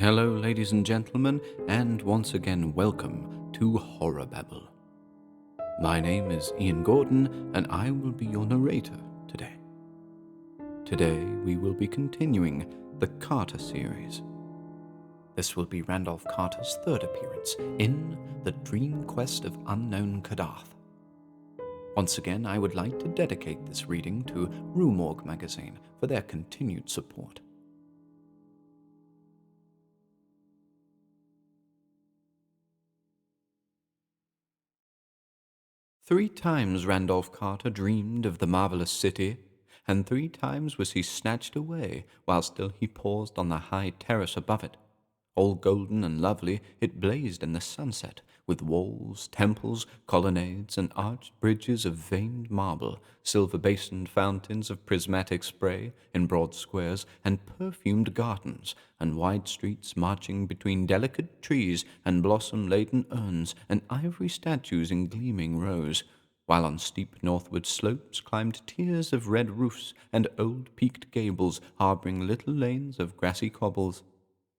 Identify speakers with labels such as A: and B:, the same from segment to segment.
A: Hello, ladies and gentlemen, and once again welcome to HorrorBabble. My name is Ian Gordon, and I will be your narrator today. Today, we will be continuing the Carter series. This will be Randolph Carter's third appearance in the Dream-Quest of Unknown Kadath. Once again, I would like to dedicate this reading to Roomorg magazine for their continued support. Three times Randolph Carter dreamed of the marvelous city, and 3 times was he snatched away while still he paused on the high terrace above it. All golden and lovely, it blazed in the sunset, with walls, temples, colonnades, and arched bridges of veined marble, silver-basined fountains of prismatic spray in broad squares, and perfumed gardens, and wide streets marching between delicate trees and blossom-laden urns, and ivory statues in gleaming rows, while on steep northward slopes climbed tiers of red roofs and old peaked gables harboring little lanes of grassy cobbles.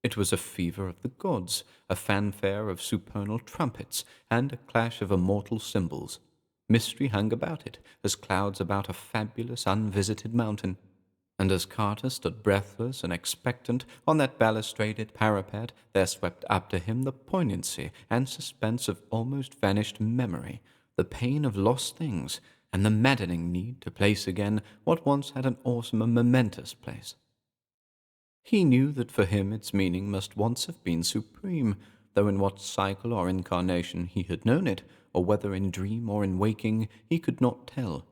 A: It was a fever of the gods, a fanfare of supernal trumpets, and a clash of immortal cymbals. Mystery hung about it, as clouds about a fabulous, unvisited mountain. And as Carter stood breathless and expectant on that balustraded parapet, there swept up to him the poignancy and suspense of almost vanished memory, the pain of lost things, and the maddening need to place again what once had an awesome and momentous place. He knew that for him its meaning must once have been supreme, though in what cycle or incarnation he had known it, or whether in dream or in waking, he could not tell.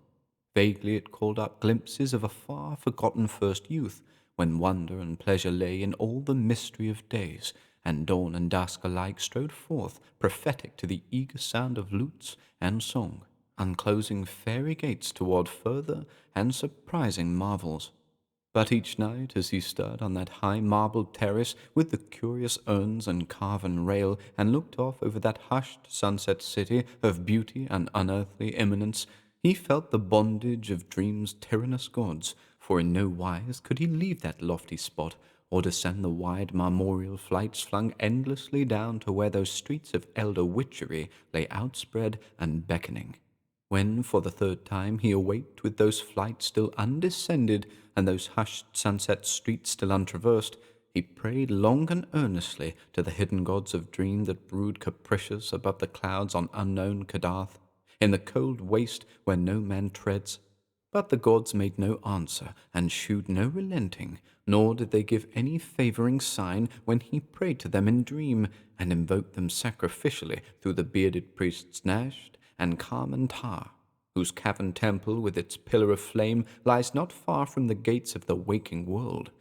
A: Vaguely it called up glimpses of a far-forgotten first youth, when wonder and pleasure lay in all the mystery of days, and dawn and dusk alike strode forth, prophetic to the eager sound of lutes and song, unclosing fairy gates toward further and surprising marvels. But each night, as he stood on that high marble terrace with the curious urns and carven rail, and looked off over that hushed sunset city of beauty and unearthly eminence, he felt the bondage of dream's tyrannous gods, for in no wise could he leave that lofty spot, or descend the wide marmoreal flights flung endlessly down to where those streets of elder witchery lay outspread and beckoning. When for the third time he awaked with those flights still undescended and those hushed sunset streets still untraversed, he prayed long and earnestly to the hidden gods of dream that brood capricious above the clouds on unknown Kadath, in the cold waste where no man treads. But the gods made no answer and shewed no relenting, nor did they give any favoring sign when he prayed to them in dream, and invoked them sacrificially through the bearded priests Nasht and Karmantar, whose cavern temple with its pillar of flame lies not far from the gates of the waking world.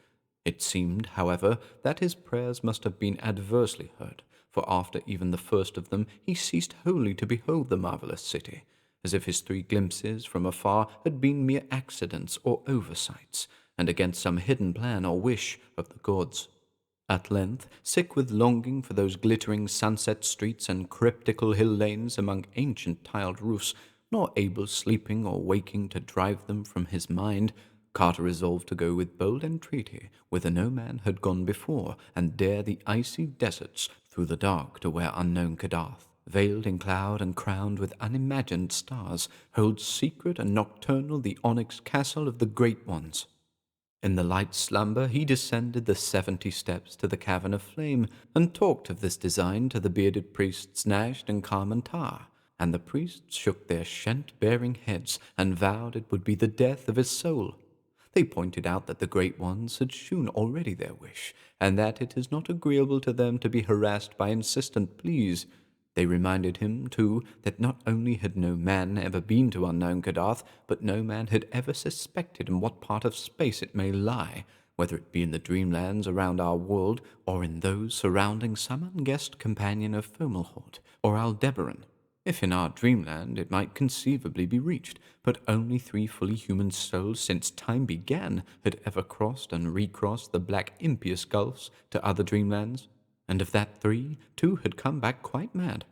A: It seemed, however, that his prayers must have been adversely heard, for after even the first of them he ceased wholly to behold the marvelous city, as if his 3 glimpses from afar had been mere accidents or oversights, and against some hidden plan or wish of the gods. At length, sick with longing for those glittering sunset streets and cryptical hill lanes among ancient tiled roofs, nor able sleeping or waking to drive them from his mind, Carter resolved to go with bold entreaty whither no man had gone before, and dare the icy deserts through the dark to where unknown Kadath, veiled in cloud and crowned with unimagined stars, holds secret and nocturnal the onyx castle of the great ones. In the light slumber he descended the 70 steps to the cavern of flame, and talked of this design to the bearded priests Nasht and Karmantar, and the priests shook their shent-bearing heads, and vowed it would be the death of his soul. They pointed out that the great ones had shewn already their wish, and that it is not agreeable to them to be harassed by insistent pleas. They reminded him, too, that not only had no man ever been to unknown Kadath, but no man had ever suspected in what part of space it may lie, whether it be in the dreamlands around our world, or in those surrounding some unguessed companion of Fomalhaut or Aldebaran. If in our dreamland it might conceivably be reached, but only 3 fully human souls since time began had ever crossed and recrossed the black impious gulfs to other dreamlands, and of that 3, 2 had come back quite mad.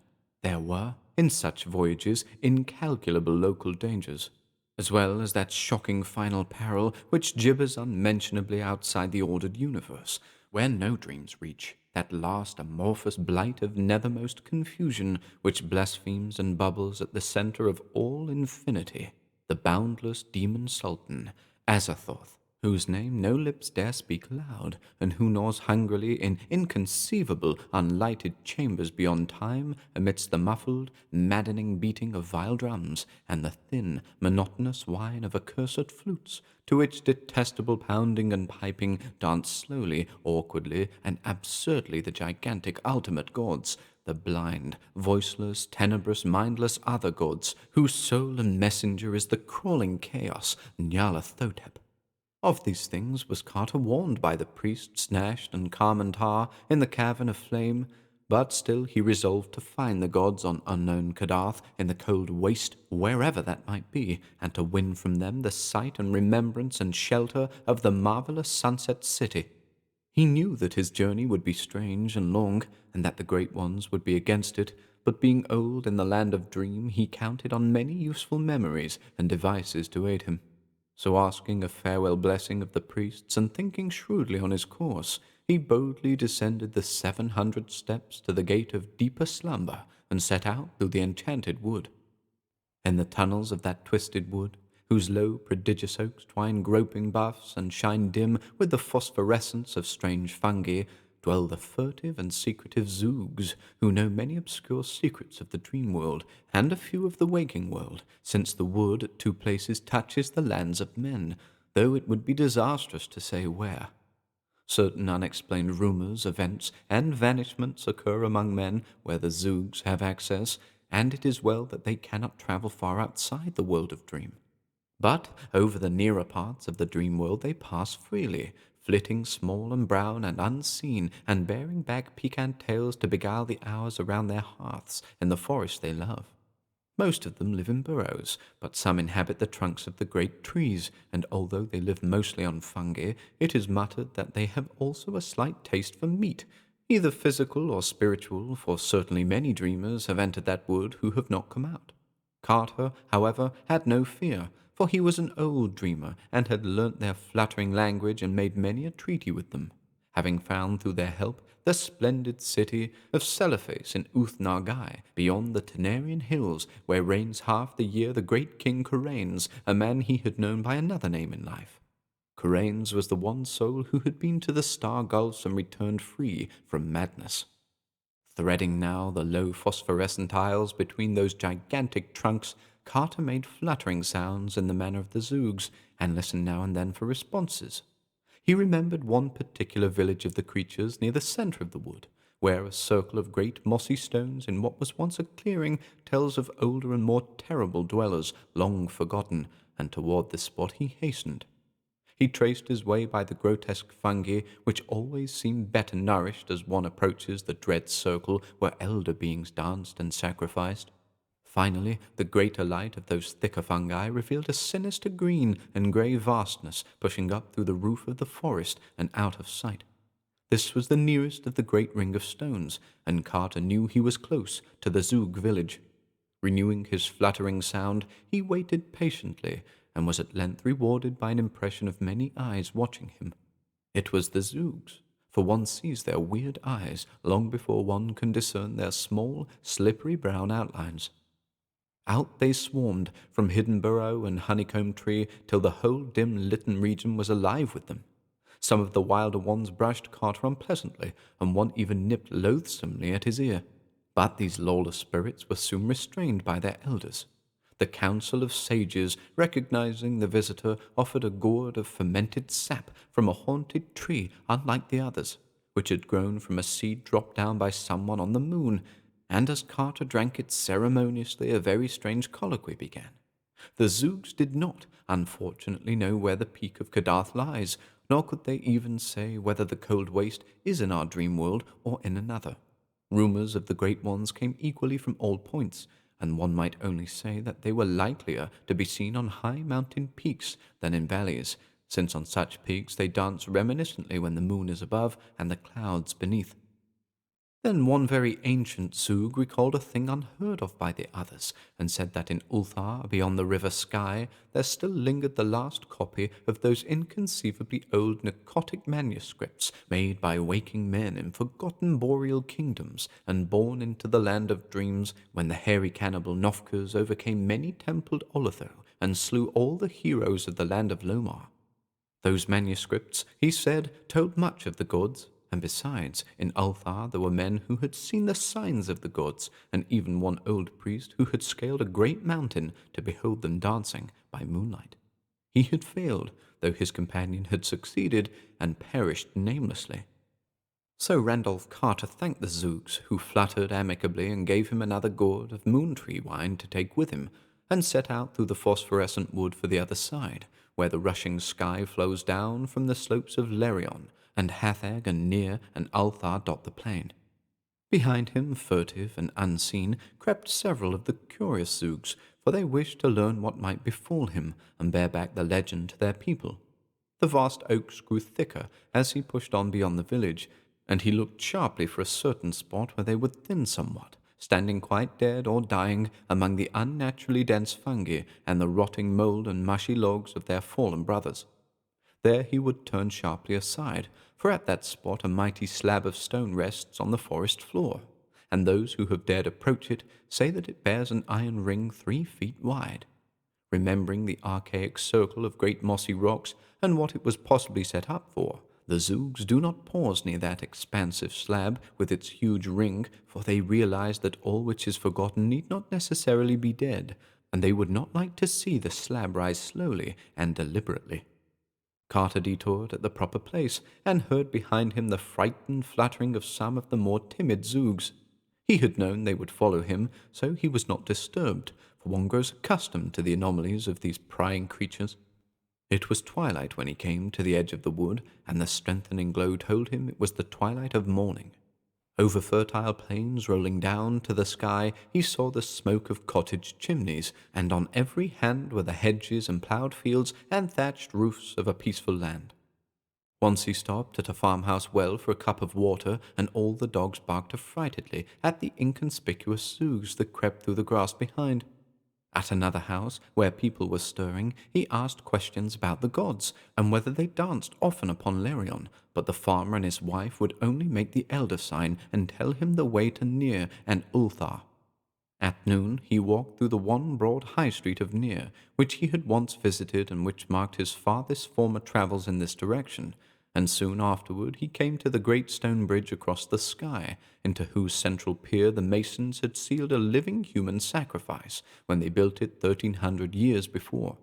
A: There were, in such voyages, incalculable local dangers, as well as that shocking final peril which gibbers unmentionably outside the ordered universe, where no dreams reach, that last amorphous blight of nethermost confusion which blasphemes and bubbles at the centre of all infinity, the boundless demon sultan, Azathoth, whose name no lips dare speak aloud, and who gnaws hungrily in inconceivable, unlighted chambers beyond time, amidst the muffled, maddening beating of vile drums, and the thin, monotonous whine of accursed flutes, to which detestable pounding and piping dance slowly, awkwardly, and absurdly the gigantic ultimate gods, the blind, voiceless, tenebrous, mindless other gods, whose soul and messenger is the crawling chaos, Nyarlathotep. Of these things was Carter warned by the priests Nash and Carmentar in the cavern of flame, but still he resolved to find the gods on unknown Kadath in the cold waste, wherever that might be, and to win from them the sight and remembrance and shelter of the marvelous sunset city. He knew that his journey would be strange and long, and that the great ones would be against it, but being old in the land of dream, he counted on many useful memories and devices to aid him. So asking a farewell blessing of the priests and thinking shrewdly on his course, he boldly descended the 700 steps to the gate of deeper slumber and set out through the enchanted wood. In the tunnels of that twisted wood, whose low prodigious oaks twine groping buffs and shine dim with the phosphorescence of strange fungi, dwell the furtive and secretive Zoogs, who know many obscure secrets of the dream world and a few of the waking world, since the wood at two places touches the lands of men, though it would be disastrous to say where. Certain unexplained rumors, events, and vanishments occur among men where the Zoogs have access, and it is well that they cannot travel far outside the world of dream. But over the nearer parts of the dream world they pass freely, flitting small and brown and unseen, and bearing back piquant tales to beguile the hours around their hearths in the forest they love. Most of them live in burrows, but some inhabit the trunks of the great trees, and although they live mostly on fungi, it is muttered that they have also a slight taste for meat, either physical or spiritual, for certainly many dreamers have entered that wood who have not come out. Carter, however, had no fear, for he was an old dreamer, and had learnt their fluttering language and made many a treaty with them, having found through their help the splendid city of Celophace in Uth-Nargai, beyond the Tenarian hills, where reigns half the year the great king Kuranes, a man he had known by another name in life. Kuranes was the one soul who had been to the star gulfs and returned free from madness. Threading now the low phosphorescent aisles between those gigantic trunks, Carter made fluttering sounds in the manner of the Zoogs, and listened now and then for responses. He remembered one particular village of the creatures near the centre of the wood, where a circle of great mossy stones in what was once a clearing tells of older and more terrible dwellers long forgotten, and toward this spot he hastened. He traced his way by the grotesque fungi, which always seem better nourished as one approaches the dread circle where elder beings danced and sacrificed. Finally, the greater light of those thicker fungi revealed a sinister green and grey vastness pushing up through the roof of the forest and out of sight. This was the nearest of the great ring of stones, and Carter knew he was close to the Zoog village. Renewing his fluttering sound, he waited patiently, and was at length rewarded by an impression of many eyes watching him. It was the Zoogs, for one sees their weird eyes long before one can discern their small, slippery brown outlines. Out they swarmed from hidden burrow and honeycomb tree till the whole dim litten region was alive with them. Some of the wilder ones brushed Carter unpleasantly, and one even nipped loathsomely at his ear. But these lawless spirits were soon restrained by their elders. The council of sages, recognizing the visitor, offered a gourd of fermented sap from a haunted tree unlike the others, which had grown from a seed dropped down by someone on the moon, and as Carter drank it ceremoniously, a very strange colloquy began. The Zoogs did not, unfortunately, know where the peak of Kadath lies, nor could they even say whether the cold waste is in our dream world or in another. Rumors of the great ones came equally from all points, and one might only say that they were likelier to be seen on high mountain peaks than in valleys, since on such peaks they dance reminiscently when the moon is above and the clouds beneath. Then one very ancient Zug recalled a thing unheard of by the others, and said that in Ulthar, beyond the river Sky, there still lingered the last copy of those inconceivably old Nicotic manuscripts made by waking men in forgotten boreal kingdoms, and born into the land of dreams when the hairy cannibal Nofkers overcame many-templed Olitho and slew all the heroes of the land of Lomar. Those manuscripts, he said, told much of the gods, and besides, in Ulthar there were men who had seen the signs of the gods, and even one old priest who had scaled a great mountain to behold them dancing by moonlight. He had failed, though his companion had succeeded, and perished namelessly. So Randolph Carter thanked the Zoogs, who fluttered amicably and gave him another gourd of moon-tree wine to take with him, and set out through the phosphorescent wood for the other side, where the rushing sky flows down from the slopes of Lerion, and Hathag and Nir and Ulthar dot the plain. Behind him, furtive and unseen, crept several of the curious Zoogs, for they wished to learn what might befall him, and bear back the legend to their people. The vast oaks grew thicker as he pushed on beyond the village, and he looked sharply for a certain spot where they would thin somewhat, standing quite dead or dying among the unnaturally dense fungi and the rotting mould and mushy logs of their fallen brothers. There he would turn sharply aside, for at that spot a mighty slab of stone rests on the forest floor, and those who have dared approach it say that it bears an iron ring 3 feet wide. Remembering the archaic circle of great mossy rocks and what it was possibly set up for, the Zoogs do not pause near that expansive slab with its huge ring, for they realize that all which is forgotten need not necessarily be dead, and they would not like to see the slab rise slowly and deliberately. Carter detoured at the proper place, and heard behind him the frightened fluttering of some of the more timid Zoogs. He had known they would follow him, so he was not disturbed, for one grows accustomed to the anomalies of these prying creatures. It was twilight when he came to the edge of the wood, and the strengthening glow told him it was the twilight of morning. Over fertile plains rolling down to the sky, he saw the smoke of cottage chimneys, and on every hand were the hedges and ploughed fields and thatched roofs of a peaceful land. Once he stopped at a farmhouse well for a cup of water, and all the dogs barked affrightedly at the inconspicuous Zoogs that crept through the grass behind. At another house, where people were stirring, he asked questions about the gods, and whether they danced often upon Lerion, but the farmer and his wife would only make the elder sign and tell him the way to Nir and Ulthar. At noon he walked through the one broad high street of Nir, which he had once visited and which marked his farthest former travels in this direction, and soon afterward he came to the great stone bridge across the sky, into whose central pier the masons had sealed a living human sacrifice when they built it 1,300 years before.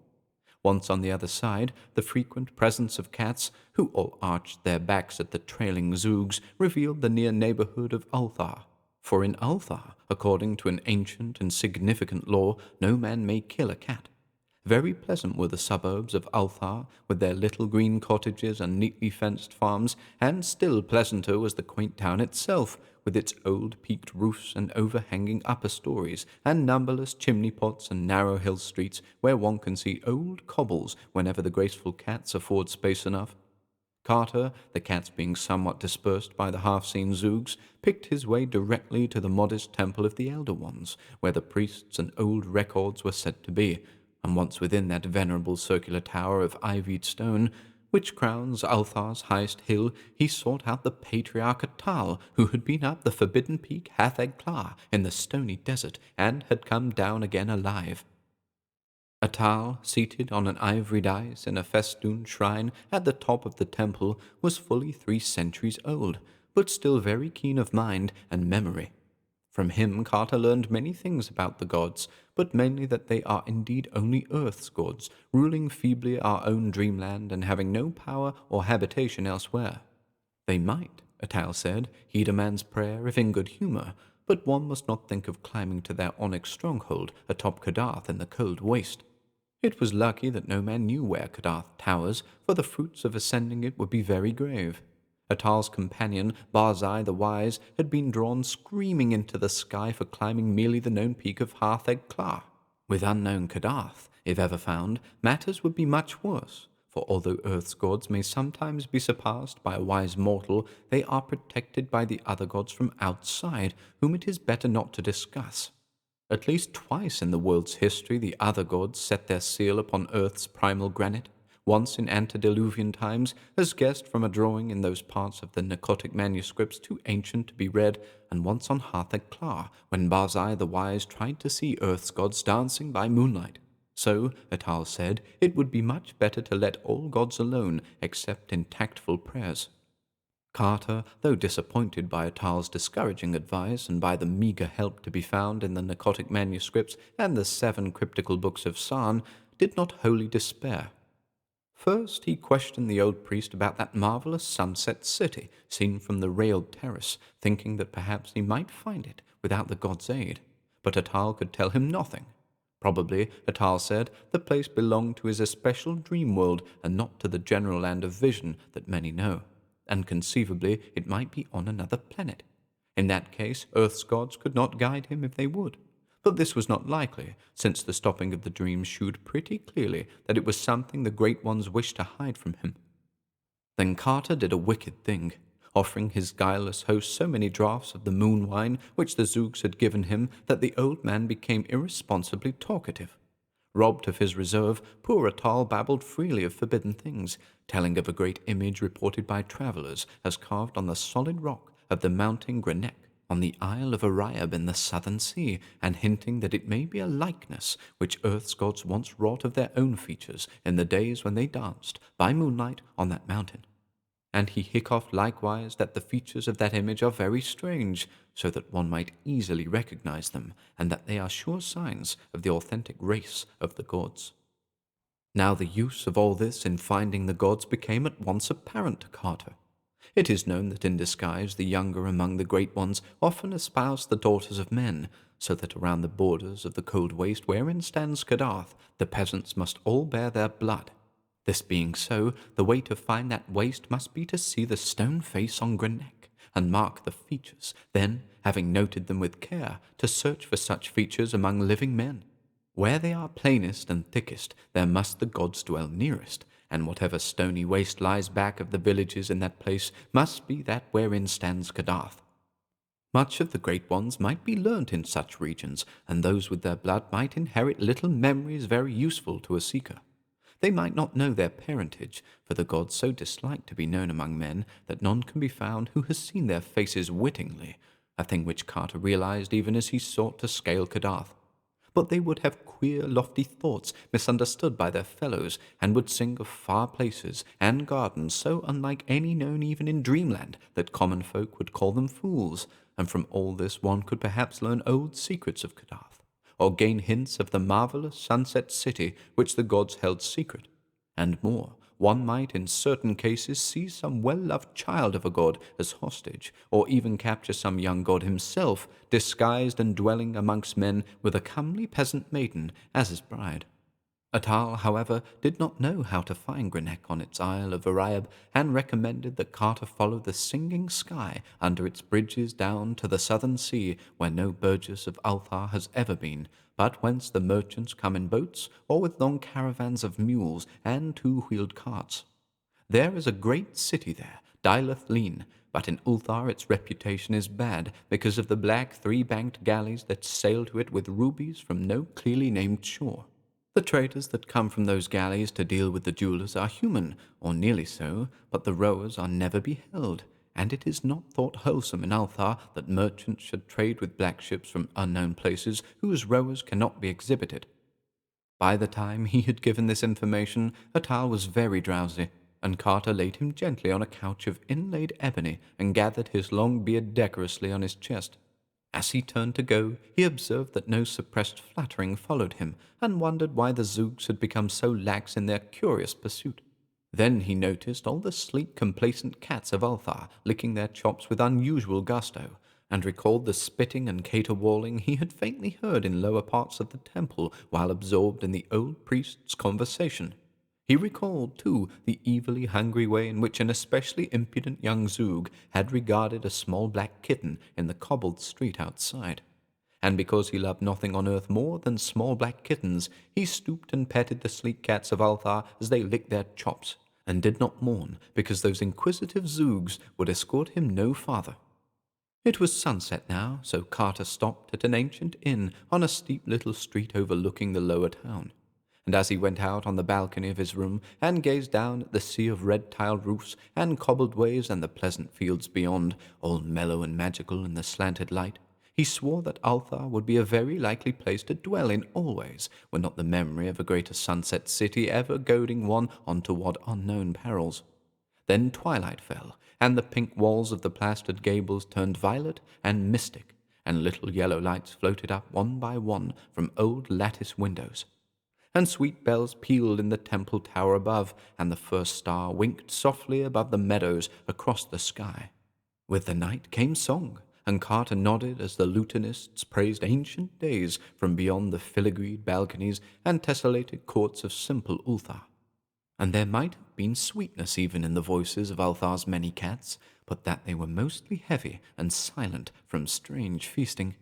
A: Once on the other side, the frequent presence of cats, who all arched their backs at the trailing Zoogs, revealed the near neighborhood of Ulthar. For in Ulthar, according to an ancient and significant law, no man may kill a cat. Very pleasant were the suburbs of Ulthar, with their little green cottages and neatly fenced farms, and still pleasanter was the quaint town itself, with its old peaked roofs and overhanging upper stories, and numberless chimney-pots and narrow hill streets where one can see old cobbles whenever the graceful cats afford space enough. Carter, the cats being somewhat dispersed by the half-seen Zoogs, picked his way directly to the modest temple of the Elder Ones, where the priests and old records were said to be, and once within that venerable circular tower of ivied stone, which crowns Ulthar's highest hill, he sought out the patriarch Atal, who had been up the forbidden peak Hathag in the stony desert, and had come down again alive. Atal, seated on an ivory dais in a festooned shrine at the top of the temple, was fully 3 centuries old, but still very keen of mind and memory. From him Carter learned many things about the gods, but mainly that they are indeed only Earth's gods, ruling feebly our own dreamland and having no power or habitation elsewhere. They might, Atal said, heed a man's prayer if in good humor, but one must not think of climbing to their onyx stronghold atop Kadath in the cold waste. It was lucky that no man knew where Kadath towers, for the fruits of ascending it would be very grave. Atal's companion, Barzai the Wise, had been drawn screaming into the sky for climbing merely the known peak of Hathag. With unknown Kadath, if ever found, matters would be much worse, for although Earth's gods may sometimes be surpassed by a wise mortal, they are protected by the other gods from outside, whom it is better not to discuss. At least twice in the world's history the other gods set their seal upon Earth's primal granite, once in antediluvian times, as guessed from a drawing in those parts of the Narcotic manuscripts too ancient to be read, and once on Harthag Klar, when Barzai the Wise tried to see Earth's gods dancing by moonlight. So, Atal said, it would be much better to let all gods alone, except in tactful prayers. Carter, though disappointed by Atal's discouraging advice and by the meagre help to be found in the Narcotic manuscripts and the 7 cryptical books of San, did not wholly despair. First, he questioned the old priest about that marvelous sunset city seen from the railed terrace, thinking that perhaps he might find it without the god's aid. But Atal could tell him nothing. Probably, Atal said, the place belonged to his especial dream world and not to the general land of vision that many know, and conceivably it might be on another planet. In that case, Earth's gods could not guide him if they would. But this was not likely, since the stopping of the dream shewed pretty clearly that it was something the Great Ones wished to hide from him. Then Carter did a wicked thing, offering his guileless host so many draughts of the moon wine which the Zoogs had given him that the old man became irresponsibly talkative. Robbed of his reserve, poor Atal babbled freely of forbidden things, telling of a great image reported by travellers as carved on the solid rock of the mountain Grenek on the Isle of Ariab in the southern sea, and hinting that it may be a likeness which Earth's gods once wrought of their own features in the days when they danced by moonlight on that mountain. And he hiccoughed likewise that the features of that image are very strange, so that one might easily recognize them, and that they are sure signs of the authentic race of the gods. Now the use of all this in finding the gods became at once apparent to Carter. It is known that in disguise the younger among the great ones often espouse the daughters of men, so that around the borders of the cold waste wherein stands Kadath, the peasants must all bear their blood. This being so, the way to find that waste must be to see the stone face on Grenek, and mark the features, then, having noted them with care, to search for such features among living men. Where they are plainest and thickest, there must the gods dwell nearest, and whatever stony waste lies back of the villages in that place must be that wherein stands Kadath. Much of the great ones might be learnt in such regions, and those with their blood might inherit little memories very useful to a seeker. They might not know their parentage, for the gods so dislike to be known among men that none can be found who has seen their faces wittingly, a thing which Carter realized even as he sought to scale Kadath. But they would have queer, lofty thoughts misunderstood by their fellows, and would sing of far places and gardens so unlike any known even in dreamland that common folk would call them fools, and from all this one could perhaps learn old secrets of Kadath, or gain hints of the marvelous sunset city which the gods held secret. And more, one might in certain cases see some well-loved child of a god as hostage, or even capture some young god himself, disguised and dwelling amongst men with a comely peasant maiden as his bride. Atal, however, did not know how to find Grenek on its Isle of Ariab, and recommended that Carter follow the singing sky under its bridges down to the southern sea, where no Burgess of Althar has ever been, but whence the merchants come in boats, or with long caravans of mules and 2-wheeled carts. There is a great city there, Dileth Lin, but in Ulthar its reputation is bad, because of the black 3-banked galleys that sail to it with rubies from no clearly named shore. The traders that come from those galleys to deal with the jewelers are human, or nearly so, but the rowers are never beheld, and it is not thought wholesome in Althar that merchants should trade with black ships from unknown places whose rowers cannot be exhibited. By the time he had given this information, Atal was very drowsy, and Carter laid him gently on a couch of inlaid ebony and gathered his long beard decorously on his chest. As he turned to go, he observed that no suppressed fluttering followed him, and wondered why the Zoogs had become so lax in their curious pursuit. Then he noticed all the sleek, complacent cats of Althar licking their chops with unusual gusto, and recalled the spitting and caterwauling he had faintly heard in lower parts of the temple while absorbed in the old priest's conversation. He recalled, too, the evilly hungry way in which an especially impudent young Zoog had regarded a small black kitten in the cobbled street outside. And because he loved nothing on earth more than small black kittens, he stooped and petted the sleek cats of Althar as they licked their chops, and did not mourn because those inquisitive zoogs would escort him no farther. It was sunset now, so Carter stopped at an ancient inn on a steep little street overlooking the lower town. And as he went out on the balcony of his room and gazed down at the sea of red-tiled roofs and cobbled ways and the pleasant fields beyond, all mellow and magical in the slanted light, he swore that Althar would be a very likely place to dwell in always, were not the memory of a greater sunset city ever goading one on toward unknown perils. Then twilight fell, and the pink walls of the plastered gables turned violet and mystic, and little yellow lights floated up one by one from old lattice windows. And sweet bells pealed in the temple tower above, and the first star winked softly above the meadows across the sky. With the night came song, and Carter nodded as the lutanists praised ancient days from beyond the filigreed balconies and tessellated courts of simple Ulthar. And there might have been sweetness even in the voices of Althar's many cats, but that they were mostly heavy and silent from strange feasting.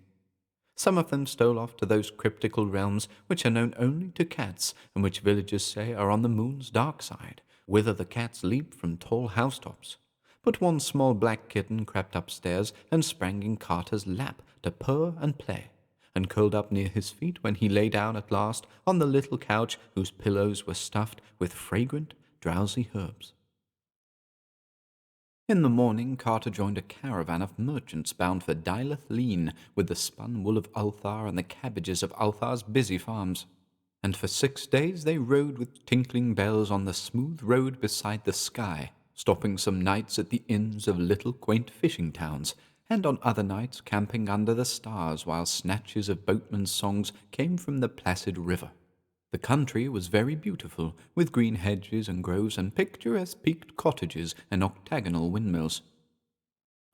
A: Some of them stole off to those cryptical realms which are known only to cats, and which villagers say are on the moon's dark side, whither the cats leap from tall housetops. But one small black kitten crept upstairs and sprang in Carter's lap to purr and play, and curled up near his feet when he lay down at last on the little couch whose pillows were stuffed with fragrant, drowsy herbs. In the morning, Carter joined a caravan of merchants bound for Dileth with the spun wool of Althar and the cabbages of Althar's busy farms. And for 6 days they rode with tinkling bells on the smooth road beside the sky, stopping some nights at the inns of little quaint fishing towns, and on other nights camping under the stars while snatches of boatmen's songs came from the placid river. The country was very beautiful, with green hedges and groves and picturesque peaked cottages and octagonal windmills.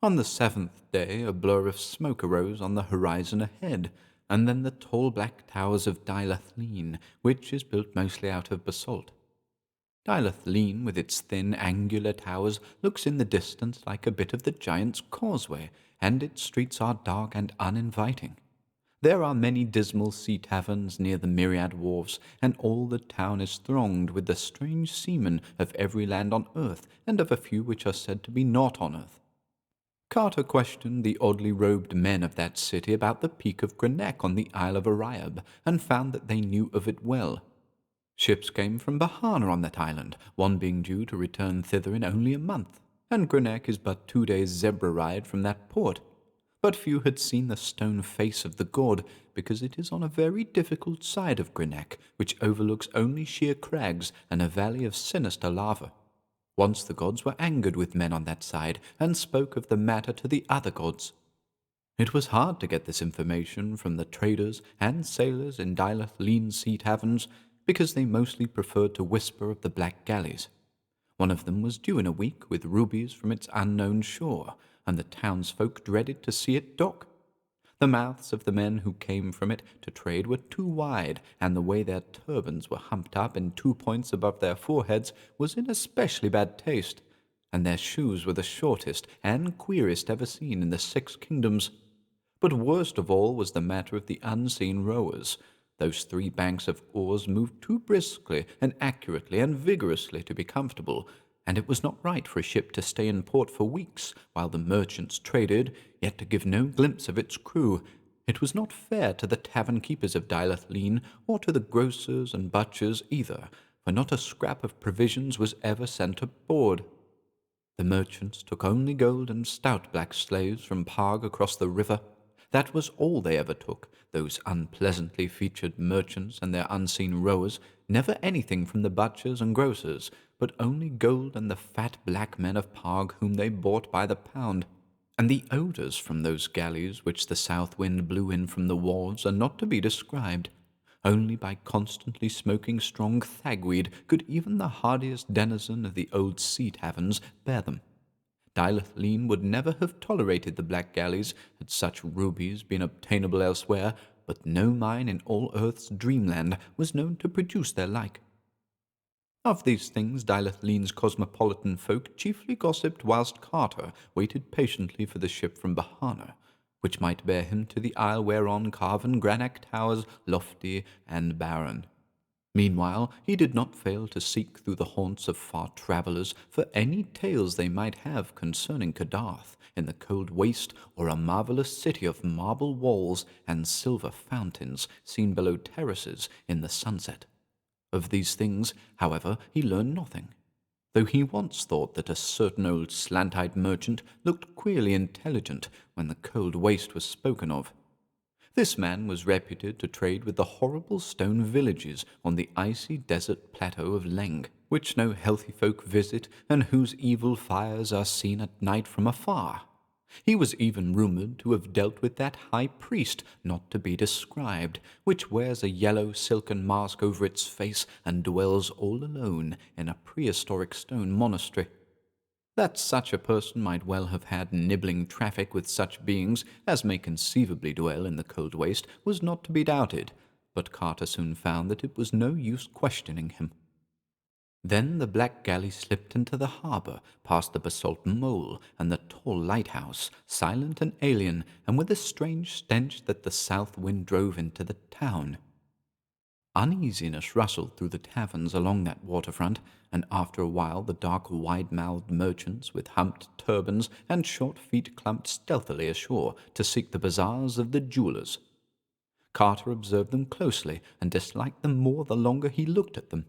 A: On the 7th day a blur of smoke arose on the horizon ahead, and then the tall black towers of Dileth, which is built mostly out of basalt. Dileth, with its thin, angular towers, looks in the distance like a bit of the Giant's Causeway, and its streets are dark and uninviting. There are many dismal sea taverns near the myriad wharves, and all the town is thronged with the strange seamen of every land on earth, and of a few which are said to be not on earth. Carter questioned the oddly robed men of that city about the Peak of Grenek on the Isle of Ariab, and found that they knew of it well. Ships came from Bahana on that island, one being due to return thither in only a month, and Grenek is but 2 days' zebra ride from that port. But few had seen the stone face of the god, because it is on a very difficult side of Grenek, which overlooks only sheer crags and a valley of sinister lava. Once the gods were angered with men on that side, and spoke of the matter to the other gods. It was hard to get this information from the traders and sailors in Dileth sea taverns, because they mostly preferred to whisper of the black galleys. One of them was due in a week with rubies from its unknown shore, and the townsfolk dreaded to see it dock. The mouths of the men who came from it to trade were too wide, and the way their turbans were humped up in 2 points above their foreheads was in especially bad taste, and their shoes were the shortest and queerest ever seen in the 6 kingdoms. But worst of all was the matter of the unseen rowers. Those 3 banks of oars moved too briskly and accurately and vigorously to be comfortable, and it was not right for a ship to stay in port for weeks while the merchants traded, yet to give no glimpse of its crew. It was not fair to the tavern-keepers of Dileth, or to the grocers and butchers either, for not a scrap of provisions was ever sent aboard. The merchants took only gold and stout black slaves from Pag across the river. That was all they ever took, those unpleasantly featured merchants and their unseen rowers, never anything from the butchers and grocers, but only gold and the fat black men of Pag whom they bought by the pound. And the odours from those galleys which the south wind blew in from the wharves are not to be described. Only by constantly smoking strong thagweed could even the hardiest denizen of the old sea taverns bear them. Dileth would never have tolerated the black galleys had such rubies been obtainable elsewhere, but no mine in all earth's dreamland was known to produce their like. Of these things Dileth cosmopolitan folk chiefly gossiped whilst Carter waited patiently for the ship from Bahana, which might bear him to the isle whereon carven granite towers lofty and barren. Meanwhile he did not fail to seek through the haunts of far travellers for any tales they might have concerning Kadath in the cold waste, or a marvellous city of marble walls and silver fountains seen below terraces in the sunset. Of these things, however, he learned nothing, though he once thought that a certain old slant-eyed merchant looked queerly intelligent when the cold waste was spoken of. This man was reputed to trade with the horrible stone villages on the icy desert plateau of Leng, which no healthy folk visit, and whose evil fires are seen at night from afar. He was even rumoured to have dealt with that high priest not to be described, which wears a yellow silken mask over its face and dwells all alone in a prehistoric stone monastery. That such a person might well have had nibbling traffic with such beings as may conceivably dwell in the cold waste was not to be doubted, but Carter soon found that it was no use questioning him. Then the black galley slipped into the harbour, past the basalt mole and the tall lighthouse, silent and alien, and with a strange stench that the south wind drove into the town. Uneasiness rustled through the taverns along that waterfront, and after a while the dark wide-mouthed merchants with humped turbans and short feet clumped stealthily ashore to seek the bazaars of the jewellers. Carter observed them closely and disliked them more the longer he looked at them.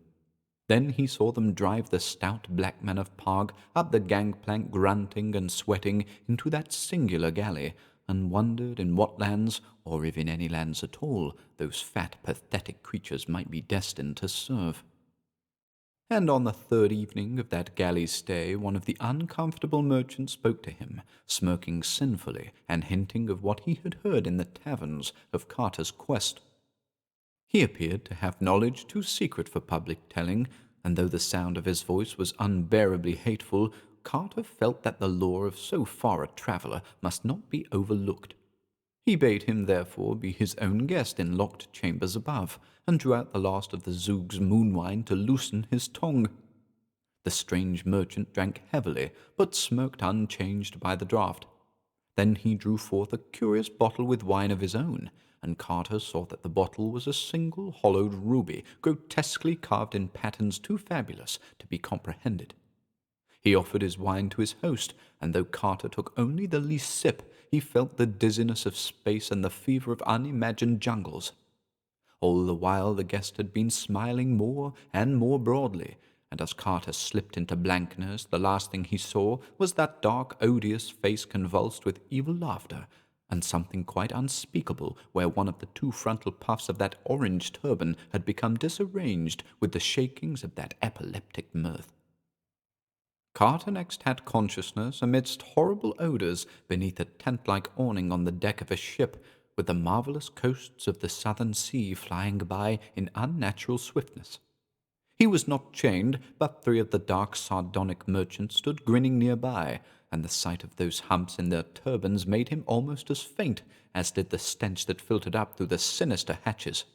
A: Then he saw them drive the stout black man of Pog up the gangplank grunting and sweating into that singular galley, and wondered in what lands, or if in any lands at all, those fat, pathetic creatures might be destined to serve. And on the third evening of that galley's stay, one of the uncomfortable merchants spoke to him, smirking sinfully and hinting of what he had heard in the taverns of Carter's quest. He appeared to have knowledge too secret for public telling, and though the sound of his voice was unbearably hateful, Carter felt that the lore of so far a traveller must not be overlooked. He bade him therefore be his own guest in locked chambers above, and drew out the last of the Zug's moon wine to loosen his tongue. The strange merchant drank heavily, but smirked unchanged by the draught. Then he drew forth a curious bottle with wine of his own, and Carter saw that the bottle was a single hollowed ruby, grotesquely carved in patterns too fabulous to be comprehended. He offered his wine to his host, and though Carter took only the least sip, he felt the dizziness of space and the fever of unimagined jungles. All the while the guest had been smiling more and more broadly, and as Carter slipped into blankness, the last thing he saw was that dark, odious face convulsed with evil laughter, and something quite unspeakable where one of the two frontal puffs of that orange turban had become disarranged with the shakings of that epileptic mirth. Carter next had consciousness amidst horrible odours beneath a tent-like awning on the deck of a ship, with the marvellous coasts of the southern sea flying by in unnatural swiftness. He was not chained, but three of the dark sardonic merchants stood grinning nearby, and the sight of those humps in their turbans made him almost as faint as did the stench that filtered up through the sinister hatches.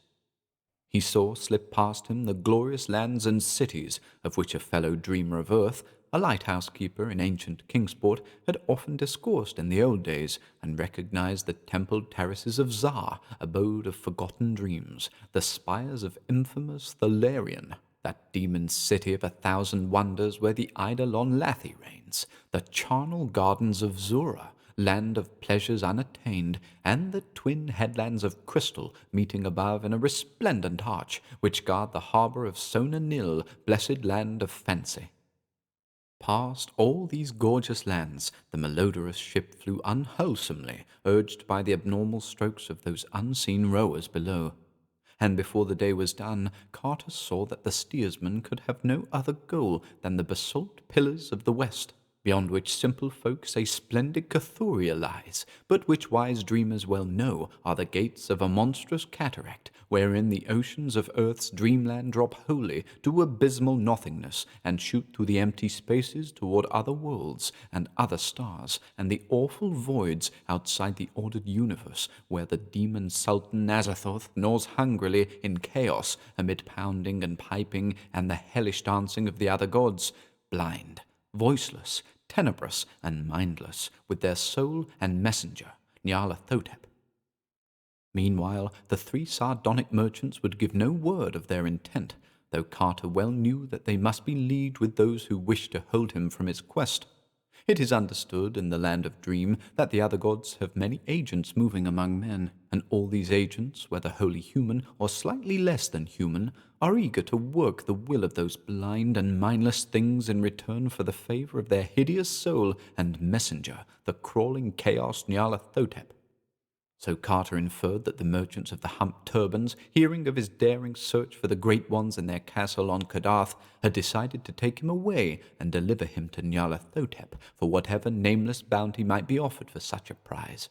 A: He saw slip past him the glorious lands and cities of which a fellow dreamer of earth, a lighthouse keeper in ancient Kingsport, had often discoursed in the old days, and recognized the templed terraces of Zar, abode of forgotten dreams, the spires of infamous Thalarion, that demon city of 1,000 wonders where the Eidolon Lathi reigns, the charnel gardens of Zura, land of pleasures unattained, and the twin headlands of crystal meeting above in a resplendent arch which guard the harbour of Sona Nil, blessed land of fancy. Past all these gorgeous lands the malodorous ship flew unwholesomely, urged by the abnormal strokes of those unseen rowers below. And before the day was done, Carter saw that the steersman could have no other goal than the basalt pillars of the west, beyond which simple folk say splendid Cathuria lies, but which wise dreamers well know are the gates of a monstrous cataract, wherein the oceans of earth's dreamland drop wholly to abysmal nothingness, and shoot through the empty spaces toward other worlds and other stars, and the awful voids outside the ordered universe, where the demon Sultan Azathoth gnaws hungrily in chaos amid pounding and piping and the hellish dancing of the other gods, blind, voiceless, tenebrous, and mindless, with their soul and messenger, Nyarlathotep. Meanwhile, the three sardonic merchants would give no word of their intent, though Carter well knew that they must be leagued with those who wished to hold him from his quest. It is understood in the land of Dream that the other gods have many agents moving among men, and all these agents, whether wholly human or slightly less than human, are eager to work the will of those blind and mindless things in return for the favor of their hideous soul and messenger, the crawling chaos Nyarlathotep. So Carter inferred that the merchants of the humped turbans, hearing of his daring search for the great ones in their castle on Kadath, had decided to take him away and deliver him to Nyarlathotep for whatever nameless bounty might be offered for such a prize.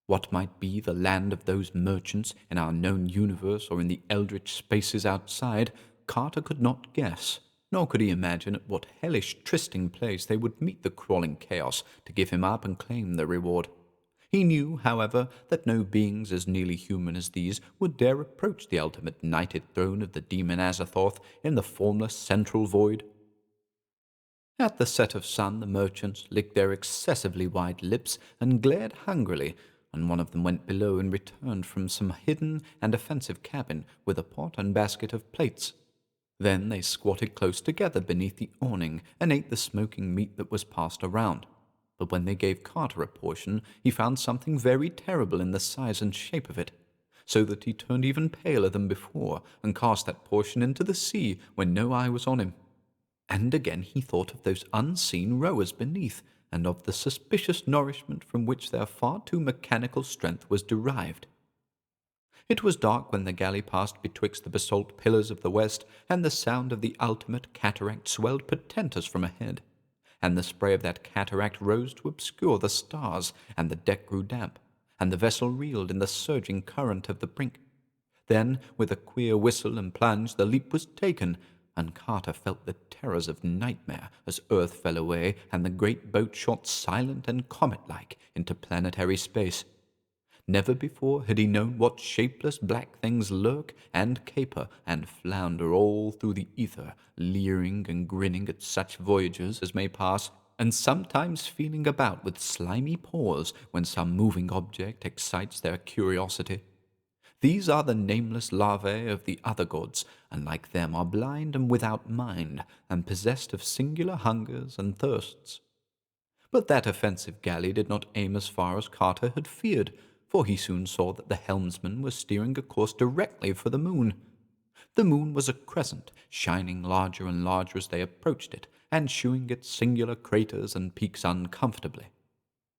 A: What might be the land of those merchants in our known universe or in the eldritch spaces outside, Carter could not guess, nor could he imagine at what hellish trysting place they would meet the crawling chaos to give him up and claim the reward. He knew, however, that no beings as nearly human as these would dare approach the ultimate knighted throne of the demon Azathoth in the formless central void. At the set of sun, the merchants licked their excessively wide lips and glared hungrily, and one of them went below and returned from some hidden and offensive cabin with a pot and basket of plates. Then they squatted close together beneath the awning and ate the smoking meat that was passed around. But when they gave Carter a portion, he found something very terrible in the size and shape of it, so that he turned even paler than before and cast that portion into the sea when no eye was on him. And again he thought of those unseen rowers beneath, and of the suspicious nourishment from which their far too mechanical strength was derived. It was dark when the galley passed betwixt the basalt pillars of the west, and the sound of the ultimate cataract swelled portentous from ahead, and the spray of that cataract rose to obscure the stars, and the deck grew damp, and the vessel reeled in the surging current of the brink. Then, with a queer whistle and plunge, the leap was taken, and Carter felt the terrors of nightmare as earth fell away and the great boat shot silent and comet-like into planetary space. Never before had he known what shapeless black things lurk and caper and flounder all through the ether, leering and grinning at such voyagers as may pass, and sometimes feeling about with slimy paws when some moving object excites their curiosity. These are the nameless larvae of the other gods, and like them are blind and without mind, and possessed of singular hungers and thirsts. But that offensive galley did not aim as far as Carter had feared, for he soon saw that the helmsman was steering a course directly for the moon. The moon was a crescent, shining larger and larger as they approached it, and shewing its singular craters and peaks uncomfortably.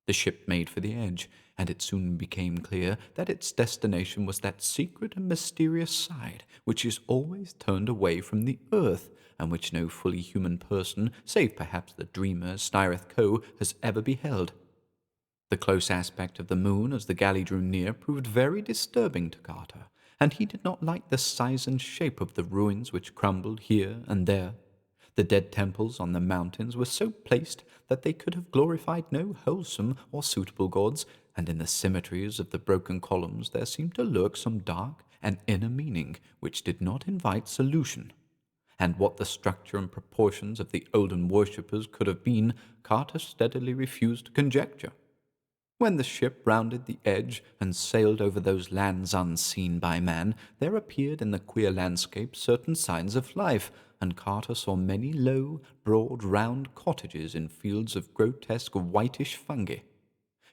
A: The ship made for the edge, and it soon became clear that its destination was that secret and mysterious side which is always turned away from the earth, and which no fully human person, save perhaps the dreamer Snyreth Coe, has ever beheld. The close aspect of the moon as the galley drew near proved very disturbing to Carter, and he did not like the size and shape of the ruins which crumbled here and there. The dead temples on the mountains were so placed that they could have glorified no wholesome or suitable gods, and in the symmetries of the broken columns there seemed to lurk some dark and inner meaning which did not invite solution. And what the structure and proportions of the olden worshippers could have been, Carter steadily refused to conjecture. When the ship rounded the edge and sailed over those lands unseen by man, there appeared in the queer landscape certain signs of life, and Carter saw many low, broad, round cottages in fields of grotesque whitish fungi.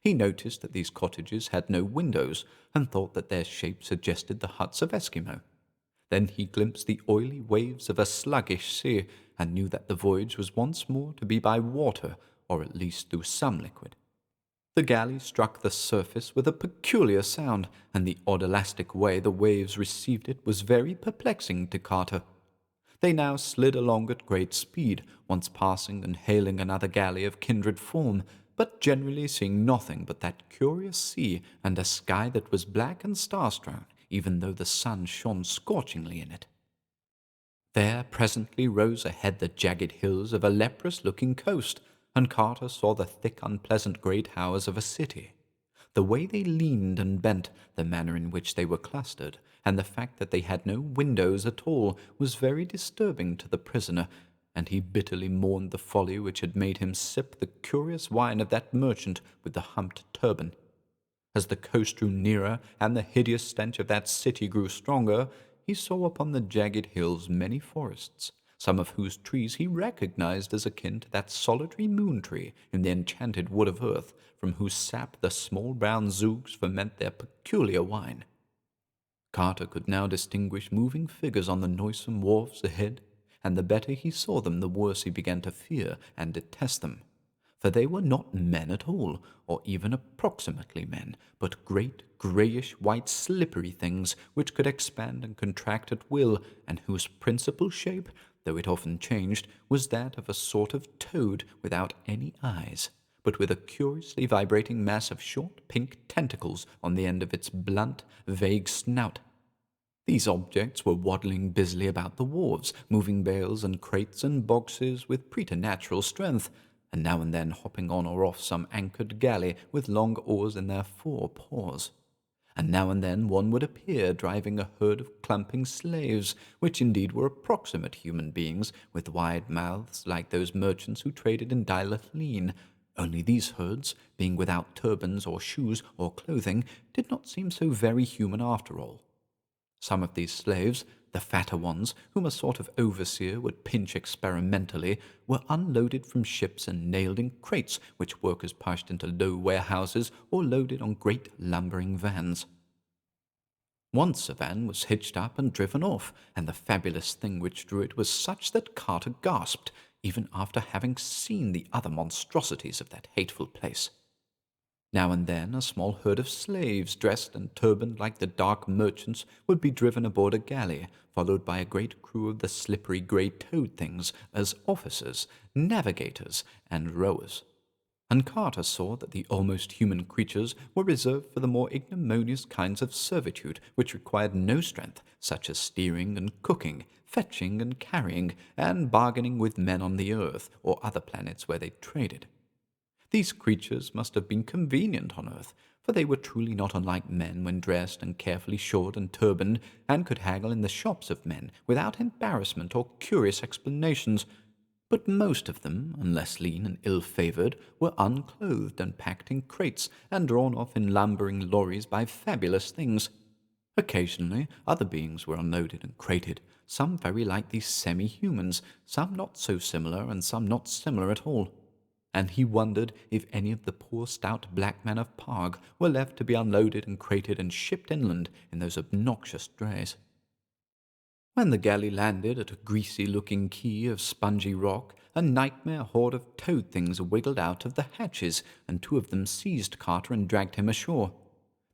A: He noticed that these cottages had no windows, and thought that their shape suggested the huts of Eskimo. Then he glimpsed the oily waves of a sluggish sea, and knew that the voyage was once more to be by water, or at least through some liquid. The galley struck the surface with a peculiar sound, and the odd elastic way the waves received it was very perplexing to Carter. They now slid along at great speed, once passing and hailing another galley of kindred form, but generally seeing nothing but that curious sea and a sky that was black and star-strewn, even though the sun shone scorchingly in it. There presently rose ahead the jagged hills of a leprous-looking coast, and Carter saw the thick, unpleasant grey towers of a city. The way they leaned and bent, the manner in which they were clustered, and the fact that they had no windows at all, was very disturbing to the prisoner, and he bitterly mourned the folly which had made him sip the curious wine of that merchant with the humped turban. As the coast drew nearer and the hideous stench of that city grew stronger, he saw upon the jagged hills many forests, some of whose trees he recognized as akin to that solitary moon tree in the enchanted wood of earth, from whose sap the small brown zoogs ferment their peculiar wine. Carter could now distinguish moving figures on the noisome wharves ahead, and the better he saw them, the worse he began to fear and detest them. For they were not men at all, or even approximately men, but great, greyish-white slippery things which could expand and contract at will, and whose principal shape, though it often changed, was that of a sort of toad without any eyes, but with a curiously vibrating mass of short pink tentacles on the end of its blunt, vague snout. These objects were waddling busily about the wharves, moving bales and crates and boxes with preternatural strength, and now and then hopping on or off some anchored galley with long oars in their fore paws. And now and then one would appear driving a herd of clumping slaves, which indeed were approximate human beings, with wide mouths like those merchants who traded in Dilathleen. Only these herds, being without turbans or shoes or clothing, did not seem so very human after all. Some of these slaves, the fatter ones, whom a sort of overseer would pinch experimentally, were unloaded from ships and nailed in crates which workers pushed into low warehouses or loaded on great lumbering vans. Once a van was hitched up and driven off, and the fabulous thing which drew it was such that Carter gasped, even after having seen the other monstrosities of that hateful place. Now and then a small herd of slaves, dressed and turbaned like the dark merchants, would be driven aboard a galley, followed by a great crew of the slippery grey toad things as officers, navigators, and rowers. And Carter saw that the almost human creatures were reserved for the more ignominious kinds of servitude which required no strength, such as steering and cooking, fetching and carrying, and bargaining with men on the earth or other planets where they traded. These creatures must have been convenient on earth, for they were truly not unlike men when dressed and carefully shorn and turbaned, and could haggle in the shops of men without embarrassment or curious explanations. But most of them, unless lean and ill-favoured, were unclothed and packed in crates and drawn off in lumbering lorries by fabulous things. Occasionally other beings were unloaded and crated, some very like these semi-humans, some not so similar, and some not similar at all. And he wondered if any of the poor stout black men of Parg were left to be unloaded and crated and shipped inland in those obnoxious drays. When the galley landed at a greasy-looking quay of spongy rock, a nightmare horde of toad things wiggled out of the hatches, and two of them seized Carter and dragged him ashore.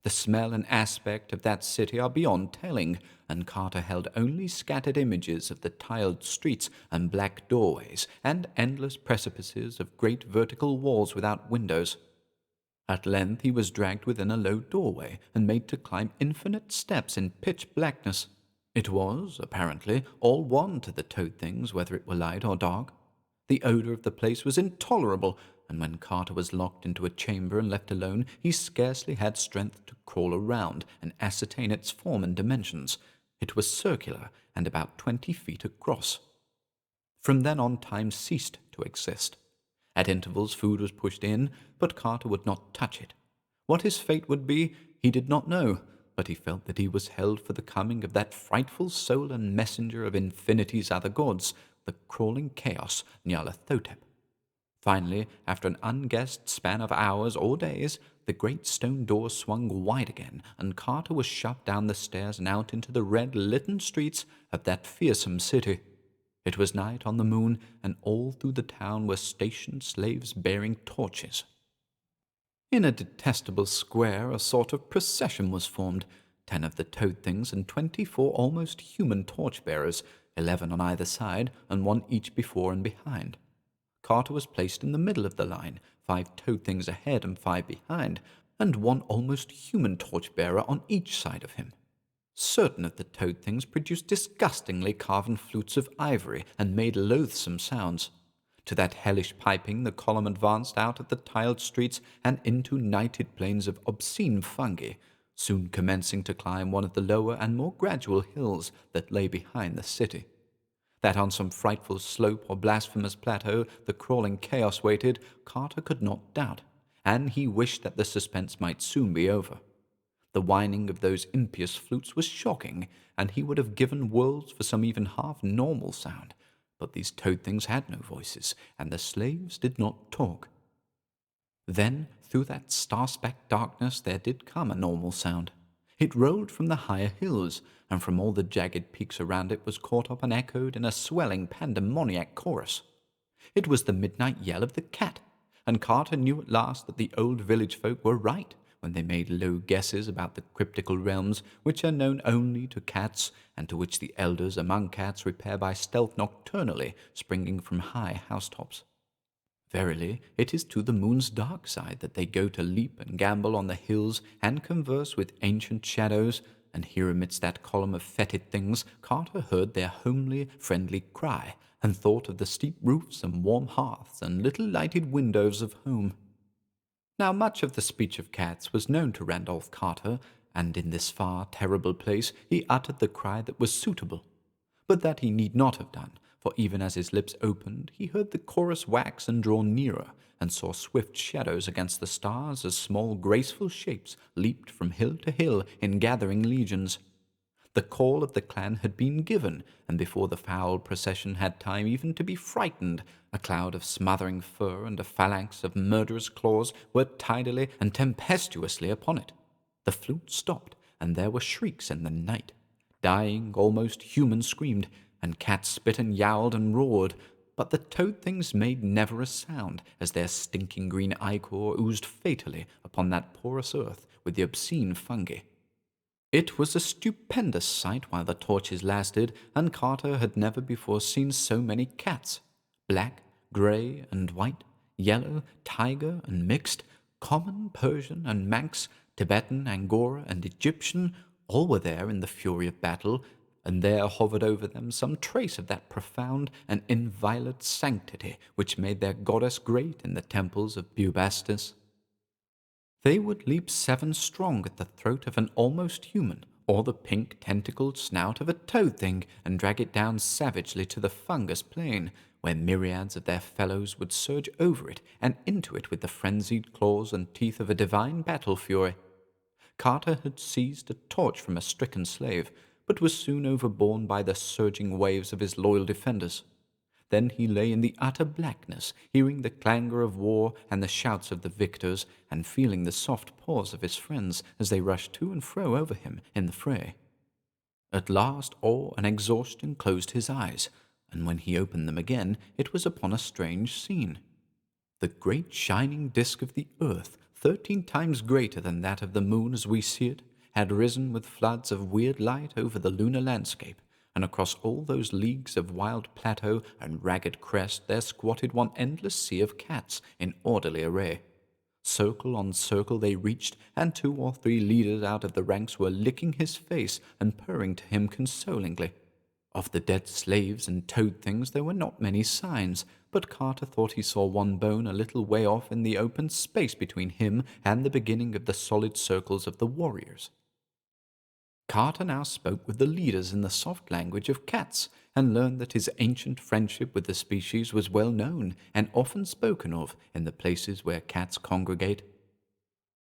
A: The smell and aspect of that city are beyond telling, and Carter held only scattered images of the tiled streets and black doorways and endless precipices of great vertical walls without windows. At length he was dragged within a low doorway and made to climb infinite steps in pitch blackness. It was, apparently, all one to the toad things whether it were light or dark. The odour of the place was intolerable, and when Carter was locked into a chamber and left alone, he scarcely had strength to crawl around and ascertain its form and dimensions. It was circular and about 20 feet across. From then on, time ceased to exist. At intervals food was pushed in, but Carter would not touch it. What his fate would be, he did not know, but he felt that he was held for the coming of that frightful soul and messenger of infinity's other gods, the crawling chaos Nyarlathotep. Finally, after an unguessed span of hours or days, the great stone door swung wide again, and Carter was shoved down the stairs and out into the red-litten streets of that fearsome city. It was night on the moon, and all through the town were stationed slaves bearing torches. In a detestable square, a sort of procession was formed, 10 of the toad things and 24 almost human torch-bearers, 11 on either side, and 1 each before and behind. Carter was placed in the middle of the line, 5 toad things ahead and 5 behind, and 1 almost human torch-bearer on each side of him. Certain of the toad things produced disgustingly carven flutes of ivory and made loathsome sounds. To that hellish piping the column advanced out of the tiled streets and into nighted plains of obscene fungi, soon commencing to climb one of the lower and more gradual hills that lay behind the city. That on some frightful slope or blasphemous plateau the crawling chaos waited, Carter could not doubt, and he wished that the suspense might soon be over. The whining of those impious flutes was shocking, and he would have given worlds for some even half-normal sound. But these toad things had no voices, and the slaves did not talk. Then, through that star-specked darkness, there did come a normal sound. It rolled from the higher hills, and from all the jagged peaks around it was caught up and echoed in a swelling pandemoniac chorus. It was the midnight yell of the cat, and Carter knew at last that the old village folk were right when they made low guesses about the cryptical realms which are known only to cats, and to which the elders among cats repair by stealth nocturnally, springing from high housetops. Verily, it is to the moon's dark side that they go to leap and gambol on the hills and converse with ancient shadows, and here amidst that column of fetid things Carter heard their homely, friendly cry, and thought of the steep roofs and warm hearths and little lighted windows of home. Now much of the speech of cats was known to Randolph Carter, and in this far terrible place he uttered the cry that was suitable. But that he need not have done, for even as his lips opened, he heard the chorus wax and draw nearer, and saw swift shadows against the stars as small graceful shapes leaped from hill to hill in gathering legions. The call of the clan had been given, and before the foul procession had time even to be frightened, a cloud of smothering fur and a phalanx of murderous claws were tidily and tempestuously upon it. The flute stopped, and there were shrieks in the night. Dying, almost human screamed, and cats spit and yowled and roared, but the toad things made never a sound as their stinking green ichor oozed fatally upon that porous earth with the obscene fungi. It was a stupendous sight while the torches lasted, and Carter had never before seen so many cats. Black, grey, and white, yellow, tiger, and mixed, common, Persian, and Manx, Tibetan, Angora, and Egyptian, all were there in the fury of battle, and there hovered over them some trace of that profound and inviolate sanctity which made their goddess great in the temples of Bubastis. They would leap 7 strong at the throat of an almost human, or the pink tentacled snout of a toad thing, and drag it down savagely to the fungus plain, where myriads of their fellows would surge over it and into it with the frenzied claws and teeth of a divine battle fury. Carter had seized a torch from a stricken slave, but was soon overborne by the surging waves of his loyal defenders. Then he lay in the utter blackness, hearing the clangor of war and the shouts of the victors, and feeling the soft paws of his friends as they rushed to and fro over him in the fray. At last awe and exhaustion closed his eyes, and when he opened them again, it was upon a strange scene. The great shining disk of the earth, 13 times greater than that of the moon as we see it, had risen with floods of weird light over the lunar landscape, and across all those leagues of wild plateau and ragged crest there squatted one endless sea of cats in orderly array. Circle on circle they reached, and 2 or 3 leaders out of the ranks were licking his face and purring to him consolingly. Of the dead slaves and toad things there were not many signs, but Carter thought he saw one bone a little way off in the open space between him and the beginning of the solid circles of the warriors. Carter now spoke with the leaders in the soft language of cats, and learned that his ancient friendship with the species was well known and often spoken of in the places where cats congregate.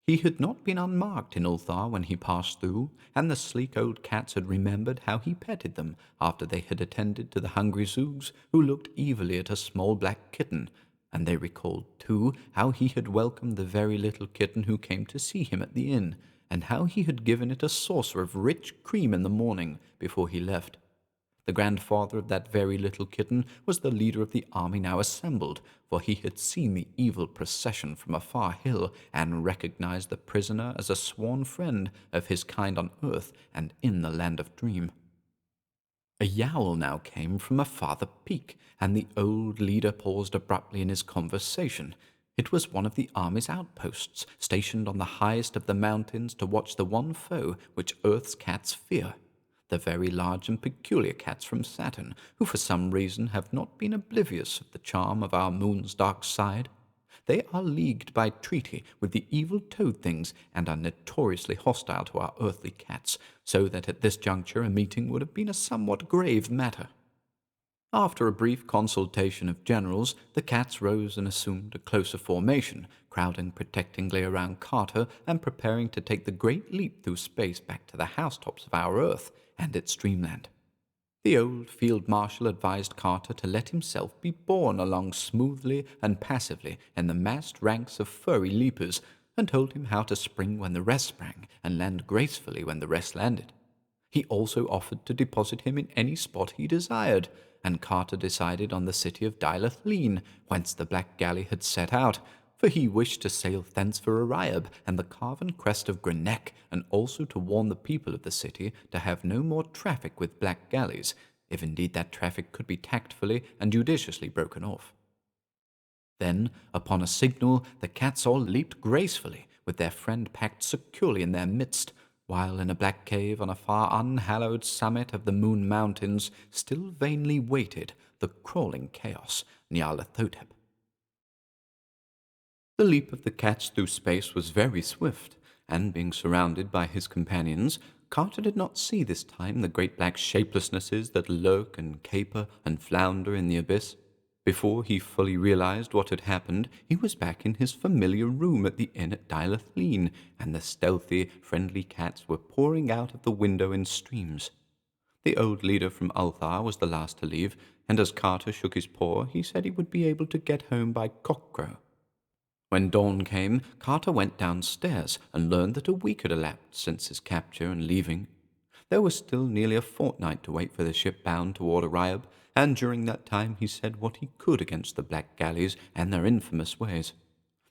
A: He had not been unmarked in Ulthar when he passed through, and the sleek old cats had remembered how he petted them after they had attended to the hungry Zoogs who looked evilly at a small black kitten, and they recalled, too, how he had welcomed the very little kitten who came to see him at the inn, and how he had given it a saucer of rich cream in the morning before he left. The grandfather of that very little kitten was the leader of the army now assembled, for he had seen the evil procession from a far hill, and recognized the prisoner as a sworn friend of his kind on earth and in the land of Dream. A yowl now came from a farther peak, and the old leader paused abruptly in his conversation. It was one of the army's outposts, stationed on the highest of the mountains to watch the one foe which Earth's cats fear, the very large and peculiar cats from Saturn, who for some reason have not been oblivious of the charm of our moon's dark side. They are leagued by treaty with the evil toad things, and are notoriously hostile to our earthly cats, so that at this juncture a meeting would have been a somewhat grave matter. After a brief consultation of generals, the cats rose and assumed a closer formation, crowding protectingly around Carter and preparing to take the great leap through space back to the housetops of our Earth and its dreamland. The old field marshal advised Carter to let himself be borne along smoothly and passively in the massed ranks of furry leapers, and told him how to spring when the rest sprang and land gracefully when the rest landed. He also offered to deposit him in any spot he desired, and Carter decided on the city of Dylath-Leen, whence the Black Galley had set out, for he wished to sail thence for Ariab and the carven crest of Grenek, and also to warn the people of the city to have no more traffic with black galleys, if indeed that traffic could be tactfully and judiciously broken off. Then, upon a signal, the cats all leaped gracefully, with their friend packed securely in their midst, while in a black cave on a far unhallowed summit of the Moon Mountains still vainly waited the crawling chaos Nyarlathotep. The leap of the cats through space was very swift, and being surrounded by his companions, Carter did not see this time the great black shapelessnesses that lurk and caper and flounder in the abyss. Before he fully realized what had happened, he was back in his familiar room at the inn at Dylath-Leen, and the stealthy, friendly cats were pouring out of the window in streams. The old leader from Ulthar was the last to leave, and as Carter shook his paw, he said he would be able to get home by cockcrow. When dawn came, Carter went downstairs and learned that a week had elapsed since his capture and leaving. There was still nearly a fortnight to wait for the ship bound toward Ariab, and during that time he said what he could against the black galleys and their infamous ways.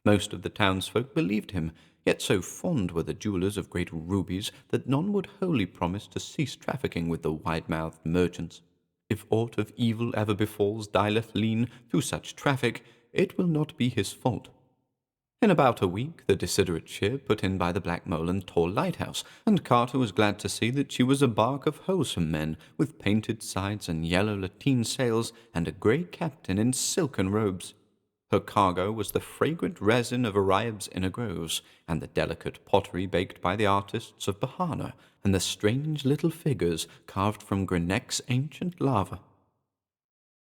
A: Most of the townsfolk believed him, yet so fond were the jewelers of great rubies that none would wholly promise to cease trafficking with the wide-mouthed merchants. If aught of evil ever befalls Dylath-Leen through such traffic, it will not be his fault. In about a week, the desiderate ship put in by the Black Mole and Tor lighthouse, and Carter was glad to see that she was a bark of wholesome men, with painted sides and yellow lateen sails, and a grey captain in silken robes. Her cargo was the fragrant resin of Ariab's inner groves, and the delicate pottery baked by the artists of Bahana, and the strange little figures carved from Grenek's ancient lava.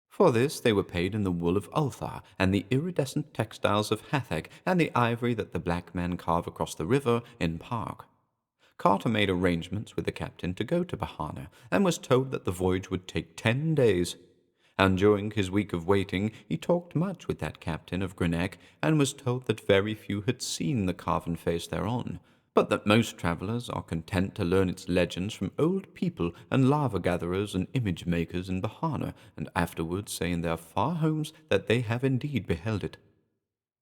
A: For this they were paid in the wool of Ulthar, and the iridescent textiles of Hatheg, and the ivory that the black men carve across the river in Park. Carter made arrangements with the captain to go to Bahana, and was told that the voyage would take 10 days. And during his week of waiting, he talked much with that captain of Grenek, and was told that very few had seen the carven face thereon, but that most travellers are content to learn its legends from old people and lava-gatherers and image-makers in Bahana, and afterwards say in their far homes that they have indeed beheld it.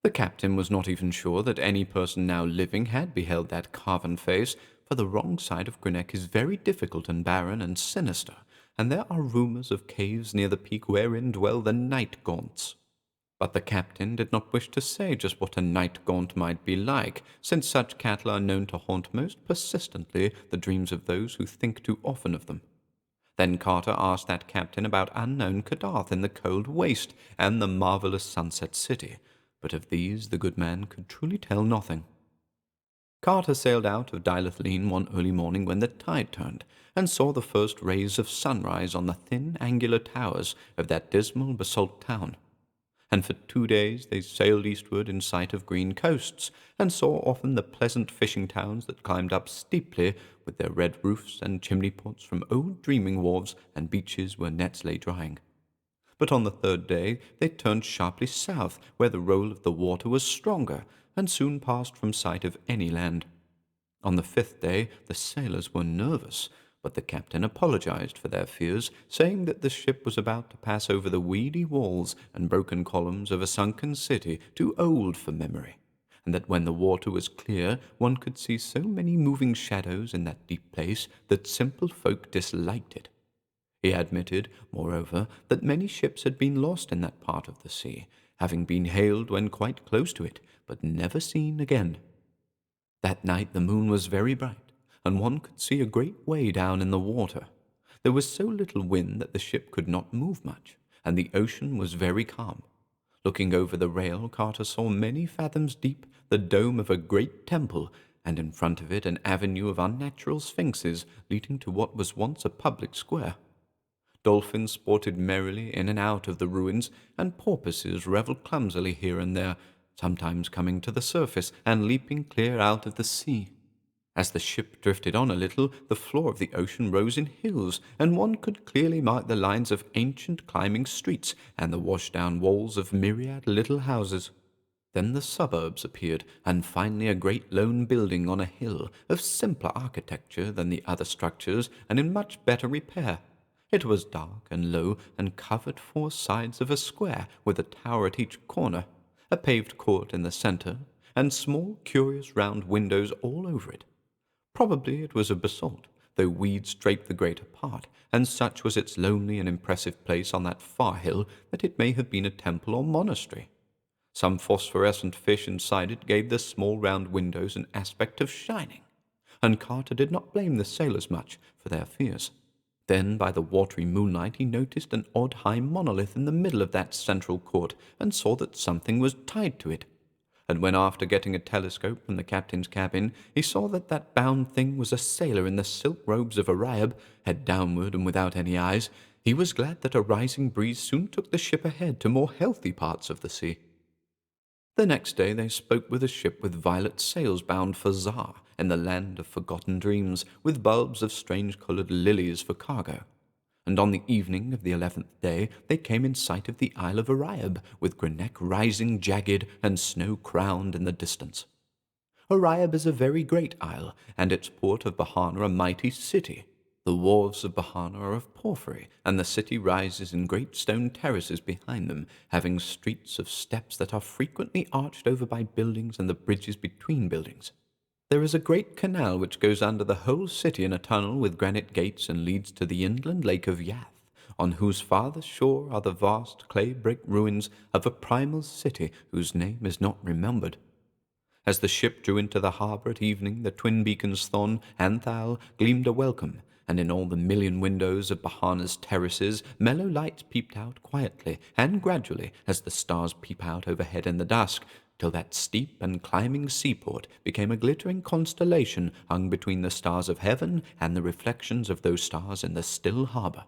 A: The captain was not even sure that any person now living had beheld that carven face, for the wrong side of Grenek is very difficult and barren and sinister, and there are rumours of caves near the peak wherein dwell the night-gaunts. But the captain did not wish to say just what a night-gaunt might be like, since such cattle are known to haunt most persistently the dreams of those who think too often of them. Then Carter asked that captain about unknown Kadath in the cold waste and the marvelous sunset city, but of these the good man could truly tell nothing. Carter sailed out of Dylath-Leen one early morning when the tide turned, and saw the first rays of sunrise on the thin angular towers of that dismal basalt town. And for 2 days they sailed eastward in sight of green coasts, and saw often the pleasant fishing towns that climbed up steeply with their red roofs and chimney-pots from old dreaming wharves and beaches where nets lay drying. But on the 3rd day they turned sharply south, where the roll of the water was stronger, and soon passed from sight of any land. On the 5th day the sailors were nervous, but the captain apologized for their fears, saying that the ship was about to pass over the weedy walls and broken columns of a sunken city too old for memory, and that when the water was clear one could see so many moving shadows in that deep place that simple folk disliked it. He admitted, moreover, that many ships had been lost in that part of the sea, having been hailed when quite close to it, but never seen again. That night the moon was very bright, and one could see a great way down in the water. There was so little wind that the ship could not move much, and the ocean was very calm. Looking over the rail, Carter saw many fathoms deep the dome of a great temple, and in front of it an avenue of unnatural sphinxes leading to what was once a public square. Dolphins sported merrily in and out of the ruins, and porpoises revelled clumsily here and there, sometimes coming to the surface and leaping clear out of the sea. As the ship drifted on a little, the floor of the ocean rose in hills, and one could clearly mark the lines of ancient climbing streets and the washed-down walls of myriad little houses. Then the suburbs appeared, and finally a great lone building on a hill, of simpler architecture than the other structures, and in much better repair. It was dark and low, and covered 4 sides of a square, with a tower at each corner, a paved court in the centre, and small, curious round windows all over it. Probably it was of basalt, though weeds draped the greater part, and such was its lonely and impressive place on that far hill that it may have been a temple or monastery. Some phosphorescent fish inside it gave the small round windows an aspect of shining, and Carter did not blame the sailors much for their fears. Then, by the watery moonlight, he noticed an odd high monolith in the middle of that central court, and saw that something was tied to it. And when, after getting a telescope from the captain's cabin, he saw that that bound thing was a sailor in the silk robes of Oriab, head downward and without any eyes, he was glad that a rising breeze soon took the ship ahead to more healthy parts of the sea. The next day they spoke with a ship with violet sails bound for Zar, in the land of forgotten dreams, with bulbs of strange-coloured lilies for cargo. And on the evening of the 11th day they came in sight of the Isle of Oriab, with Greenock rising jagged and snow-crowned in the distance. Oriab is a very great isle, and its port of Bahana a mighty city. The wharves of Bahana are of porphyry, and the city rises in great stone terraces behind them, having streets of steps that are frequently arched over by buildings and the bridges between buildings. There is a great canal which goes under the whole city in a tunnel with granite gates and leads to the inland lake of Yath, on whose farther shore are the vast clay-brick ruins of a primal city whose name is not remembered. As the ship drew into the harbour at evening, the twin beacons Thon and Thal gleamed a welcome, and in all the million windows of Bahana's terraces mellow lights peeped out quietly and gradually as the stars peep out overhead in the dusk, till that steep and climbing seaport became a glittering constellation hung between the stars of heaven and the reflections of those stars in the still harbour.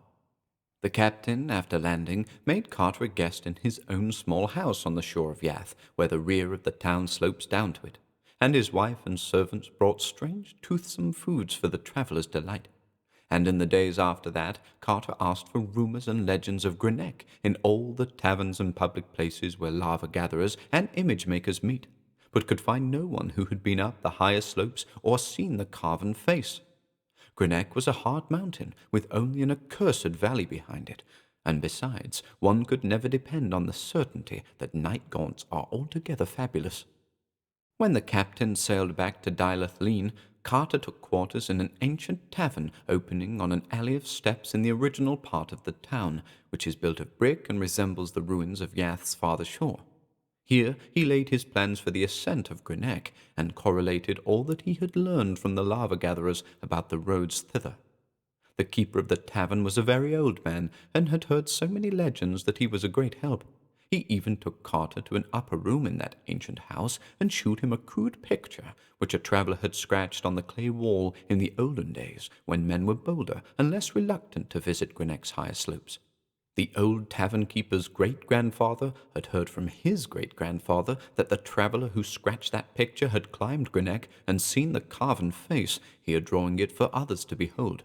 A: The captain, after landing, made Carter a guest in his own small house on the shore of Yath, where the rear of the town slopes down to it, and his wife and servants brought strange, toothsome foods for the traveller's delight. And in the days after that, Carter asked for rumours and legends of Greenock in all the taverns and public places where lava-gatherers and image-makers meet, but could find no one who had been up the higher slopes or seen the carven face. Greenock was a hard mountain, with only an accursed valley behind it, and besides, one could never depend on the certainty that night gaunts are altogether fabulous. When the captain sailed back to Dylath-Leen, Carter took quarters in an ancient tavern opening on an alley of steps in the original part of the town, which is built of brick and resembles the ruins of Yath's farther shore. Here he laid his plans for the ascent of Greenock, and correlated all that he had learned from the lava-gatherers about the roads thither. The keeper of the tavern was a very old man, and had heard so many legends that he was a great help. He even took Carter to an upper room in that ancient house, and shewed him a crude picture which a traveller had scratched on the clay wall in the olden days, when men were bolder and less reluctant to visit Greenock's higher slopes. The old tavern-keeper's great-grandfather had heard from his great-grandfather that the traveller who scratched that picture had climbed Greenock and seen the carven face, here drawing it for others to behold.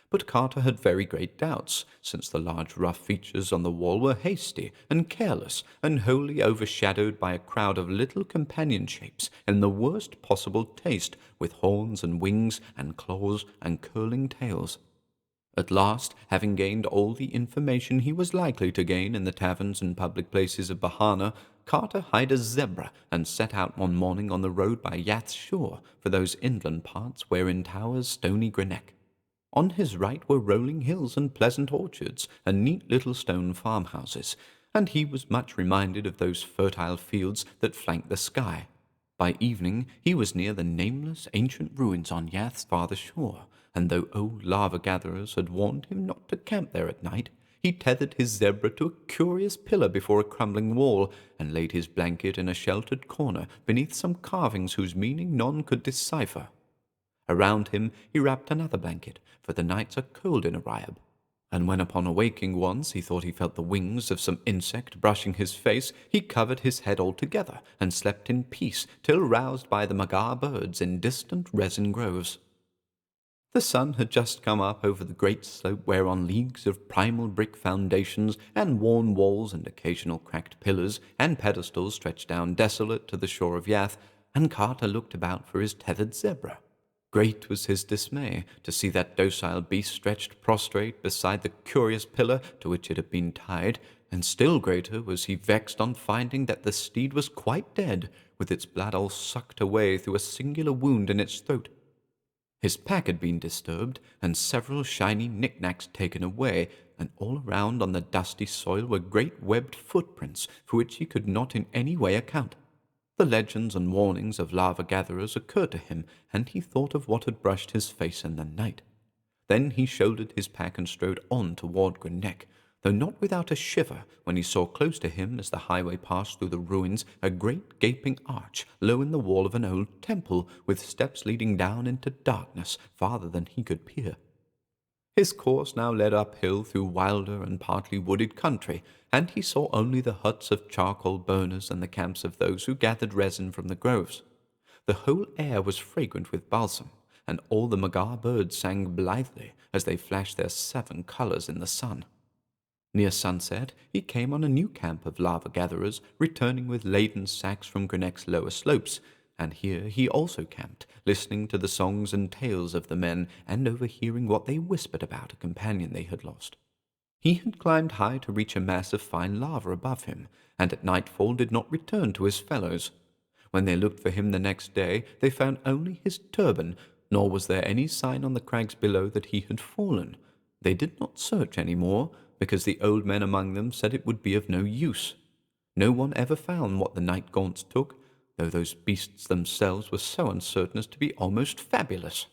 A: But Carter had very great doubts, since the large rough features on the wall were hasty and careless, and wholly overshadowed by a crowd of little companion shapes in the worst possible taste, with horns and wings and claws and curling tails. At last, having gained all the information he was likely to gain in the taverns and public places of Bahana, Carter hired a zebra and set out one morning on the road by Yath's shore for those inland parts wherein towers stony Greenock. On his right were rolling hills and pleasant orchards and neat little stone farmhouses, and he was much reminded of those fertile fields that flank the sky. By evening he was near the nameless ancient ruins on Yath's farther shore, and though old lava-gatherers had warned him not to camp there at night, he tethered his zebra to a curious pillar before a crumbling wall, and laid his blanket in a sheltered corner beneath some carvings whose meaning none could decipher. Around him he wrapped another blanket, for the nights are cold in Oriab. And when upon awaking once he thought he felt the wings of some insect brushing his face, he covered his head altogether, and slept in peace, till roused by the magar birds in distant resin groves. The sun had just come up over the great slope whereon leagues of primal brick foundations and worn walls and occasional cracked pillars and pedestals stretched down desolate to the shore of Yath, and Carter looked about for his tethered zebra. Great was his dismay to see that docile beast stretched prostrate beside the curious pillar to which it had been tied, and still greater was he vexed on finding that the steed was quite dead, with its blood all sucked away through a singular wound in its throat. His pack had been disturbed, and several shiny knickknacks taken away, and all around on the dusty soil were great webbed footprints for which he could not in any way account. The legends and warnings of lava-gatherers occurred to him, and he thought of what had brushed his face in the night. Then he shouldered his pack and strode on toward Greenock, though not without a shiver when he saw close to him as the highway passed through the ruins a great gaping arch low in the wall of an old temple, with steps leading down into darkness farther than he could peer. His course now led uphill through wilder and partly wooded country, and he saw only the huts of charcoal burners and the camps of those who gathered resin from the groves. The whole air was fragrant with balsam, and all the magar birds sang blithely as they flashed their 7 colors in the sun. Near sunset, he came on a new camp of lava-gatherers returning with laden sacks from Greenock's lower slopes, and here he also camped, listening to the songs and tales of the men and overhearing what they whispered about a companion they had lost. He had climbed high to reach a mass of fine lava above him, and at nightfall did not return to his fellows. When they looked for him the next day, they found only his turban, nor was there any sign on the crags below that he had fallen. They did not search any more, because the old men among them said it would be of no use. No one ever found what the night gaunts took, though those beasts themselves were so uncertain as to be almost fabulous.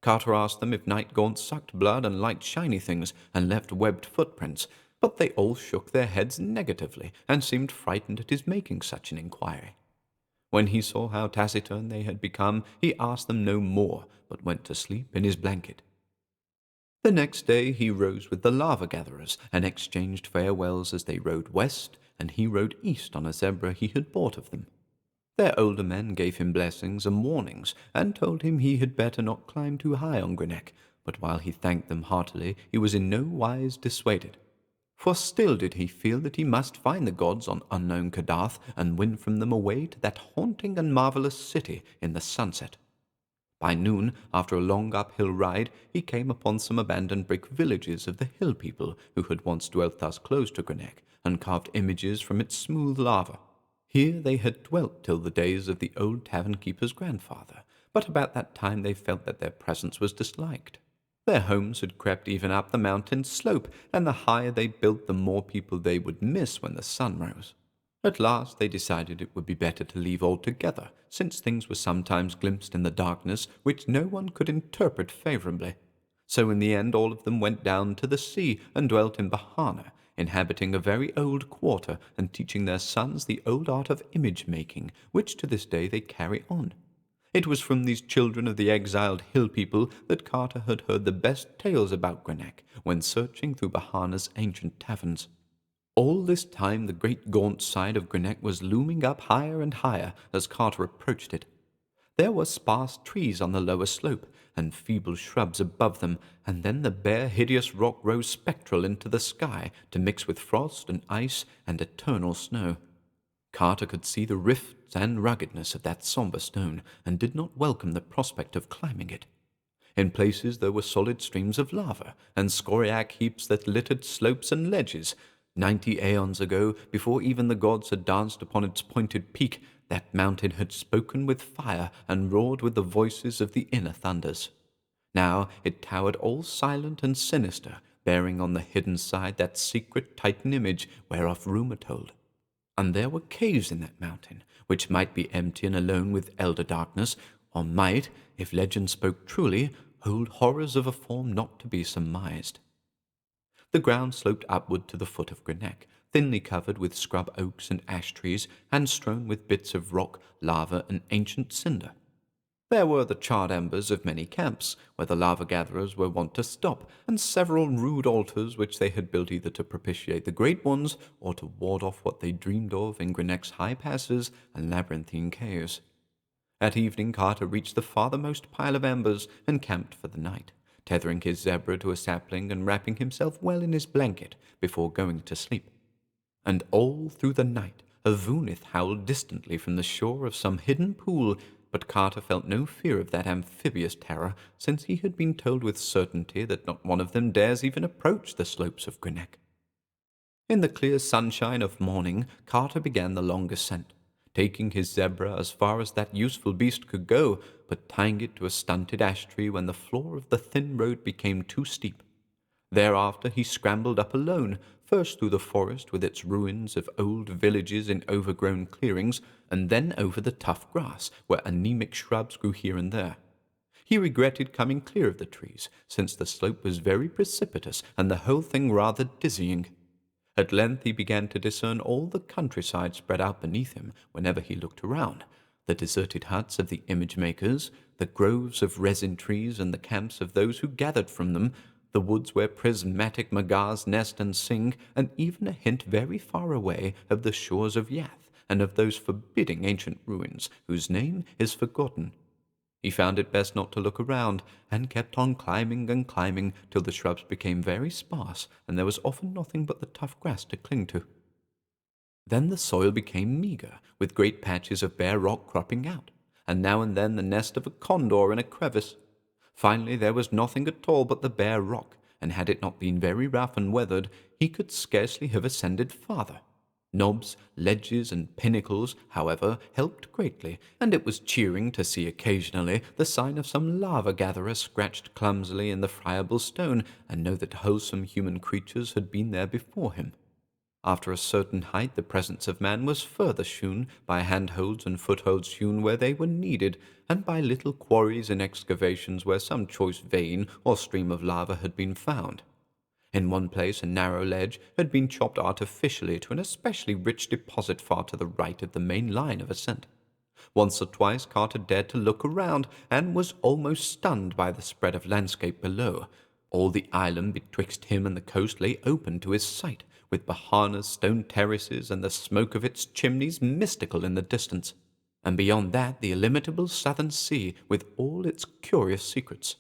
A: Carter asked them if night gaunts sucked blood and liked shiny things and left webbed footprints, but they all shook their heads negatively and seemed frightened at his making such an inquiry. When he saw how taciturn they had become, he asked them no more, but went to sleep in his blanket. The next day he rose with the lava-gatherers and exchanged farewells as they rode west, and he rode east on a zebra he had bought of them. Their older men gave him blessings and warnings, and told him he had better not climb too high on Greenock, but while he thanked them heartily, he was in no wise dissuaded. For still did he feel that he must find the gods on unknown Kadath and win from them away to that haunting and marvelous city in the sunset. By noon, after a long uphill ride, he came upon some abandoned brick villages of the hill people who had once dwelt thus close to Greenock, and carved images from its smooth lava. Here they had dwelt till the days of the old tavern-keeper's grandfather, but about that time they felt that their presence was disliked. Their homes had crept even up the mountain slope, and the higher they built, the more people they would miss when the sun rose. At last they decided it would be better to leave altogether, since things were sometimes glimpsed in the darkness which no one could interpret favorably. So in the end all of them went down to the sea and dwelt in Bahana, inhabiting a very old quarter and teaching their sons the old art of image-making, which to this day they carry on. It was from these children of the exiled hill people that Carter had heard the best tales about Greenock when searching through Bahana's ancient taverns. All this time the great gaunt side of Greenock was looming up higher and higher as Carter approached it. There were sparse trees on the lower slope, and feeble shrubs above them, and then the bare hideous rock rose spectral into the sky to mix with frost and ice and eternal snow. Carter could see the rifts and ruggedness of that sombre stone, and did not welcome the prospect of climbing it. In places there were solid streams of lava, and scoriac heaps that littered slopes and ledges. 90 aeons ago, before even the gods had danced upon its pointed peak, that mountain had spoken with fire and roared with the voices of the inner thunders. Now it towered all silent and sinister, bearing on the hidden side that secret Titan image whereof rumour told. And there were caves in that mountain, which might be empty and alone with elder darkness, or might, if legend spoke truly, hold horrors of a form not to be surmised. The ground sloped upward to the foot of Greenock, thinly covered with scrub oaks and ash trees, and strewn with bits of rock, lava, and ancient cinder. There were the charred embers of many camps, where the lava-gatherers were wont to stop, and several rude altars which they had built either to propitiate the Great Ones or to ward off what they dreamed of in Grenec's high passes and labyrinthine caves. At evening Carter reached the farthermost pile of embers and camped for the night, tethering his zebra to a sapling and wrapping himself well in his blanket before going to sleep. And all through the night a voonith howled distantly from the shore of some hidden pool, but Carter felt no fear of that amphibious terror, since he had been told with certainty that not one of them dares even approach the slopes of Greenock. In the clear sunshine of morning, Carter began the long ascent, taking his zebra as far as that useful beast could go, but tying it to a stunted ash tree when the floor of the thin road became too steep. Thereafter he scrambled up alone, first through the forest with its ruins of old villages in overgrown clearings, and then over the tough grass, where anemic shrubs grew here and there. He regretted coming clear of the trees, since the slope was very precipitous and the whole thing rather dizzying. At length he began to discern all the countryside spread out beneath him whenever he looked around, the deserted huts of the image-makers, the groves of resin trees and the camps of those who gathered from them, the woods where prismatic magars nest and sing, and even a hint very far away of the shores of Yath and of those forbidding ancient ruins whose name is forgotten. He found it best not to look around, and kept on climbing and climbing till the shrubs became very sparse, and there was often nothing but the tough grass to cling to. Then the soil became meagre, with great patches of bare rock cropping out, and now and then the nest of a condor in a crevice. Finally there was nothing at all but the bare rock, and had it not been very rough and weathered, he could scarcely have ascended farther. Knobs, ledges, and pinnacles, however, helped greatly, and it was cheering to see occasionally the sign of some lava-gatherer scratched clumsily in the friable stone, and know that wholesome human creatures had been there before him. After a certain height the presence of man was further shewn by handholds and footholds hewn where they were needed, and by little quarries and excavations where some choice vein or stream of lava had been found. In one place a narrow ledge had been chopped artificially to an especially rich deposit far to the right of the main line of ascent. Once or twice Carter dared to look around, and was almost stunned by the spread of landscape below. All the island betwixt him and the coast lay open to his sight, with Bahana's stone terraces and the smoke of its chimneys mystical in the distance, and beyond that the illimitable southern sea with all its curious secrets.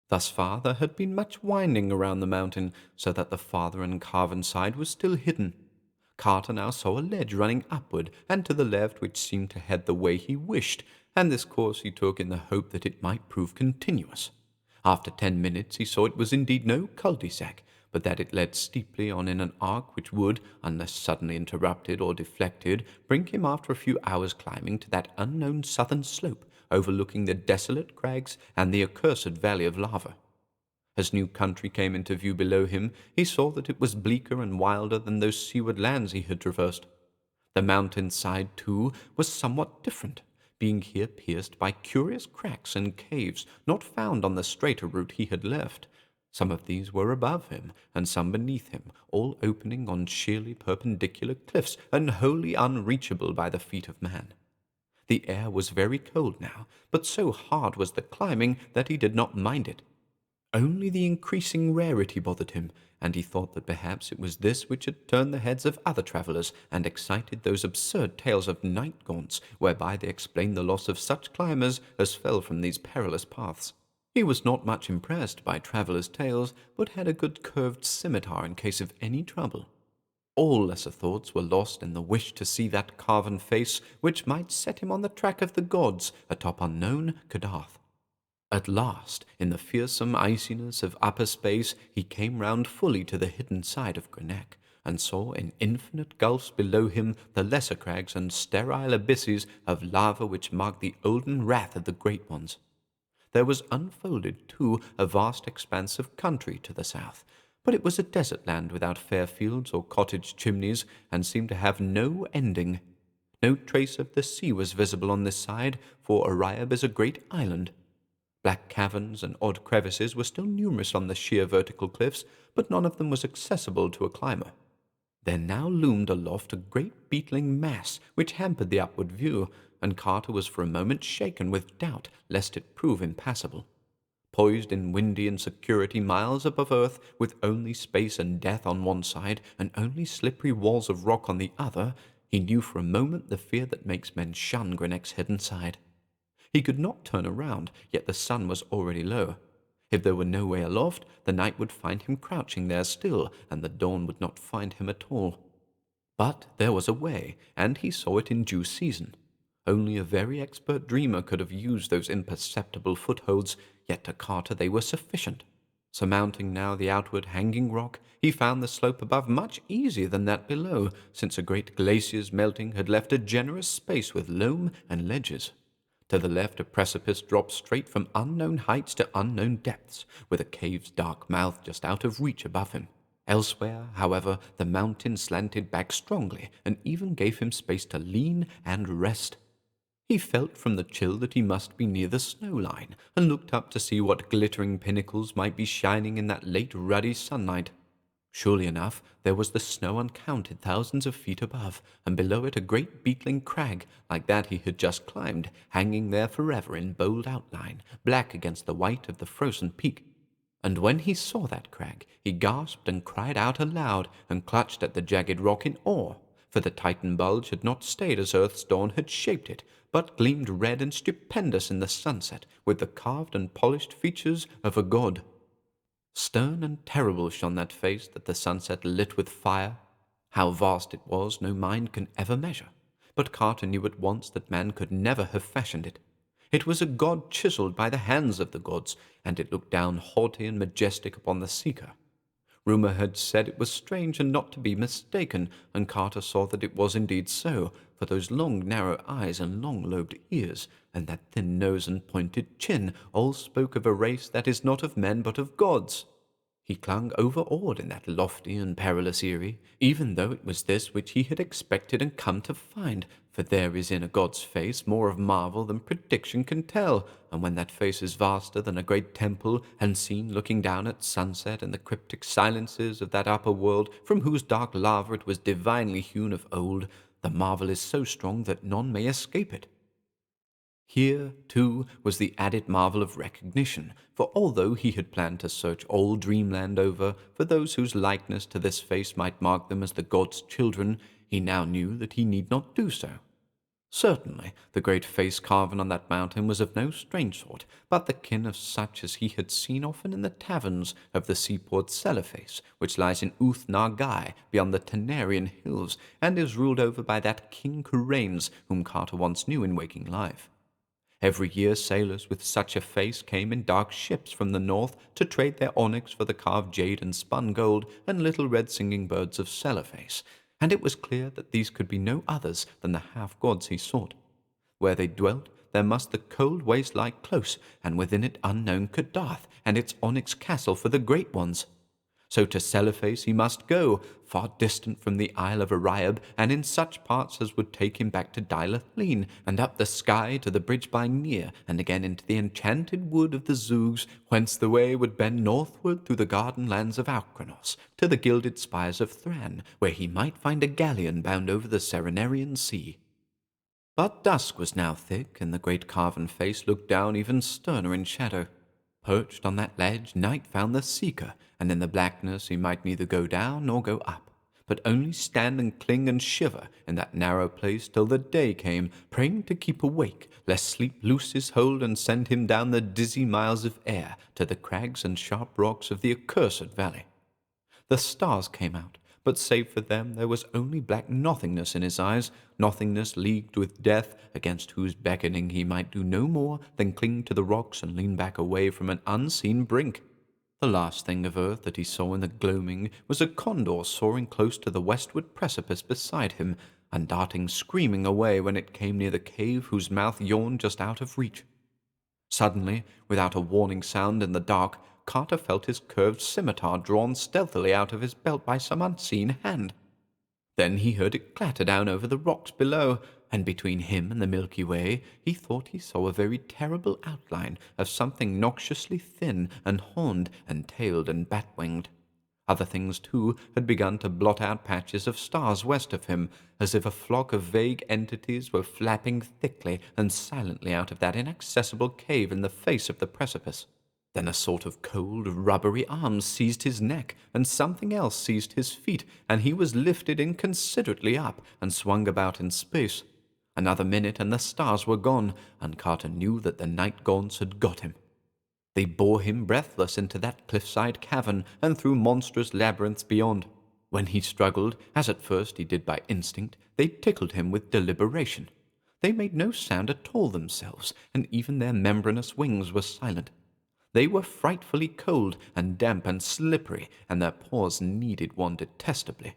A: Thus far there had been much winding around the mountain, so that the farther and carven side was still hidden. Carter now saw a ledge running upward and to the left which seemed to head the way he wished, and this course he took in the hope that it might prove continuous. After 10 minutes he saw it was indeed no cul-de-sac, but that it led steeply on in an arc which would, unless suddenly interrupted or deflected, bring him after a few hours' climbing to that unknown southern slope, overlooking the desolate crags and the accursed valley of lava. As new country came into view below him, he saw that it was bleaker and wilder than those seaward lands he had traversed. The mountain side, too, was somewhat different, being here pierced by curious cracks and caves not found on the straighter route he had left. Some of these were above him, and some beneath him, all opening on sheerly perpendicular cliffs, and wholly unreachable by the feet of man. The air was very cold now, but so hard was the climbing that he did not mind it. Only the increasing rarity bothered him, and he thought that perhaps it was this which had turned the heads of other travellers, and excited those absurd tales of night gaunts, whereby they explained the loss of such climbers as fell from these perilous paths. He was not much impressed by travellers' tales, but had a good curved scimitar in case of any trouble. All lesser thoughts were lost in the wish to see that carven face which might set him on the track of the gods atop unknown Kadath. At last, in the fearsome iciness of upper space, he came round fully to the hidden side of Greenock, and saw in infinite gulfs below him the lesser crags and sterile abysses of lava which marked the olden wrath of the great ones. There was unfolded, too, a vast expanse of country to the south, but it was a desert land without fair fields or cottage chimneys, and seemed to have no ending. No trace of the sea was visible on this side, for Oriab is a great island. Black caverns and odd crevices were still numerous on the sheer vertical cliffs, but none of them was accessible to a climber. There now loomed aloft a great beetling mass which hampered the upward view, and Carter was for a moment shaken with doubt lest it prove impassable. Poised in windy insecurity miles above earth, with only space and death on one side, and only slippery walls of rock on the other, he knew for a moment the fear that makes men shun Grenec's hidden side. He could not turn around, yet the sun was already low. If there were no way aloft, the night would find him crouching there still, and the dawn would not find him at all. But there was a way, and he saw it in due season. Only a very expert dreamer could have used those imperceptible footholds, yet to Carter they were sufficient. Surmounting now the outward hanging rock, he found the slope above much easier than that below, since a great glacier's melting had left a generous space with loam and ledges. To the left a precipice dropped straight from unknown heights to unknown depths, with a cave's dark mouth just out of reach above him. Elsewhere, however, the mountain slanted back strongly, and even gave him space to lean and rest. He felt from the chill that he must be near the snow line, and looked up to see what glittering pinnacles might be shining in that late ruddy sunlight. Surely enough, there was the snow uncounted thousands of feet above, and below it a great beetling crag, like that he had just climbed, hanging there forever in bold outline, black against the white of the frozen peak. And when he saw that crag, he gasped and cried out aloud, and clutched at the jagged rock in awe, for the Titan bulge had not stayed as Earth's dawn had shaped it, but gleamed red and stupendous in the sunset, with the carved and polished features of a god. Stern and terrible shone that face that the sunset lit with fire. How vast it was, no mind can ever measure, but Carter knew at once that man could never have fashioned it. It was a god chiseled by the hands of the gods, and it looked down haughty and majestic upon the seeker. Rumor had said it was strange and not to be mistaken, and Carter saw that it was indeed so, for those long narrow eyes and long-lobed ears, and that thin nose and pointed chin, all spoke of a race that is not of men but of gods. He clung overawed in that lofty and perilous eyrie, even though it was this which he had expected and come to find, for there is in a god's face more of marvel than prediction can tell, and when that face is vaster than a great temple, and seen looking down at sunset in the cryptic silences of that upper world from whose dark lava it was divinely hewn of old, the marvel is so strong that none may escape it. Here, too, was the added marvel of recognition, for although he had planned to search all dreamland over for those whose likeness to this face might mark them as the god's children, he now knew that he need not do so. Certainly, the great face carven on that mountain was of no strange sort, but the kin of such as he had seen often in the taverns of the seaport Cellarface, which lies in Uth Nargai beyond the Tenarian hills, and is ruled over by that King Kuranes whom Carter once knew in waking life. Every year sailors with such a face came in dark ships from the north to trade their onyx for the carved jade and spun gold and little red singing birds of Cellarface, and it was clear that these could be no others than the half-gods he sought. Where they dwelt, there must the cold waste lie close, and within it unknown Kadath and its onyx castle for the great ones. So to Cellarface he must go, far distant from the Isle of Ariab, and in such parts as would take him back to Dylathleen, and up the sky to the bridge by Near, and again into the enchanted wood of the Zoogs, whence the way would bend northward through the garden lands of Alkranos, to the gilded spires of Thran, where he might find a galleon bound over the Serenarian Sea. But dusk was now thick, and the great carven face looked down even sterner in shadow. Perched on that ledge, night found the seeker, and in the blackness he might neither go down nor go up, but only stand and cling and shiver in that narrow place till the day came, praying to keep awake, lest sleep loose his hold and send him down the dizzy miles of air to the crags and sharp rocks of the accursed valley. The stars came out, but save for them there was only black nothingness in his eyes, nothingness leagued with death, against whose beckoning he might do no more than cling to the rocks and lean back away from an unseen brink. The last thing of earth that he saw in the gloaming was a condor soaring close to the westward precipice beside him, and darting screaming away when it came near the cave whose mouth yawned just out of reach. Suddenly, without a warning sound in the dark, Carter felt his curved scimitar drawn stealthily out of his belt by some unseen hand. Then he heard it clatter down over the rocks below, and between him and the Milky Way he thought he saw a very terrible outline of something noxiously thin and horned and tailed and bat-winged. Other things, too, had begun to blot out patches of stars west of him, as if a flock of vague entities were flapping thickly and silently out of that inaccessible cave in the face of the precipice. Then a sort of cold, rubbery arm seized his neck, and something else seized his feet, and he was lifted inconsiderately up and swung about in space. Another minute and the stars were gone, and Carter knew that the night gaunts had got him. They bore him breathless into that cliffside cavern and through monstrous labyrinths beyond. When he struggled, as at first he did by instinct, they tickled him with deliberation. They made no sound at all themselves, and even their membranous wings were silent. They were frightfully cold and damp and slippery, and their paws needed one detestably.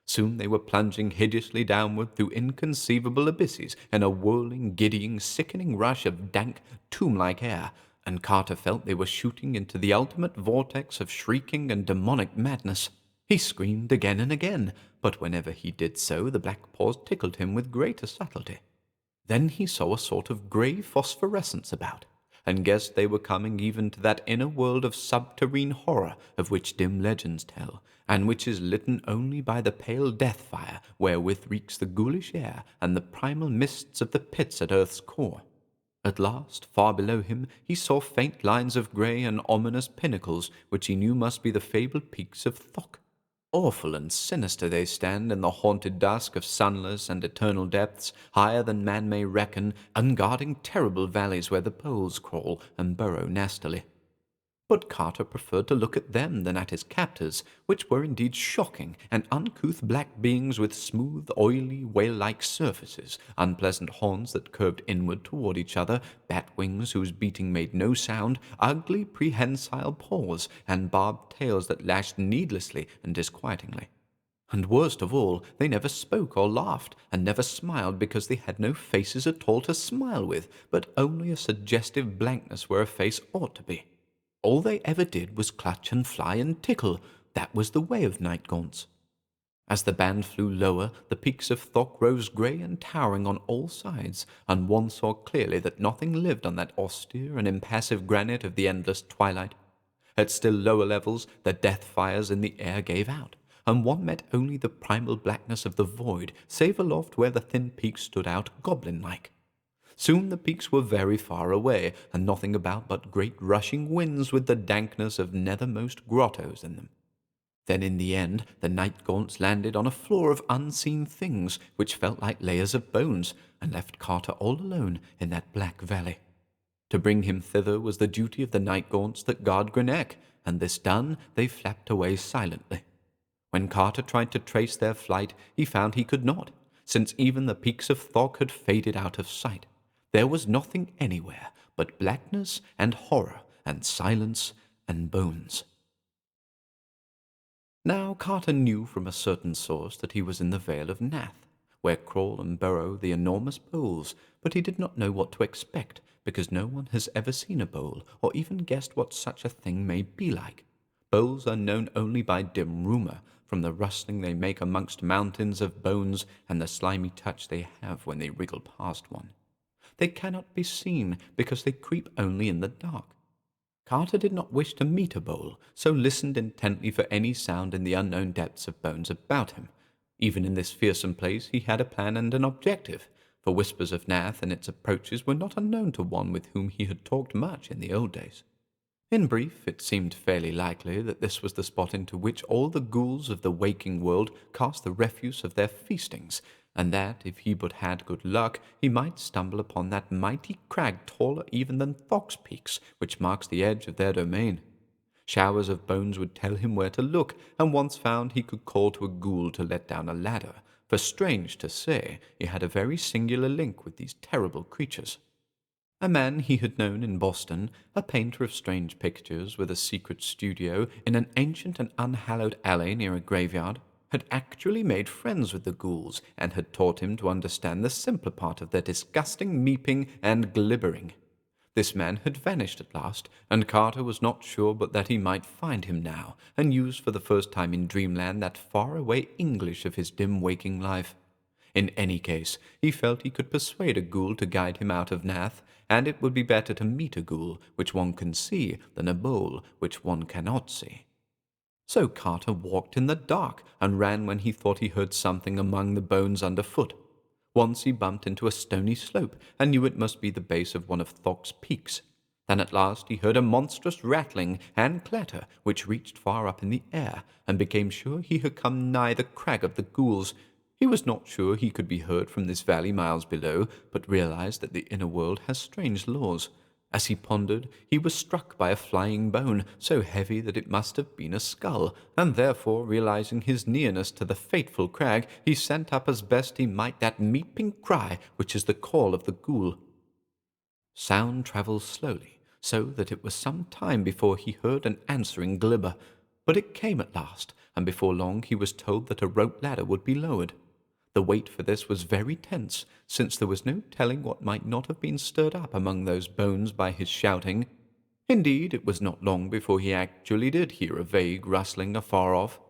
A: Soon they were plunging hideously downward through inconceivable abysses in a whirling, giddying, sickening rush of dank, tomb-like air, and Carter felt they were shooting into the ultimate vortex of shrieking and demonic madness. He screamed again and again, but whenever he did so the black paws tickled him with greater subtlety. Then he saw a sort of grey phosphorescence about, and guessed they were coming even to that inner world of subterrene horror of which dim legends tell, and which is litten only by the pale death-fire wherewith reeks the ghoulish air and the primal mists of the pits at earth's core. At last, far below him, he saw faint lines of grey and ominous pinnacles, which he knew must be the fabled peaks of Thok. Awful and sinister they stand in the haunted dusk of sunless and eternal depths, higher than man may reckon, unguarding terrible valleys where the poles crawl and burrow nastily. But Carter preferred to look at them than at his captors, which were indeed shocking and uncouth black beings with smooth, oily, whale-like surfaces, unpleasant horns that curved inward toward each other, bat wings whose beating made no sound, ugly, prehensile paws, and barbed tails that lashed needlessly and disquietingly. And worst of all, they never spoke or laughed, and never smiled because they had no faces at all to smile with, but only a suggestive blankness where a face ought to be. All they ever did was clutch and fly and tickle. That was the way of night gaunts. As the band flew lower, the peaks of Thok rose grey and towering on all sides, and one saw clearly that nothing lived on that austere and impassive granite of the endless twilight. At still lower levels, the death fires in the air gave out, and one met only the primal blackness of the void, save aloft where the thin peaks stood out goblin-like. Soon the peaks were very far away, and nothing about but great rushing winds with the dankness of nethermost grottos in them. Then in the end the night gaunts landed on a floor of unseen things, which felt like layers of bones, and left Carter all alone in that black valley. To bring him thither was the duty of the night gaunts that guard Greenock, and this done, they flapped away silently. When Carter tried to trace their flight, he found he could not, since even the peaks of Thok had faded out of sight. There was nothing anywhere but blackness and horror and silence and bones. Now Carter knew from a certain source that he was in the Vale of Nath, where crawl and burrow the enormous bowls, but he did not know what to expect, because no one has ever seen a bowl, or even guessed what such a thing may be like. Bowls are known only by dim rumour, from the rustling they make amongst mountains of bones and the slimy touch they have when they wriggle past one. They cannot be seen, because they creep only in the dark. Carter did not wish to meet a bowl, so listened intently for any sound in the unknown depths of bones about him. Even in this fearsome place he had a plan and an objective, for whispers of Nath and its approaches were not unknown to one with whom he had talked much in the old days. In brief, it seemed fairly likely that this was the spot into which all the ghouls of the waking world cast the refuse of their feastings, and that, if he but had good luck, he might stumble upon that mighty crag taller even than Thok's peaks, which marks the edge of their domain. Showers of bones would tell him where to look, and once found he could call to a ghoul to let down a ladder, for strange to say, he had a very singular link with these terrible creatures. A man he had known in Boston, a painter of strange pictures with a secret studio in an ancient and unhallowed alley near a graveyard, had actually made friends with the ghouls, and had taught him to understand the simpler part of their disgusting meeping and glibbering. This man had vanished at last, and Carter was not sure but that he might find him now, and use for the first time in dreamland that far-away English of his dim waking life. In any case, he felt he could persuade a ghoul to guide him out of Nath, and it would be better to meet a ghoul which one can see than a bowl which one cannot see. So Carter walked in the dark and ran when he thought he heard something among the bones underfoot. Once he bumped into a stony slope and knew it must be the base of one of Thok's peaks. Then at last he heard a monstrous rattling and clatter which reached far up in the air, and became sure he had come nigh the crag of the ghouls. He was not sure he could be heard from this valley miles below, but realized that the inner world has strange laws. As he pondered, he was struck by a flying bone, so heavy that it must have been a skull, and therefore, realizing his nearness to the fateful crag, he sent up as best he might that meeping cry which is the call of the ghoul. Sound travels slowly, so that it was some time before he heard an answering glimmer, but it came at last, and before long he was told that a rope ladder would be lowered. The wait for this was very tense, since there was no telling what might not have been stirred up among those bones by his shouting. Indeed, it was not long before he actually did hear a vague rustling afar off.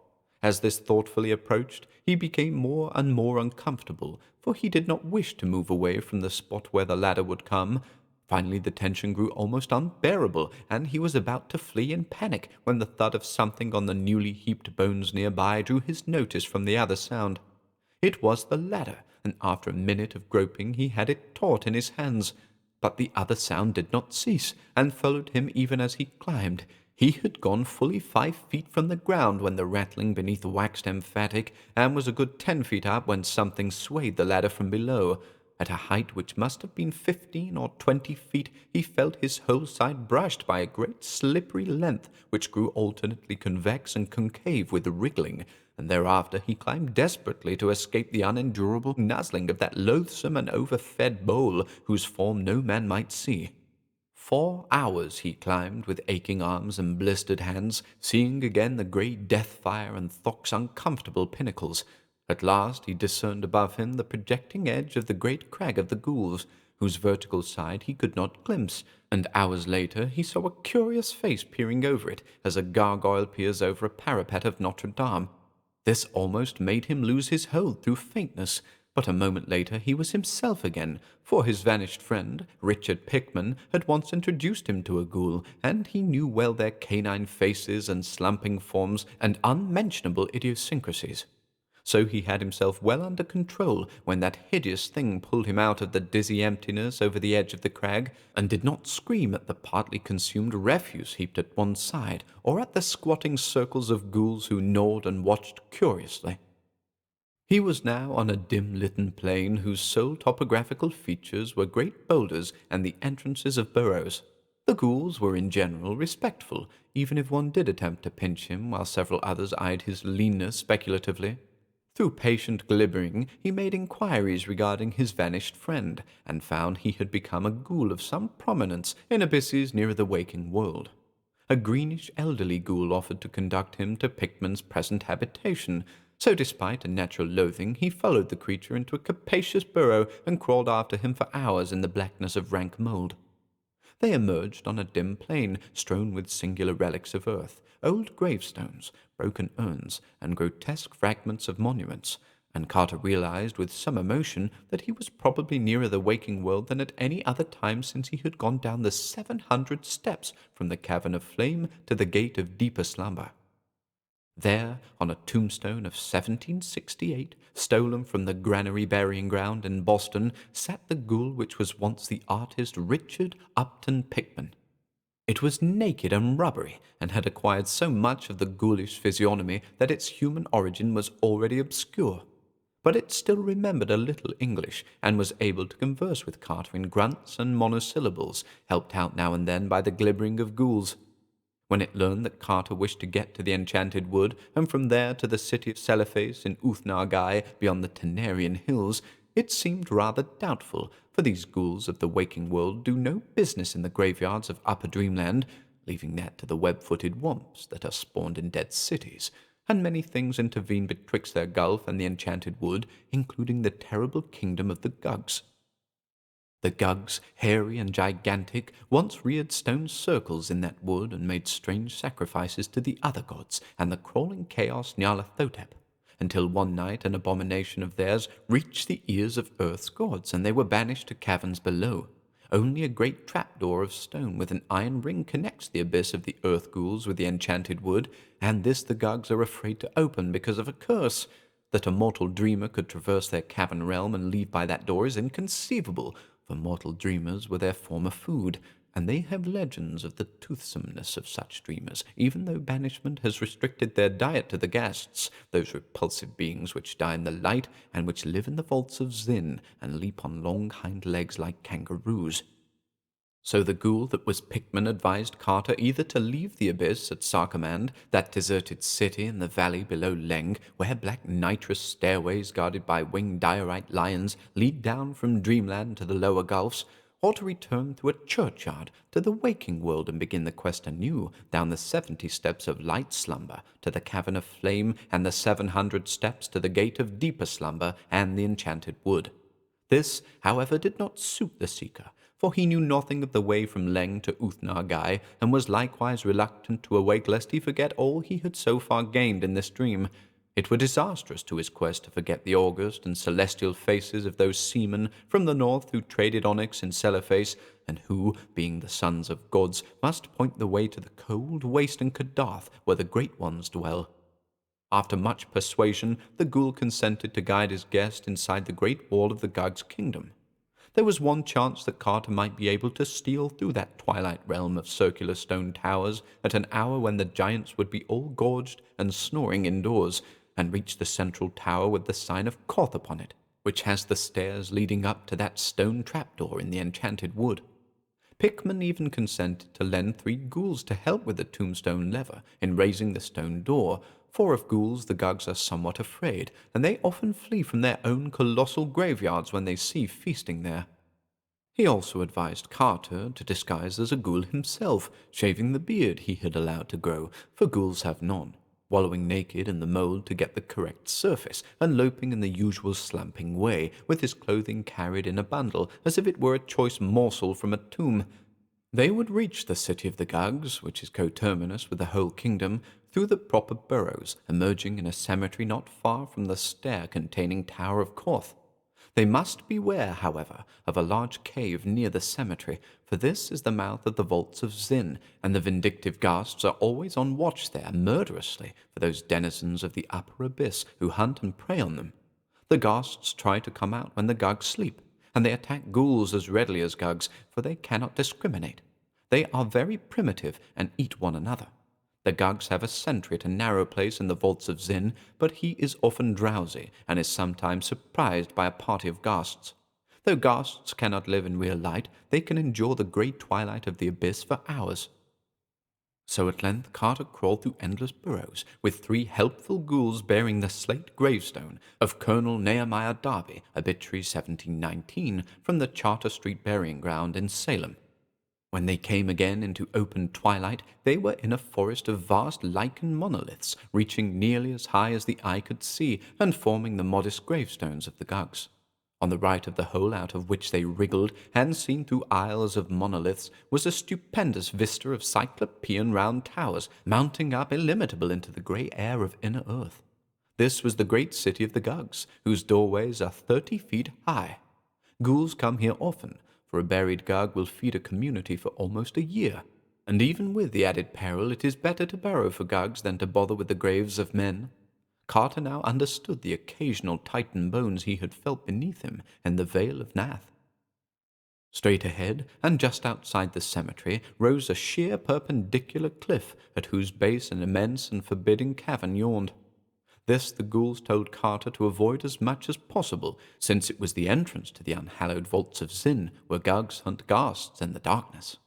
A: As this thoughtfully approached, he became more and more uncomfortable, for he did not wish to move away from the spot where the ladder would come. Finally the tension grew almost unbearable, and he was about to flee in panic when the thud of something on the newly heaped bones nearby drew his notice from the other sound. It was the ladder, and after a minute of groping he had it taut in his hands. But the other sound did not cease, and followed him even as he climbed. He had gone fully 5 feet from the ground when the rattling beneath waxed emphatic, and was a good 10 feet up when something swayed the ladder from below. At a height which must have been 15 or 20 feet, he felt his whole side brushed by a great slippery length, which grew alternately convex and concave with wriggling, and thereafter he climbed desperately to escape the unendurable nuzzling of that loathsome and overfed bowl, whose form no man might see. 4 hours he climbed with aching arms and blistered hands, seeing again the grey death-fire and Thok's uncomfortable pinnacles. At last he discerned above him the projecting edge of the great crag of the ghouls, whose vertical side he could not glimpse, and hours later he saw a curious face peering over it, as a gargoyle peers over a parapet of Notre Dame. This almost made him lose his hold through faintness, but a moment later he was himself again, for his vanished friend, Richard Pickman, had once introduced him to a ghoul, and he knew well their canine faces and slumping forms and unmentionable idiosyncrasies. So he had himself well under control when that hideous thing pulled him out of the dizzy emptiness over the edge of the crag, and did not scream at the partly consumed refuse heaped at one side, or at the squatting circles of ghouls who gnawed and watched curiously. He was now on a dim-litten plain whose sole topographical features were great boulders and the entrances of burrows. The ghouls were in general respectful, even if one did attempt to pinch him, while several others eyed his leanness speculatively. Through patient glibbering he made inquiries regarding his vanished friend, and found he had become a ghoul of some prominence in abysses nearer the waking world. A greenish elderly ghoul offered to conduct him to Pickman's present habitation, so despite a natural loathing he followed the creature into a capacious burrow and crawled after him for hours in the blackness of rank mould. They emerged on a dim plain strewn with singular relics of earth, old gravestones, broken urns, and grotesque fragments of monuments, and Carter realized with some emotion that he was probably nearer the waking world than at any other time since he had gone down the 700 steps from the cavern of flame to the gate of deeper slumber. There, on a tombstone of 1768, stolen from the Granary Burying Ground in Boston, sat the ghoul which was once the artist Richard Upton Pickman. It was naked and rubbery, and had acquired so much of the ghoulish physiognomy that its human origin was already obscure. But it still remembered a little English, and was able to converse with Carter in grunts and monosyllables, helped out now and then by the glibbering of ghouls. When it learned that Carter wished to get to the Enchanted Wood, and from there to the city of Celephas in Uthnagai beyond the Tenarian hills, it seemed rather doubtful, for these ghouls of the waking world do no business in the graveyards of Upper Dreamland, leaving that to the web-footed womps that are spawned in dead cities, and many things intervene betwixt their gulf and the Enchanted Wood, including the terrible kingdom of the Gugs. The Gugs, hairy and gigantic, once reared stone circles in that wood and made strange sacrifices to the other gods and the crawling chaos Nyarlathotep, until one night an abomination of theirs reached the ears of Earth's gods, and they were banished to caverns below. Only a great trapdoor of stone with an iron ring connects the abyss of the earth ghouls with the enchanted wood, and this the Gugs are afraid to open because of a curse. That a mortal dreamer could traverse their cavern realm and leave by that door is inconceivable, for mortal dreamers were their former food, and they have legends of the toothsomeness of such dreamers, even though banishment has restricted their diet to the ghasts, those repulsive beings which die in the light and which live in the vaults of Zin and leap on long hind legs like kangaroos. So the ghoul that was Pickman advised Carter either to leave the abyss at Sarkamand, that deserted city in the valley below Leng, where black nitrous stairways guarded by winged diorite lions lead down from dreamland to the lower gulfs, or to return through a churchyard to the waking world and begin the quest anew down the 70 steps of light slumber to the cavern of flame and the 700 steps to the gate of deeper slumber and the enchanted wood. This, however, did not suit the seeker, for he knew nothing of the way from Leng to Uthnar-Gai, and was likewise reluctant to awake lest he forget all he had so far gained in this dream. It were disastrous to his quest to forget the august and celestial faces of those seamen from the north who traded onyx in Cellophase, and who, being the sons of gods, must point the way to the cold waste in Kadath where the great ones dwell. After much persuasion, the ghoul consented to guide his guest inside the great wall of the Gug's kingdom. There was one chance that Carter might be able to steal through that twilight realm of circular stone towers at an hour when the giants would be all gorged and snoring indoors, and reach the central tower with the sign of Koth upon it, which has the stairs leading up to that stone trapdoor in the enchanted wood. Pickman even consented to lend 3 ghouls to help with the tombstone lever in raising the stone door, for of ghouls the Gugs are somewhat afraid, and they often flee from their own colossal graveyards when they see feasting there. He also advised Carter to disguise as a ghoul himself, shaving the beard he had allowed to grow, for ghouls have none, wallowing naked in the mold to get the correct surface, and loping in the usual slamping way, with his clothing carried in a bundle, as if it were a choice morsel from a tomb. They would reach the city of the Gugs, which is coterminous with the whole kingdom, through the proper burrows, emerging in a cemetery not far from the stair-containing Tower of Koth. They must beware, however, of a large cave near the cemetery, for this is the mouth of the vaults of Zin, and the vindictive ghasts are always on watch there murderously for those denizens of the upper abyss who hunt and prey on them. The ghasts try to come out when the Gugs sleep, and they attack ghouls as readily as Gugs, for they cannot discriminate. They are very primitive and eat one another. The Gugs have a sentry at a narrow place in the vaults of Zin, but he is often drowsy and is sometimes surprised by a party of ghasts. Though ghasts cannot live in real light, they can endure the grey twilight of the abyss for hours. So at length Carter crawled through endless burrows, with 3 helpful ghouls bearing the slate gravestone of Colonel Nehemiah Darby, obituary 1719, from the Charter Street burying ground in Salem. When they came again into open twilight, they were in a forest of vast lichen monoliths, reaching nearly as high as the eye could see, and forming the modest gravestones of the Gugs. On the right of the hole out of which they wriggled, and seen through aisles of monoliths, was a stupendous vista of cyclopean round towers, mounting up illimitable into the grey air of inner earth. This was the great city of the Gugs, whose doorways are 30 feet high. Ghouls come here often, for a buried Gug will feed a community for almost a year, and even with the added peril it is better to burrow for Gugs than to bother with the graves of men. Carter now understood the occasional Titan bones he had felt beneath him in the Vale of Nath. Straight ahead, and just outside the cemetery, rose a sheer perpendicular cliff, at whose base an immense and forbidding cavern yawned. This the ghouls told Carter to avoid as much as possible, since it was the entrance to the unhallowed vaults of Zin, where Gugs hunt ghasts in the darkness.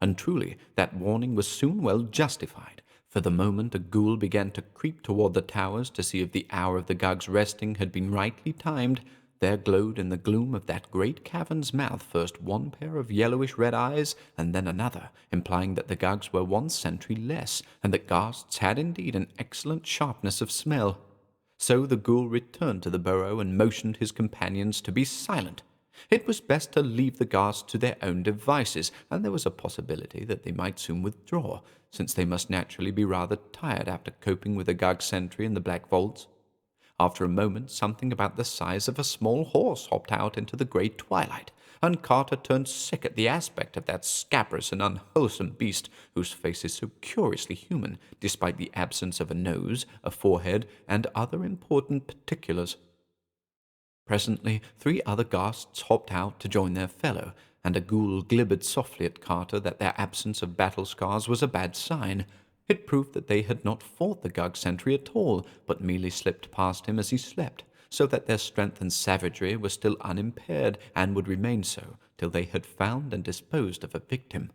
A: And truly, that warning was soon well justified, for the moment a ghoul began to creep toward the towers to see if the hour of the Gug's resting had been rightly timed, there glowed in the gloom of that great cavern's mouth first one pair of yellowish-red eyes, and then another, implying that the Gugs were 1 sentry less, and that ghasts had indeed an excellent sharpness of smell. So the ghoul returned to the burrow and motioned his companions to be silent. It was best to leave the ghasts to their own devices, and there was a possibility that they might soon withdraw, since they must naturally be rather tired after coping with the Gug sentry in the black vaults. After a moment, something about the size of a small horse hopped out into the grey twilight, and Carter turned sick at the aspect of that scabrous and unwholesome beast whose face is so curiously human, despite the absence of a nose, a forehead, and other important particulars. Presently, 3 other ghasts hopped out to join their fellow, and a ghoul glibbered softly at Carter that their absence of battle scars was a bad sign. It proved that they had not fought the Gug sentry at all, but merely slipped past him as he slept, so that their strength and savagery were still unimpaired, and would remain so till they had found and disposed of a victim.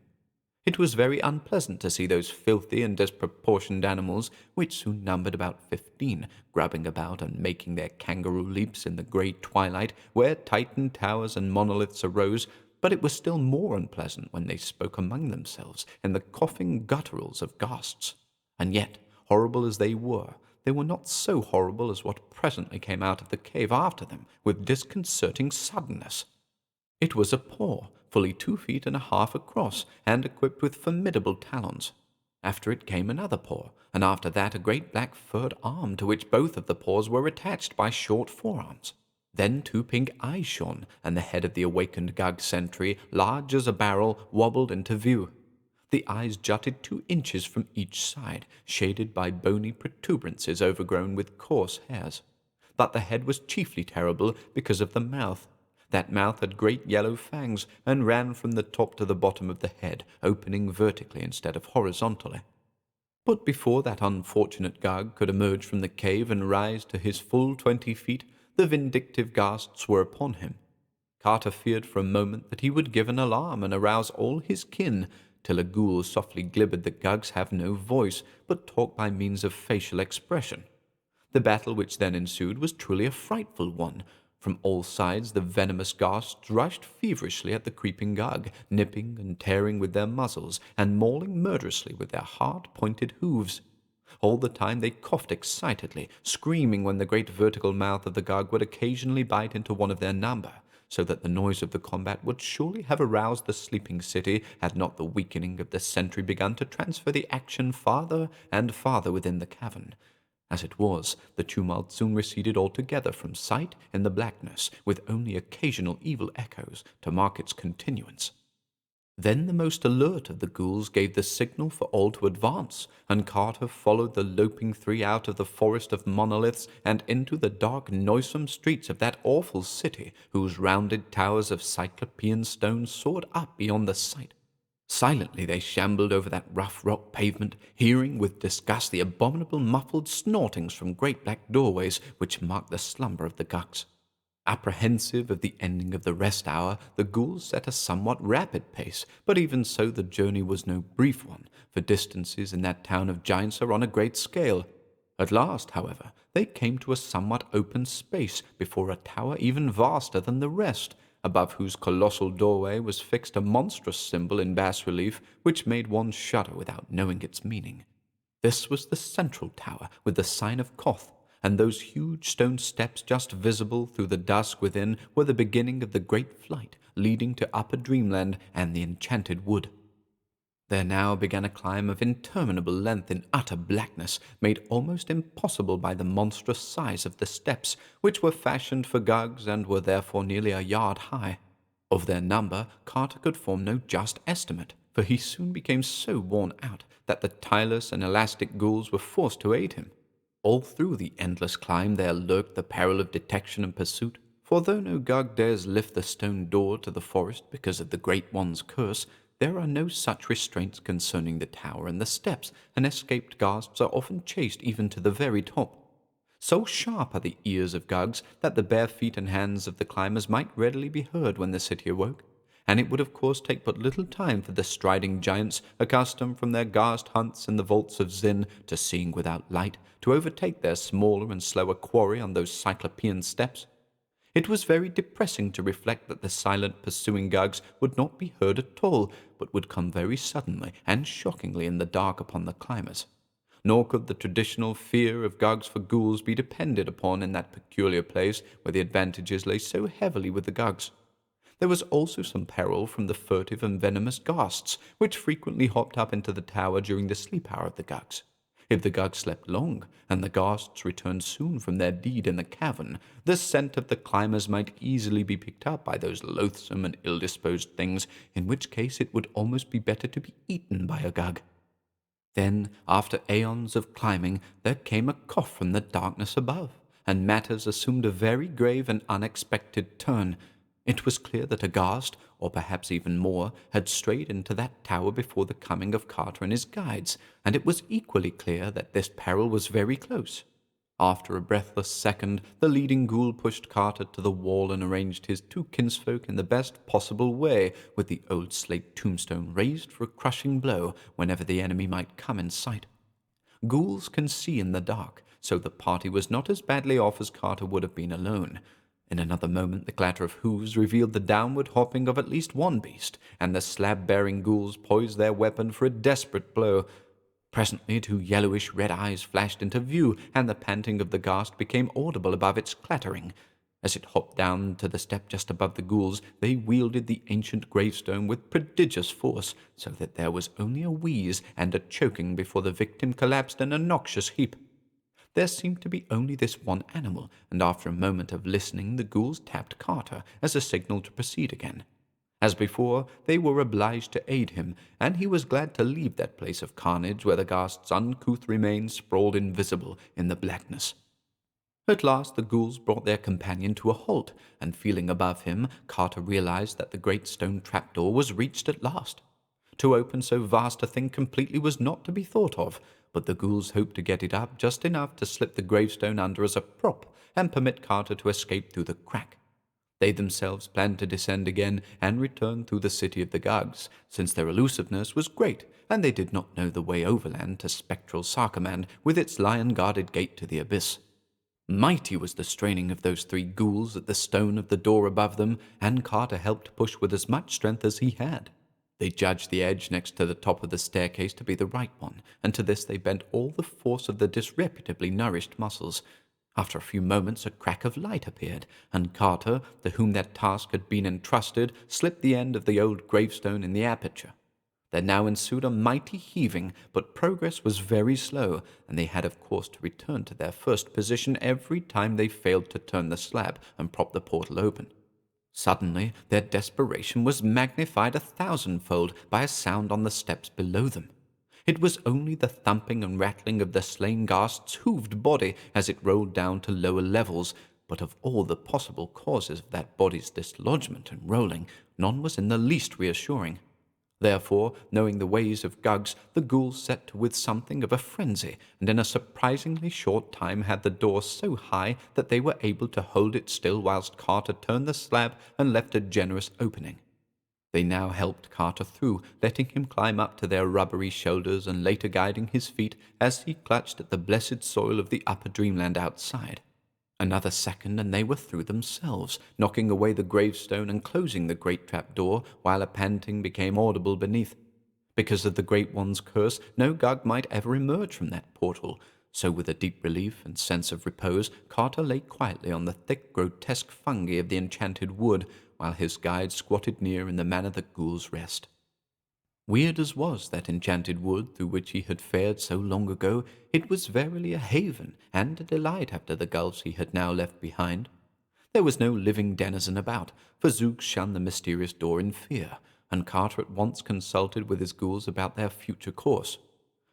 A: It was very unpleasant to see those filthy and disproportioned animals, which soon numbered about 15, grubbing about and making their kangaroo leaps in the grey twilight where Titan towers and monoliths arose, but it was still more unpleasant when they spoke among themselves in the coughing gutturals of ghasts. And yet, horrible as they were not so horrible as what presently came out of the cave after them with disconcerting suddenness. It was a paw, fully 2 feet and a half across, and equipped with formidable talons. After it came another paw, and after that a great black furred arm to which both of the paws were attached by short forearms. Then 2 pink eyes shone, and the head of the awakened Gug sentry, large as a barrel, wobbled into view. The eyes jutted 2 inches from each side, shaded by bony protuberances overgrown with coarse hairs. But the head was chiefly terrible because of the mouth. That mouth had great yellow fangs, and ran from the top to the bottom of the head, opening vertically instead of horizontally. But before that unfortunate Gug could emerge from the cave and rise to his full 20 feet, the vindictive ghasts were upon him. Carter feared for a moment that he would give an alarm and arouse all his kin, till a ghoul softly glibbered that Gugs have no voice, but talk by means of facial expression. The battle which then ensued was truly a frightful one. From all sides the venomous ghasts rushed feverishly at the creeping Gug, nipping and tearing with their muzzles, and mauling murderously with their hard-pointed hooves. All the time they coughed excitedly, screaming when the great vertical mouth of the Gug would occasionally bite into one of their number, so that the noise of the combat would surely have aroused the sleeping city had not the weakening of the sentry begun to transfer the action farther and farther within the cavern. As it was, the tumult soon receded altogether from sight in the blackness, with only occasional evil echoes to mark its continuance. Then the most alert of the ghouls gave the signal for all to advance, and Carter followed the loping 3 out of the forest of monoliths and into the dark, noisome streets of that awful city, whose rounded towers of cyclopean stone soared up beyond the sight. Silently they shambled over that rough rock pavement, hearing with disgust the abominable muffled snortings from great black doorways which marked the slumber of the Gugs. Apprehensive of the ending of the rest hour, the ghouls set a somewhat rapid pace, but even so the journey was no brief one, for distances in that town of giants are on a great scale. At last, however, they came to a somewhat open space before a tower even vaster than the rest, above whose colossal doorway was fixed a monstrous symbol in bas-relief which made one shudder without knowing its meaning. This was the central tower with the sign of Koth, and those huge stone steps just visible through the dusk within were the beginning of the great flight leading to Upper Dreamland and the Enchanted Wood. There now began a climb of interminable length in utter blackness, made almost impossible by the monstrous size of the steps, which were fashioned for Gugs and were therefore nearly a yard high. Of their number Carter could form no just estimate, for he soon became so worn out that the tireless and elastic ghouls were forced to aid him. All through the endless climb there lurked the peril of detection and pursuit, for though no Gug dares lift the stone door to the forest because of the Great One's curse, there are no such restraints concerning the tower and the steps, and escaped ghasts are often chased even to the very top. So sharp are the ears of Gugs that the bare feet and hands of the climbers might readily be heard when the city awoke, and it would of course take but little time for the striding giants, accustomed from their ghast hunts in the vaults of Zin to seeing without light, to overtake their smaller and slower quarry on those cyclopean steps. It was very depressing to reflect that the silent pursuing Gugs would not be heard at all, but would come very suddenly and shockingly in the dark upon the climbers. Nor could the traditional fear of Gugs for ghouls be depended upon in that peculiar place where the advantages lay so heavily with the Gugs. There was also some peril from the furtive and venomous ghasts, which frequently hopped up into the tower during the sleep hour of the Gugs. If the Gug slept long, and the ghasts returned soon from their deed in the cavern, the scent of the climbers might easily be picked up by those loathsome and ill-disposed things, in which case it would almost be better to be eaten by a Gug. Then, after aeons of climbing, there came a cough from the darkness above, and matters assumed a very grave and unexpected turn. It was clear that a ghast, or perhaps even more, had strayed into that tower before the coming of Carter and his guides, and it was equally clear that this peril was very close. After a breathless second, the leading ghoul pushed Carter to the wall and arranged his two kinsfolk in the best possible way, with the old slate tombstone raised for a crushing blow whenever the enemy might come in sight. Ghouls can see in the dark, so the party was not as badly off as Carter would have been alone. In another moment the clatter of hooves revealed the downward hopping of at least one beast, and the slab-bearing ghouls poised their weapon for a desperate blow. Presently 2 yellowish red eyes flashed into view, and the panting of the ghast became audible above its clattering. As it hopped down to the step just above the ghouls, they wielded the ancient gravestone with prodigious force, so that there was only a wheeze and a choking before the victim collapsed in a noxious heap. There seemed to be only this one animal, and after a moment of listening the ghouls tapped Carter as a signal to proceed again. As before, they were obliged to aid him, and he was glad to leave that place of carnage where the ghast's uncouth remains sprawled invisible in the blackness. At last the ghouls brought their companion to a halt, and feeling above him, Carter realized that the great stone trapdoor was reached at last. To open so vast a thing completely was not to be thought of, but the ghouls hoped to get it up just enough to slip the gravestone under as a prop and permit Carter to escape through the crack. They themselves planned to descend again and return through the city of the Gugs, since their elusiveness was great, and they did not know the way overland to spectral Sarkomand with its lion-guarded gate to the abyss. Mighty was the straining of those 3 ghouls at the stone of the door above them, and Carter helped push with as much strength as he had. They judged the edge next to the top of the staircase to be the right one, and to this they bent all the force of their disreputably nourished muscles. After a few moments a crack of light appeared, and Carter, to whom that task had been entrusted, slipped the end of the old gravestone in the aperture. There now ensued a mighty heaving, but progress was very slow, and they had of course to return to their first position every time they failed to turn the slab and prop the portal open. Suddenly their desperation was magnified 1,000-fold by a sound on the steps below them. It was only the thumping and rattling of the slain ghast's hooved body as it rolled down to lower levels, but of all the possible causes of that body's dislodgment and rolling, none was in the least reassuring. Therefore, knowing the ways of Gugs, the ghouls set to with something of a frenzy, and in a surprisingly short time had the door so high that they were able to hold it still whilst Carter turned the slab and left a generous opening. They now helped Carter through, letting him climb up to their rubbery shoulders and later guiding his feet as he clutched at the blessed soil of the upper dreamland outside. Another second and they were through themselves, knocking away the gravestone and closing the great trap-door, while a panting became audible beneath. Because of the Great One's curse, no Gug might ever emerge from that portal, so with a deep relief and sense of repose, Carter lay quietly on the thick, grotesque fungi of the enchanted wood, while his guide squatted near in the manner that ghouls rest. Weird as was that enchanted wood through which he had fared so long ago, it was verily a haven and a delight after the gulfs he had now left behind. There was no living denizen about, for Zook shunned the mysterious door in fear, and Carter at once consulted with his ghouls about their future course.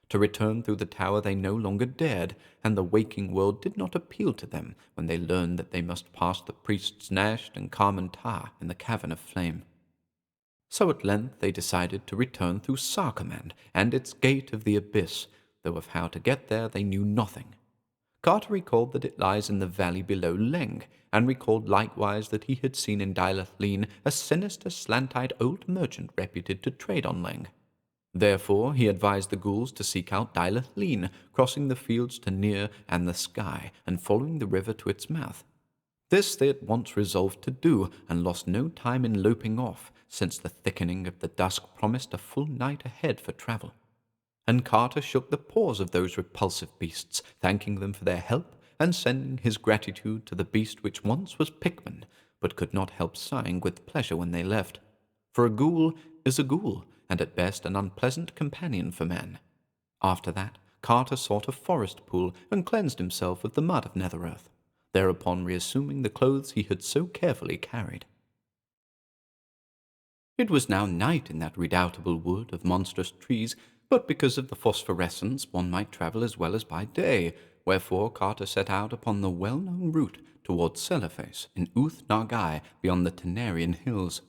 A: To return through the tower they no longer dared, and the waking world did not appeal to them when they learned that they must pass the priests Nasht and Carmen Tar in the cavern of flame. So at length they decided to return through Sarkomand and its gate of the abyss, though of how to get there they knew nothing. Carter recalled that it lies in the valley below Leng, and recalled likewise that he had seen in Dylath-Leen a sinister, slant-eyed old merchant reputed to trade on Leng. Therefore he advised the ghouls to seek out Dylath-Leen, crossing the fields to Near and the sky, and following the river to its mouth. This they at once resolved to do, and lost no time in loping off, since the thickening of the dusk promised a full night ahead for travel. And Carter shook the paws of those repulsive beasts, thanking them for their help, and sending his gratitude to the beast which once was Pickman, but could not help sighing with pleasure when they left. For a ghoul is a ghoul, and at best an unpleasant companion for man. After that, Carter sought a forest pool and cleansed himself with the mud of Nether Earth, thereupon reassuming the clothes he had so carefully carried. It was now night in that redoubtable wood of monstrous trees, but because of the phosphorescence one might travel as well as by day, wherefore Carter set out upon the well-known route towards Cellarface in Uth-Nargai beyond the Tenarian hills.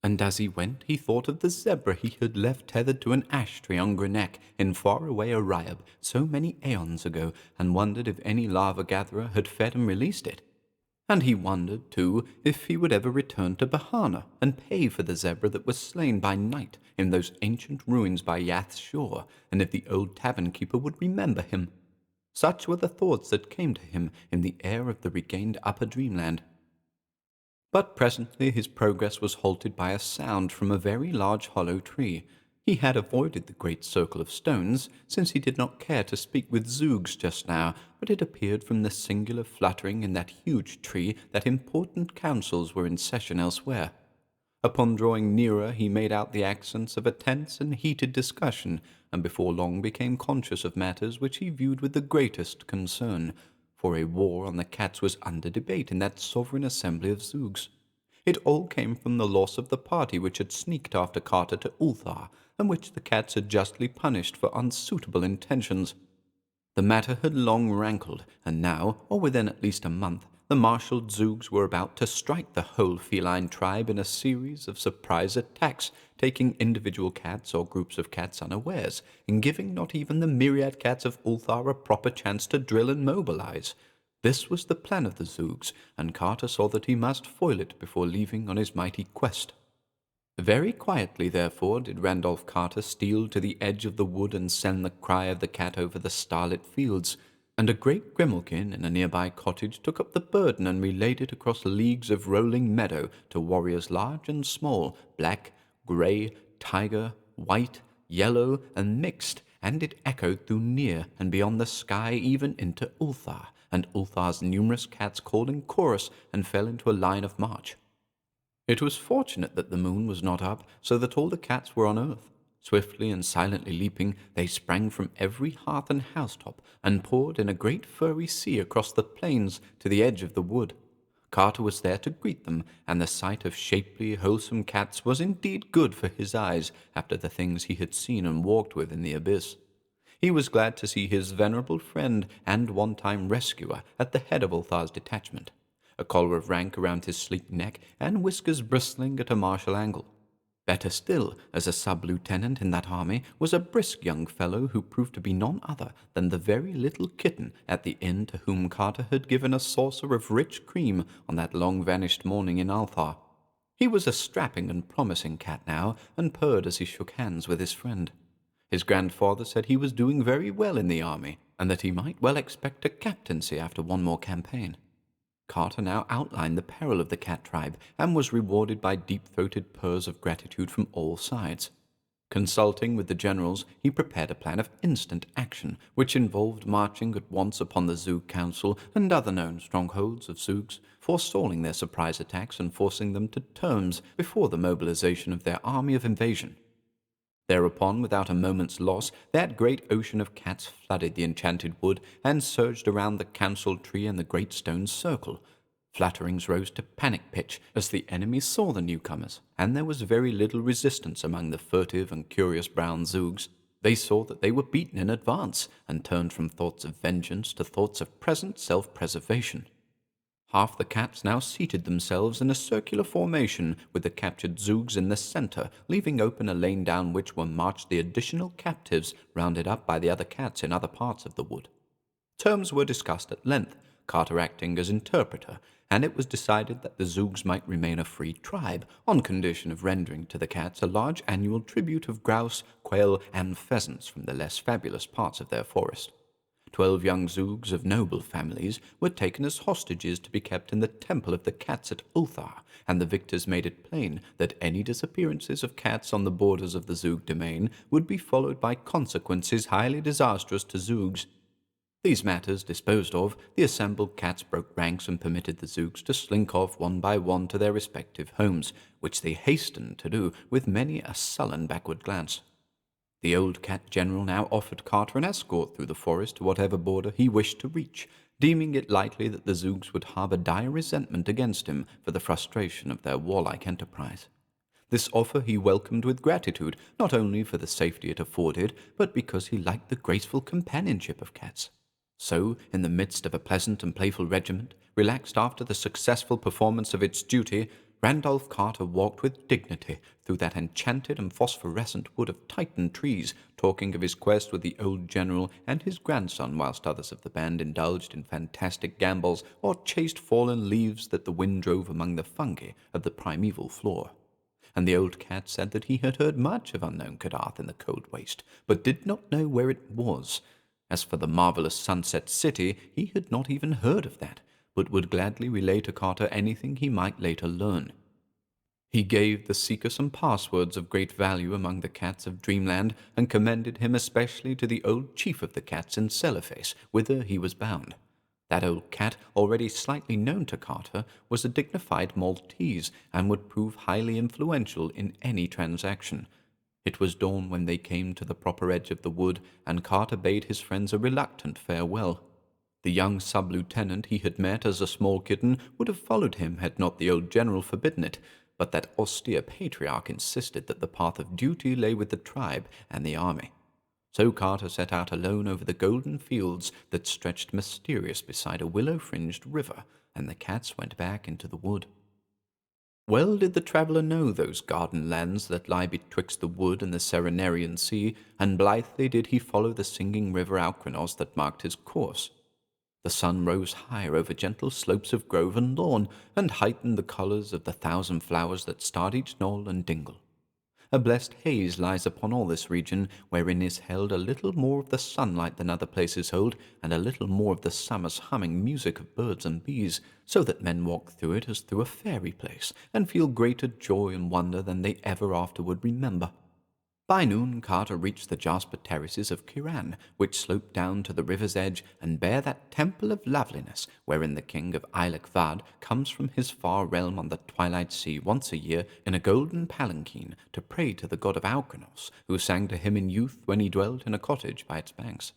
A: And as he went he thought of the zebra he had left tethered to an ash-tree on Grenek in far-away Ariab so many aeons ago, and wondered if any lava-gatherer had fed and released it. And he wondered, too, if he would ever return to Bahana and pay for the zebra that was slain by night in those ancient ruins by Yath's shore, and if the old tavern-keeper would remember him. Such were the thoughts that came to him in the air of the regained upper dreamland. But presently his progress was halted by a sound from a very large hollow tree. He had avoided the great circle of stones, since he did not care to speak with Zoogs just now, but it appeared from the singular fluttering in that huge tree that important councils were in session elsewhere. Upon drawing nearer he made out the accents of a tense and heated discussion, and before long became conscious of matters which he viewed with the greatest concern, for a war on the cats was under debate in that sovereign assembly of Zoogs. It all came from the loss of the party which had sneaked after Carter to Ulthar, and which the cats had justly punished for unsuitable intentions. The matter had long rankled, and now, or within at least a month, the marshalled Zoogs were about to strike the whole feline tribe in a series of surprise attacks, taking individual cats or groups of cats unawares, and giving not even the myriad cats of Ulthar a proper chance to drill and mobilize. This was the plan of the Zoogs, and Carter saw that he must foil it before leaving on his mighty quest. Very quietly, therefore, did Randolph Carter steal to the edge of the wood and send the cry of the cat over the starlit fields, and a great grimalkin in a nearby cottage took up the burden and relayed it across leagues of rolling meadow to warriors large and small, black, grey, tiger, white, yellow, and mixed, and it echoed through near and beyond the sky even into Ulthar, and Ulthar's numerous cats called in chorus and fell into a line of march. It was fortunate that the moon was not up, so that all the cats were on earth. Swiftly and silently leaping, they sprang from every hearth and housetop, and poured in a great furry sea across the plains to the edge of the wood. Carter was there to greet them, and the sight of shapely, wholesome cats was indeed good for his eyes after the things he had seen and walked with in the abyss. He was glad to see his venerable friend and one-time rescuer at the head of Ulthar's detachment, a collar of rank around his sleek neck, and whiskers bristling at a martial angle. Better still, as a sub-lieutenant in that army, was a brisk young fellow who proved to be none other than the very little kitten at the inn to whom Carter had given a saucer of rich cream on that long-vanished morning in Althar. He was a strapping and promising cat now, and purred as he shook hands with his friend. His grandfather said he was doing very well in the army, and that he might well expect a captaincy after one more campaign. Carter now outlined the peril of the cat tribe, and was rewarded by deep-throated purrs of gratitude from all sides. Consulting with the generals, he prepared a plan of instant action, which involved marching at once upon the Zoog Council and other known strongholds of Zoogs, forestalling their surprise attacks and forcing them to terms before the mobilization of their army of invasion. Thereupon, without a moment's loss, that great ocean of cats flooded the enchanted wood and surged around the council tree and the great stone circle. Flutterings rose to panic pitch as the enemy saw the newcomers, and there was very little resistance among the furtive and curious brown Zoogs. They saw that they were beaten in advance, and turned from thoughts of vengeance to thoughts of present self-preservation. Half the cats now seated themselves in a circular formation, with the captured Zoogs in the center, leaving open a lane down which were marched the additional captives rounded up by the other cats in other parts of the wood. Terms were discussed at length, Carter acting as interpreter, and it was decided that the Zoogs might remain a free tribe, on condition of rendering to the cats a large annual tribute of grouse, quail, and pheasants from the less fabulous parts of their forest. 12 young Zoogs of noble families were taken as hostages to be kept in the temple of the cats at Ulthar, and the victors made it plain that any disappearances of cats on the borders of the Zoog domain would be followed by consequences highly disastrous to Zoogs. These matters disposed of, the assembled cats broke ranks and permitted the Zoogs to slink off one by one to their respective homes, which they hastened to do with many a sullen backward glance. The old cat general now offered Carter an escort through the forest to whatever border he wished to reach, deeming it likely that the Zoogs would harbor dire resentment against him for the frustration of their warlike enterprise. This offer he welcomed with gratitude, not only for the safety it afforded, but because he liked the graceful companionship of cats. So, in the midst of a pleasant and playful regiment, relaxed after the successful performance of its duty, Randolph Carter walked with dignity through that enchanted and phosphorescent wood of Titan trees, talking of his quest with the old general and his grandson, whilst others of the band indulged in fantastic gambols or chased fallen leaves that the wind drove among the fungi of the primeval floor. And the old cat said that he had heard much of unknown Kadath in the cold waste, but did not know where it was. As for the marvelous Sunset City, he had not even heard of that, but would gladly relay to Carter anything he might later learn. He gave the seeker some passwords of great value among the cats of Dreamland, and commended him especially to the old chief of the cats in Cellarface, whither he was bound. That old cat, already slightly known to Carter, was a dignified Maltese, and would prove highly influential in any transaction. It was dawn when they came to the proper edge of the wood, and Carter bade his friends a reluctant farewell. The young sub-lieutenant he had met as a small kitten would have followed him had not the old general forbidden it, but that austere patriarch insisted that the path of duty lay with the tribe and the army. So Carter set out alone over the golden fields that stretched mysterious beside a willow-fringed river, and the cats went back into the wood. Well did the traveller know those garden lands that lie betwixt the wood and the Serenarian sea, and blithely did he follow the singing river Alcrinos that marked his course. The sun rose higher over gentle slopes of grove and lawn, and heightened the colours of the thousand flowers that starred each knoll and dingle. A blessed haze lies upon all this region, wherein is held a little more of the sunlight than other places hold, and a little more of the summer's humming music of birds and bees, so that men walk through it as through a fairy place, and feel greater joy and wonder than they ever afterward remember. By noon Carter reached the jasper terraces of Kiran, which slope down to the river's edge and bear that temple of loveliness wherein the king of Vad comes from his far realm on the twilight sea once a year in a golden palanquin to pray to the god of Alcrinos, who sang to him in youth when he dwelt in a cottage by its banks.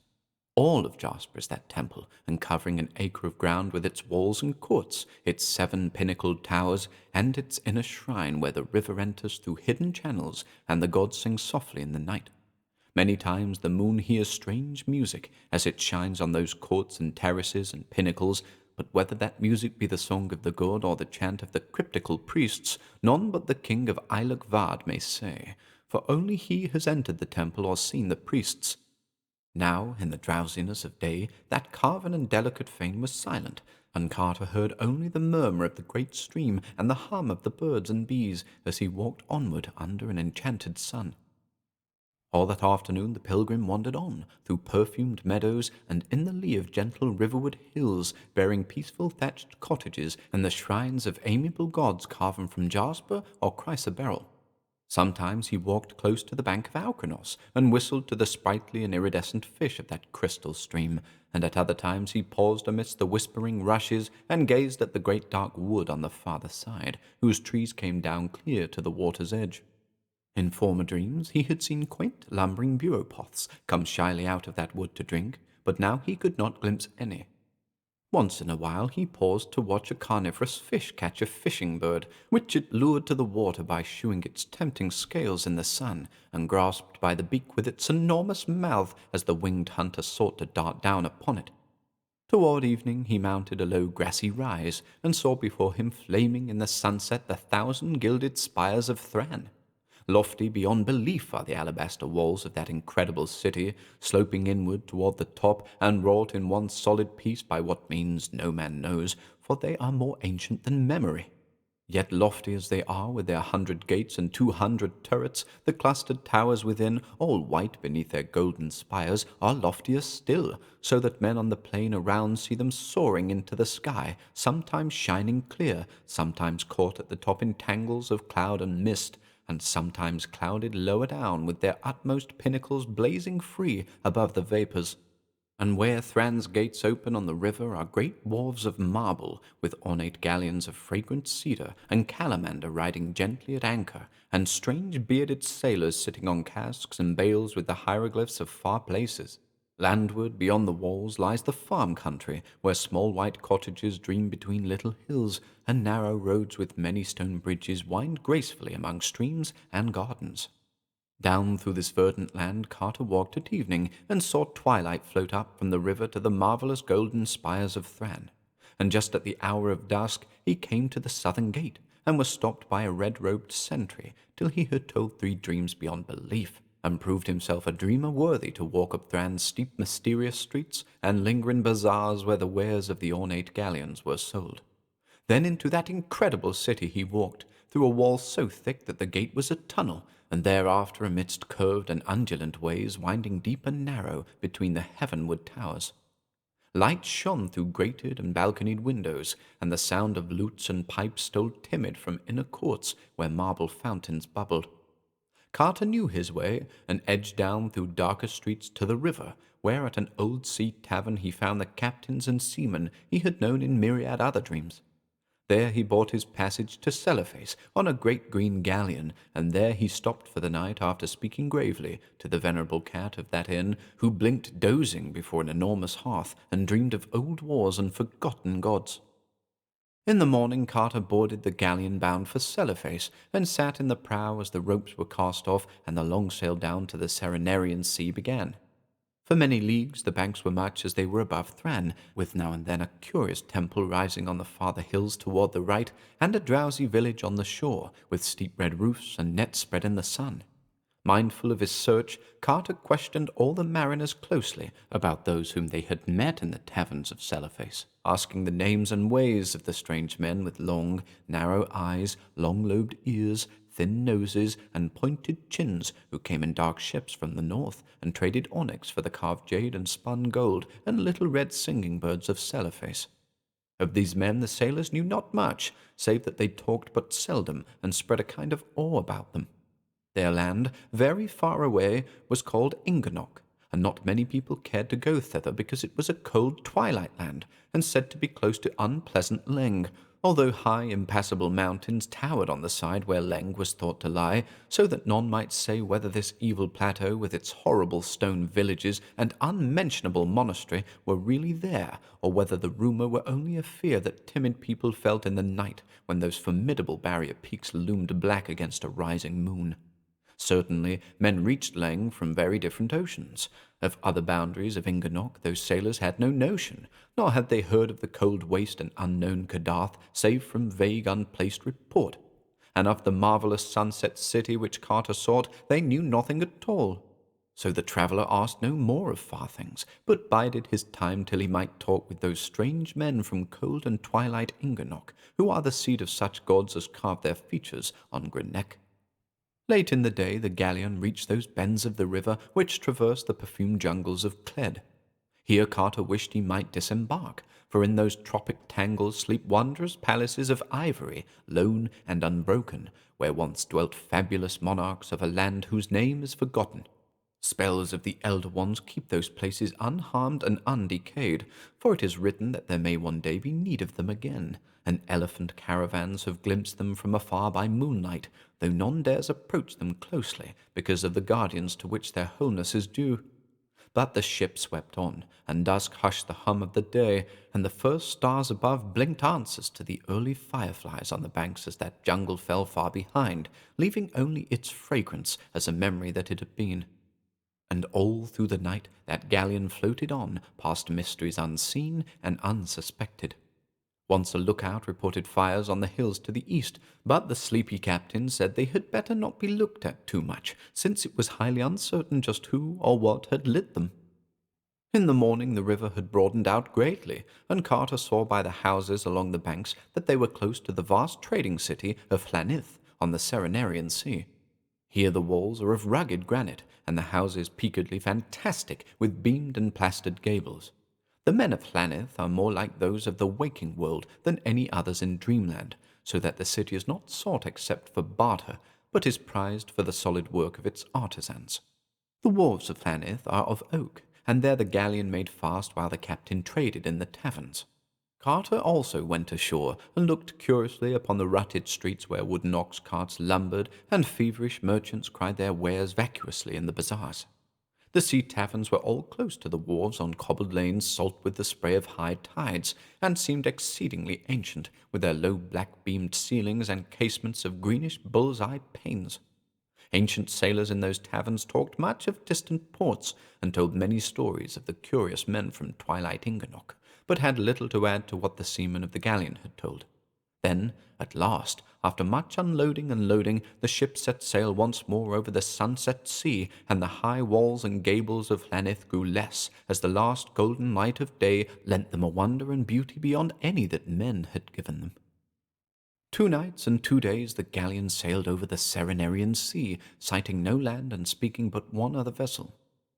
A: All of Jasper is that temple, and covering an acre of ground with its walls and courts, its 7 pinnacled towers, and its inner shrine where the river enters through hidden channels, and the gods sing softly in the night. Many times the moon hears strange music as it shines on those courts and terraces and pinnacles, but whether that music be the song of the god or the chant of the cryptical priests, none but the king of Vad may say, for only he has entered the temple or seen the priests. Now, in the drowsiness of day, that carven and delicate fane was silent, and Carter heard only the murmur of the great stream and the hum of the birds and bees as he walked onward under an enchanted sun. All that afternoon the pilgrim wandered on, through perfumed meadows and in the lee of gentle riverward hills, bearing peaceful thatched cottages and the shrines of amiable gods carven from jasper or chrysoberyl. Sometimes he walked close to the bank of Alcrinos, and whistled to the sprightly and iridescent fish of that crystal stream, and at other times he paused amidst the whispering rushes, and gazed at the great dark wood on the farther side, whose trees came down clear to the water's edge. In former dreams he had seen quaint lumbering bureaupoths come shyly out of that wood to drink, but now he could not glimpse any. Once in a while he paused to watch a carnivorous fish catch a fishing bird, which it lured to the water by shewing its tempting scales in the sun, and grasped by the beak with its enormous mouth as the winged hunter sought to dart down upon it. Toward evening he mounted a low grassy rise, and saw before him flaming in the sunset the 1,000 gilded spires of Thran. Lofty beyond belief are the alabaster walls of that incredible city, sloping inward toward the top, and wrought in one solid piece by what means no man knows, for they are more ancient than memory. Yet lofty as they are, with their 100 gates and 200 turrets, the clustered towers within, all white beneath their golden spires, are loftier still, so that men on the plain around see them soaring into the sky, sometimes shining clear, sometimes caught at the top in tangles of cloud and mist, and sometimes clouded lower down with their utmost pinnacles blazing free above the vapours. and where Thran's gates open on the river are great wharves of marble, with ornate galleons of fragrant cedar, and calamander riding gently at anchor, and strange bearded sailors sitting on casks and bales with the hieroglyphs of far places. Landward, beyond the walls, lies the farm country, where small white cottages dream between little hills, and narrow roads with many stone bridges wind gracefully among streams and gardens. Down through this verdant land Carter walked at evening, and saw twilight float up from the river to the marvelous golden spires of Thran. And just at the hour of dusk he came to the southern gate, and was stopped by a red-robed sentry, till he had told 3 dreams beyond belief, and proved himself a dreamer worthy to walk up Thran's steep mysterious streets, and linger in bazaars where the wares of the ornate galleons were sold. Then into that incredible city he walked, through a wall so thick that the gate was a tunnel, and thereafter amidst curved and undulant ways winding deep and narrow between the heavenward towers. Light shone through grated and balconied windows, and the sound of lutes and pipes stole timid from inner courts where marble fountains bubbled. Carter knew his way, and edged down through darker streets to the river, where at an old sea tavern he found the captains and seamen he had known in myriad other dreams. There he bought his passage to Cellophase on a great green galleon, and there he stopped for the night after speaking gravely to the venerable cat of that inn, who blinked dozing before an enormous hearth and dreamed of old wars and forgotten gods. In the morning Carter boarded the galleon bound for Cellophase, and sat in the prow as the ropes were cast off and the long sail down to the Serenarian Sea began. For many leagues the banks were much as they were above Thran, with now and then a curious temple rising on the farther hills toward the right, and a drowsy village on the shore, with steep red roofs and nets spread in the sun. Mindful of his search, Carter questioned all the mariners closely about those whom they had met in the taverns of Cellophase, asking the names and ways of the strange men with long, narrow eyes, long-lobed ears, thin noses, and pointed chins, who came in dark ships from the north, and traded onyx for the carved jade and spun gold and little red singing birds of Cellophase. Of these men the sailors knew not much, save that they talked but seldom, and spread a kind of awe about them. Their land, very far away, was called Inganok, and not many people cared to go thither because it was a cold twilight land, and said to be close to unpleasant Leng, although high impassable mountains towered on the side where Leng was thought to lie, so that none might say whether this evil plateau with its horrible stone villages and unmentionable monastery were really there, or whether the rumour were only a fear that timid people felt in the night when those formidable barrier peaks loomed black against a rising moon. Certainly, men reached Leng from very different oceans. Of other boundaries of Inganok those sailors had no notion, nor had they heard of the cold waste and unknown Kadath save from vague unplaced report. And of the marvelous sunset city which Carter sought they knew nothing at all. So the traveller asked no more of far things, but bided his time till he might talk with those strange men from cold and twilight Inganok, who are the seed of such gods as carved their features on Grenek. Late in the day the galleon reached those bends of the river which traverse the perfumed jungles of Cled. Here Carter wished he might disembark, for in those tropic tangles sleep wondrous palaces of ivory, lone and unbroken, where once dwelt fabulous monarchs of a land whose name is forgotten. Spells of the Elder Ones keep those places unharmed and undecayed, for it is written that there may one day be need of them again, and elephant caravans have glimpsed them from afar by moonlight, though none dares approach them closely because of the guardians to which their wholeness is due. But the ship swept on, and dusk hushed the hum of the day, and the first stars above blinked answers to the early fireflies on the banks as that jungle fell far behind, leaving only its fragrance as a memory that it had been. And all through the night that galleon floated on, past mysteries unseen and unsuspected. Once a lookout reported fires on the hills to the east, but the sleepy captain said they had better not be looked at too much, since it was highly uncertain just who or what had lit them. In the morning the river had broadened out greatly, and Carter saw by the houses along the banks that they were close to the vast trading city of Llanith on the Serenarian Sea. Here the walls are of rugged granite, and the houses peakedly fantastic with beamed and plastered gables. The men of Llanith are more like those of the waking world than any others in dreamland, so that the city is not sought except for barter, but is prized for the solid work of its artisans. The wharves of Llanith are of oak, and there the galleon made fast while the captain traded in the taverns. Carter also went ashore and looked curiously upon the rutted streets where wooden ox carts lumbered and feverish merchants cried their wares vacuously in the bazaars. The sea taverns were all close to the wharves on cobbled lanes salt with the spray of high tides, and seemed exceedingly ancient, with their low black-beamed ceilings and casements of greenish bull's-eye panes. Ancient sailors in those taverns talked much of distant ports, and told many stories of the curious men from twilight Inganoch, but had little to add to what the seamen of the galleon had told. Then, at last, after much unloading and loading, the ship set sail once more over the sunset sea, and the high walls and gables of Llanith grew less, as the last golden light of day lent them a wonder and beauty beyond any that men had given them. 2 nights and 2 days the galleon sailed over the Serenarian Sea, sighting no land and speaking but one other vessel.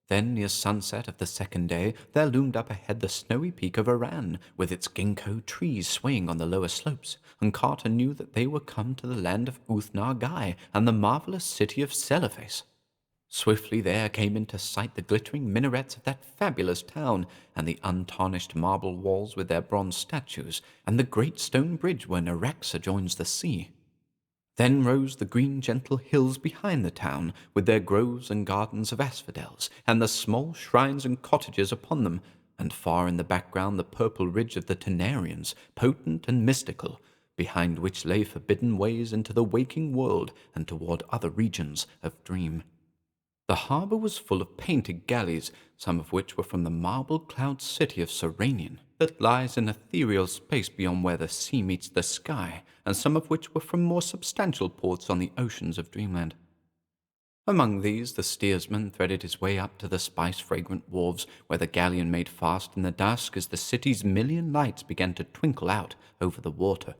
A: Then, near sunset of the 2nd day, there loomed up ahead the snowy peak of Aran, with its ginkgo trees swaying on the lower slopes, and Carter knew that they were come to the land of Uth-Nargai and the marvelous city of Celophace. Swiftly there came into sight the glittering minarets of that fabulous town, and the untarnished marble walls with their bronze statues, and the great stone bridge where Naraxa joins the sea. Then rose the green gentle hills behind the town, with their groves and gardens of asphodels, and the small shrines and cottages upon them, and far in the background the purple ridge of the Tenarians, potent and mystical, behind which lay forbidden ways into the waking world and toward other regions of dream. The harbour was full of painted galleys, some of which were from the marble-cloud city of Serenian, that lies in ethereal space beyond where the sea meets the sky, and some of which were from more substantial ports on the oceans of dreamland. Among these the steersman threaded his way up to the spice-fragrant wharves, where the galleon made fast in the dusk as the city's million lights began to twinkle out over the water.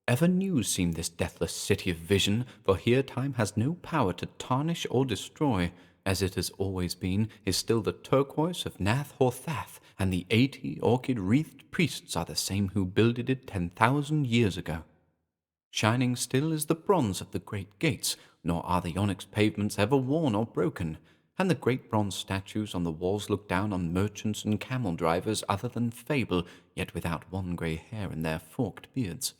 A: Ever new seemed this deathless city of vision, for here time has no power to tarnish or destroy. As it has always been, is still the turquoise of Nath-Horthath, and the 80 orchid-wreathed priests are the same who builded it 10,000 years ago. Shining still is the bronze of the great gates, nor are the onyx pavements ever worn or broken, and the great bronze statues on the walls look down on merchants and camel-drivers other than fable, yet without one grey hair in their forked beards.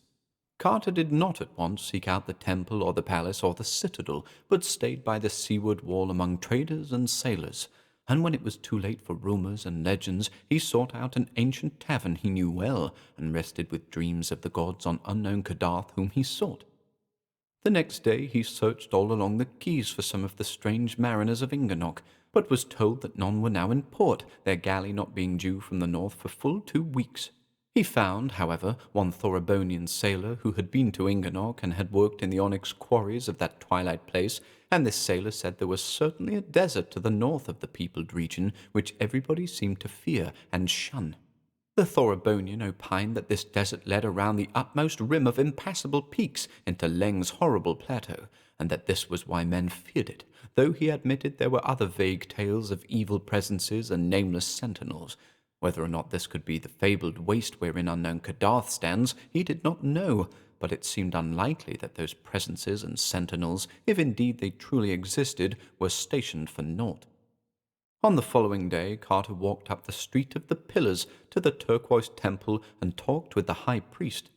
A: Carter did not at once seek out the temple or the palace or the citadel, but stayed by the seaward wall among traders and sailors, and when it was too late for rumours and legends, he sought out an ancient tavern he knew well, and rested with dreams of the gods on unknown Kadath whom he sought. The next day he searched all along the quays for some of the strange mariners of Inganoch, but was told that none were now in port, their galley not being due from the north for full 2 weeks. He found, however, one Thorobonian sailor who had been to Inganoch and had worked in the onyx quarries of that twilight place, and this sailor said there was certainly a desert to the north of the peopled region which everybody seemed to fear and shun. The Thorobonian opined that this desert led around the utmost rim of impassable peaks into Leng's horrible plateau, and that this was why men feared it, though he admitted there were other vague tales of evil presences and nameless sentinels. Whether or not this could be the fabled waste wherein unknown Kadath stands, he did not know, but it seemed unlikely that those presences and sentinels, if indeed they truly existed, were stationed for naught. On the following day, Carter walked up the Street of the Pillars to the turquoise temple and talked with the high priest.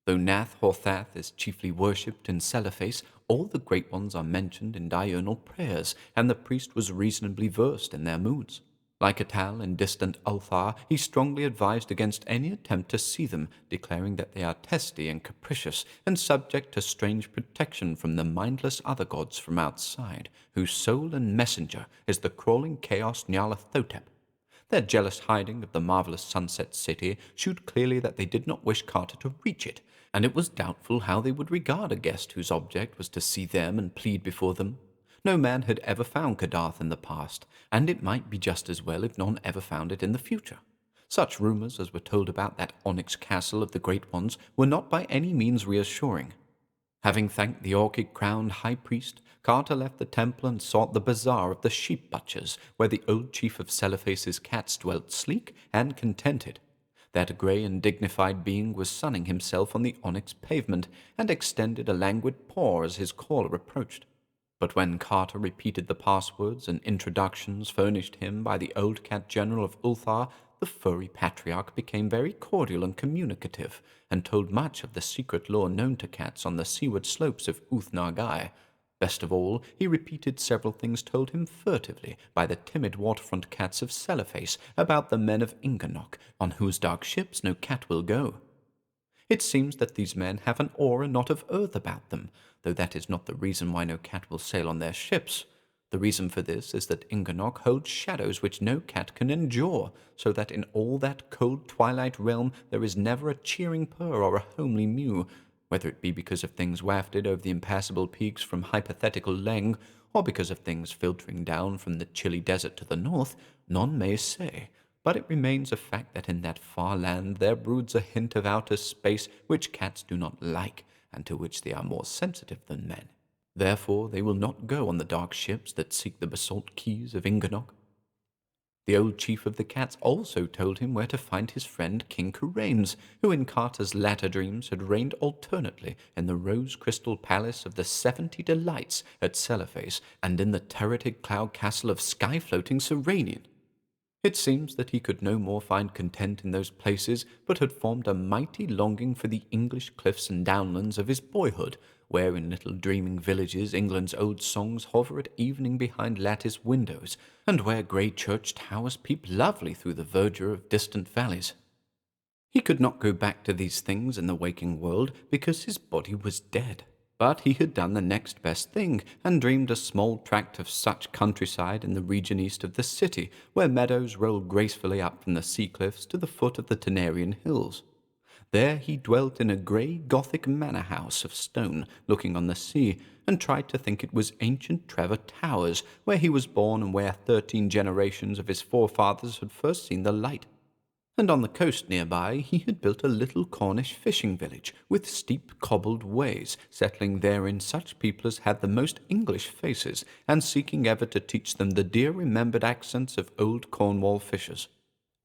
A: Though Nath-Horthath is chiefly worshipped in Celophace, all the great ones are mentioned in diurnal prayers, and the priest was reasonably versed in their moods. Like Atal in distant Ulthar, he strongly advised against any attempt to see them, declaring that they are testy and capricious, and subject to strange protection from the mindless other gods from outside, whose soul and messenger is the crawling chaos Nyarlathotep. Their jealous hiding of the marvelous sunset city showed clearly that they did not wish Carter to reach it, and it was doubtful how they would regard a guest whose object was to see them and plead before them. No man had ever found Kadath in the past, and it might be just as well if none ever found it in the future. Such rumours as were told about that onyx castle of the great ones were not by any means reassuring. Having thanked the orchid-crowned high priest, Carter left the temple and sought the bazaar of the sheep butchers, where the old chief of Celophace's cats dwelt sleek and contented. That grey and dignified being was sunning himself on the onyx pavement, and extended a languid paw as his caller approached. But when Carter repeated the passwords and introductions furnished him by the old cat general of Ulthar, the furry patriarch became very cordial and communicative, and told much of the secret lore known to cats on the seaward slopes of Uth-Nargai. Best of all, he repeated several things told him furtively by the timid waterfront cats of Celloface about the men of Inganok, on whose dark ships no cat will go. It seems that these men have an aura not of earth about them, though that is not the reason why no cat will sail on their ships. The reason for this is that Inganok holds shadows which no cat can endure, so that in all that cold twilight realm there is never a cheering purr or a homely mew, whether it be because of things wafted over the impassable peaks from hypothetical Leng, or because of things filtering down from the chilly desert to the north, none may say. But it remains a fact that in that far land there broods a hint of outer space which cats do not like, and to which they are more sensitive than men. Therefore they will not go on the dark ships that seek the basalt keys of Inganok. The old chief of the cats also told him where to find his friend King Kuranes, who in Carter's latter dreams had reigned alternately in the rose-crystal palace of the 70 Delights at Celloface and in the turreted cloud castle of sky-floating Serenian. It seems that he could no more find content in those places, but had formed a mighty longing for the English cliffs and downlands of his boyhood, where in little dreaming villages England's old songs hover at evening behind latticed windows, and where grey church towers peep lovely through the verdure of distant valleys. He could not go back to these things in the waking world, because his body was dead. But he had done the next best thing, and dreamed a small tract of such countryside in the region east of the city, where meadows roll gracefully up from the sea cliffs to the foot of the Tenarian hills. There he dwelt in a grey Gothic manor house of stone, looking on the sea, and tried to think it was ancient Trevor Towers, where he was born and where 13 generations of his forefathers had first seen the light. And on the coast nearby he had built a little Cornish fishing village, with steep cobbled ways, settling therein such people as had the most English faces, and seeking ever to teach them the dear remembered accents of old Cornwall fishers.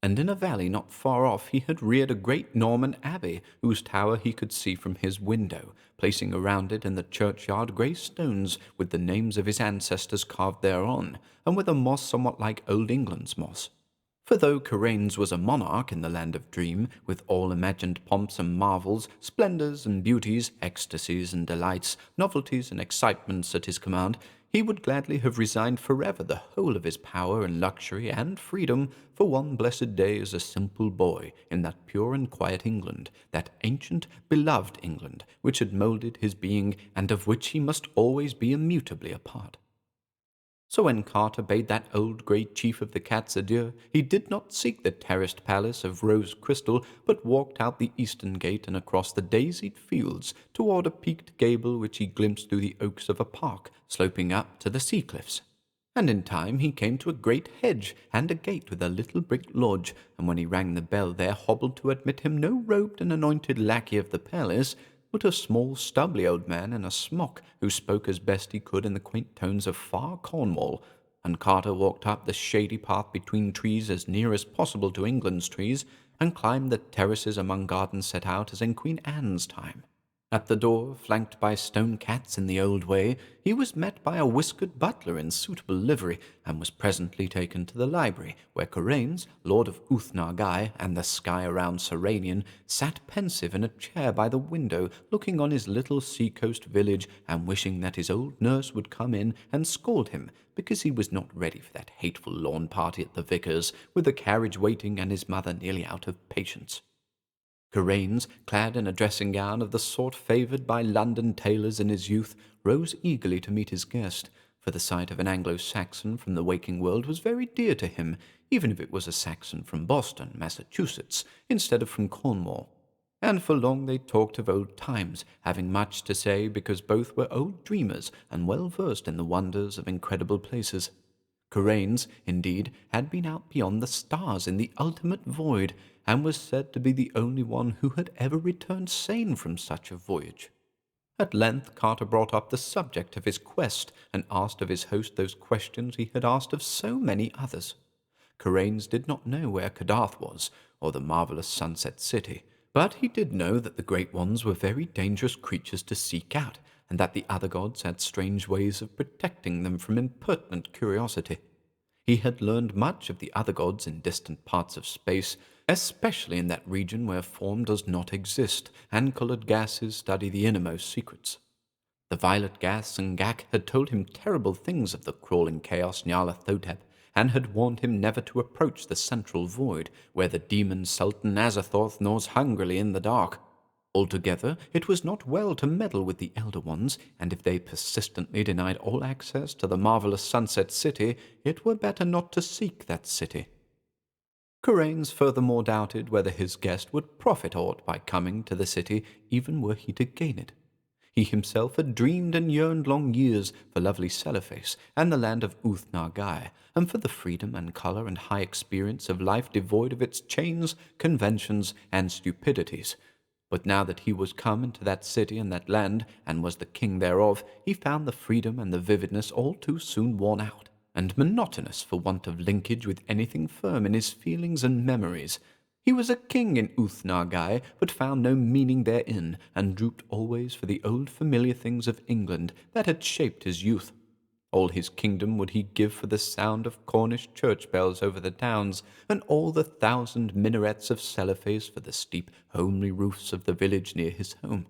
A: And in a valley not far off he had reared a great Norman abbey, whose tower he could see from his window, placing around it in the churchyard grey stones with the names of his ancestors carved thereon, and with a moss somewhat like Old England's moss. For though Kuranes was a monarch in the land of dream, with all imagined pomps and marvels, splendours and beauties, ecstasies and delights, novelties and excitements at his command, he would gladly have resigned forever the whole of his power and luxury and freedom for one blessed day as a simple boy in that pure and quiet England, that ancient, beloved England, which had moulded his being and of which he must always be immutably a part. So when Carter bade that old great chief of the cats adieu, he did not seek the terraced palace of rose crystal, but walked out the eastern gate and across the daisied fields toward a peaked gable which he glimpsed through the oaks of a park sloping up to the sea cliffs. And in time he came to a great hedge and a gate with a little brick lodge, and when he rang the bell there hobbled to admit him no robed and anointed lackey of the palace, but a small, stubbly old man in a smock, who spoke as best he could in the quaint tones of far Cornwall, and Carter walked up the shady path between trees as near as possible to England's trees, and climbed the terraces among gardens set out as in Queen Anne's time. At the door, flanked by stone cats in the old way, he was met by a whiskered butler in suitable livery, and was presently taken to the library, where Kuranes, lord of Uth-Nargai and the sky around Serenian, sat pensive in a chair by the window, looking on his little sea-coast village, and wishing that his old nurse would come in and scold him, because he was not ready for that hateful lawn party at the vicar's, with the carriage waiting and his mother nearly out of patience. Kuranes, clad in a dressing-gown of the sort favoured by London tailors in his youth, rose eagerly to meet his guest, for the sight of an Anglo-Saxon from the waking world was very dear to him, even if it was a Saxon from Boston, Massachusetts, instead of from Cornwall. And for long they talked of old times, having much to say because both were old dreamers and well versed in the wonders of incredible places. Kuranes, indeed, had been out beyond the stars in the ultimate void, and was said to be the only one who had ever returned sane from such a voyage. At length Carter brought up the subject of his quest, and asked of his host those questions he had asked of so many others. Kuranes did not know where Kadath was, or the marvellous Sunset City, but he did know that the great ones were very dangerous creatures to seek out, and that the other gods had strange ways of protecting them from impertinent curiosity. He had learned much of the other gods in distant parts of space, especially in that region where form does not exist, and colored gases study the innermost secrets. The violet gas Ngak had told him terrible things of the crawling chaos Nyarlathotep, and had warned him never to approach the central void, where the demon Sultan Azathoth gnaws hungrily in the dark. Altogether, it was not well to meddle with the Elder Ones, and if they persistently denied all access to the marvelous Sunset City, it were better not to seek that city. Kuranes furthermore doubted whether his guest would profit aught by coming to the city, even were he to gain it. He himself had dreamed and yearned long years for lovely Cellophase and the land of Uth-Nargai, and for the freedom and color and high experience of life devoid of its chains, conventions, and stupidities. But now that he was come into that city and that land, and was the king thereof, he found the freedom and the vividness all too soon worn out, and monotonous for want of linkage with anything firm in his feelings and memories. He was a king in Uth-Nargai, but found no meaning therein, and drooped always for the old familiar things of England that had shaped his youth. All his kingdom would he give for the sound of Cornish church bells over the downs, and all the 1,000 minarets of Cellophase for the steep, homely roofs of the village near his home.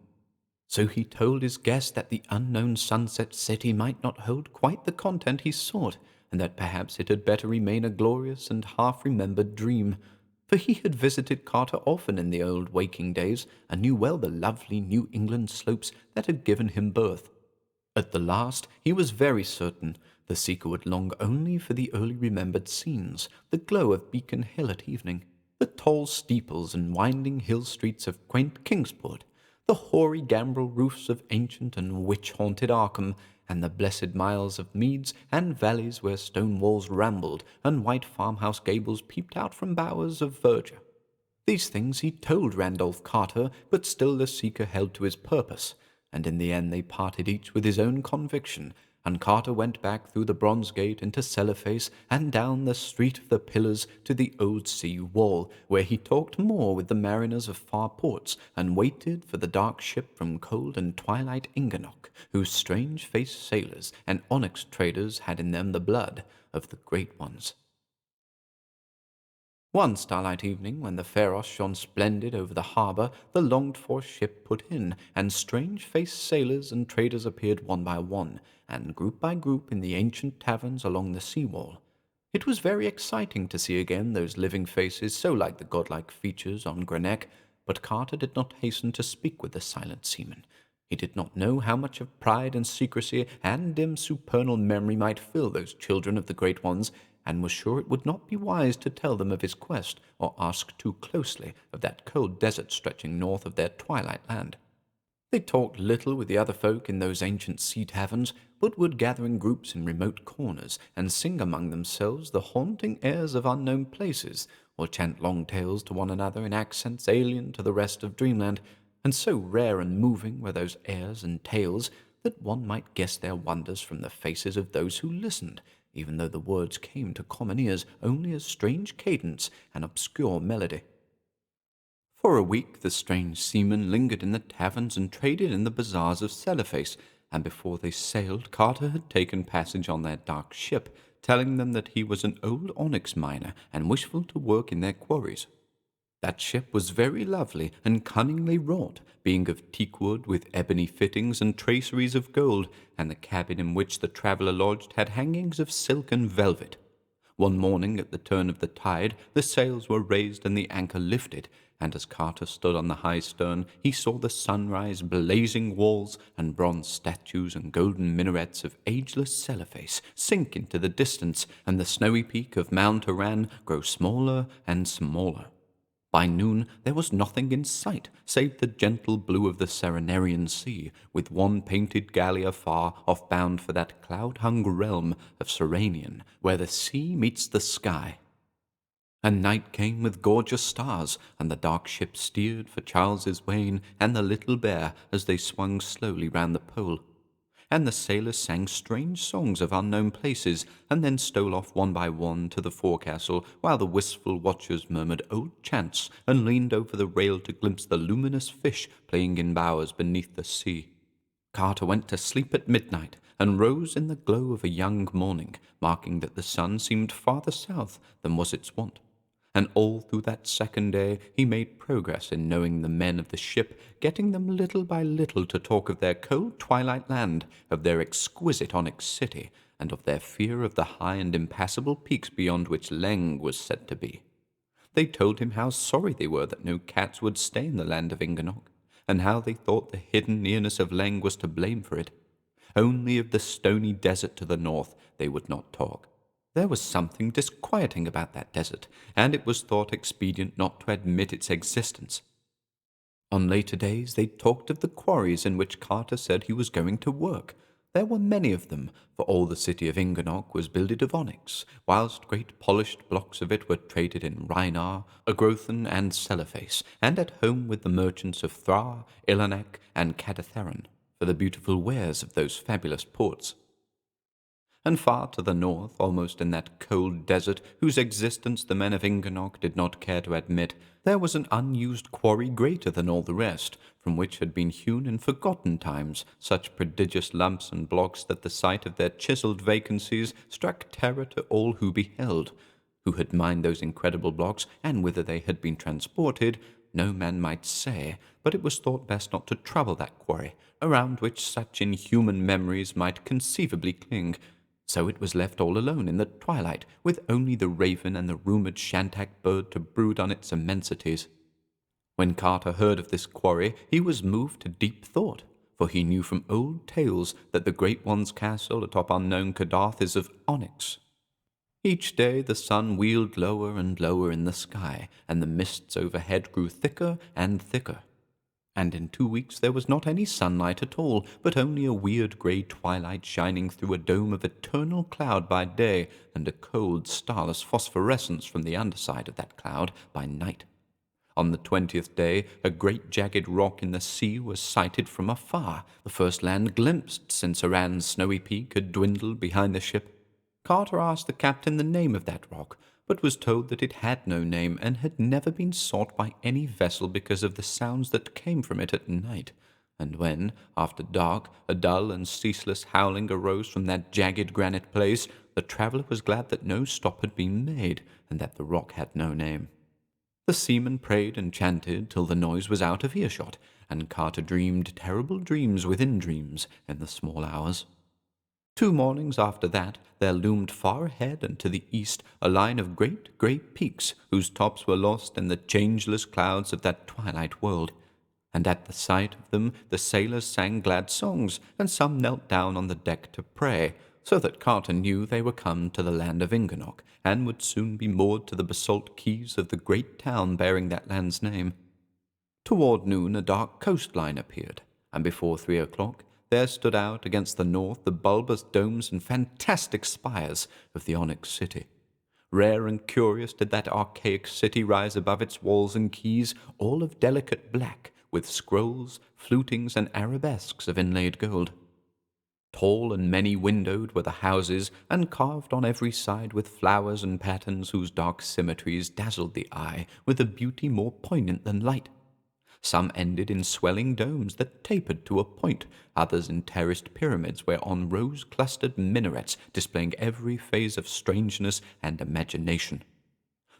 A: So he told his guest that the unknown Sunset City might not hold quite the content he sought, and that perhaps it had better remain a glorious and half-remembered dream. For he had visited Carter often in the old waking days, and knew well the lovely New England slopes that had given him birth. At the last, he was very certain the seeker would long only for the early remembered scenes, the glow of Beacon Hill at evening, the tall steeples and winding hill streets of quaint Kingsport, the hoary gambrel roofs of ancient and witch-haunted Arkham, and the blessed miles of meads and valleys where stone walls rambled and white farmhouse gables peeped out from bowers of verdure. These things he told Randolph Carter, but still the seeker held to his purpose, and in the end they parted each with his own conviction, and Carter went back through the Bronze Gate into Cellophase and down the Street of the Pillars to the old sea wall, where he talked more with the mariners of far ports, and waited for the dark ship from cold and twilight Inganoch, whose strange-faced sailors and onyx traders had in them the blood of the great ones. One starlight evening, when the Pharos shone splendid over the harbour, the longed-for ship put in, and strange-faced sailors and traders appeared one by one, and group by group in the ancient taverns along the sea-wall. It was very exciting to see again those living faces so like the godlike features on Grenek, but Carter did not hasten to speak with the silent seaman. He did not know how much of pride and secrecy and dim supernal memory might fill those children of the great ones, and was sure it would not be wise to tell them of his quest or ask too closely of that cold desert stretching north of their twilight land. They talked little with the other folk in those ancient sea taverns, but would gather in groups in remote corners and sing among themselves the haunting airs of unknown places, or chant long tales to one another in accents alien to the rest of dreamland, and so rare and moving were those airs and tales that one might guess their wonders from the faces of those who listened, even though the words came to common ears only as strange cadence and obscure melody. For a week the strange seamen lingered in the taverns and traded in the bazaars of Cellophase, and before they sailed Carter had taken passage on their dark ship, telling them that he was an old onyx miner and wishful to work in their quarries. That ship was very lovely and cunningly wrought, being of teak wood with ebony fittings and traceries of gold, and the cabin in which the traveller lodged had hangings of silk and velvet. One morning at the turn of the tide the sails were raised and the anchor lifted, and as Carter stood on the high stern he saw the sunrise, blazing walls, and bronze statues and golden minarets of ageless Cellophase sink into the distance, and the snowy peak of Mount Aran grow smaller and smaller. By noon there was nothing in sight save the gentle blue of the Serenarian Sea, with one painted galley afar off bound for that cloud-hung realm of Serenian, where the sea meets the sky. And night came with gorgeous stars, and the dark ship steered for Charles's Wain and the Little Bear as they swung slowly round the pole. And the sailors sang strange songs of unknown places, and then stole off one by one to the forecastle, while the wistful watchers murmured old chants and leaned over the rail to glimpse the luminous fish playing in bowers beneath the sea. Carter went to sleep at midnight and rose in the glow of a young morning, marking that the sun seemed farther south than was its wont. And all through that second day he made progress in knowing the men of the ship, getting them little by little to talk of their cold twilight land, of their exquisite onyx city, and of their fear of the high and impassable peaks beyond which Leng was said to be. They told him how sorry they were that no cats would stay in the land of Inganok, and how they thought the hidden nearness of Leng was to blame for it. Only of the stony desert to the north they would not talk. There was something disquieting about that desert, and it was thought expedient not to admit its existence. On later days they talked of the quarries in which Carter said he was going to work. There were many of them, for all the city of Inganok was builded of onyx, whilst great polished blocks of it were traded in Rhinar, Agrothan, and Cellophase, and at home with the merchants of Thra, Ilanek, and Kadatheron, for the beautiful wares of those fabulous ports. And far to the north, almost in that cold desert whose existence the men of Inganok did not care to admit, there was an unused quarry greater than all the rest, from which had been hewn in forgotten times such prodigious lumps and blocks that the sight of their chiselled vacancies struck terror to all who beheld. Who had mined those incredible blocks, and whither they had been transported, no man might say, but it was thought best not to trouble that quarry, around which such inhuman memories might conceivably cling. So it was left all alone in the twilight, with only the raven and the rumoured shantak bird to brood on its immensities. When Carter heard of this quarry, he was moved to deep thought, for he knew from old tales that the Great One's castle atop unknown Kadath is of onyx. Each day the sun wheeled lower and lower in the sky, and the mists overhead grew thicker and thicker. And in 2 weeks there was not any sunlight at all, but only a weird grey twilight shining through a dome of eternal cloud by day, and a cold, starless phosphorescence from the underside of that cloud by night. On the 20th day, a great jagged rock in the sea was sighted from afar, the first land glimpsed since Iran's snowy peak had dwindled behind the ship. Carter asked the captain the name of that rock, but was told that it had no name and had never been sought by any vessel because of the sounds that came from it at night. And when, after dark, a dull and ceaseless howling arose from that jagged granite place, the traveller was glad that no stop had been made, and that the rock had no name. The seamen prayed and chanted till the noise was out of earshot, and Carter dreamed terrible dreams within dreams in the small hours. 2 mornings after that, there loomed far ahead and to the east a line of great grey peaks, whose tops were lost in the changeless clouds of that twilight world. And at the sight of them the sailors sang glad songs, and some knelt down on the deck to pray, so that Carter knew they were come to the land of Inganok, and would soon be moored to the basalt quays of the great town bearing that land's name. Toward noon a dark coastline appeared, and before 3 o'clock there stood out against the north the bulbous domes and fantastic spires of the onyx city. Rare and curious did that archaic city rise above its walls and quays, all of delicate black, with scrolls, flutings, and arabesques of inlaid gold. Tall and many-windowed were the houses, and carved on every side with flowers and patterns whose dark symmetries dazzled the eye with a beauty more poignant than light. Some ended in swelling domes that tapered to a point, others in terraced pyramids whereon rose-clustered minarets displaying every phase of strangeness and imagination.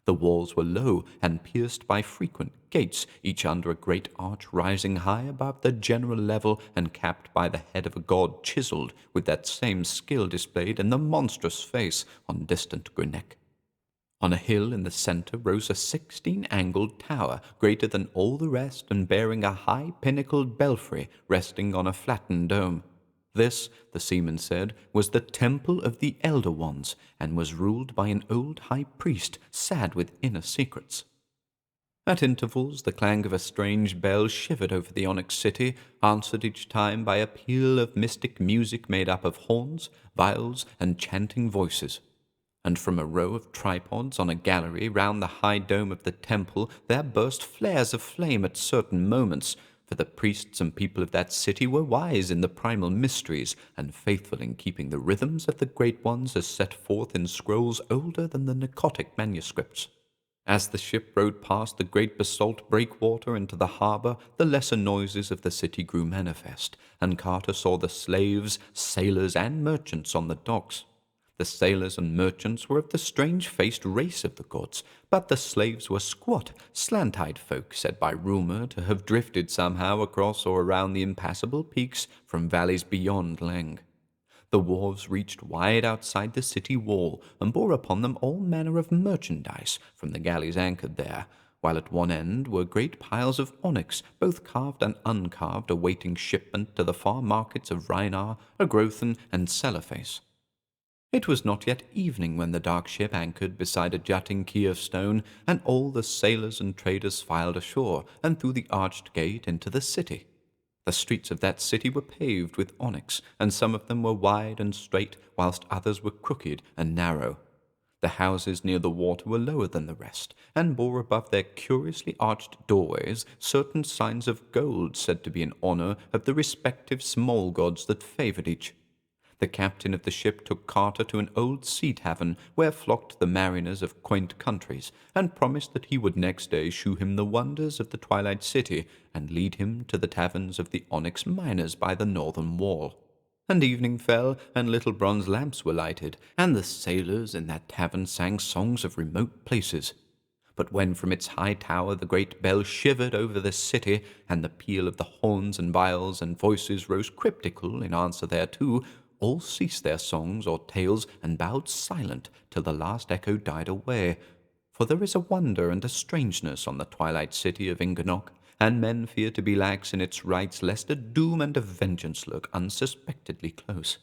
A: The walls were low and pierced by frequent gates, each under a great arch rising high above the general level and capped by the head of a god chiselled with that same skill displayed in the monstrous face on distant Grenek. On a hill in the centre rose a 16-angled tower, greater than all the rest and bearing a high pinnacled belfry resting on a flattened dome. This, the seaman said, was the temple of the Elder Ones, and was ruled by an old high priest, sad with inner secrets. At intervals the clang of a strange bell shivered over the onyx city, answered each time by a peal of mystic music made up of horns, viols, and chanting voices. And from a row of tripods on a gallery round the high dome of the temple there burst flares of flame at certain moments, for the priests and people of that city were wise in the primal mysteries, and faithful in keeping the rhythms of the Great Ones as set forth in scrolls older than the Nicotic manuscripts. As the ship rode past the great basalt breakwater into the harbour, the lesser noises of the city grew manifest, and Carter saw the slaves, sailors, and merchants on the docks. The sailors and merchants were of the strange-faced race of the gods, but the slaves were squat, slant-eyed folk said by rumour to have drifted somehow across or around the impassable peaks from valleys beyond Leng. The wharves reached wide outside the city wall and bore upon them all manner of merchandise from the galleys anchored there, while at one end were great piles of onyx, both carved and uncarved, awaiting shipment to the far markets of Rhinar, Agrothan, and Cellophase. It was not yet evening when the dark ship anchored beside a jutting quay of stone, and all the sailors and traders filed ashore and through the arched gate into the city. The streets of that city were paved with onyx, and some of them were wide and straight, whilst others were crooked and narrow. The houses near the water were lower than the rest, and bore above their curiously arched doorways certain signs of gold said to be in honour of the respective small gods that favoured each. The captain of the ship took Carter to an old sea tavern where flocked the mariners of quaint countries, and promised that he would next day shew him the wonders of the twilight city, and lead him to the taverns of the onyx miners by the northern wall. And evening fell, and little bronze lamps were lighted, and the sailors in that tavern sang songs of remote places. But when from its high tower the great bell shivered over the city, and the peal of the horns and viols and voices rose cryptical in answer thereto, all ceased their songs or tales and bowed silent till the last echo died away. For there is a wonder and a strangeness on the twilight city of Inganok, and men fear to be lax in its rites lest a doom and a vengeance lurk unsuspectedly close.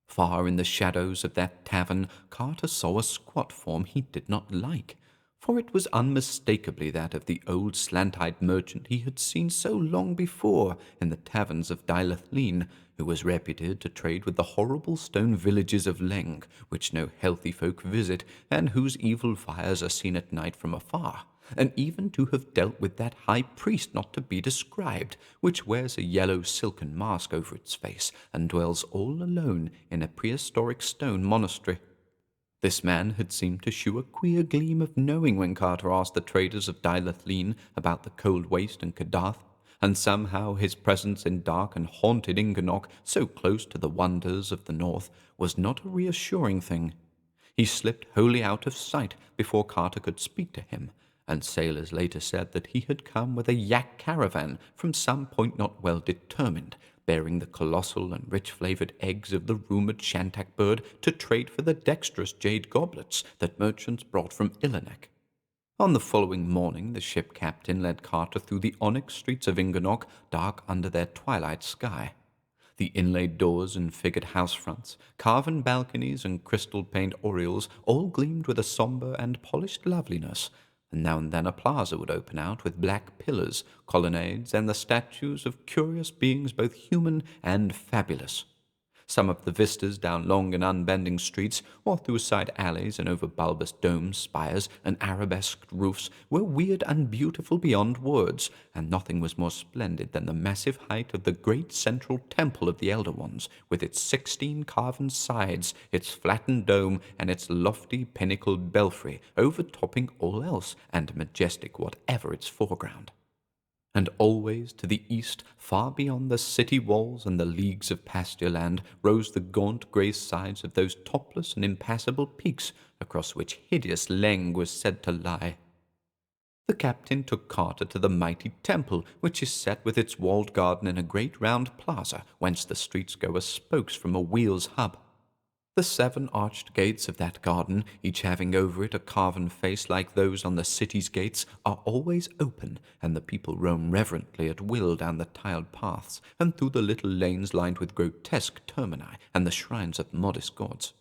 A: Far in the shadows of that tavern Carter saw a squat form he did not like, for it was unmistakably that of the old slant-eyed merchant he had seen so long before in the taverns of Dylathlene, who was reputed to trade with the horrible stone villages of Leng, which no healthy folk visit, and whose evil fires are seen at night from afar, and even to have dealt with that high priest not to be described, which wears a yellow silken mask over its face, and dwells all alone in a prehistoric stone monastery. This man had seemed to shew a queer gleam of knowing when Carter asked the traders of Dylathlene about the cold waste and Kadath, and somehow his presence in dark and haunted Inganok, so close to the wonders of the north, was not a reassuring thing. He slipped wholly out of sight before Carter could speak to him, and sailors later said that he had come with a yak caravan from some point not well determined, bearing the colossal and rich-flavoured eggs of the rumoured shantak bird to trade for the dexterous jade goblets that merchants brought from Ilanek. On the following morning the ship captain led Carter through the onyx streets of Inganok, dark under their twilight sky. The inlaid doors and figured house fronts, carven balconies and crystal-paned oriels all gleamed with a sombre and polished loveliness, and now and then a plaza would open out with black pillars, colonnades, and the statues of curious beings both human and fabulous. Some of the vistas down long and unbending streets, or through side alleys and over bulbous domes, spires, and arabesqued roofs, were weird and beautiful beyond words, and nothing was more splendid than the massive height of the great central temple of the Elder Ones, with its 16 carven sides, its flattened dome, and its lofty pinnacled belfry, overtopping all else, and majestic whatever its foreground. And always to the east, far beyond the city walls and the leagues of pasture land, rose the gaunt grey sides of those topless and impassable peaks across which hideous Leng was said to lie. The captain took Carter to the mighty temple, which is set with its walled garden in a great round plaza, whence the streets go as spokes from a wheel's hub. The 7 arched gates of that garden, each having over it a carven face like those on the city's gates, are always open, and the people roam reverently at will down the tiled paths, and through the little lanes lined with grotesque termini and the shrines of modest gods.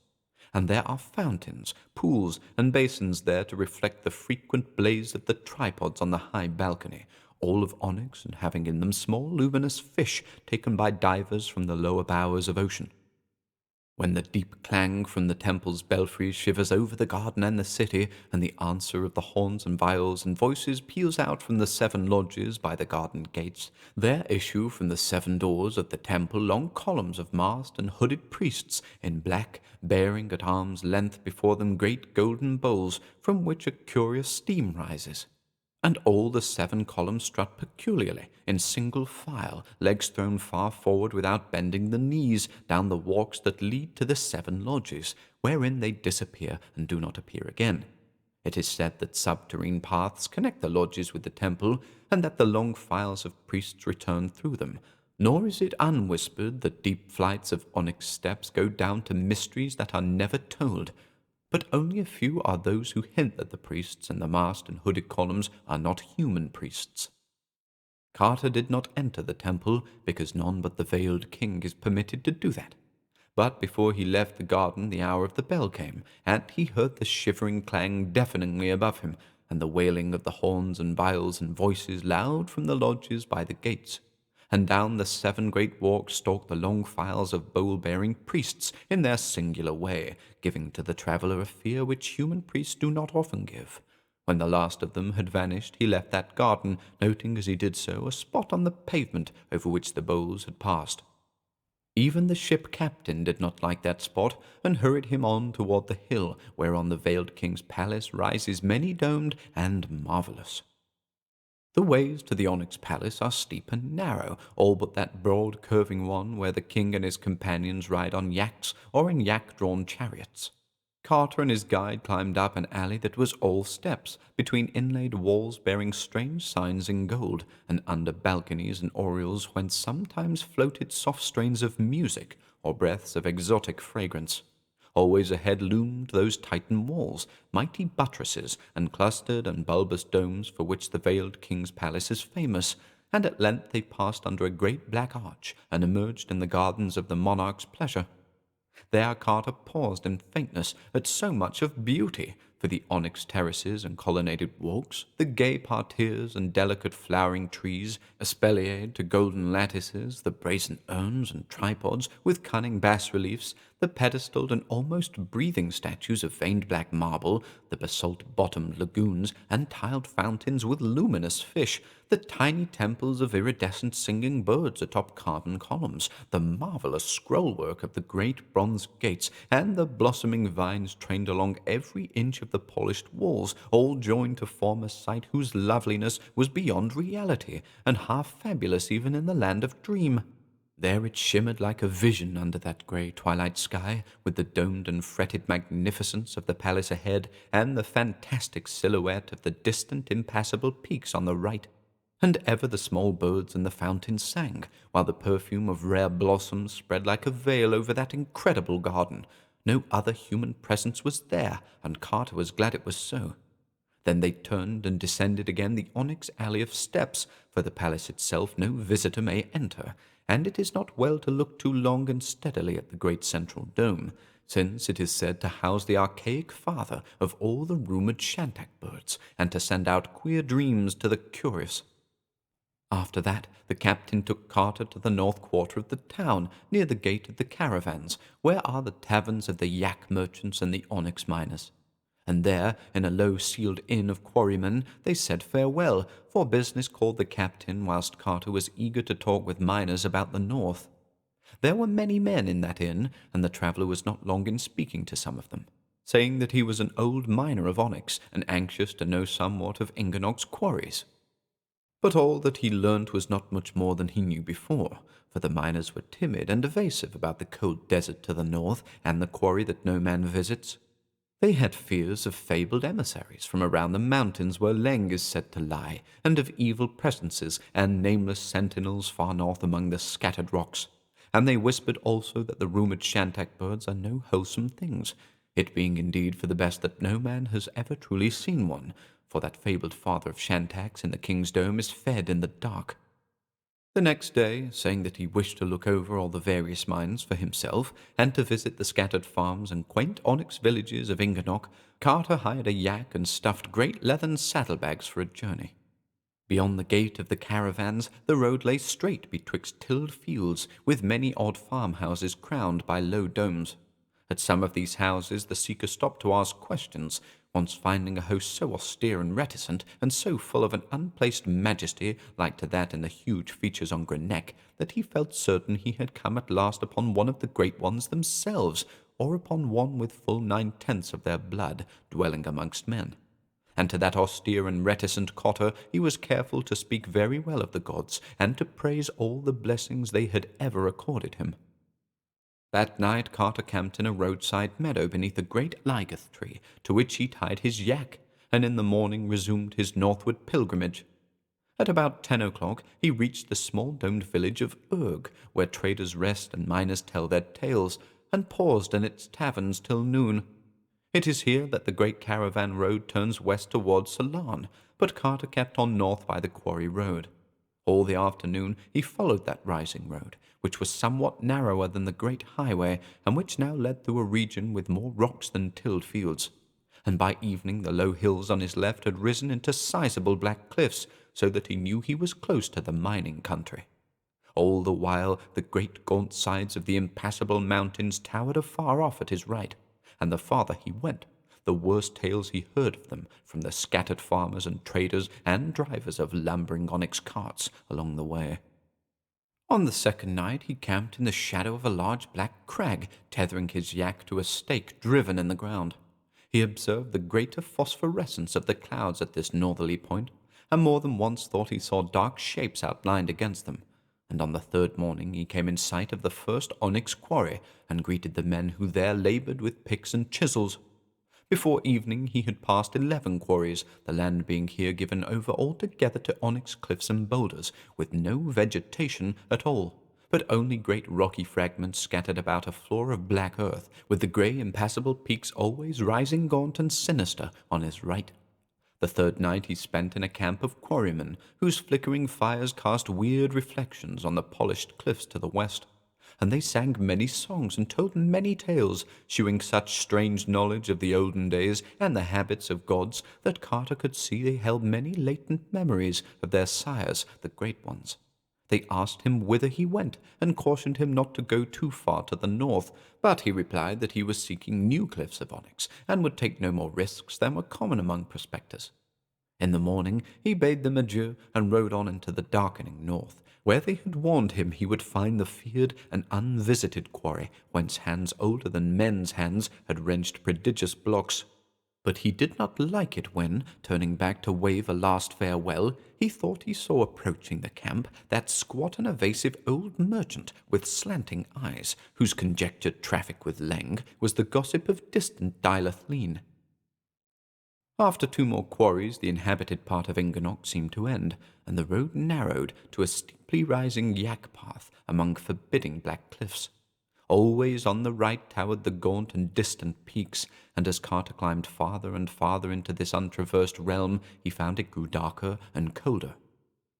A: And there are fountains, pools, and basins there to reflect the frequent blaze of the tripods on the high balcony, all of onyx and having in them small luminous fish taken by divers from the lower bowers of ocean. When the deep clang from the temple's belfry shivers over the garden and the city, and the answer of the horns and viols and voices peals out from the 7 lodges by the garden gates, there issue from the 7 doors of the temple long columns of masked and hooded priests in black, bearing at arm's length before them great golden bowls from which a curious steam rises. And all the 7 columns strut peculiarly, in single file, legs thrown far forward without bending the knees, down the walks that lead to the 7 lodges, wherein they disappear and do not appear again. It is said that subterrene paths connect the lodges with the temple, and that the long files of priests return through them. Nor is it unwhispered that deep flights of onyx steps go down to mysteries that are never told. But only a few are those who hint that the priests in the masked and hooded columns are not human priests. Carter did not enter the temple, because none but the veiled king is permitted to do that. But before he left the garden the hour of the bell came, and he heard the shivering clang deafeningly above him, and the wailing of the horns and viols and voices loud from the lodges by the gates. And down the 7 great walks stalked the long files of bowl-bearing priests in their singular way, giving to the traveller a fear which human priests do not often give. When the last of them had vanished, he left that garden, noting as he did so a spot on the pavement over which the bowls had passed. Even the ship captain did not like that spot, and hurried him on toward the hill whereon the veiled king's palace rises many-domed and marvellous. The ways to the Onyx Palace are steep and narrow, all but that broad curving one where the king and his companions ride on yaks or in yak-drawn chariots. Carter and his guide climbed up an alley that was all steps, between inlaid walls bearing strange signs in gold, and under balconies and oriels whence sometimes floated soft strains of music or breaths of exotic fragrance. Always ahead loomed those Titan walls, mighty buttresses, and clustered and bulbous domes for which the veiled king's palace is famous, and at length they passed under a great black arch, and emerged in the gardens of the monarch's pleasure. There Carter paused in faintness at so much of beauty, for the onyx terraces and colonnaded walks, the gay parterres and delicate flowering trees, espaliered to golden lattices, the brazen urns and tripods with cunning bas-reliefs, the pedestaled and almost breathing statues of veined black marble, the basalt-bottomed lagoons and tiled fountains with luminous fish, the tiny temples of iridescent singing birds atop carven columns, the marvelous scrollwork of the great bronze gates, and the blossoming vines trained along every inch of the polished walls, all joined to form a sight whose loveliness was beyond reality, and half fabulous even in the land of dream. There it shimmered like a vision under that grey twilight sky, with the domed and fretted magnificence of the palace ahead, and the fantastic silhouette of the distant impassable peaks on the right. And ever the small birds in the fountain sang, while the perfume of rare blossoms spread like a veil over that incredible garden. No other human presence was there, and Carter was glad it was so. Then they turned and descended again the onyx alley of steps, for the palace itself no visitor may enter, and it is not well to look too long and steadily at the great central dome, since it is said to house the archaic father of all the rumoured shantak birds, and to send out queer dreams to the curious. After that, the captain took Carter to the north quarter of the town, near the gate of the caravans, where are the taverns of the yak merchants and the onyx miners. And there, in a low-ceiled inn of quarrymen, they said farewell, for business called the captain whilst Carter was eager to talk with miners about the north. There were many men in that inn, and the traveller was not long in speaking to some of them, saying that he was an old miner of onyx, and anxious to know somewhat of Ingenog's quarries. But all that he learnt was not much more than he knew before, for the miners were timid and evasive about the cold desert to the north and the quarry that no man visits. They had fears of fabled emissaries from around the mountains where Leng is said to lie, and of evil presences and nameless sentinels far north among the scattered rocks. And they whispered also that the rumoured shantak birds are no wholesome things, it being indeed for the best that no man has ever truly seen one, for that fabled father of shantaks in the king's dome is fed in the dark. The next day, saying that he wished to look over all the various mines for himself, and to visit the scattered farms and quaint onyx villages of Ingenog, Carter hired a yak and stuffed great leathern saddlebags for a journey. Beyond the gate of the caravans, the road lay straight betwixt tilled fields, with many odd farmhouses crowned by low domes. At some of these houses the seeker stopped to ask questions, once finding a host so austere and reticent, and so full of an unplaced majesty like to that in the huge features on Greenock, that he felt certain he had come at last upon one of the great ones themselves, or upon one with full 9/10 of their blood dwelling amongst men. And to that austere and reticent Cotter he was careful to speak very well of the gods, and to praise all the blessings they had ever accorded him. That night Carter camped in a roadside meadow beneath a great ligeth tree, to which he tied his yak, and in the morning resumed his northward pilgrimage. At about 10 o'clock he reached the small domed village of Urg, where traders rest and miners tell their tales, and paused in its taverns till noon. It is here that the great caravan road turns west towards Ceylon, but Carter kept on north by the quarry road. All the afternoon he followed that rising road, which was somewhat narrower than the great highway, and which now led through a region with more rocks than tilled fields. And by evening the low hills on his left had risen into sizable black cliffs, so that he knew he was close to the mining country. All the while the great gaunt sides of the impassable mountains towered afar off at his right, and the farther he went, the worse tales he heard of them from the scattered farmers and traders and drivers of lumbering onyx carts along the way. On the second night he camped in the shadow of a large black crag, tethering his yak to a stake driven in the ground. He observed the greater phosphorescence of the clouds at this northerly point, and more than once thought he saw dark shapes outlined against them, and on the third morning he came in sight of the first onyx quarry, and greeted the men who there laboured with picks and chisels. Before evening he had passed 11 quarries, the land being here given over altogether to onyx cliffs and boulders, with no vegetation at all, but only great rocky fragments scattered about a floor of black earth, with the grey impassable peaks always rising gaunt and sinister on his right. The third night he spent in a camp of quarrymen, whose flickering fires cast weird reflections on the polished cliffs to the west, and they sang many songs and told many tales, shewing such strange knowledge of the olden days and the habits of gods that Carter could see they held many latent memories of their sires, the great ones. They asked him whither he went, and cautioned him not to go too far to the north, but he replied that he was seeking new cliffs of onyx, and would take no more risks than were common among prospectors. In the morning he bade them adieu, and rode on into the darkening north, where they had warned him he would find the feared and unvisited quarry, whence hands older than men's hands had wrenched prodigious blocks. But he did not like it when, turning back to wave a last farewell, he thought he saw approaching the camp that squat and evasive old merchant with slanting eyes, whose conjectured traffic with Leng was the gossip of distant Dilethleen. After 2 more quarries the inhabited part of Inganock seemed to end, and the road narrowed to a steeply rising yak path among forbidding black cliffs. Always on the right towered the gaunt and distant peaks, and as Carter climbed farther and farther into this untraversed realm, he found it grew darker and colder.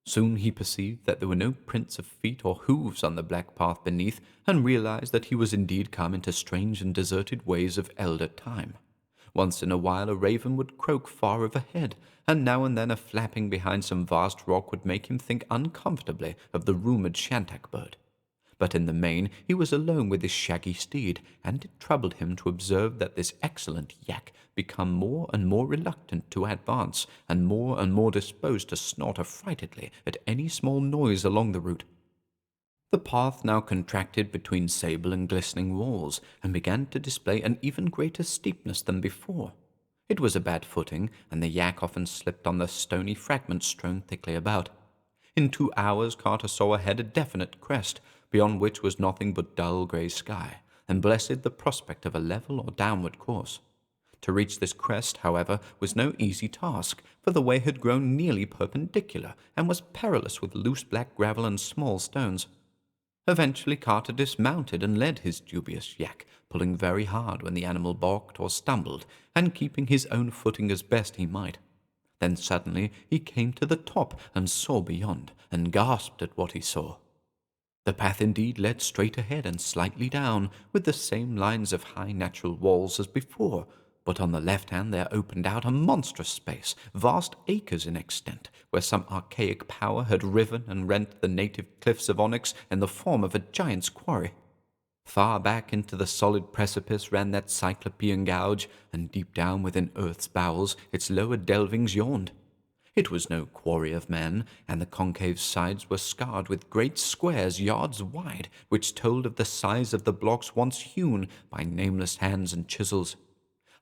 A: Soon he perceived that there were no prints of feet or hooves on the black path beneath, and realized that he was indeed come into strange and deserted ways of elder time. Once in a while a raven would croak far overhead, and now and then a flapping behind some vast rock would make him think uncomfortably of the rumoured shantak bird. But in the main he was alone with his shaggy steed, and it troubled him to observe that this excellent yak became more and more reluctant to advance, and more disposed to snort affrightedly at any small noise along the route. The path now contracted between sable and glistening walls, and began to display an even greater steepness than before. It was a bad footing, and the yak often slipped on the stony fragments strewn thickly about. In 2 hours Carter saw ahead a definite crest, beyond which was nothing but dull grey sky, and blessed the prospect of a level or downward course. To reach this crest, however, was no easy task, for the way had grown nearly perpendicular, and was perilous with loose black gravel and small stones. Eventually Carter dismounted and led his dubious yak, pulling very hard when the animal balked or stumbled, and keeping his own footing as best he might. Then suddenly he came to the top and saw beyond, and gasped at what he saw. The path indeed led straight ahead and slightly down, with the same lines of high natural walls as before, but on the left hand there opened out a monstrous space, vast acres in extent, where some archaic power had riven and rent the native cliffs of onyx in the form of a giant's quarry. Far back into the solid precipice ran that cyclopean gouge, and deep down within earth's bowels its lower delvings yawned. It was no quarry of man, and the concave sides were scarred with great squares yards wide, which told of the size of the blocks once hewn by nameless hands and chisels.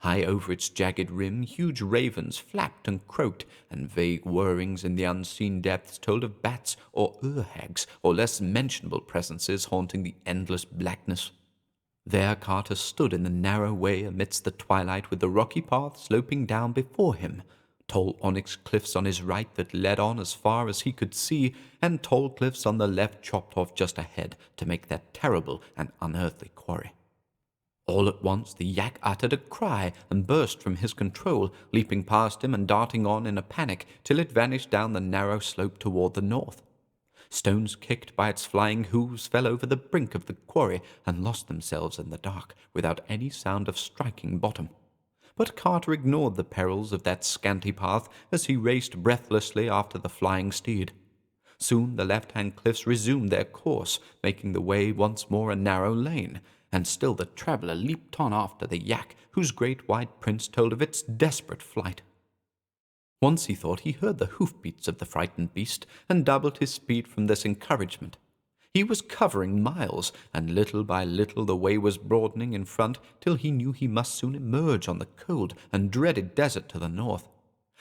A: High over its jagged rim, huge ravens flapped and croaked, and vague whirrings in the unseen depths told of bats or ur-hags or less mentionable presences haunting the endless blackness. There Carter stood in the narrow way amidst the twilight, with the rocky path sloping down before him, tall onyx cliffs on his right that led on as far as he could see, and tall cliffs on the left chopped off just ahead to make that terrible and unearthly quarry. All at once the yak uttered a cry and burst from his control, leaping past him and darting on in a panic till it vanished down the narrow slope toward the north. Stones kicked by its flying hooves fell over the brink of the quarry and lost themselves in the dark without any sound of striking bottom. But Carter ignored the perils of that scanty path as he raced breathlessly after the flying steed. Soon the left-hand cliffs resumed their course, making the way once more a narrow lane, and still the traveller leaped on after the yak, whose great white prints told of its desperate flight. Once he thought he heard the hoof-beats of the frightened beast, and doubled his speed from this encouragement. He was covering miles, and little by little the way was broadening in front till he knew he must soon emerge on the cold and dreaded desert to the north.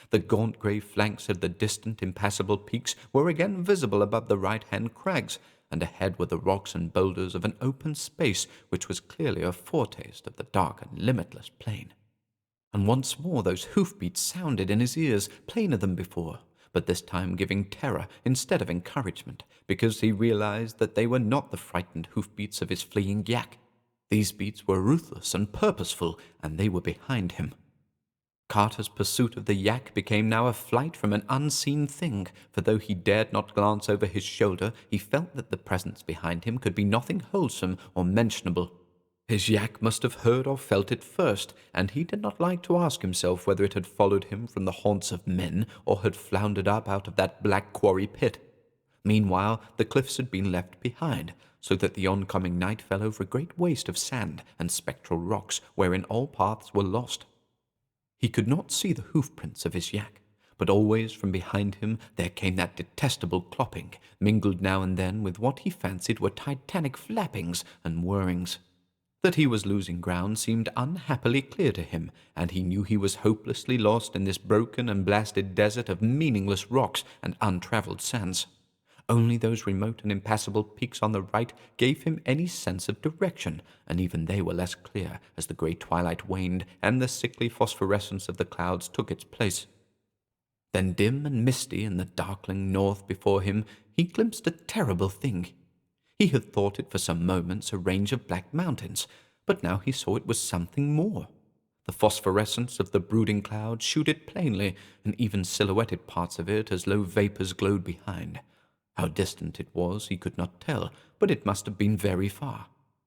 A: The gaunt grey flanks of the distant impassable peaks were again visible above the right-hand crags, and ahead were the rocks and boulders of an open space which was clearly a foretaste of the dark and limitless plain. And once more those hoof-beats sounded in his ears, plainer than before, but this time giving terror instead of encouragement, because he realized that they were not the frightened hoof-beats of his fleeing yak. These beats were ruthless and purposeful, and they were behind him. Carter's pursuit of the yak became now a flight from an unseen thing, for though he dared not glance over his shoulder, he felt that the presence behind him could be nothing wholesome or mentionable. His yak must have heard or felt it first, and he did not like to ask himself whether it had followed him from the haunts of men or had floundered up out of that black quarry pit. Meanwhile, the cliffs had been left behind, so that the oncoming night fell over a great waste of sand and spectral rocks wherein all paths were lost. He could not see the hoof-prints of his yak, but always from behind him there came that detestable clopping, mingled now and then with what he fancied were titanic flappings and whirrings. That he was losing ground seemed unhappily clear to him, and he knew he was hopelessly lost in this broken and blasted desert of meaningless rocks and untravelled sands. Only those remote and impassable peaks on the right gave him any sense of direction, and even they were less clear as the grey twilight waned and the sickly phosphorescence of the clouds took its place. Then, dim and misty in the darkling north before him, he glimpsed a terrible thing. He had thought it for some moments a range of black mountains, but now he saw it was something more. The phosphorescence of the brooding clouds shewed it plainly, and even silhouetted parts of it as low vapours glowed behind. How distant it was he could not tell, but it must have been very far.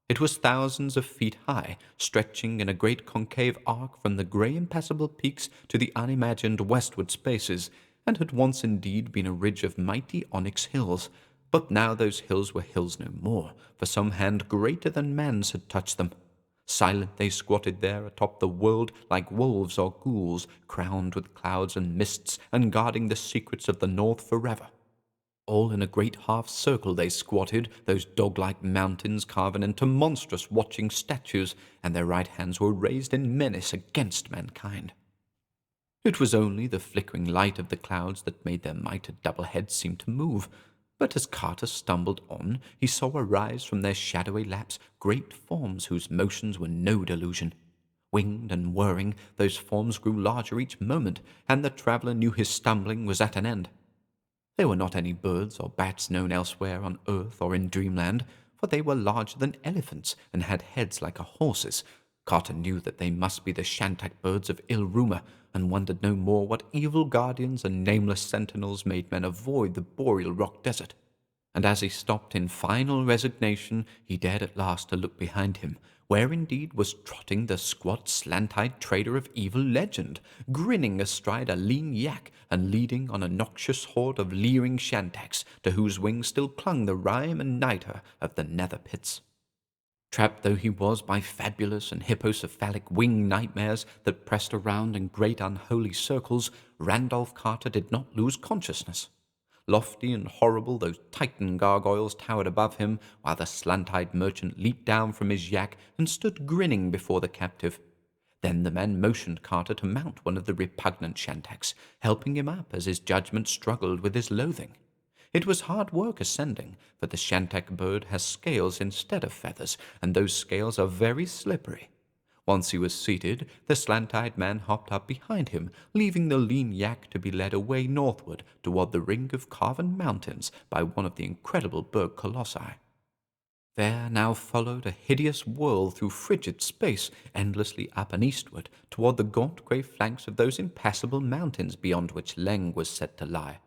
A: It was thousands of feet high, stretching in a great concave arc from the grey impassable peaks to the unimagined westward spaces, and had once indeed been a ridge of mighty onyx hills. But now those hills were hills no more, for some hand greater than man's had touched them. Silent they squatted there atop the world like wolves or ghouls, crowned with clouds and mists, and guarding the secrets of the north forever. All in a great half-circle they squatted, those dog-like mountains carven into monstrous watching statues, and their right hands were raised in menace against mankind. It was only the flickering light of the clouds that made their mitred double heads seem to move, but as Carter stumbled on, he saw arise from their shadowy laps great forms whose motions were no delusion. Winged and whirring, those forms grew larger each moment, and the traveller knew his stumbling was at an end. They were not any birds or bats known elsewhere on earth or in dreamland, for they were larger than elephants and had heads like a horse's. Carter knew that they must be the shantak birds of ill rumour, and wondered no more what evil guardians and nameless sentinels made men avoid the boreal rock desert. And as he stopped in final resignation, he dared at last to look behind him, where indeed was trotting the squat, slant-eyed trader of evil legend, grinning astride a lean yak, and leading on a noxious horde of leering shantaks, to whose wings still clung the rime and nitre of the nether pits. Trapped though he was by fabulous and hippocephalic winged nightmares that pressed around in great unholy circles, Randolph Carter did not lose consciousness. Lofty and horrible, those titan gargoyles towered above him, while the slant-eyed merchant leaped down from his yak and stood grinning before the captive. Then the man motioned Carter to mount one of the repugnant shantaks, helping him up as his judgment struggled with his loathing. It was hard work ascending, for the shantak bird has scales instead of feathers, and those scales are very slippery. Once he was seated, the slant-eyed man hopped up behind him, leaving the lean yak to be led away northward toward the ring of carven mountains by one of the incredible berg colossi. There now followed a hideous whirl through frigid space, endlessly up and eastward, toward the gaunt grey flanks of those impassable mountains beyond which Leng was said to lie.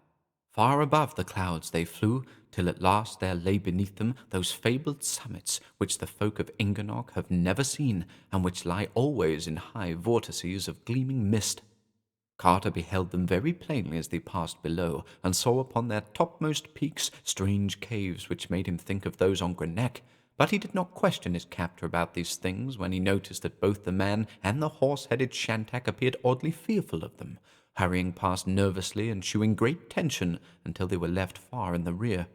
A: Far above the clouds they flew, till at last there lay beneath them those fabled summits which the folk of Ingernock have never seen, and which lie always in high vortices of gleaming mist. Carter beheld them very plainly as they passed below, and saw upon their topmost peaks strange caves which made him think of those on Greenock, but he did not question his captor about these things when he noticed that both the man and the horse-headed shantak appeared oddly fearful of them, hurrying past nervously and shewing great tension until they were left far in the rear.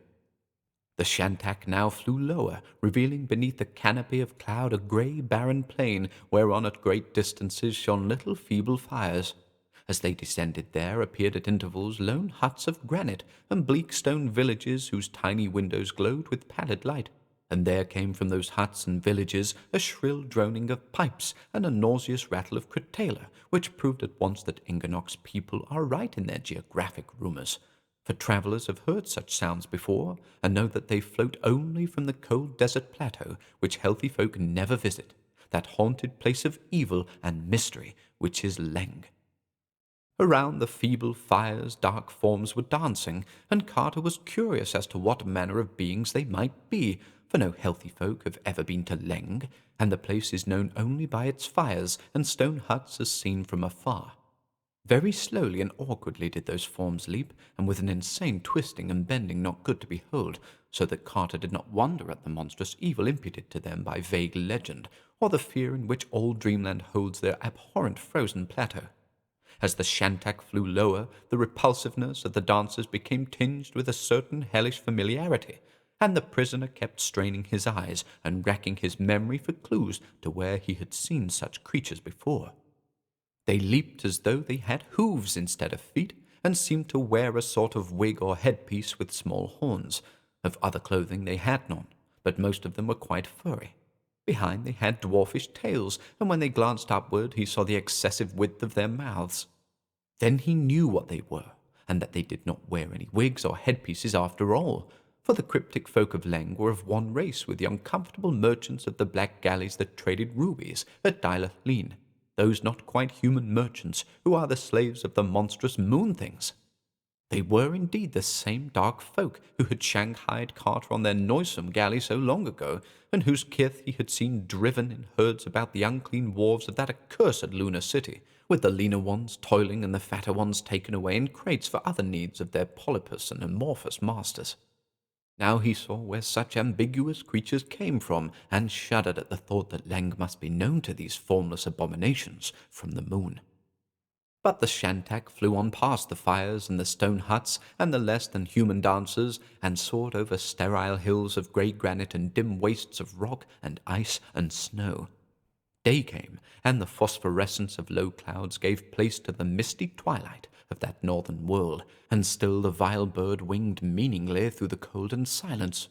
A: The shantak now flew lower, revealing beneath the canopy of cloud a grey barren plain whereon at great distances shone little feeble fires. As they descended there appeared at intervals lone huts of granite and bleak stone villages whose tiny windows glowed with pallid light, and there came from those huts and villages a shrill droning of pipes and a nauseous rattle of cretalia, which proved at once that Ingernock's people are right in their geographic rumours, for travellers have heard such sounds before, and know that they float only from the cold desert plateau which healthy folk never visit, that haunted place of evil and mystery which is Leng. Around the feeble fires dark forms were dancing, and Carter was curious as to what manner of beings they might be, for no healthy folk have ever been to Leng, and the place is known only by its fires and stone huts as seen from afar. Very slowly and awkwardly did those forms leap, and with an insane twisting and bending not good to behold, so that Carter did not wonder at the monstrous evil imputed to them by vague legend, or the fear in which all dreamland holds their abhorrent frozen plateau. As the shantak flew lower, the repulsiveness of the dancers became tinged with a certain hellish familiarity, and the prisoner kept straining his eyes and racking his memory for clues to where he had seen such creatures before. They leaped as though they had hooves instead of feet, and seemed to wear a sort of wig or headpiece with small horns. Of other clothing they had none, but most of them were quite furry. Behind they had dwarfish tails, and when they glanced upward he saw the excessive width of their mouths. Then he knew what they were, and that they did not wear any wigs or headpieces after all, for the cryptic folk of Leng were of one race with the uncomfortable merchants of the black galleys that traded rubies at Dylath Leen, those not quite human merchants who are the slaves of the monstrous moon things. They were indeed the same dark folk who had shanghaied Carter on their noisome galley so long ago, and whose kith he had seen driven in herds about the unclean wharves of that accursed lunar city, with the leaner ones toiling and the fatter ones taken away in crates for other needs of their polypous and amorphous masters. Now he saw where such ambiguous creatures came from, and shuddered at the thought that Leng must be known to these formless abominations from the moon. But the shantak flew on past the fires and the stone huts and the less-than-human dancers, and soared over sterile hills of grey granite and dim wastes of rock and ice and snow. Day came, and the phosphorescence of low clouds gave place to the misty twilight of that northern world, and still the vile bird winged meaningly through the cold and silence.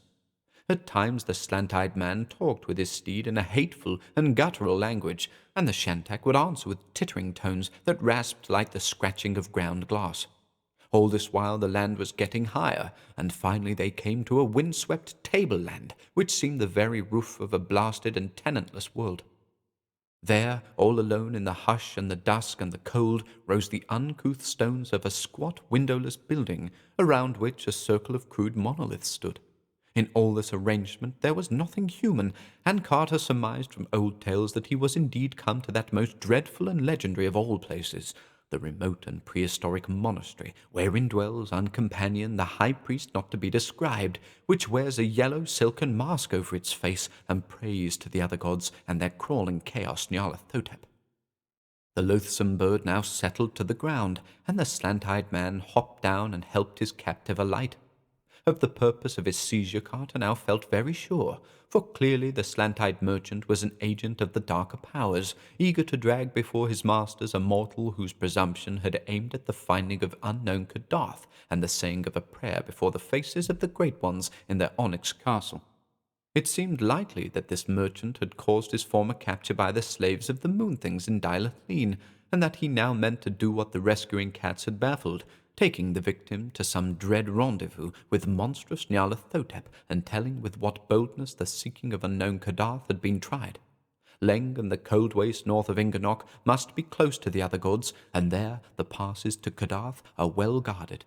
A: At times the slant-eyed man talked with his steed in a hateful and guttural language, and the shantak would answer with tittering tones that rasped like the scratching of ground glass. All this while the land was getting higher, and finally they came to a wind-swept tableland, which seemed the very roof of a blasted and tenantless world. There, all alone in the hush and the dusk and the cold, rose the uncouth stones of a squat windowless building, around which a circle of crude monoliths stood. In all this arrangement there was nothing human, and Carter surmised from old tales that he was indeed come to that most dreadful and legendary of all places, the remote and prehistoric monastery, wherein dwells uncompanion the high priest not to be described, which wears a yellow silken mask over its face and prays to the other gods and their crawling chaos Nyarlathotep. The loathsome bird now settled to the ground, and the slant-eyed man hopped down and helped his captive alight. Of the purpose of his seizure, Carter now felt very sure, for clearly the slant-eyed merchant was an agent of the darker powers, eager to drag before his masters a mortal whose presumption had aimed at the finding of unknown Kadath and the saying of a prayer before the faces of the great ones in their onyx castle. It seemed likely that this merchant had caused his former capture by the slaves of the Moon-Things in Dilathleen, and that he now meant to do what the rescuing cats had baffled, taking the victim to some dread rendezvous with monstrous Nyarlathotep and telling with what boldness the seeking of unknown Kadath had been tried. Leng and the cold waste north of Inganok must be close to the other gods, and there the passes to Kadath are well guarded.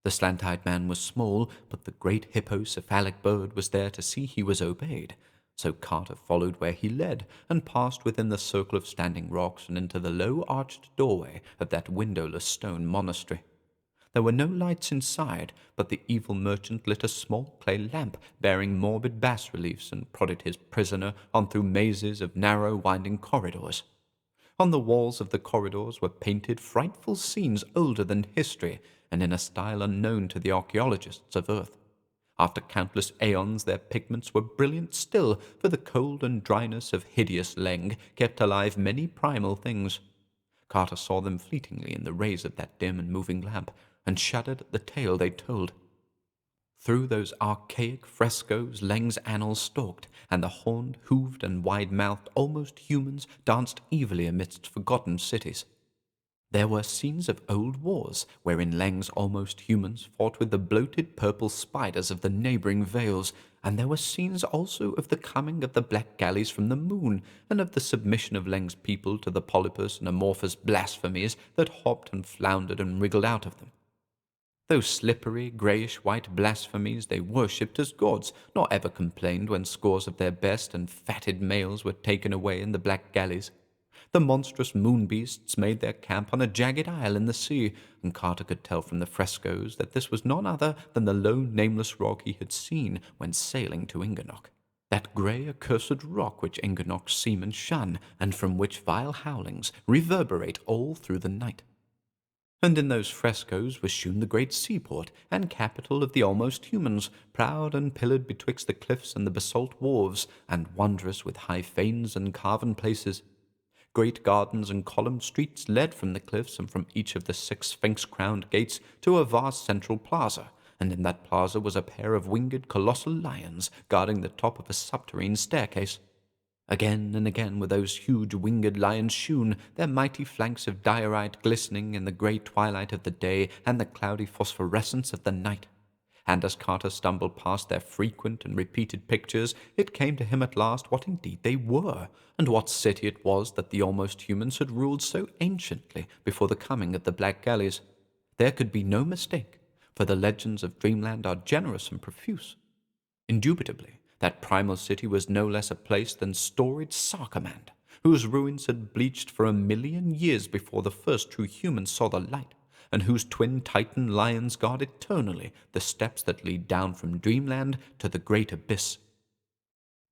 A: The slant-eyed man was small, but the great hippocephalic bird was there to see he was obeyed. So Carter followed where he led, and passed within the circle of standing rocks and into the low arched doorway of that windowless stone monastery. There were no lights inside, but the evil merchant lit a small clay lamp bearing morbid bas-reliefs and prodded his prisoner on through mazes of narrow winding corridors. On the walls of the corridors were painted frightful scenes older than history, and in a style unknown to the archaeologists of Earth. After countless aeons their pigments were brilliant still, for the cold and dryness of hideous Leng kept alive many primal things. Carter saw them fleetingly in the rays of that dim and moving lamp, and shuddered at the tale they told. Through those archaic frescoes Leng's annals stalked, and the horned, hooved, and wide-mouthed almost humans danced evilly amidst forgotten cities. There were scenes of old wars, wherein Leng's almost humans fought with the bloated purple spiders of the neighboring vales, and there were scenes also of the coming of the black galleys from the moon, and of the submission of Leng's people to the polypus and amorphous blasphemies that hopped and floundered and wriggled out of them. Those slippery, greyish-white blasphemies they worshipped as gods, nor ever complained when scores of their best and fatted males were taken away in the black galleys. The monstrous moon-beasts made their camp on a jagged isle in the sea, and Carter could tell from the frescoes that this was none other than the low, nameless rock he had seen when sailing to Inganok. That grey, accursed rock which Inganok's seamen shun, and from which vile howlings reverberate all through the night. And in those frescoes was shewn the great seaport and capital of the almost humans, proud and pillared betwixt the cliffs and the basalt wharves, and wondrous with high fanes and carven places. Great gardens and columned streets led from the cliffs and from each of the 6 sphinx-crowned gates to a vast central plaza, and in that plaza was a pair of winged colossal lions guarding the top of a subterranean staircase. Again and again were those huge winged lions shewn, their mighty flanks of diorite glistening in the grey twilight of the day and the cloudy phosphorescence of the night. And as Carter stumbled past their frequent and repeated pictures, it came to him at last what indeed they were, and what city it was that the almost humans had ruled so anciently before the coming of the black galleys. There could be no mistake, for the legends of Dreamland are generous and profuse. Indubitably, that primal city was no less a place than storied Sarkomand, whose ruins had bleached for 1,000,000 years before the first true humans saw the light, and whose twin Titan lions guard eternally the steps that lead down from Dreamland to the great abyss.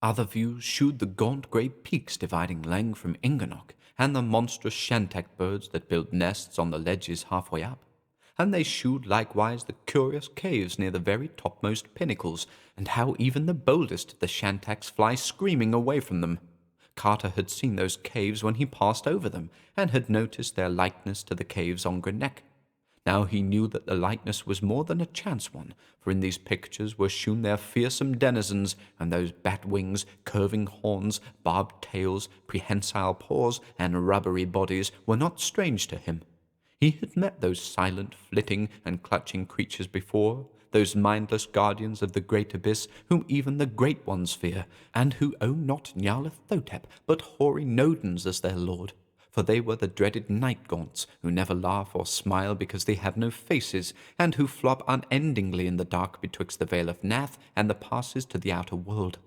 A: Other views shewed the gaunt grey peaks dividing Leng from Inganok, and the monstrous shantak birds that build nests on the ledges halfway up. And they shewed likewise the curious caves near the very topmost pinnacles, and how even the boldest of the shantaks fly screaming away from them. Carter had seen those caves when he passed over them, and had noticed their likeness to the caves on Grenek. Now he knew that the likeness was more than a chance one, for in these pictures were shewn their fearsome denizens, and those bat wings, curving horns, barbed tails, prehensile paws, and rubbery bodies were not strange to him. He had met those silent, flitting, and clutching creatures before, those mindless guardians of the great abyss whom even the great ones fear, and who own not Nyarlathotep, but hoary Nodens as their lord. For they were the dreaded night gaunts, who never laugh or smile because they have no faces, and who flop unendingly in the dark betwixt the vale of Nath and the passes to the outer world.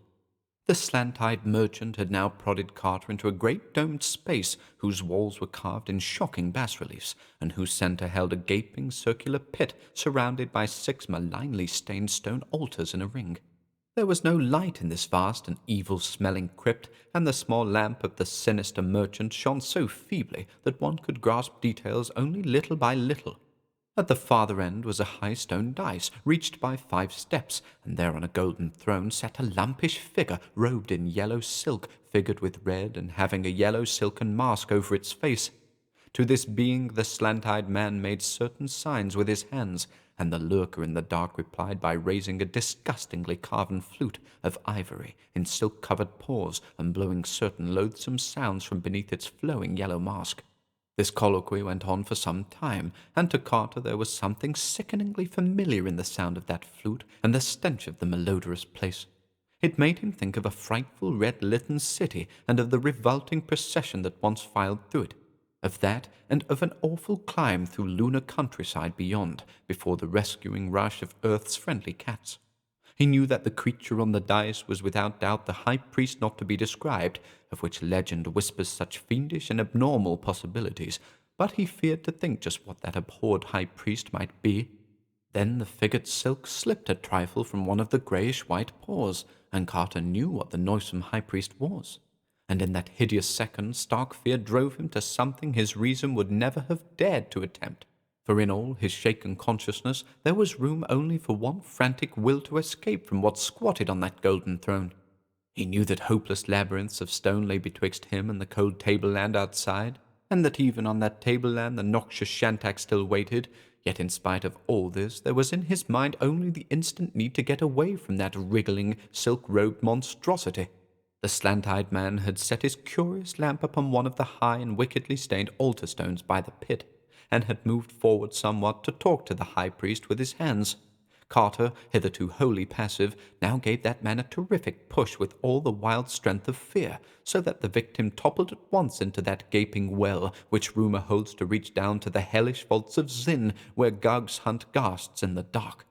A: The slant-eyed merchant had now prodded Carter into a great domed space whose walls were carved in shocking bas-reliefs, and whose center held a gaping circular pit surrounded by 6 malignly stained stone altars in a ring. There was no light in this vast and evil-smelling crypt, and the small lamp of the sinister merchant shone so feebly that one could grasp details only little by little. At the farther end was a high stone dais, reached by 5 steps, and there on a golden throne sat a lumpish figure robed in yellow silk, figured with red and having a yellow silken mask over its face. To this being the slant-eyed man made certain signs with his hands, and the lurker in the dark replied by raising a disgustingly carven flute of ivory in silk-covered paws and blowing certain loathsome sounds from beneath its flowing yellow mask. This colloquy went on for some time, and to Carter there was something sickeningly familiar in the sound of that flute and the stench of the malodorous place. It made him think of a frightful red-litten city and of the revolting procession that once filed through it, of that and of an awful climb through lunar countryside beyond, before the rescuing rush of Earth's friendly cats. He knew that the creature on the dais was without doubt the high priest not to be described, of which legend whispers such fiendish and abnormal possibilities, but he feared to think just what that abhorred high priest might be. Then the figured silk slipped a trifle from one of the greyish-white paws, and Carter knew what the noisome high priest was. And in that hideous second, stark fear drove him to something his reason would never have dared to attempt. For in all his shaken consciousness there was room only for one frantic will to escape from what squatted on that golden throne. He knew that hopeless labyrinths of stone lay betwixt him and the cold tableland outside, and that even on that tableland the noxious Shantak still waited, yet in spite of all this there was in his mind only the instant need to get away from that wriggling, silk-robed monstrosity. The slant-eyed man had set his curious lamp upon one of the high and wickedly stained altar stones by the pit, and had moved forward somewhat to talk to the high priest with his hands. Carter, hitherto wholly passive, now gave that man a terrific push with all the wild strength of fear, so that the victim toppled at once into that gaping well which rumour holds to reach down to the hellish vaults of Zin, where Gugs hunt ghasts in the dark.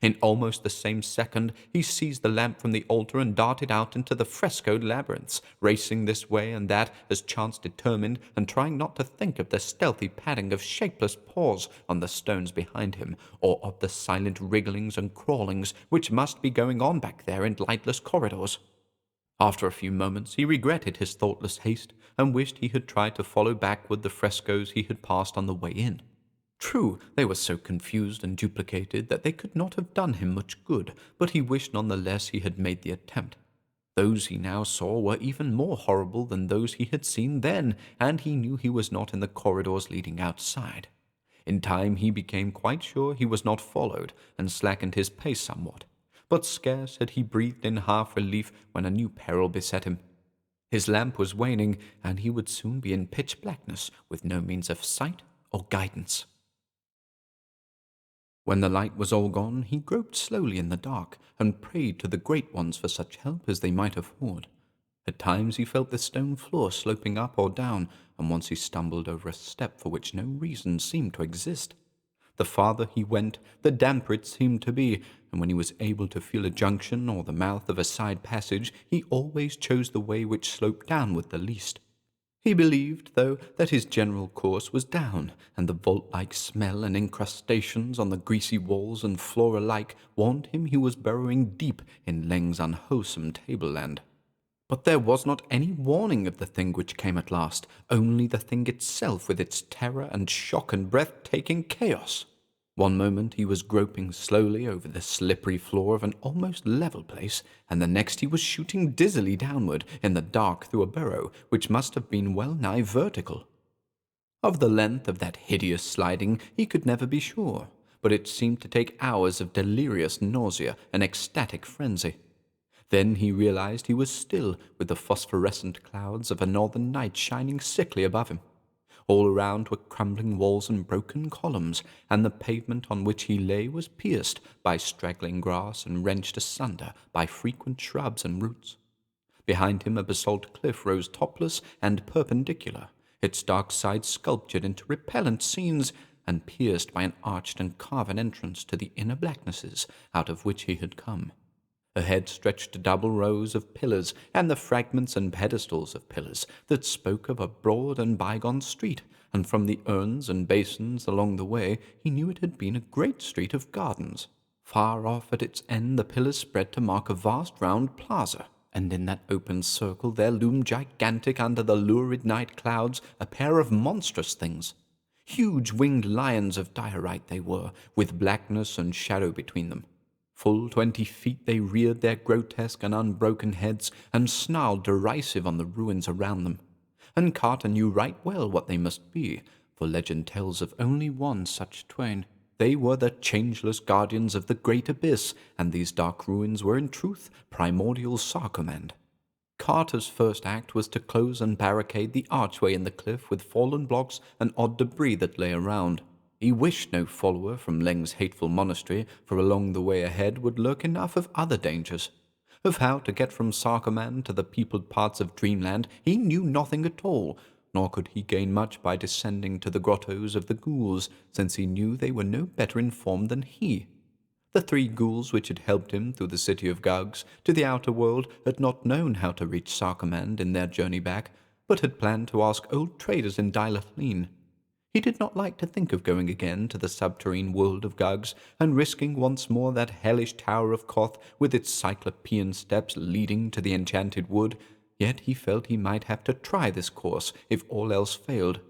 A: In almost the same second he seized the lamp from the altar and darted out into the frescoed labyrinths, racing this way and that as chance determined, and trying not to think of the stealthy padding of shapeless paws on the stones behind him, or of the silent wrigglings and crawlings which must be going on back there in lightless corridors. After a few moments he regretted his thoughtless haste, and wished he had tried to follow backward the frescoes he had passed on the way in. True, they were so confused and duplicated that they could not have done him much good, but he wished none the less he had made the attempt. Those he now saw were even more horrible than those he had seen then, and he knew he was not in the corridors leading outside. In time he became quite sure he was not followed, and slackened his pace somewhat, but scarce had he breathed in half relief when a new peril beset him. His lamp was waning, and he would soon be in pitch blackness, with no means of sight or guidance. When the light was all gone, he groped slowly in the dark, and prayed to the great ones for such help as they might afford. At times he felt the stone floor sloping up or down, and once he stumbled over a step for which no reason seemed to exist. The farther he went, the damper it seemed to be, and when he was able to feel a junction or the mouth of a side passage, he always chose the way which sloped downward the least. He believed, though, that his general course was down, and the vault-like smell and incrustations on the greasy walls and floor alike warned him he was burrowing deep in Leng's unwholesome tableland. But there was not any warning of the thing which came at last, only the thing itself with its terror and shock and breathtaking chaos. One moment he was groping slowly over the slippery floor of an almost level place, and the next he was shooting dizzily downward in the dark through a burrow which must have been well-nigh vertical. Of the length of that hideous sliding he could never be sure, but it seemed to take hours of delirious nausea and ecstatic frenzy. Then he realized he was still, with the phosphorescent clouds of a northern night shining sickly above him. All around were crumbling walls and broken columns, and the pavement on which he lay was pierced by straggling grass and wrenched asunder by frequent shrubs and roots. Behind him a basalt cliff rose topless and perpendicular, its dark sides sculptured into repellent scenes, and pierced by an arched and carven entrance to the inner blacknesses out of which he had come. Ahead stretched double rows of pillars, and the fragments and pedestals of pillars that spoke of a broad and bygone street, and from the urns and basins along the way he knew it had been a great street of gardens. Far off at its end the pillars spread to mark a vast round plaza, and in that open circle there loomed gigantic under the lurid night clouds a pair of monstrous things. Huge winged lions of diorite they were, with blackness and shadow between them. Full 20 feet they reared their grotesque and unbroken heads, and snarled derisive on the ruins around them. And Carter knew right well what they must be, for legend tells of only one such twain. They were the changeless guardians of the great abyss, and these dark ruins were in truth primordial Sarcommand. Carter's first act was to close and barricade the archway in the cliff with fallen blocks and odd debris that lay around. He wished no follower from Leng's hateful monastery, for along the way ahead would lurk enough of other dangers. Of how to get from Sarcommand to the peopled parts of Dreamland he knew nothing at all, nor could he gain much by descending to the grottos of the ghouls, since he knew they were no better informed than he. The 3 ghouls which had helped him through the city of Gugs to the outer world had not known how to reach Sarcommand in their journey back, but had planned to ask old traders in Dylathleen. He did not like to think of going again to the subterrene world of Gugs, and risking once more that hellish tower of Koth with its cyclopean steps leading to the enchanted wood, yet he felt he might have to try this course if all else failed.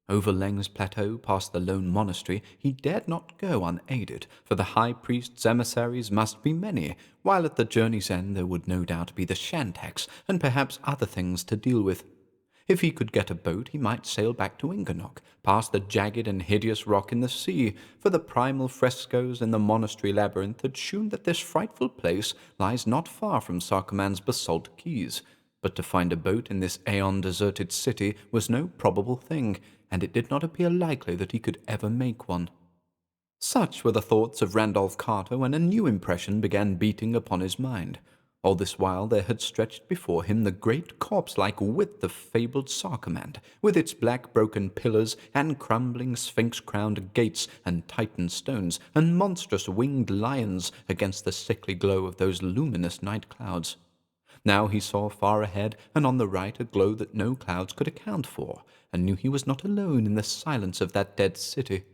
A: Over Leng's plateau, past the lone monastery, he dared not go unaided, for the high priest's emissaries must be many, while at the journey's end there would no doubt be the Shantax, and perhaps other things to deal with. If he could get a boat, he might sail back to Ingernock, past the jagged and hideous rock in the sea, for the primal frescoes in the monastery labyrinth had shewn that this frightful place lies not far from Sarcommand's basalt quays. But to find a boat in this aeon-deserted city was no probable thing, and it did not appear likely that he could ever make one. Such were the thoughts of Randolph Carter when a new impression began beating upon his mind. All this while there had stretched before him the great corpse-like width of fabled Sarcommand, with its black broken pillars and crumbling sphinx-crowned gates and titan stones and monstrous winged lions against the sickly glow of those luminous night clouds. Now he saw far ahead and on the right a glow that no clouds could account for, and knew he was not alone in the silence of that dead city.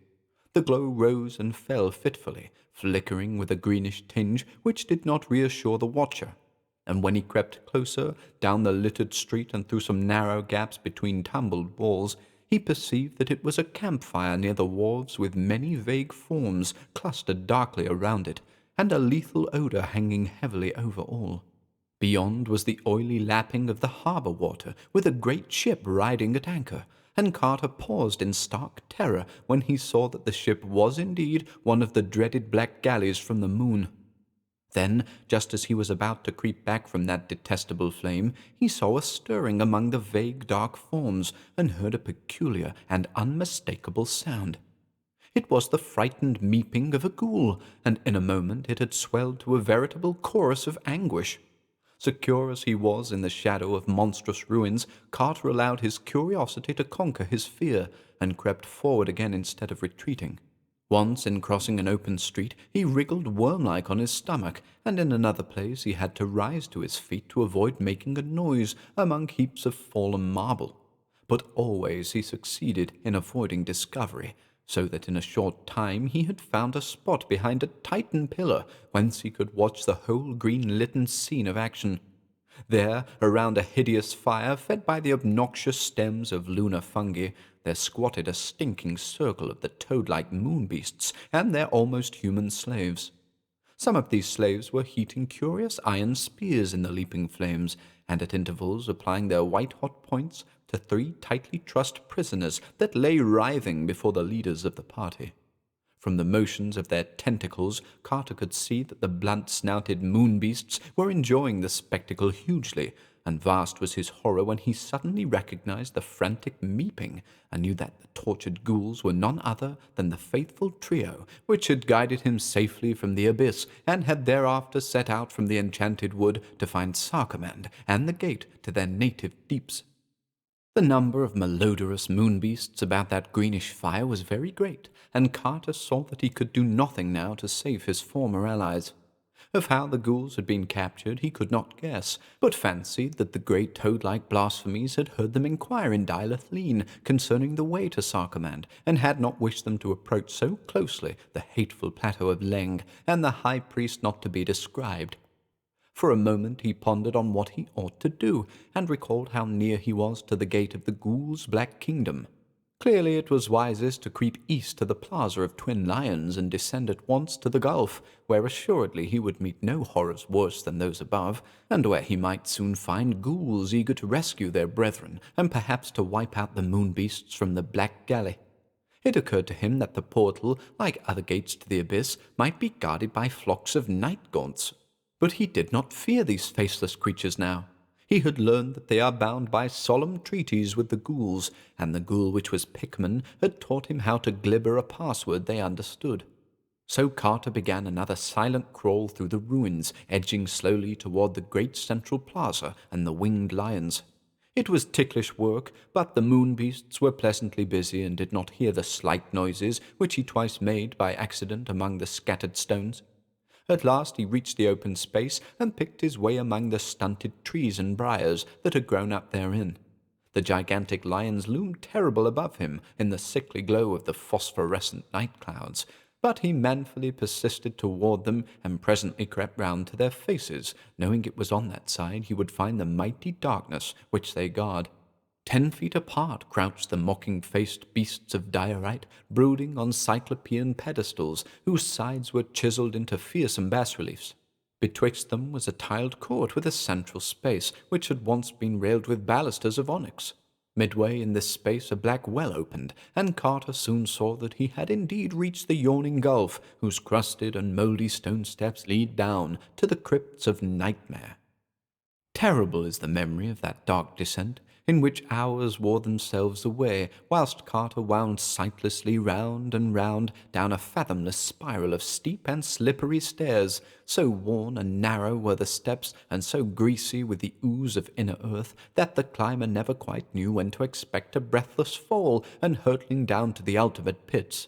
A: The glow rose and fell fitfully, flickering with a greenish tinge which did not reassure the watcher, and when he crept closer down the littered street and through some narrow gaps between tumbled walls, he perceived that it was a campfire near the wharves with many vague forms clustered darkly around it, and a lethal odour hanging heavily over all. Beyond was the oily lapping of the harbour water, with a great ship riding at anchor, and Carter paused in stark terror when he saw that the ship was indeed one of the dreaded black galleys from the moon. Then, just as he was about to creep back from that detestable flame, he saw a stirring among the vague dark forms, and heard a peculiar and unmistakable sound. It was the frightened meeping of a ghoul, and in a moment it had swelled to a veritable chorus of anguish. Secure as he was in the shadow of monstrous ruins, Carter allowed his curiosity to conquer his fear, and crept forward again instead of retreating. Once, in crossing an open street, he wriggled worm-like on his stomach, and in another place he had to rise to his feet to avoid making a noise among heaps of fallen marble. But always he succeeded in avoiding discovery, so that in a short time he had found a spot behind a Titan pillar whence he could watch the whole green-litten scene of action. There, around a hideous fire fed by the obnoxious stems of lunar fungi, there squatted a stinking circle of the toad-like moon-beasts and their almost human slaves. Some of these slaves were heating curious iron spears in the leaping flames, and at intervals applying their white-hot points to 3 tightly trussed prisoners that lay writhing before the leaders of the party. From the motions of their tentacles, Carter could see that the blunt-snouted moon-beasts were enjoying the spectacle hugely, and vast was his horror when he suddenly recognized the frantic meeping, and knew that the tortured ghouls were none other than the faithful trio which had guided him safely from the abyss, and had thereafter set out from the enchanted wood to find Sarcommand and the gate to their native deeps. The number of malodorous moon-beasts about that greenish fire was very great, and Carter saw that he could do nothing now to save his former allies. Of how the ghouls had been captured he could not guess, but fancied that the great toad-like blasphemies had heard them inquire in Dilathleen concerning the way to Sarkomand, and had not wished them to approach so closely the hateful plateau of Leng, and the high priest not to be described. For a moment he pondered on what he ought to do, and recalled how near he was to the gate of the ghouls' black kingdom. Clearly it was wisest to creep east to the plaza of Twin Lions and descend at once to the gulf, where assuredly he would meet no horrors worse than those above, and where he might soon find ghouls eager to rescue their brethren, and perhaps to wipe out the moon beasts from the black galley. It occurred to him that the portal, like other gates to the abyss, might be guarded by flocks of night gaunts. But he did not fear these faceless creatures now. He had learned that they are bound by solemn treaties with the ghouls, and the ghoul which was Pickman had taught him how to glibber a password they understood. So Carter began another silent crawl through the ruins, edging slowly toward the great central plaza and the winged lions. It was ticklish work, but the moon beasts were pleasantly busy and did not hear the slight noises which he twice made by accident among the scattered stones. At last he reached the open space and picked his way among the stunted trees and briars that had grown up therein. The gigantic lions loomed terrible above him in the sickly glow of the phosphorescent night clouds, but he manfully persisted toward them and presently crept round to their faces, knowing it was on that side he would find the mighty darkness which they guard. 10 feet apart crouched the mocking-faced beasts of diorite, brooding on cyclopean pedestals whose sides were chiselled into fearsome bas-reliefs. Betwixt them was a tiled court with a central space, which had once been railed with balusters of onyx. Midway in this space a black well opened, and Carter soon saw that he had indeed reached the yawning gulf, whose crusted and mouldy stone steps lead down to the crypts of nightmare. Terrible is the memory of that dark descent, in which hours wore themselves away, whilst Carter wound sightlessly round and round down a fathomless spiral of steep and slippery stairs. So worn and narrow were the steps, and so greasy with the ooze of inner earth, that the climber never quite knew when to expect a breathless fall and hurtling down to the ultimate pits.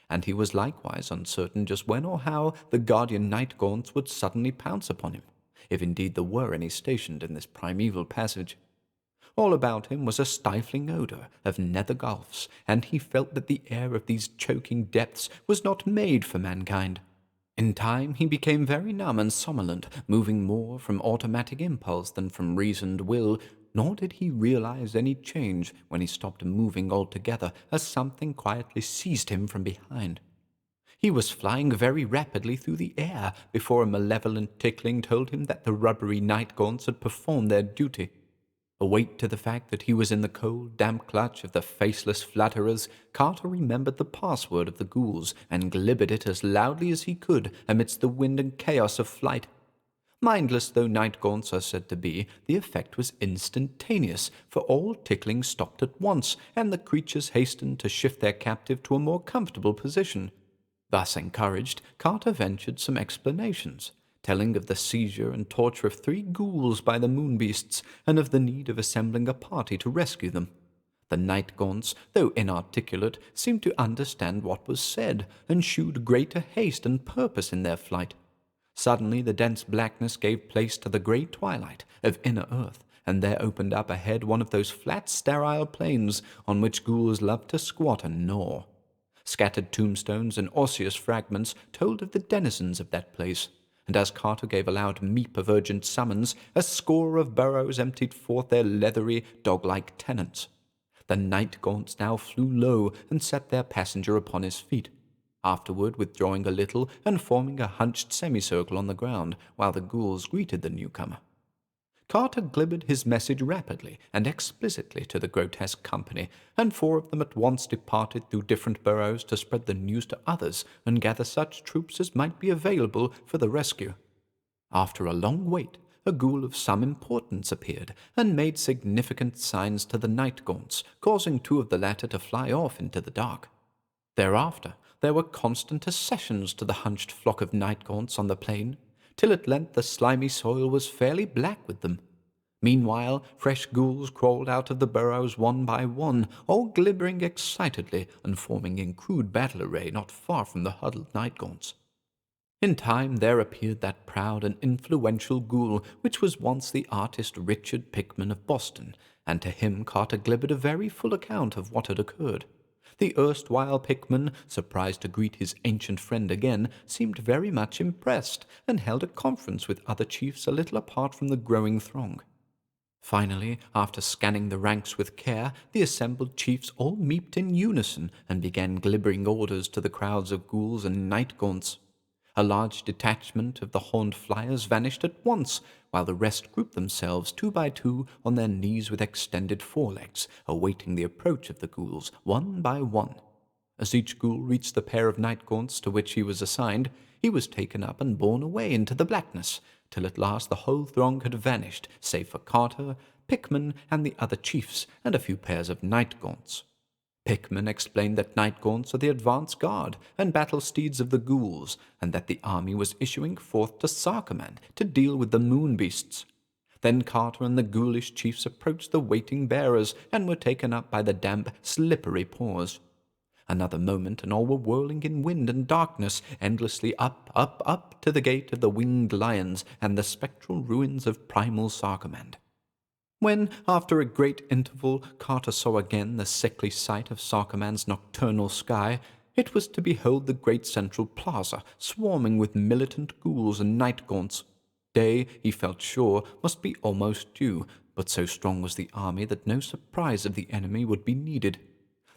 A: And he was likewise uncertain just when or how the guardian night gaunts would suddenly pounce upon him, if indeed there were any stationed in this primeval passage. All about him was a stifling odour of nether gulfs, and he felt that the air of these choking depths was not made for mankind. In time he became very numb and somnolent, moving more from automatic impulse than from reasoned will, nor did he realize any change when he stopped moving altogether, as something quietly seized him from behind. He was flying very rapidly through the air before a malevolent tickling told him that the rubbery night gaunts had performed their duty. Awake to the fact that he was in the cold, damp clutch of the faceless flutterers, Carter remembered the password of the ghouls and glibbered it as loudly as he could amidst the wind and chaos of flight. Mindless though night gaunts are said to be, the effect was instantaneous, for all tickling stopped at once, and the creatures hastened to shift their captive to a more comfortable position. Thus encouraged, Carter ventured some explanations, telling of the seizure and torture of 3 ghouls by the moon beasts, and of the need of assembling a party to rescue them. The night gaunts, though inarticulate, seemed to understand what was said, and shewed greater haste and purpose in their flight. Suddenly the dense blackness gave place to the grey twilight of inner earth, and there opened up ahead one of those flat, sterile plains on which ghouls love to squat and gnaw. Scattered tombstones and osseous fragments told of the denizens of that place, and as Carter gave a loud meep of urgent summons, a score of burrows emptied forth their leathery, dog-like tenants. The night gaunts now flew low and set their passenger upon his feet, afterward withdrawing a little and forming a hunched semicircle on the ground, while the ghouls greeted the newcomer. Carter glibbered his message rapidly and explicitly to the grotesque company, and 4 of them at once departed through different burrows to spread the news to others and gather such troops as might be available for the rescue. After a long wait, a ghoul of some importance appeared and made significant signs to the night gaunts, causing 2 of the latter to fly off into the dark. Thereafter there were constant accessions to the hunched flock of night gaunts on the plain, till at length the slimy soil was fairly black with them. Meanwhile, fresh ghouls crawled out of the burrows one by one, all glibbering excitedly and forming in crude battle array not far from the huddled night gaunts. In time there appeared that proud and influential ghoul which was once the artist Richard Pickman of Boston, and to him Carter glibbered a very full account of what had occurred. The erstwhile Pickman, surprised to greet his ancient friend again, seemed very much impressed, and held a conference with other chiefs a little apart from the growing throng. Finally, after scanning the ranks with care, the assembled chiefs all meeped in unison and began glibbering orders to the crowds of ghouls and night-gaunts. A large detachment of the horned flyers vanished at once, while the rest grouped themselves 2 by 2 on their knees with extended forelegs, awaiting the approach of the ghouls, 1 by 1. As each ghoul reached the pair of night-gaunts to which he was assigned, he was taken up and borne away into the blackness, till at last the whole throng had vanished, save for Carter, Pickman, and the other chiefs, and a few pairs of night-gaunts. Pickman explained that night-gaunts are the advance guard and battle steeds of the ghouls, and that the army was issuing forth to Sarkoman to deal with the moon beasts. Then Carter and the ghoulish chiefs approached the waiting bearers and were taken up by the damp, slippery paws. Another moment, and all were whirling in wind and darkness, endlessly up, up, up to the gate of the winged lions and the spectral ruins of primal Sarkomand. When, after a great interval, Carter saw again the sickly sight of Sarkomand's nocturnal sky, it was to behold the great central plaza swarming with militant ghouls and night-gaunts. Day, he felt sure, must be almost due, but so strong was the army that no surprise of the enemy would be needed.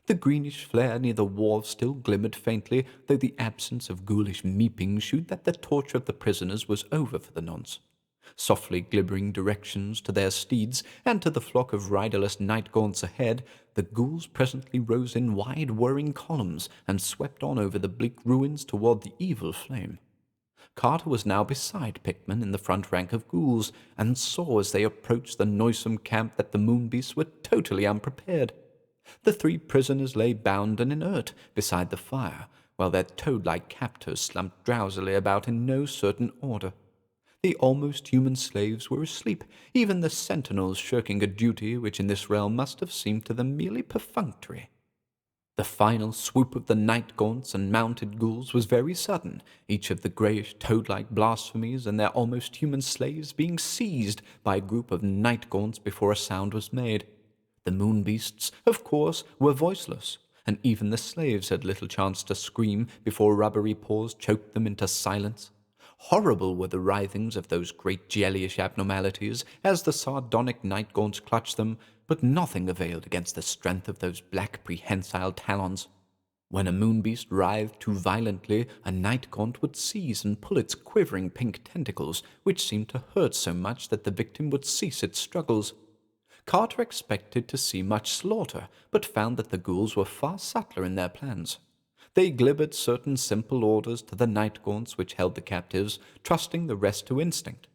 A: The greenish flare near the wharves still glimmered faintly, though the absence of ghoulish meeping shewed that the torture of the prisoners was over for the nonce. Softly glibbering directions to their steeds and to the flock of riderless night-gaunts ahead, the ghouls presently rose in wide whirring columns and swept on over the bleak ruins toward the evil flame. Carter was now beside Pickman in the front rank of ghouls, and saw as they approached the noisome camp that the moonbeasts were totally unprepared. The 3 prisoners lay bound and inert beside the fire, while their toad-like captors slumped drowsily about in no certain order. The almost human slaves were asleep, even the sentinels shirking a duty which in this realm must have seemed to them merely perfunctory. The final swoop of the night-gaunts and mounted ghouls was very sudden, each of the greyish toad-like blasphemies and their almost human slaves being seized by a group of night-gaunts before a sound was made. The moon-beasts, of course, were voiceless, and even the slaves had little chance to scream before rubbery paws choked them into silence. Horrible were the writhings of those great jellyish abnormalities as the sardonic night-gaunts clutched them, but nothing availed against the strength of those black prehensile talons. When a moon-beast writhed too violently, a night-gaunt would seize and pull its quivering pink tentacles, which seemed to hurt so much that the victim would cease its struggles. Carter expected to see much slaughter, but found that the ghouls were far subtler in their plans. They glibbered certain simple orders to the night-gaunts which held the captives, trusting the rest to instinct.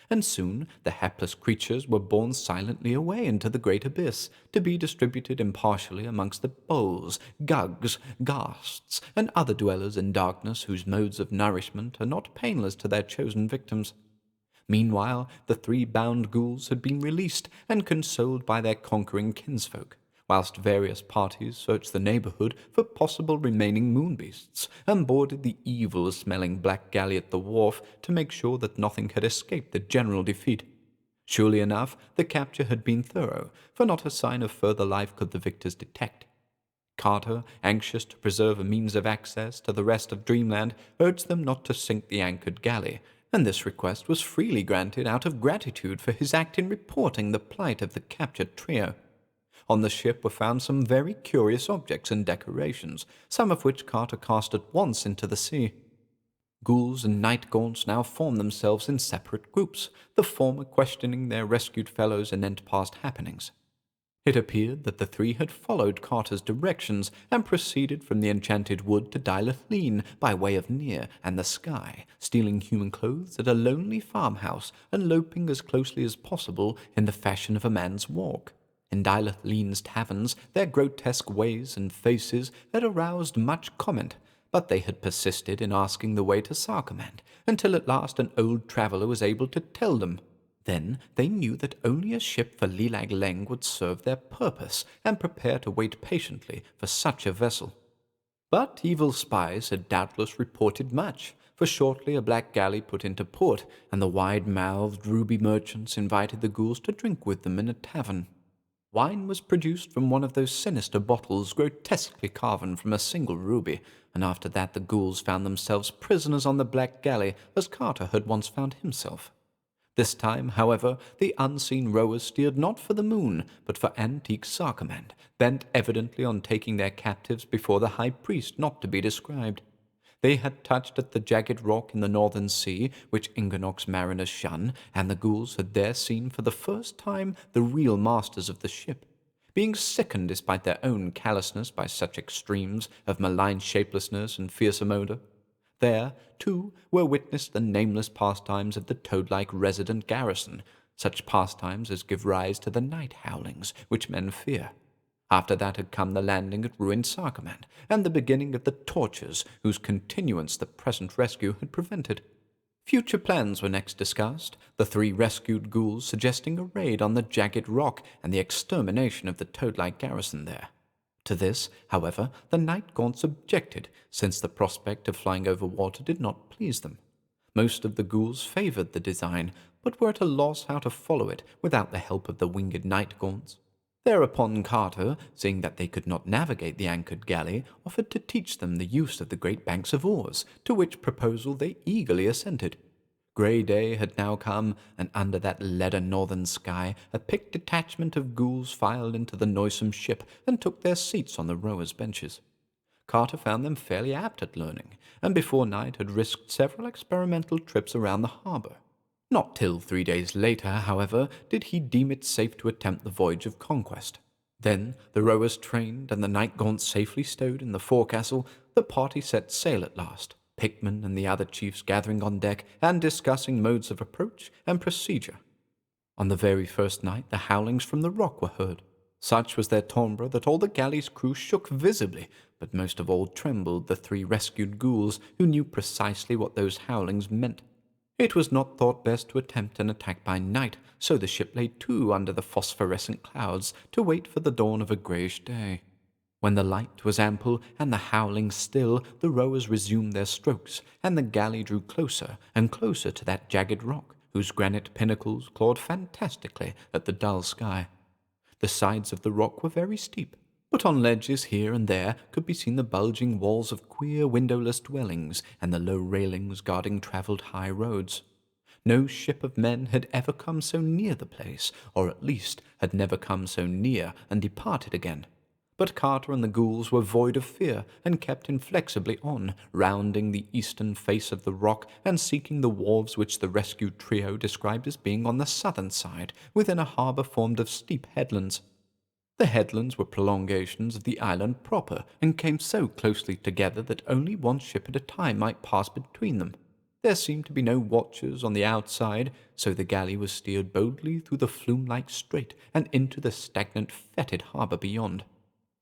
A: And soon the hapless creatures were borne silently away into the great abyss, to be distributed impartially amongst the bulls, gugs, ghasts, and other dwellers in darkness whose modes of nourishment are not painless to their chosen victims. Meanwhile, the 3 bound ghouls had been released and consoled by their conquering kinsfolk, whilst various parties searched the neighbourhood for possible remaining moonbeasts, and boarded the evil-smelling black galley at the wharf to make sure that nothing had escaped the general defeat. Surely enough, the capture had been thorough, for not a sign of further life could the victors detect. Carter, anxious to preserve a means of access to the rest of Dreamland, urged them not to sink the anchored galley, and this request was freely granted out of gratitude for his act in reporting the plight of the captured trio. On the ship were found some very curious objects and decorations, some of which Carter cast at once into the sea. Ghouls and night-gaunts now formed themselves in separate groups, the former questioning their rescued fellows anent past happenings. It appeared that the 3 had followed Carter's directions and proceeded from the enchanted wood to Dylathleen by way of Near and the Sky, stealing human clothes at a lonely farmhouse and loping as closely as possible in the fashion of a man's walk. In Dylathleen's taverns, their grotesque ways and faces had aroused much comment, but they had persisted in asking the way to Sarkomand, until at last an old traveller was able to tell them. Then they knew that only a ship for Lilag Leng would serve their purpose, and prepare to wait patiently for such a vessel. But evil spies had doubtless reported much, for shortly a black galley put into port, and the wide-mouthed ruby merchants invited the ghouls to drink with them in a tavern. Wine was produced from one of those sinister bottles grotesquely carven from a single ruby, and after that the ghouls found themselves prisoners on the black galley as Carter had once found himself. This time, however, the unseen rowers steered not for the moon, but for antique Sarkomand, bent evidently on taking their captives before the high priest not to be described. They had touched at the jagged rock in the northern sea, which Ingernok's mariners shun, and the ghouls had there seen for the first time the real masters of the ship. Being sickened despite their own callousness by such extremes of malign shapelessness and fearsome odor, there, too, were witnessed the nameless pastimes of the toad-like resident garrison, such pastimes as give rise to the night howlings which men fear. After that had come the landing at ruined Sarkomand, and the beginning of the tortures whose continuance the present rescue had prevented. Future plans were next discussed, the three rescued ghouls suggesting a raid on the jagged rock and the extermination of the toad-like garrison there. To this, however, the night gaunts objected, since the prospect of flying over water did not please them. Most of the ghouls favored the design, but were at a loss how to follow it without the help of the winged night gaunts. Thereupon Carter, seeing that they could not navigate the anchored galley, offered to teach them the use of the great banks of oars, to which proposal they eagerly assented. Grey day had now come, and under that leaden northern sky a picked detachment of ghouls filed into the noisome ship and took their seats on the rowers' benches. Carter found them fairly apt at learning, and before night had risked several experimental trips around the harbour. Not till 3 days later, however, did he deem it safe to attempt the voyage of conquest. Then, the rowers trained and the night gaunts safely stowed in the forecastle, the party set sail at last, Pickman and the other chiefs gathering on deck and discussing modes of approach and procedure. On the very first night the howlings from the rock were heard. Such was their timbre that all the galley's crew shook visibly, but most of all trembled the three rescued ghouls, who knew precisely what those howlings meant. It was not thought best to attempt an attack by night, so the ship lay to under the phosphorescent clouds to wait for the dawn of a greyish day. When the light was ample and the howling still, the rowers resumed their strokes, and the galley drew closer and closer to that jagged rock, whose granite pinnacles clawed fantastically at the dull sky. The sides of the rock were very steep, but on ledges here and there could be seen the bulging walls of queer windowless dwellings and the low railings guarding travelled high roads. No ship of men had ever come so near the place, or at least had never come so near and departed again. But Carter and the ghouls were void of fear, and kept inflexibly on, rounding the eastern face of the rock and seeking the wharves which the rescued trio described as being on the southern side, within a harbour formed of steep headlands. The headlands were prolongations of the island proper, and came so closely together that only one ship at a time might pass between them. There seemed to be no watchers on the outside, so the galley was steered boldly through the flume-like strait and into the stagnant, fetid harbour beyond.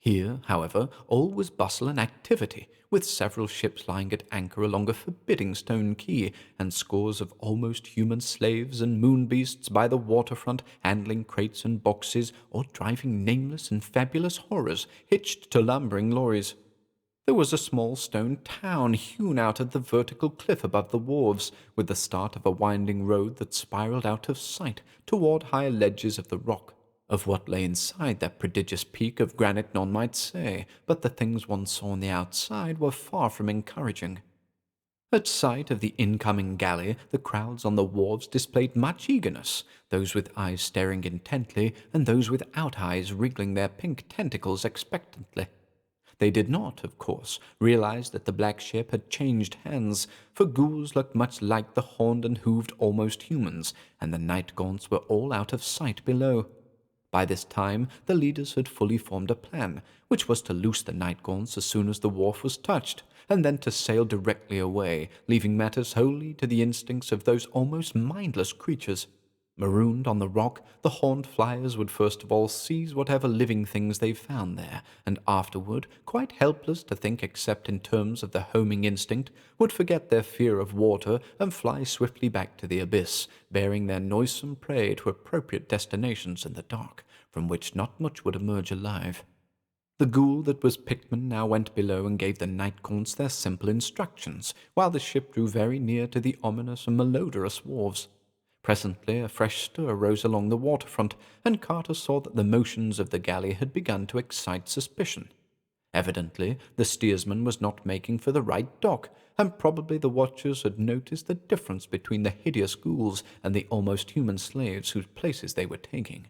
A: Here, however, all was bustle and activity, with several ships lying at anchor along a forbidding stone quay, and scores of almost human slaves and moon-beasts by the waterfront, handling crates and boxes, or driving nameless and fabulous horrors hitched to lumbering lorries. There was a small stone town hewn out of the vertical cliff above the wharves, with the start of a winding road that spiraled out of sight toward higher ledges of the rock. Of what lay inside that prodigious peak of granite none might say, but the things one saw on the outside were far from encouraging. At sight of the incoming galley, the crowds on the wharves displayed much eagerness, those with eyes staring intently, and those without eyes wriggling their pink tentacles expectantly. They did not, of course, realize that the black ship had changed hands, for ghouls looked much like the horned and hooved almost humans, and the night gaunts were all out of sight below. By this time the leaders had fully formed a plan, which was to loose the night gaunts as soon as the wharf was touched, and then to sail directly away, leaving matters wholly to the instincts of those almost mindless creatures. Marooned on the rock, the horned flyers would first of all seize whatever living things they found there, and afterward, quite helpless to think except in terms of the homing instinct, would forget their fear of water and fly swiftly back to the abyss, bearing their noisome prey to appropriate destinations in the dark, from which not much would emerge alive. The ghoul that was Pickman now went below and gave the night gaunts their simple instructions, while the ship drew very near to the ominous and malodorous wharves. Presently a fresh stir rose along the waterfront, and Carter saw that the motions of the galley had begun to excite suspicion. Evidently, the steersman was not making for the right dock, and probably the watchers had noticed the difference between the hideous ghouls and the almost human slaves whose places they were taking.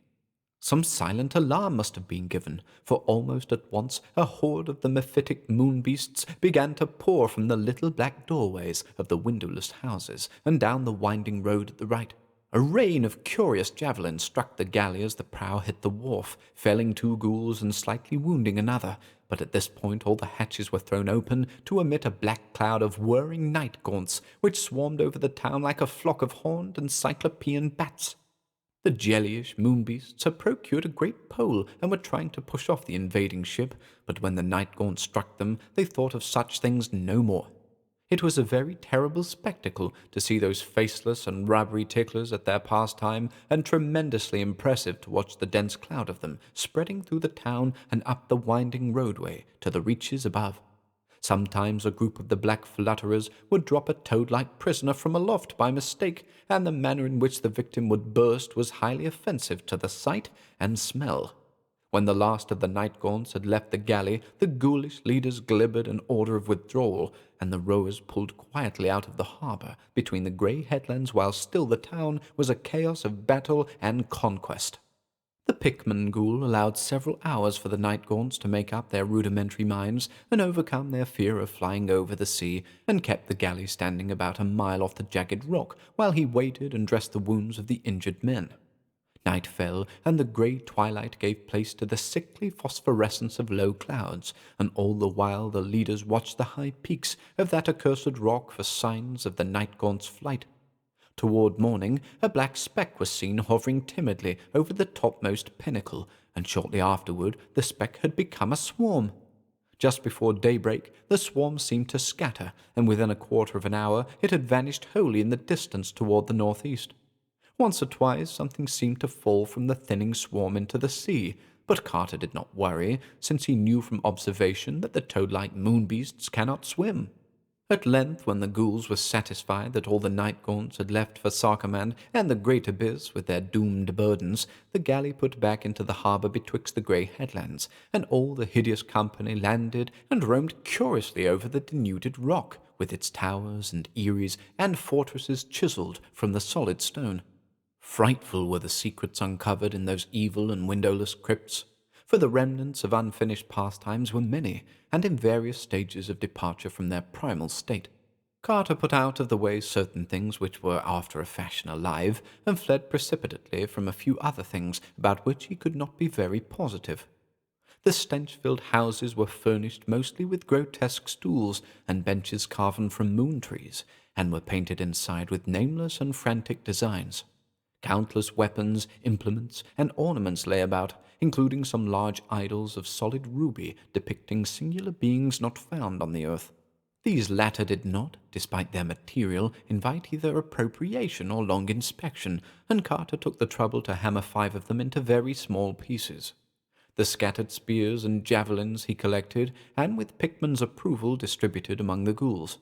A: Some silent alarm must have been given, for almost at once a horde of the mephitic moon beasts began to pour from the little black doorways of the windowless houses and down the winding road at the right. A rain of curious javelins struck the galley as the prow hit the wharf, felling 2 ghouls and slightly wounding another, but at this point all the hatches were thrown open to emit a black cloud of whirring night gaunts, which swarmed over the town like a flock of horned and cyclopean bats. The jellyish moonbeasts had procured a great pole and were trying to push off the invading ship, but when the night gaunt struck them, they thought of such things no more. It was a very terrible spectacle to see those faceless and rubbery ticklers at their pastime, and tremendously impressive to watch the dense cloud of them spreading through the town and up the winding roadway to the reaches above. Sometimes a group of the black flutterers would drop a toad-like prisoner from aloft by mistake, and the manner in which the victim would burst was highly offensive to the sight and smell. When the last of the night gaunts had left the galley, the ghoulish leaders glibbered an order of withdrawal, and the rowers pulled quietly out of the harbour between the grey headlands, while still the town was a chaos of battle and conquest. The Pickman ghoul allowed several hours for the night gaunts to make up their rudimentary minds and overcome their fear of flying over the sea, and kept the galley standing about a mile off the jagged rock while he waited and dressed the wounds of the injured men. Night fell, and the grey twilight gave place to the sickly phosphorescence of low clouds, and all the while the leaders watched the high peaks of that accursed rock for signs of the night gaunt's flight. Toward morning, a black speck was seen hovering timidly over the topmost pinnacle, and shortly afterward the speck had become a swarm. Just before daybreak, the swarm seemed to scatter, and within a quarter of an hour it had vanished wholly in the distance toward the northeast. Once or twice something seemed to fall from the thinning swarm into the sea, but Carter did not worry, since he knew from observation that the toad-like moon beasts cannot swim. At length, when the ghouls were satisfied that all the night gaunts had left for Sarkomand and the great abyss with their doomed burdens, the galley put back into the harbour betwixt the grey headlands, and all the hideous company landed and roamed curiously over the denuded rock, with its towers and eyries and fortresses chiselled from the solid stone. Frightful were the secrets uncovered in those evil and windowless crypts, for the remnants of unfinished pastimes were many, and in various stages of departure from their primal state. Carter put out of the way certain things which were after a fashion alive, and fled precipitately from a few other things about which he could not be very positive. The stench-filled houses were furnished mostly with grotesque stools and benches carven from moon trees, and were painted inside with nameless and frantic designs. Countless weapons, implements, and ornaments lay about, including some large idols of solid ruby depicting singular beings not found on the earth. These latter did not, despite their material, invite either appropriation or long inspection, and Carter took the trouble to hammer 5 of them into very small pieces. The scattered spears and javelins he collected, and with Pickman's approval distributed among the ghouls.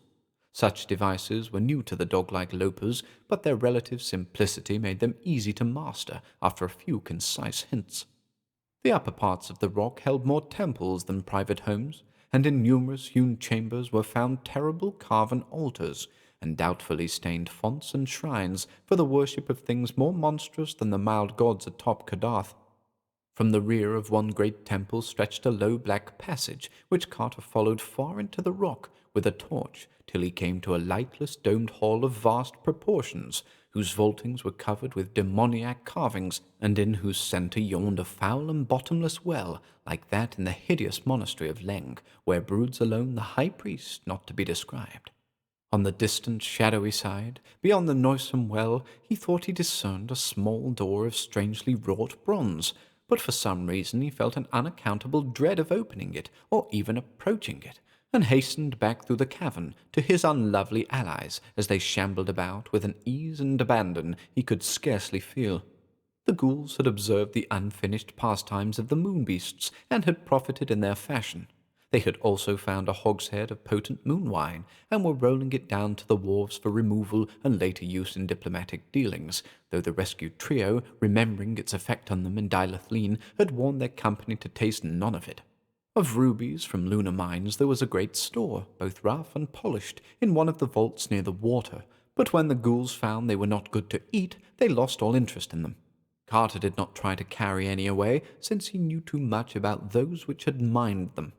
A: Such devices were new to the dog-like lopers, but their relative simplicity made them easy to master after a few concise hints. The upper parts of the rock held more temples than private homes, and in numerous hewn chambers were found terrible carven altars, and doubtfully stained fonts and shrines for the worship of things more monstrous than the mild gods atop Kadath. From the rear of one great temple stretched a low black passage, which Carter followed far into the rock with a torch, till he came to a lightless domed hall of vast proportions, whose vaultings were covered with demoniac carvings, and in whose centre yawned a foul and bottomless well, like that in the hideous monastery of Leng, where broods alone the high priest not to be described. On the distant shadowy side, beyond the noisome well, he thought he discerned a small door of strangely wrought bronze, but for some reason he felt an unaccountable dread of opening it, or even approaching it, and hastened back through the cavern to his unlovely allies as they shambled about with an ease and abandon he could scarcely feel. The ghouls had observed the unfinished pastimes of the moon beasts and had profited in their fashion. They had also found a hogshead of potent moon wine and were rolling it down to the wharves for removal and later use in diplomatic dealings, though the rescued trio, remembering its effect on them in Dilithleen, had warned their company to taste none of it. Of rubies from lunar mines there was a great store, both rough and polished, in one of the vaults near the water, but when the ghouls found they were not good to eat, they lost all interest in them. Carter did not try to carry any away, since he knew too much about those which had mined them.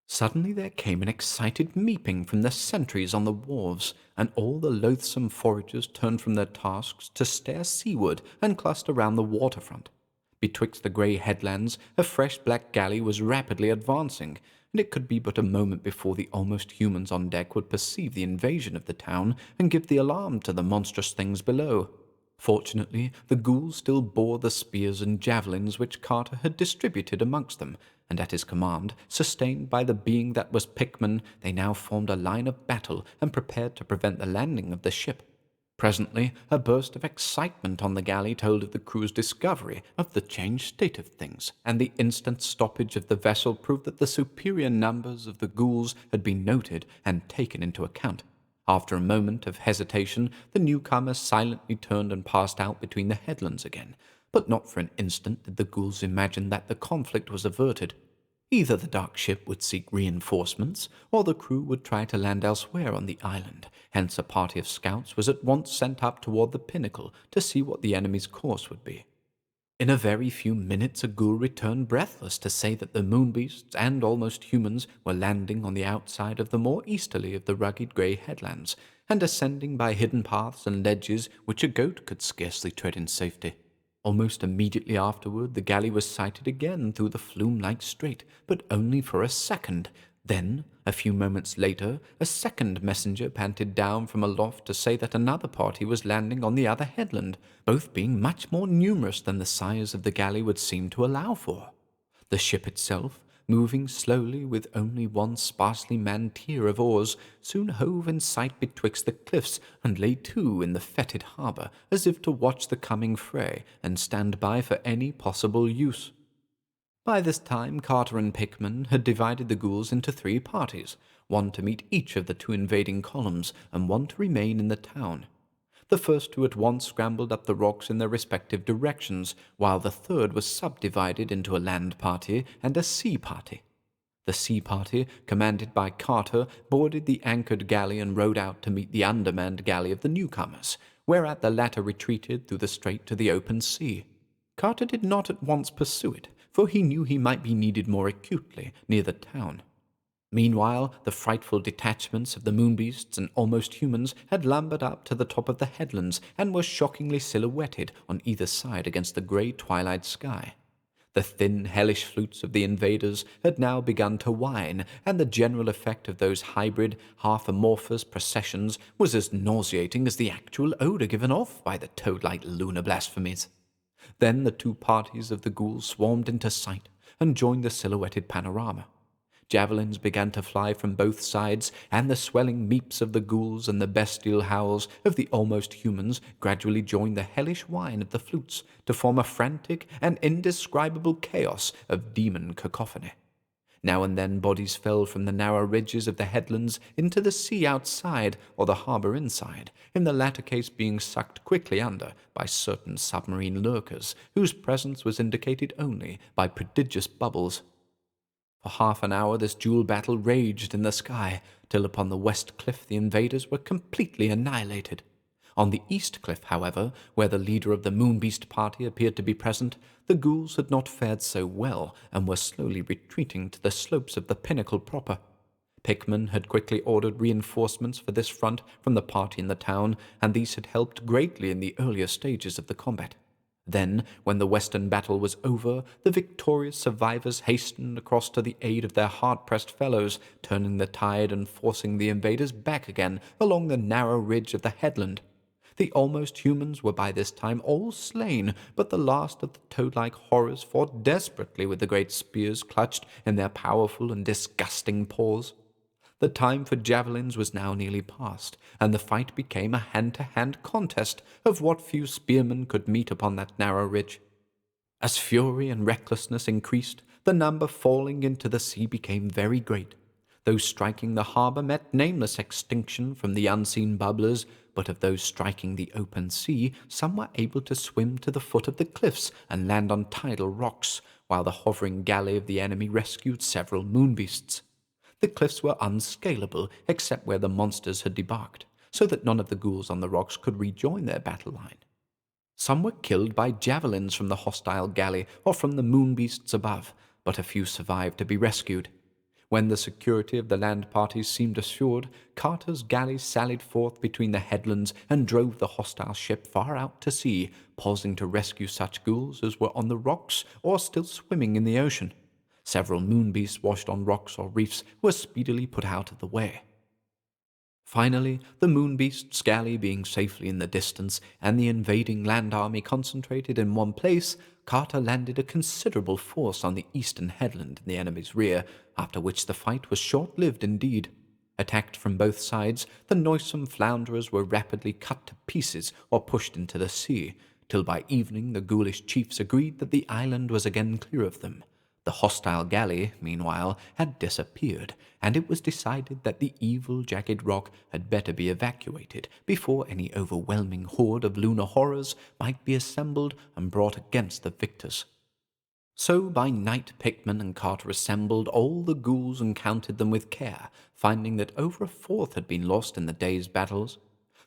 A: Suddenly there came an excited meeping from the sentries on the wharves, and all the loathsome foragers turned from their tasks to stare seaward and cluster round the waterfront. Betwixt the grey headlands a fresh black galley was rapidly advancing, and it could be but a moment before the almost humans on deck would perceive the invasion of the town and give the alarm to the monstrous things below. Fortunately, the ghouls still bore the spears and javelins which Carter had distributed amongst them, and at his command, sustained by the being that was Pickman, they now formed a line of battle and prepared to prevent the landing of the ship. Presently, a burst of excitement on the galley told of the crew's discovery of the changed state of things, and the instant stoppage of the vessel proved that the superior numbers of the ghouls had been noted and taken into account. After a moment of hesitation, the newcomers silently turned and passed out between the headlands again, but not for an instant did the ghouls imagine that the conflict was averted. Either the dark ship would seek reinforcements, or the crew would try to land elsewhere on the island, hence a party of scouts was at once sent up toward the pinnacle to see what the enemy's course would be. In a very few minutes a ghoul returned breathless to say that the moon beasts and almost humans were landing on the outside of the more easterly of the rugged grey headlands, and ascending by hidden paths and ledges which a goat could scarcely tread in safety. Almost immediately afterward the galley was sighted again through the flume-like strait, but only for a second. Then, a few moments later, a second messenger panted down from aloft to say that another party was landing on the other headland, both being much more numerous than the size of the galley would seem to allow for. The ship itself, moving slowly with only one sparsely manned tier of oars, soon hove in sight betwixt the cliffs and lay to in the fetid harbour, as if to watch the coming fray and stand by for any possible use. By this time Carter and Pickman had divided the ghouls into 3 parties, one to meet each of the 2 invading columns, and one to remain in the town. The first 2 at once scrambled up the rocks in their respective directions, while the third was subdivided into a land party and a sea party. The sea party, commanded by Carter, boarded the anchored galley and rowed out to meet the undermanned galley of the newcomers, whereat the latter retreated through the strait to the open sea. Carter did not at once pursue it, for he knew he might be needed more acutely near the town. Meanwhile, the frightful detachments of the moon beasts and almost humans had lumbered up to the top of the headlands and were shockingly silhouetted on either side against the grey twilight sky. The thin, hellish flutes of the invaders had now begun to whine, and the general effect of those hybrid, half-amorphous processions was as nauseating as the actual odour given off by the toad-like lunar blasphemies. Then the 2 parties of the ghouls swarmed into sight and joined the silhouetted panorama. Javelins began to fly from both sides, and the swelling meeps of the ghouls and the bestial howls of the almost humans gradually joined the hellish whine of the flutes to form a frantic and indescribable chaos of demon cacophony. Now and then bodies fell from the narrow ridges of the headlands into the sea outside or the harbour inside, in the latter case being sucked quickly under by certain submarine lurkers, whose presence was indicated only by prodigious bubbles. For half an hour this duel battle raged in the sky, till upon the west cliff the invaders were completely annihilated. On the east cliff, however, where the leader of the moon-beast party appeared to be present, the ghouls had not fared so well, and were slowly retreating to the slopes of the pinnacle proper. Pickman had quickly ordered reinforcements for this front from the party in the town, and these had helped greatly in the earlier stages of the combat. Then, when the western battle was over, the victorious survivors hastened across to the aid of their hard-pressed fellows, turning the tide and forcing the invaders back again along the narrow ridge of the headland. The almost humans were by this time all slain, but the last of the toad-like horrors fought desperately with the great spears clutched in their powerful and disgusting paws. The time for javelins was now nearly past, and the fight became a hand-to-hand contest of what few spearmen could meet upon that narrow ridge. As fury and recklessness increased, the number falling into the sea became very great. Those striking the harbour met nameless extinction from the unseen bubblers, but of those striking the open sea, some were able to swim to the foot of the cliffs and land on tidal rocks, while the hovering galley of the enemy rescued several moonbeasts. The cliffs were unscalable except where the monsters had debarked, so that none of the ghouls on the rocks could rejoin their battle line. Some were killed by javelins from the hostile galley or from the moonbeasts above, but a few survived to be rescued. When the security of the land parties seemed assured, Carter's galley sallied forth between the headlands and drove the hostile ship far out to sea, pausing to rescue such ghouls as were on the rocks or still swimming in the ocean. Several moonbeasts washed on rocks or reefs were speedily put out of the way. Finally, the moonbeast's galley being safely in the distance, and the invading land army concentrated in one place, Carter landed a considerable force on the eastern headland in the enemy's rear, after which the fight was short-lived indeed. Attacked from both sides, the noisome flounderers were rapidly cut to pieces or pushed into the sea, till by evening the ghoulish chiefs agreed that the island was again clear of them. The hostile galley, meanwhile, had disappeared, and it was decided that the evil jagged rock had better be evacuated before any overwhelming horde of lunar horrors might be assembled and brought against the victors. So by night Pickman and Carter assembled all the ghouls and counted them with care, finding that over a fourth had been lost in the day's battles.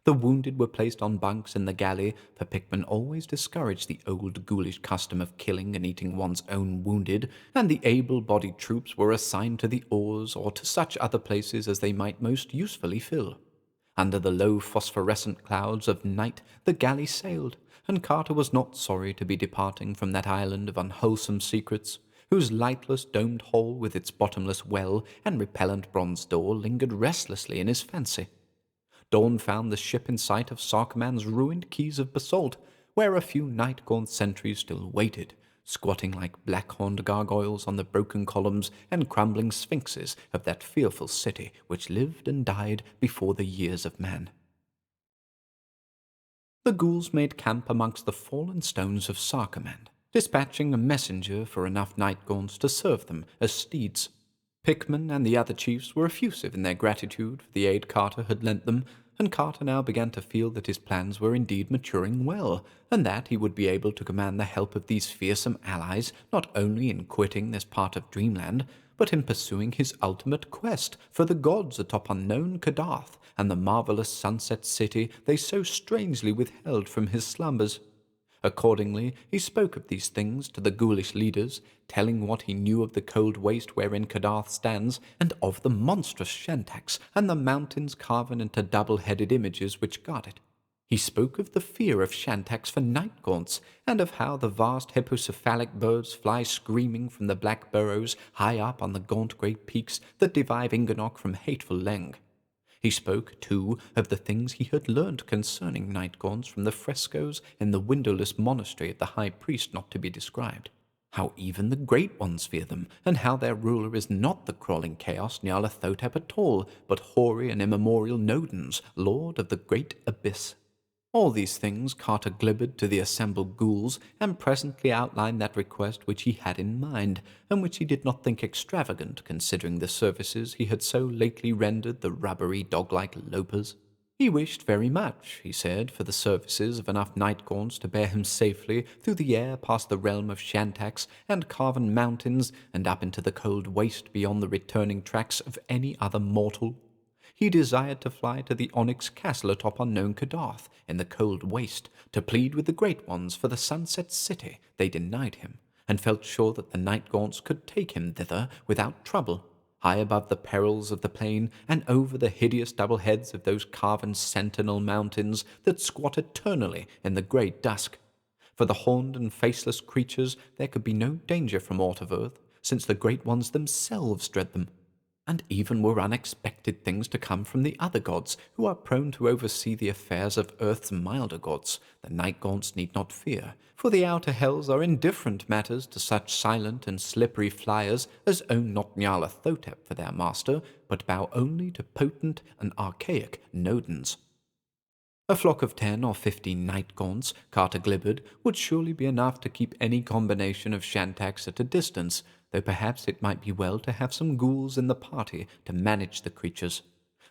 A: The wounded were placed on bunks in the galley, for Pickman always discouraged the old ghoulish custom of killing and eating one's own wounded, and the able-bodied troops were assigned to the oars or to such other places as they might most usefully fill. Under the low phosphorescent clouds of night the galley sailed, and Carter was not sorry to be departing from that island of unwholesome secrets, whose lightless domed hall with its bottomless well and repellent bronze door lingered restlessly in his fancy. Dawn found the ship in sight of Sarkoman's ruined quays of basalt, where a few night-gaunt sentries still waited, squatting like black-horned gargoyles on the broken columns and crumbling sphinxes of that fearful city which lived and died before the years of man. The ghouls made camp amongst the fallen stones of Sarkoman, dispatching a messenger for enough night-gaunts to serve them as steeds. Pickman and the other chiefs were effusive in their gratitude for the aid Carter had lent them, and Carter now began to feel that his plans were indeed maturing well, and that he would be able to command the help of these fearsome allies not only in quitting this part of Dreamland, but in pursuing his ultimate quest for the gods atop unknown Kadath and the marvelous sunset city they so strangely withheld from his slumbers. Accordingly, he spoke of these things to the ghoulish leaders, telling what he knew of the cold waste wherein Kadath stands, and of the monstrous Shantax and the mountains carven into double-headed images which guard it. He spoke of the fear of Shantax for night-gaunts, and of how the vast hippocephalic birds fly screaming from the black burrows high up on the gaunt grey peaks that divide Inganok from hateful Leng. He spoke, too, of the things he had learnt concerning night-gaunts from the frescoes in the windowless monastery of the high priest not to be described, how even the great ones fear them, and how their ruler is not the crawling chaos Nyarlathotep at all, but hoary and immemorial Nodens, lord of the great abyss. All these things Carter glibbered to the assembled ghouls, and presently outlined that request which he had in mind, and which he did not think extravagant, considering the services he had so lately rendered the rubbery, dog-like lopers. He wished very much, he said, for the services of enough night-gaunts to bear him safely through the air past the realm of Shantax and carven mountains, and up into the cold waste beyond the returning tracks of any other mortal. He desired to fly to the onyx castle atop unknown Kadath, in the cold waste, to plead with the great ones for the sunset city they denied him, and felt sure that the night-gaunts could take him thither without trouble, high above the perils of the plain, and over the hideous double heads of those carven sentinel mountains that squat eternally in the grey dusk. For the horned and faceless creatures there could be no danger from aught of earth, since the great ones themselves dread them. And even were unexpected things to come from the other gods, who are prone to oversee the affairs of Earth's milder gods, the night gaunts need not fear, for the outer hells are indifferent matters to such silent and slippery flyers as own not Nyarlathotep for their master, but bow only to potent and archaic Nodens. A flock of 10 or 15 night gaunts, Carter glibbered, would surely be enough to keep any combination of Shantax at a distance, though perhaps it might be well to have some ghouls in the party to manage the creatures,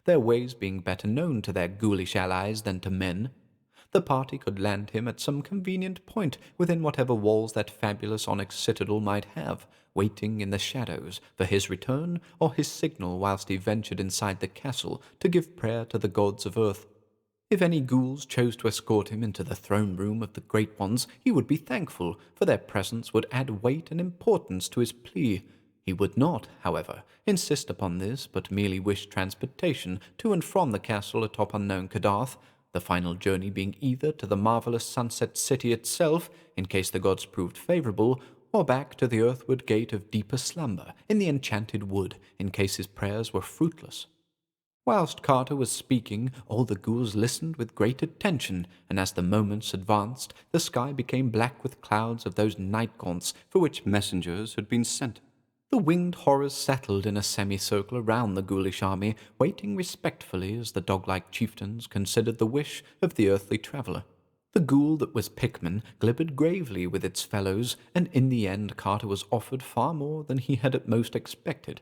A: their ways being better known to their ghoulish allies than to men. The party could land him at some convenient point within whatever walls that fabulous onyx citadel might have, waiting in the shadows for his return or his signal whilst he ventured inside the castle to give prayer to the gods of earth. If any ghouls chose to escort him into the throne room of the Great Ones, he would be thankful, for their presence would add weight and importance to his plea. He would not, however, insist upon this, but merely wished transportation to and from the castle atop unknown Kadath, the final journey being either to the marvelous Sunset City itself, in case the gods proved favorable, or back to the earthward gate of deeper slumber in the enchanted wood, in case his prayers were fruitless. Whilst Carter was speaking, all the ghouls listened with great attention, and as the moments advanced, the sky became black with clouds of those night gaunts for which messengers had been sent. The winged horrors settled in a semicircle around the ghoulish army, waiting respectfully as the dog-like chieftains considered the wish of the earthly traveller. The ghoul that was Pickman glibbered gravely with its fellows, and in the end Carter was offered far more than he had at most expected.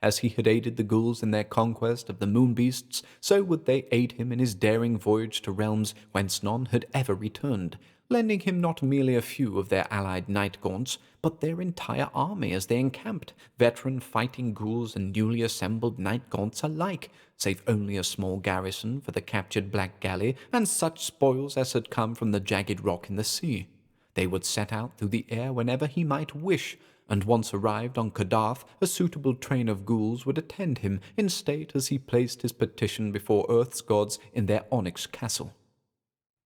A: As he had aided the ghouls in their conquest of the moon beasts, so would they aid him in his daring voyage to realms whence none had ever returned, lending him not merely a few of their allied night gaunts, but their entire army as they encamped, veteran fighting ghouls and newly assembled night gaunts alike, save only a small garrison for the captured black galley and such spoils as had come from the jagged rock in the sea. They would set out through the air whenever he might wish, and once arrived on Kadath, a suitable train of ghouls would attend him in state as he placed his petition before Earth's gods in their onyx castle.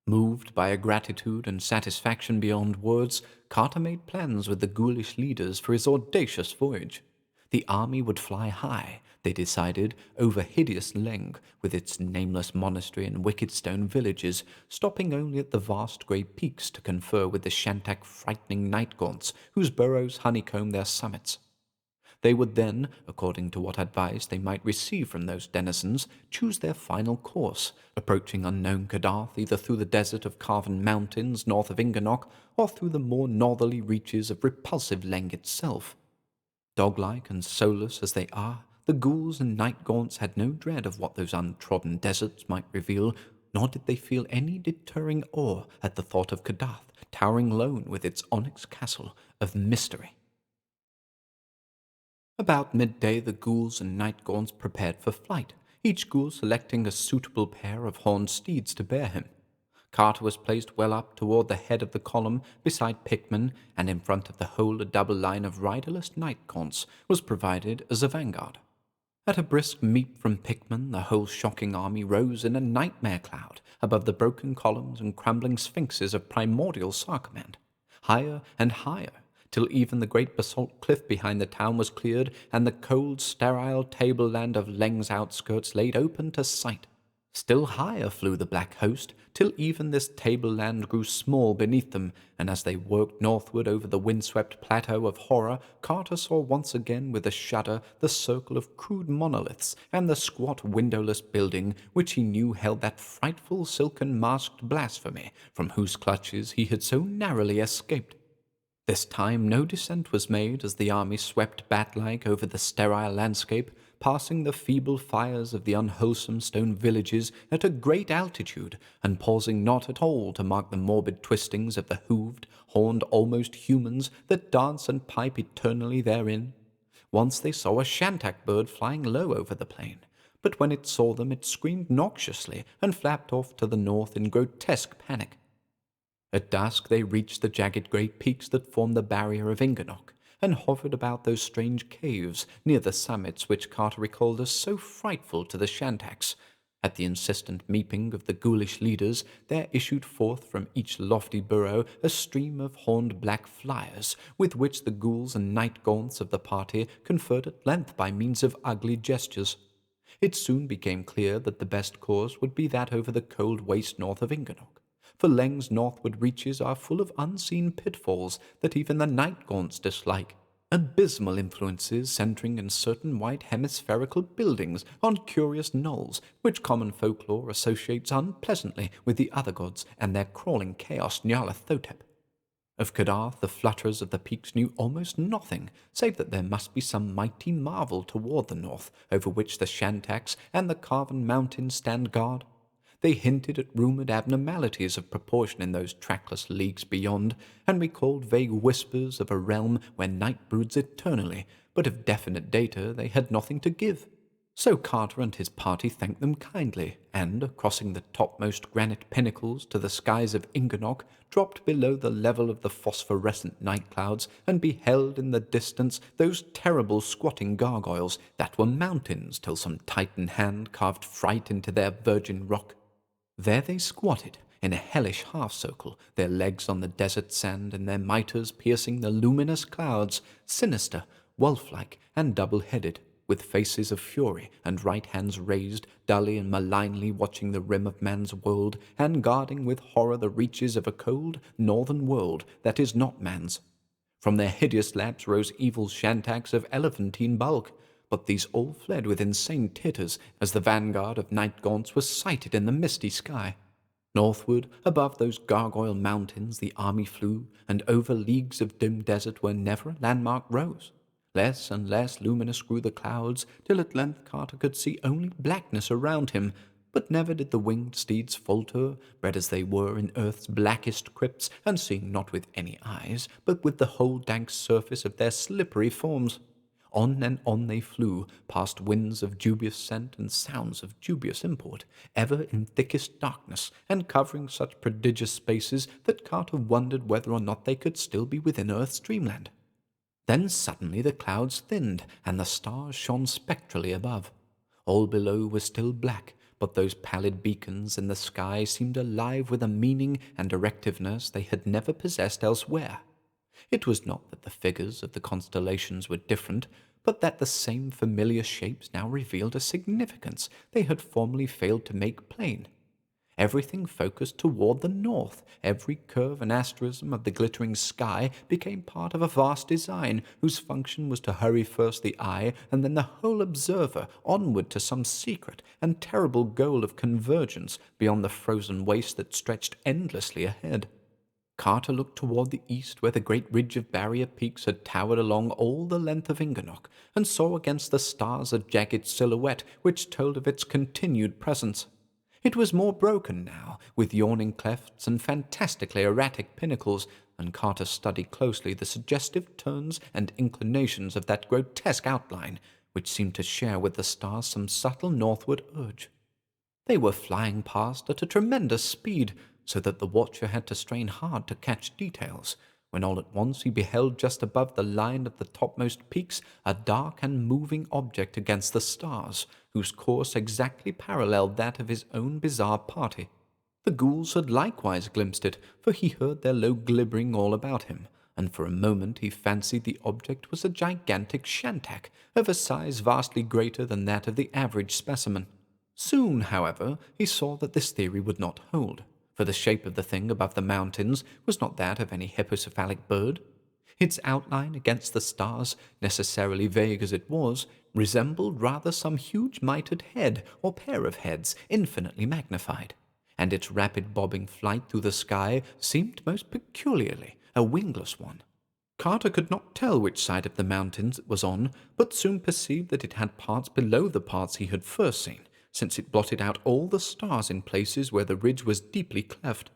A: Moved by a gratitude and satisfaction beyond words, Carter made plans with the ghoulish leaders for his audacious voyage. The army would fly high, they decided, over hideous Leng, with its nameless monastery and wicked stone villages, stopping only at the vast grey peaks to confer with the Shantak frightening night gaunts, whose burrows honeycomb their summits. They would then, according to what advice they might receive from those denizens, choose their final course, approaching unknown Kadath either through the desert of carven mountains north of Inganok, or through the more northerly reaches of repulsive Leng itself. Dog-like and soulless as they are, the ghouls and night gaunts had no dread of what those untrodden deserts might reveal, nor did they feel any deterring awe at the thought of Kadath towering lone with its onyx castle of mystery. About midday the ghouls and night gaunts prepared for flight, each ghoul selecting a suitable pair of horned steeds to bear him. Carter was placed well up toward the head of the column beside Pickman, and in front of the whole a double line of riderless night gaunts was provided as a vanguard. At a brisk meep from Pickman, the whole shocking army rose in a nightmare cloud above the broken columns and crumbling sphinxes of primordial Sarkemand, higher and higher, till even the great basalt cliff behind the town was cleared and the cold, sterile tableland of Leng's outskirts laid open to sight. Still higher flew the black host, till even this tableland grew small beneath them, and as they worked northward over the windswept plateau of horror, Carter saw once again with a shudder the circle of crude monoliths and the squat windowless building which he knew held that frightful silken-masked blasphemy from whose clutches he had so narrowly escaped. This time no descent was made as the army swept bat-like over the sterile landscape, passing the feeble fires of the unwholesome stone villages at a great altitude, and pausing not at all to mark the morbid twistings of the hooved, horned almost humans that dance and pipe eternally therein. Once they saw a Shantak bird flying low over the plain, but when it saw them it screamed noxiously and flapped off to the north in grotesque panic. At dusk they reached the jagged grey peaks that formed the barrier of Inganok, and hovered about those strange caves near the summits which Carter recalled as so frightful to the Shantaks, At the insistent meeping of the ghoulish leaders, there issued forth from each lofty burrow a stream of horned black flyers, with which the ghouls and night-gaunts of the party conferred at length by means of ugly gestures. It soon became clear that the best course would be that over the cold waste north of Inganock, for Leng's northward reaches are full of unseen pitfalls that even the night-gaunts dislike, abysmal influences centering in certain white hemispherical buildings on curious knolls, which common folklore associates unpleasantly with the other gods and their crawling chaos Nyarlathotep. Of Kadath the flutterers of the peaks knew almost nothing, save that there must be some mighty marvel toward the north, over which the Shantaks and the carven mountains stand guard. They hinted at rumoured abnormalities of proportion in those trackless leagues beyond, and recalled vague whispers of a realm where night broods eternally, but of definite data they had nothing to give. So Carter and his party thanked them kindly, and, crossing the topmost granite pinnacles to the skies of Inganock, dropped below the level of the phosphorescent night clouds and beheld in the distance those terrible squatting gargoyles that were mountains till some Titan hand carved fright into their virgin rock. There they squatted, in a hellish half-circle, their legs on the desert sand and their mitres piercing the luminous clouds, sinister, wolf-like, and double-headed, with faces of fury and right hands raised, dully and malignly watching the rim of man's world, and guarding with horror the reaches of a cold, northern world that is not man's. From their hideous laps rose evil Shantaks of elephantine bulk, but these all fled with insane titters as the vanguard of night-gaunts was sighted in the misty sky. Northward, above those gargoyle mountains, the army flew, and over leagues of dim desert where never a landmark rose. Less and less luminous grew the clouds, till at length Carter could see only blackness around him, but never did the winged steeds falter, bred as they were in earth's blackest crypts, and seeing not with any eyes, but with the whole dank surface of their slippery forms. On and on they flew, past winds of dubious scent and sounds of dubious import, ever in thickest darkness, and covering such prodigious spaces that Carter wondered whether or not they could still be within Earth's dreamland. Then suddenly the clouds thinned, and the stars shone spectrally above. All below was still black, but those pallid beacons in the sky seemed alive with a meaning and directiveness they had never possessed elsewhere. It was not that the figures of the constellations were different, but that the same familiar shapes now revealed a significance they had formerly failed to make plain. Everything focused toward the north. Every curve and asterism of the glittering sky became part of a vast design whose function was to hurry first the eye and then the whole observer onward to some secret and terrible goal of convergence beyond the frozen waste that stretched endlessly ahead. Carter looked toward the east where the great ridge of barrier peaks had towered along all the length of Inganock, and saw against the stars a jagged silhouette which told of its continued presence. It was more broken now, with yawning clefts and fantastically erratic pinnacles, and Carter studied closely the suggestive turns and inclinations of that grotesque outline, which seemed to share with the stars some subtle northward urge. They were flying past at a tremendous speed, so that the watcher had to strain hard to catch details, when all at once he beheld just above the line of the topmost peaks a dark and moving object against the stars, whose course exactly paralleled that of his own bizarre party. The ghouls had likewise glimpsed it, for he heard their low glibbering all about him, and for a moment he fancied the object was a gigantic Shantak, of a size vastly greater than that of the average specimen. Soon, however, he saw that this theory would not hold, for the shape of the thing above the mountains was not that of any hippocephalic bird. Its outline against the stars, necessarily vague as it was, resembled rather some huge mitred head or pair of heads infinitely magnified, and its rapid bobbing flight through the sky seemed most peculiarly a wingless one. Carter could not tell which side of the mountains it was on, but soon perceived that it had parts below the parts he had first seen, since it blotted out all the stars in places where the ridge was deeply cleft.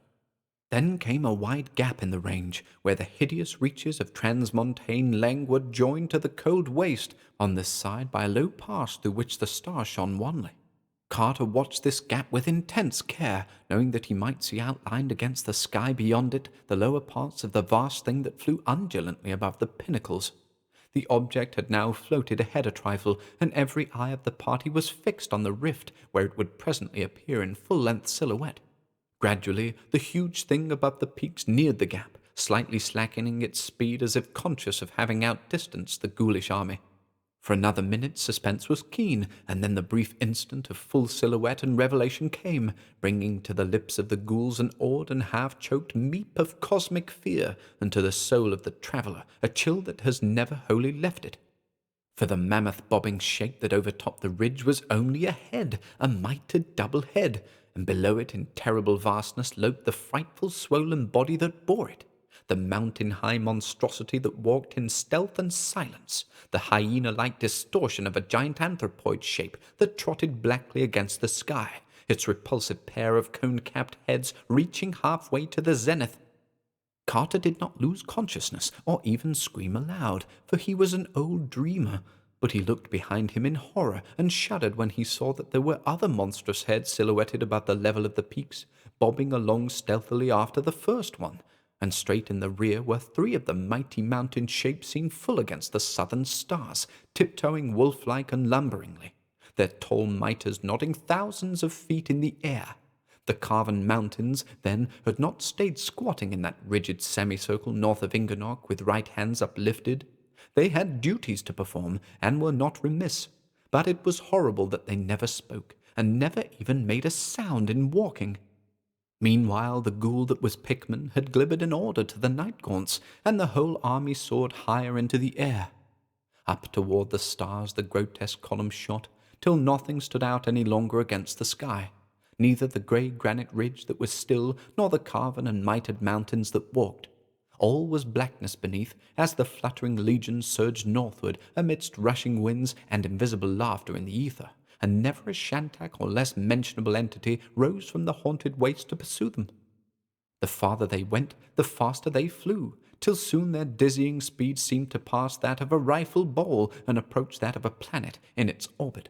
A: Then came a wide gap in the range, where the hideous reaches of transmontane Leng were joined to the cold waste on this side by a low pass through which the stars shone wanly. Carter watched this gap with intense care, knowing that he might see outlined against the sky beyond it the lower parts of the vast thing that flew undulantly above the pinnacles. The object had now floated ahead a trifle, and every eye of the party was fixed on the rift where it would presently appear in full-length silhouette. Gradually, the huge thing above the peaks neared the gap, slightly slackening its speed as if conscious of having outdistanced the ghoulish army. For another minute suspense was keen, and then the brief instant of full silhouette and revelation came, bringing to the lips of the ghouls an awed and half-choked meep of cosmic fear, and to the soul of the traveller a chill that has never wholly left it. For the mammoth bobbing shape that overtopped the ridge was only a head, a mitred double head, and below it in terrible vastness loped the frightful swollen body that bore it, the mountain-high monstrosity that walked in stealth and silence, the hyena-like distortion of a giant anthropoid shape that trotted blackly against the sky, its repulsive pair of cone-capped heads reaching halfway to the zenith. Carter did not lose consciousness or even scream aloud, for he was an old dreamer, but he looked behind him in horror and shuddered when he saw that there were other monstrous heads silhouetted above the level of the peaks, bobbing along stealthily after the first one, and straight in the rear were three of the mighty mountain shapes seen full against the southern stars, tiptoeing wolf-like and lumberingly, their tall mitres nodding thousands of feet in the air. The carven mountains, then, had not stayed squatting in that rigid semicircle north of Ingernock with right hands uplifted. They had duties to perform, and were not remiss, but it was horrible that they never spoke, and never even made a sound in walking. Meanwhile, the ghoul that was Pickman had glibbered an order to the night gaunts, and the whole army soared higher into the air. Up toward the stars the grotesque column shot, till nothing stood out any longer against the sky, neither the grey granite ridge that was still, nor the carven and mitred mountains that walked. All was blackness beneath, as the fluttering legions surged northward amidst rushing winds and invisible laughter in the ether, and never a shantak or less mentionable entity rose from the haunted waste to pursue them. The farther they went, the faster they flew, till soon their dizzying speed seemed to pass that of a rifle ball and approach that of a planet in its orbit.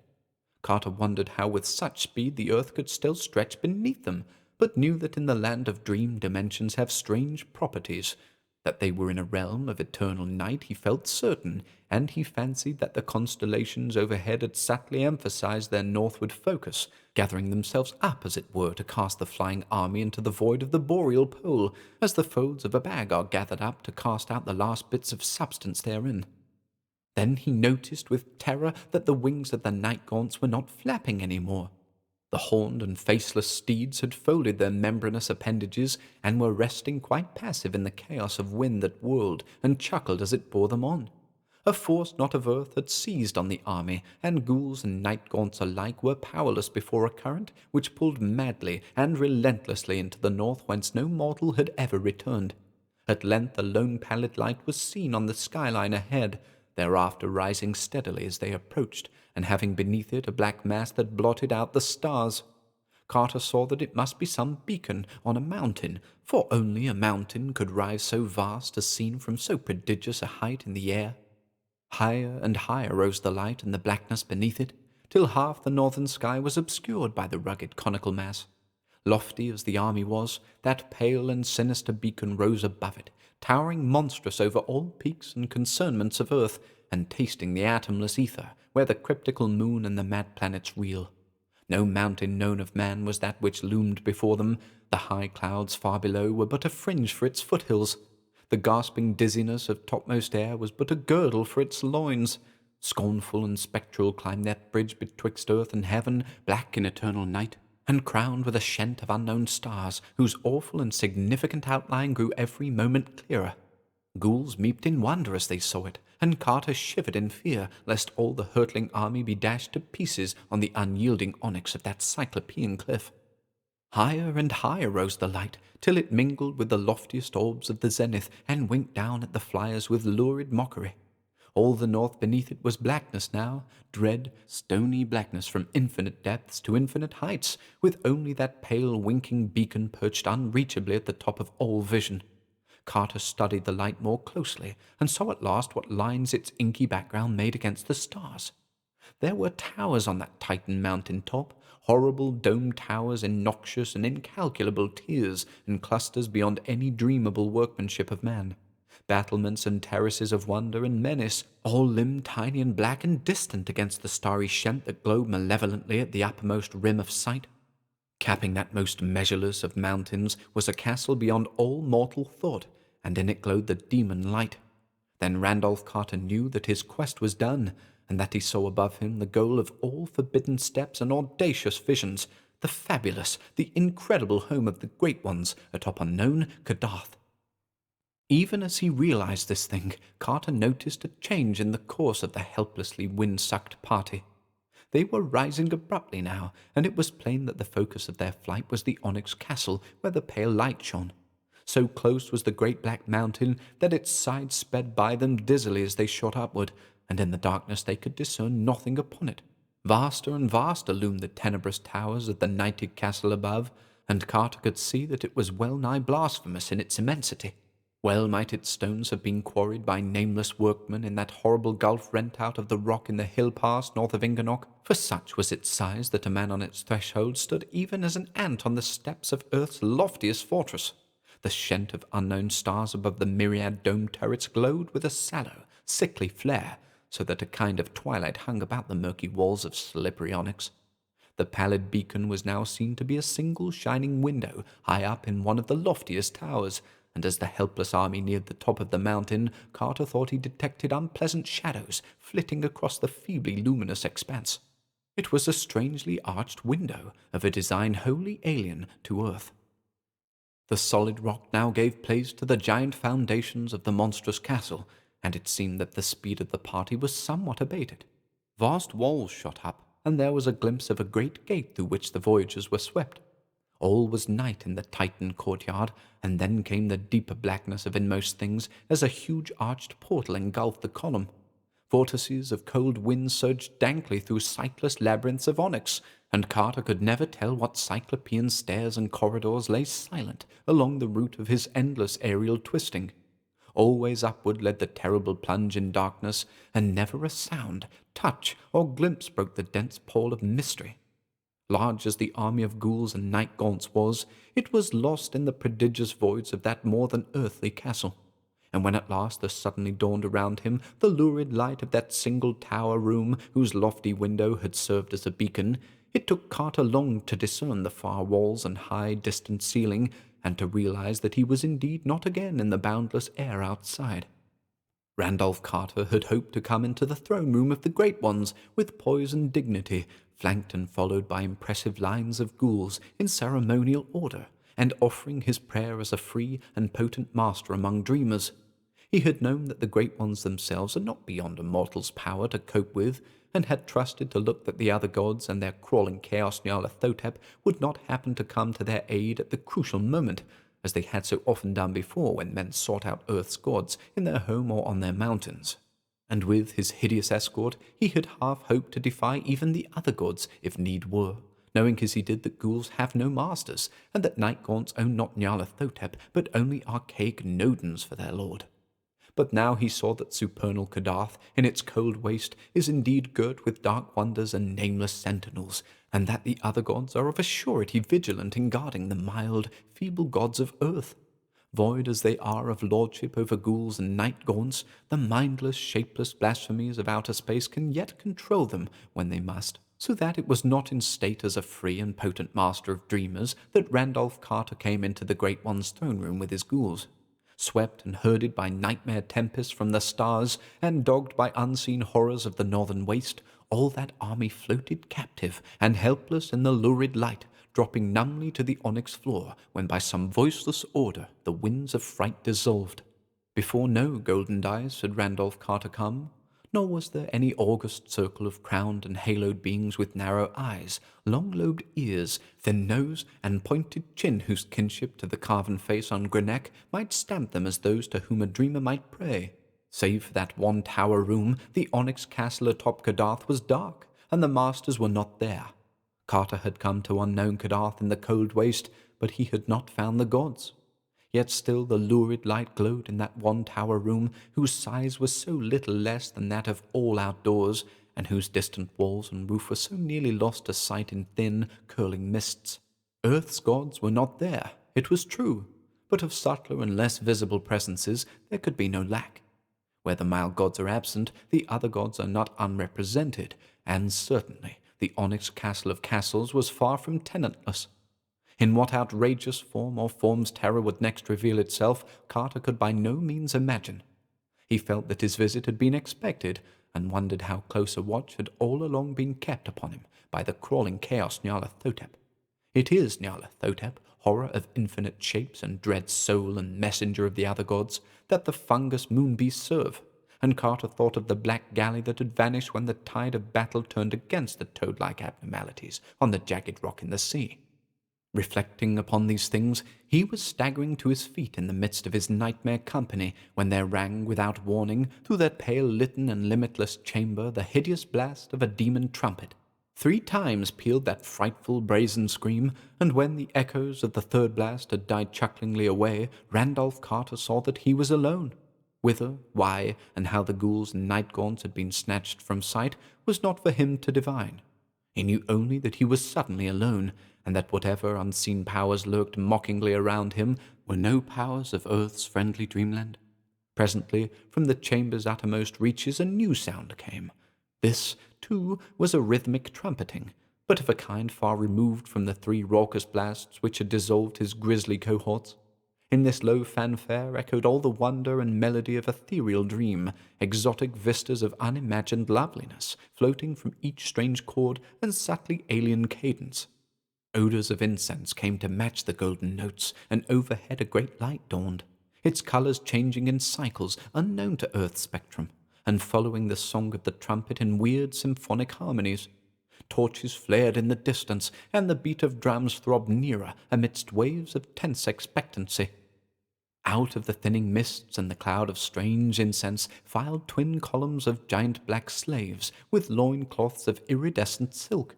A: Carter wondered how with such speed the earth could still stretch beneath them, but knew that in the land of dream dimensions have strange properties. That they were in a realm of eternal night he felt certain, and he fancied that the constellations overhead had subtly emphasized their northward focus, gathering themselves up, as it were, to cast the flying army into the void of the boreal pole, as the folds of a bag are gathered up to cast out the last bits of substance therein. Then he noticed with terror that the wings of the night gaunts were not flapping any more. The horned and faceless steeds had folded their membranous appendages and were resting quite passive in the chaos of wind that whirled and chuckled as it bore them on. A force not of earth had seized on the army, and ghouls and night gaunts alike were powerless before a current which pulled madly and relentlessly into the north whence no mortal had ever returned. At length a lone pallid light was seen on the skyline ahead, thereafter rising steadily as they approached, and having beneath it a black mass that blotted out the stars. Carter saw that it must be some beacon on a mountain, for only a mountain could rise so vast as seen from so prodigious a height in the air. Higher and higher rose the light and the blackness beneath it, till half the northern sky was obscured by the rugged conical mass. Lofty as the army was, that pale and sinister beacon rose above it, towering monstrous over all peaks and concernments of earth, and tasting the atomless ether, where the cryptical moon and the mad planets reel. No mountain known of man was that which loomed before them. The high clouds far below were but a fringe for its foothills. The gasping dizziness of topmost air was but a girdle for its loins. Scornful and spectral climbed that bridge betwixt earth and heaven, black in eternal night, and crowned with a shent of unknown stars, whose awful and significant outline grew every moment clearer. Ghouls meeped in wonder as they saw it, and Carter shivered in fear lest all the hurtling army be dashed to pieces on the unyielding onyx of that cyclopean cliff. Higher and higher rose the light, till it mingled with the loftiest orbs of the zenith, and winked down at the flyers with lurid mockery. All the north beneath it was blackness now, dread, stony blackness from infinite depths to infinite heights, with only that pale winking beacon perched unreachably at the top of all vision. Carter studied the light more closely, and saw at last what lines its inky background made against the stars. There were towers on that Titan mountain top, horrible domed towers in noxious and incalculable tiers and clusters beyond any dreamable workmanship of man. Battlements and terraces of wonder and menace, all limbed tiny and black and distant against the starry shent that glowed malevolently at the uppermost rim of sight. Capping that most measureless of mountains was a castle beyond all mortal thought, and in it glowed the demon light. Then Randolph Carter knew that his quest was done, and that he saw above him the goal of all forbidden steps and audacious visions, the fabulous, the incredible home of the great ones atop unknown Kadath. Even as he realized this thing, Carter noticed a change in the course of the helplessly wind-sucked party. They were rising abruptly now, and it was plain that the focus of their flight was the onyx castle where the pale light shone. So close was the great black mountain that its sides sped by them dizzily as they shot upward, and in the darkness they could discern nothing upon it. Vaster and vaster loomed the tenebrous towers of the nighted castle above, and Carter could see that it was well nigh blasphemous in its immensity. Well might its stones have been quarried by nameless workmen in that horrible gulf rent out of the rock in the hill pass north of Inganock, for such was its size that a man on its threshold stood even as an ant on the steps of Earth's loftiest fortress. The shent of unknown stars above the myriad dome turrets glowed with a sallow, sickly flare, so that a kind of twilight hung about the murky walls of slippery onyx. The pallid beacon was now seen to be a single shining window high up in one of the loftiest towers, and as the helpless army neared the top of the mountain, Carter thought he detected unpleasant shadows flitting across the feebly luminous expanse. It was a strangely arched window of a design wholly alien to Earth. The solid rock now gave place to the giant foundations of the monstrous castle, and it seemed that the speed of the party was somewhat abated. Vast walls shot up, and there was a glimpse of a great gate through which the voyagers were swept. All was night in the tightened courtyard, and then came the deeper blackness of inmost things as a huge arched portal engulfed the column. Vortices of cold wind surged dankly through sightless labyrinths of onyx, and Carter could never tell what cyclopean stairs and corridors lay silent along the route of his endless aerial twisting. Always upward led the terrible plunge in darkness, and never a sound, touch, or glimpse broke the dense pall of mystery. Large as the army of ghouls and night-gaunts was, it was lost in the prodigious voids of that more than earthly castle. And when at last there suddenly dawned around him the lurid light of that single tower room whose lofty window had served as a beacon, it took Carter long to discern the far walls and high, distant ceiling, and to realize that he was indeed not again in the boundless air outside. Randolph Carter had hoped to come into the throne room of the Great Ones with poise and dignity, flanked and followed by impressive lines of ghouls in ceremonial order, and offering his prayer as a free and potent master among dreamers. He had known that the Great Ones themselves are not beyond a mortal's power to cope with, and had trusted to look that the other gods and their crawling chaos Nyarlathotep would not happen to come to their aid at the crucial moment, as they had so often done before when men sought out Earth's gods in their home or on their mountains. And with his hideous escort, he had half hoped to defy even the other gods, if need were, knowing as he did that ghouls have no masters, and that night-gaunts own not Nyarlathotep, but only archaic Nodens for their lord. But now he saw that supernal Kadath, in its cold waste, is indeed girt with dark wonders and nameless sentinels, and that the other gods are of a surety vigilant in guarding the mild, feeble gods of earth. Void as they are of lordship over ghouls and night-gaunts, the mindless, shapeless blasphemies of outer space can yet control them when they must, so that it was not in state as a free and potent master of dreamers that Randolph Carter came into the Great One's throne room with his ghouls. Swept and herded by nightmare tempests from the stars, and dogged by unseen horrors of the northern waste, all that army floated captive and helpless in the lurid light, dropping numbly to the onyx floor when by some voiceless order the winds of fright dissolved. Before no golden dice had Randolph Carter come, nor was there any august circle of crowned and haloed beings with narrow eyes, long-lobed ears, thin nose, and pointed chin whose kinship to the carven face on Greenock might stamp them as those to whom a dreamer might pray. Save for that one tower room, the onyx castle atop Kadath was dark, and the masters were not there. Carter had come to unknown Kadath in the cold waste, but he had not found the gods. Yet still the lurid light glowed in that one tower room whose size was so little less than that of all outdoors, and whose distant walls and roof were so nearly lost to sight in thin, curling mists. Earth's gods were not there, it was true, but of subtler and less visible presences there could be no lack. Where the male gods are absent, the other gods are not unrepresented, and certainly the onyx castle of castles was far from tenantless. In what outrageous form or forms terror would next reveal itself, Carter could by no means imagine. He felt that his visit had been expected, and wondered how close a watch had all along been kept upon him by the crawling chaos Nyarlathotep. It is Nyarlathotep, horror of infinite shapes and dread soul and messenger of the other gods, that the fungus moon beasts serve, and Carter thought of the black galley that had vanished when the tide of battle turned against the toad-like abnormalities on the jagged rock in the sea. Reflecting upon these things, he was staggering to his feet in the midst of his nightmare company when there rang without warning through that pale litten and limitless chamber the hideous blast of a demon trumpet. 3 times pealed that frightful brazen scream, and when the echoes of the third blast had died chucklingly away, Randolph Carter saw that he was alone. Whither, why, and how the ghouls and night-gaunts had been snatched from sight was not for him to divine. He knew only that he was suddenly alone, and that whatever unseen powers lurked mockingly around him were no powers of earth's friendly dreamland. Presently, from the chamber's uttermost reaches, a new sound came. This, too, was a rhythmic trumpeting, but of a kind far removed from the 3 raucous blasts which had dissolved his grisly cohorts. In this low fanfare echoed all the wonder and melody of ethereal dream, exotic vistas of unimagined loveliness, floating from each strange chord and subtly alien cadence. Odors of incense came to match the golden notes, and overhead a great light dawned, its colors changing in cycles unknown to Earth's spectrum, and following the song of the trumpet in weird symphonic harmonies. Torches flared in the distance, and the beat of drums throbbed nearer amidst waves of tense expectancy. Out of the thinning mists and the cloud of strange incense filed twin columns of giant black slaves with loin-cloths of iridescent silk.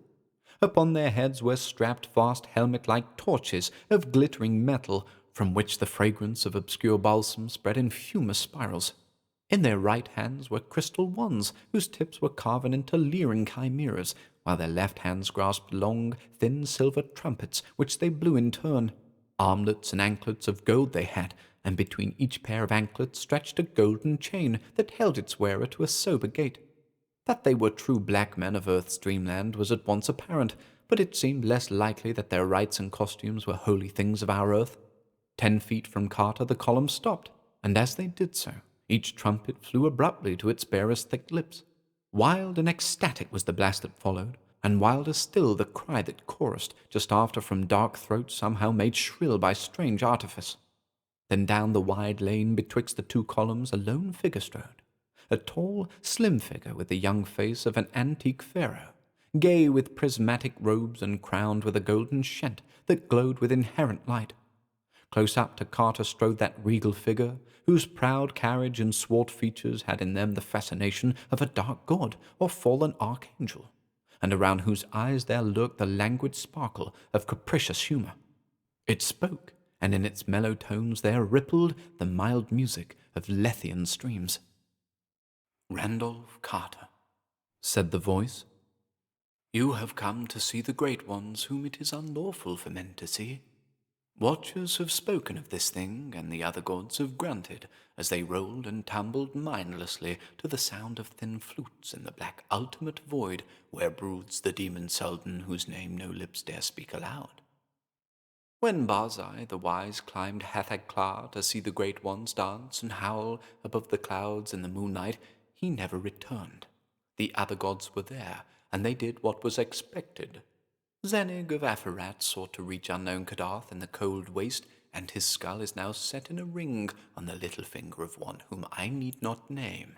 A: Upon their heads were strapped vast helmet-like torches of glittering metal, from which the fragrance of obscure balsam spread in fumous spirals. In their right hands were crystal wands, whose tips were carven into leering chimeras, while their left hands grasped long, thin silver trumpets, which they blew in turn. Armlets and anklets of gold they had, and between each pair of anklets stretched a golden chain that held its wearer to a sober gait. That they were true black men of Earth's dreamland was at once apparent, but it seemed less likely that their rites and costumes were holy things of our Earth. 10 feet from Carter the column stopped, and as they did so, each trumpet flew abruptly to its bearer's thick lips. Wild and ecstatic was the blast that followed, and wilder still the cry that chorused just after from dark throats somehow made shrill by strange artifice. Then down the wide lane betwixt the 2 columns a lone figure strode, a tall, slim figure with the young face of an antique pharaoh, gay with prismatic robes and crowned with a golden shent that glowed with inherent light. Close up to Carter strode that regal figure, whose proud carriage and swart features had in them the fascination of a dark god or fallen archangel, and around whose eyes there lurked the languid sparkle of capricious humor. It spoke, and in its mellow tones there rippled the mild music of Lethian streams. "Randolph Carter," said the voice, "you have come to see the great ones whom it is unlawful for men to see. Watchers have spoken of this thing, and the other gods have grunted as they rolled and tumbled mindlessly to the sound of thin flutes in the black ultimate void where broods the demon Sultan whose name no lips dare speak aloud. When Barzai the wise climbed Hathak-Klar to see the great ones dance and howl above the clouds in the moonlight, he never returned. The other gods were there, and they did what was expected. Zenig of Afarat sought to reach unknown Kadath in the cold waste, and his skull is now set in a ring on the little finger of one whom I need not name.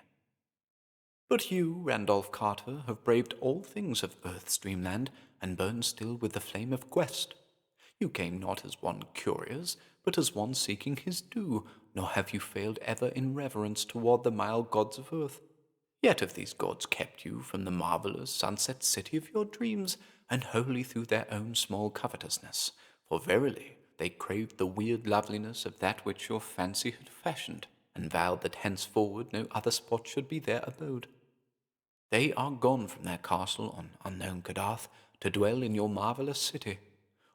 A: But you, Randolph Carter, have braved all things of Earth's dreamland, and burn still with the flame of quest. You came not as one curious, but as one seeking his due, nor have you failed ever in reverence toward the mild gods of Earth. Yet have these gods kept you from the marvelous sunset city of your dreams, and wholly through their own small covetousness, for verily they craved the weird loveliness of that which your fancy had fashioned, and vowed that henceforward no other spot should be their abode. They are gone from their castle on unknown Kadath to dwell in your marvelous city.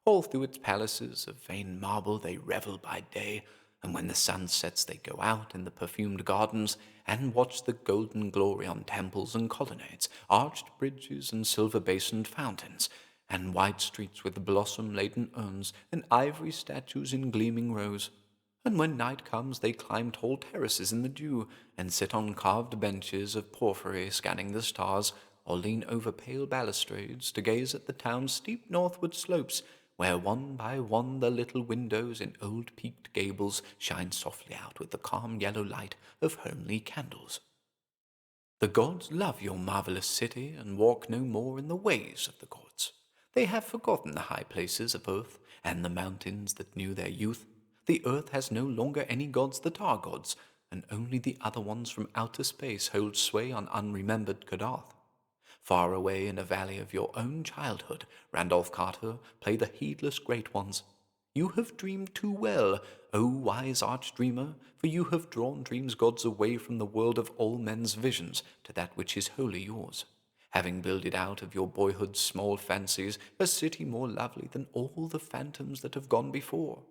A: All through its palaces of veined marble they revel by day, and when the sun sets they go out in the perfumed gardens and watch the golden glory on temples and colonnades, arched bridges and silver-basined fountains, and wide streets with blossom-laden urns and ivory statues in gleaming rows. And when night comes they climb tall terraces in the dew, and sit on carved benches of porphyry scanning the stars, or lean over pale balustrades to gaze at the town's steep northward slopes, where one by one the little windows in old peaked gables shine softly out with the calm yellow light of homely candles. The gods love your marvelous city, and walk no more in the ways of the gods. They have forgotten the high places of earth, and the mountains that knew their youth. The earth has no longer any gods that are gods, and only the other ones from outer space hold sway on unremembered Kadath. Far away in a valley of your own childhood, Randolph Carter, play the heedless great ones. You have dreamed too well, O wise arch-dreamer, for you have drawn dreams gods away from the world of all men's visions to that which is wholly yours, having builded out of your boyhood's small fancies a city more lovely than all the phantoms that have gone before.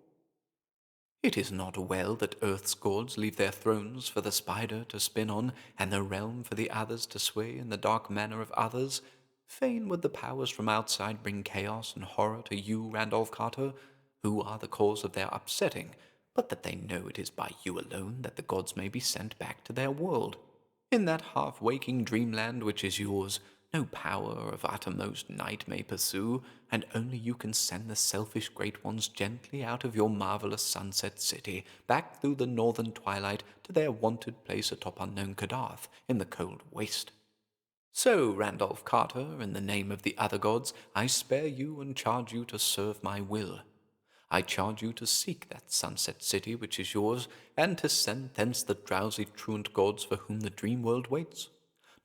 A: It is not well that earth's gods leave their thrones for the spider to spin on, and the realm for the others to sway in the dark manner of others. Fain would the powers from outside bring chaos and horror to you, Randolph Carter, who are the cause of their upsetting, but that they know it is by you alone that the gods may be sent back to their world. In that half-waking dreamland which is yours, no power of uttermost night may pursue, and only you can send the selfish great ones gently out of your marvelous sunset city, back through the northern twilight to their wonted place atop unknown Kadath in the cold waste. So, Randolph Carter, in the name of the other gods, I spare you and charge you to serve my will. I charge you to seek that sunset city which is yours, and to send thence the drowsy truant gods for whom the dream world waits.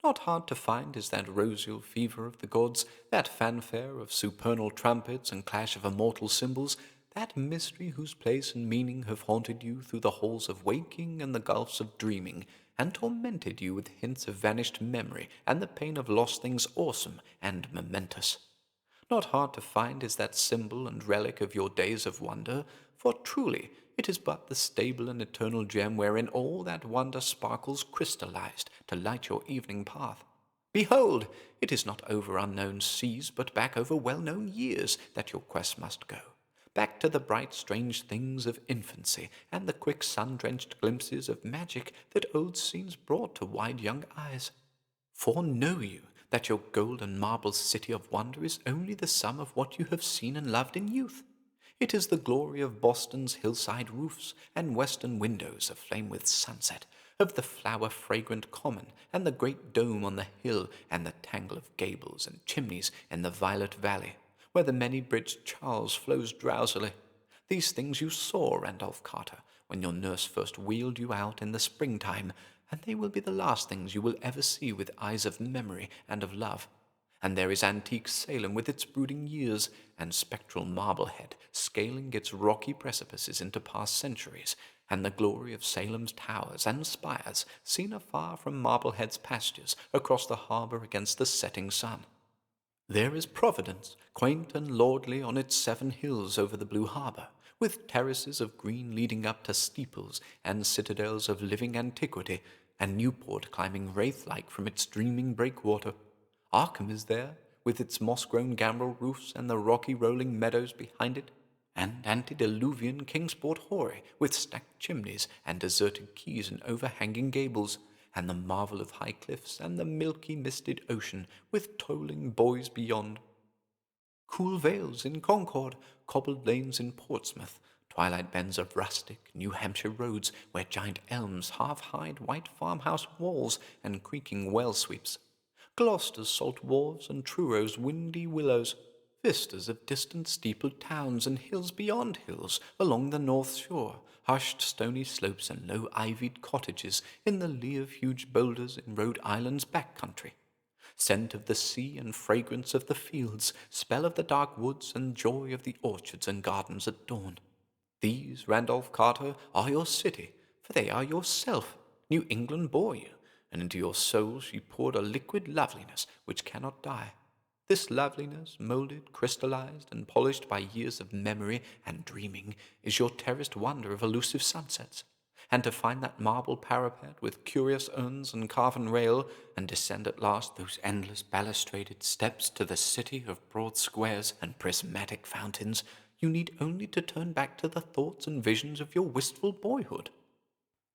A: Not hard to find is that rosial fever of the gods, that fanfare of supernal trumpets and clash of immortal cymbals, that mystery whose place and meaning have haunted you through the halls of waking and the gulfs of dreaming, and tormented you with hints of vanished memory and the pain of lost things awesome and momentous. Not hard to find is that symbol and relic of your days of wonder, for truly it is but the stable and eternal gem wherein all that wonder sparkles crystallized to light your evening path. Behold, it is not over unknown seas, but back over well-known years that your quest must go. Back to the bright, strange things of infancy, and the quick sun-drenched glimpses of magic that old scenes brought to wide young eyes. For know you that your golden marble city of wonder is only the sum of what you have seen and loved in youth? It is the glory of Boston's hillside roofs and western windows aflame with sunset, of the flower-fragrant common and the great dome on the hill and the tangle of gables and chimneys in the violet valley, where the many-bridged Charles flows drowsily. These things you saw, Randolph Carter, when your nurse first wheeled you out in the springtime, and they will be the last things you will ever see with eyes of memory and of love. And there is antique Salem with its brooding years, and spectral Marblehead scaling its rocky precipices into past centuries, and the glory of Salem's towers and spires seen afar from Marblehead's pastures across the harbor against the setting sun. There is Providence, quaint and lordly on its 7 hills over the blue harbor, with terraces of green leading up to steeples and citadels of living antiquity, and Newport climbing wraith-like from its dreaming breakwater. Arkham is there, with its moss-grown gambrel roofs and the rocky rolling meadows behind it, and antediluvian Kingsport hoary, with stacked chimneys and deserted quays and overhanging gables, and the marvel of high cliffs and the milky misted ocean, with tolling buoys beyond. Cool vales in Concord, cobbled lanes in Portsmouth, twilight bends of rustic New Hampshire roads where giant elms half-hide white farmhouse walls and creaking well sweeps, Gloucester's salt wharves and Truro's windy willows, vistas of distant steepled towns and hills beyond hills along the north shore, hushed stony slopes and low ivied cottages in the lee of huge boulders in Rhode Island's back country. Scent of the sea and fragrance of the fields, spell of the dark woods and joy of the orchards and gardens at dawn. These, Randolph Carter, are your city, for they are yourself. New England bore you, and into your soul she poured a liquid loveliness which cannot die. This loveliness, molded, crystallized, and polished by years of memory and dreaming, is your terraced wonder of elusive sunsets. And to find that marble parapet with curious urns and carven rail, and descend at last those endless balustraded steps to the city of broad squares and prismatic fountains, you need only to turn back to the thoughts and visions of your wistful boyhood.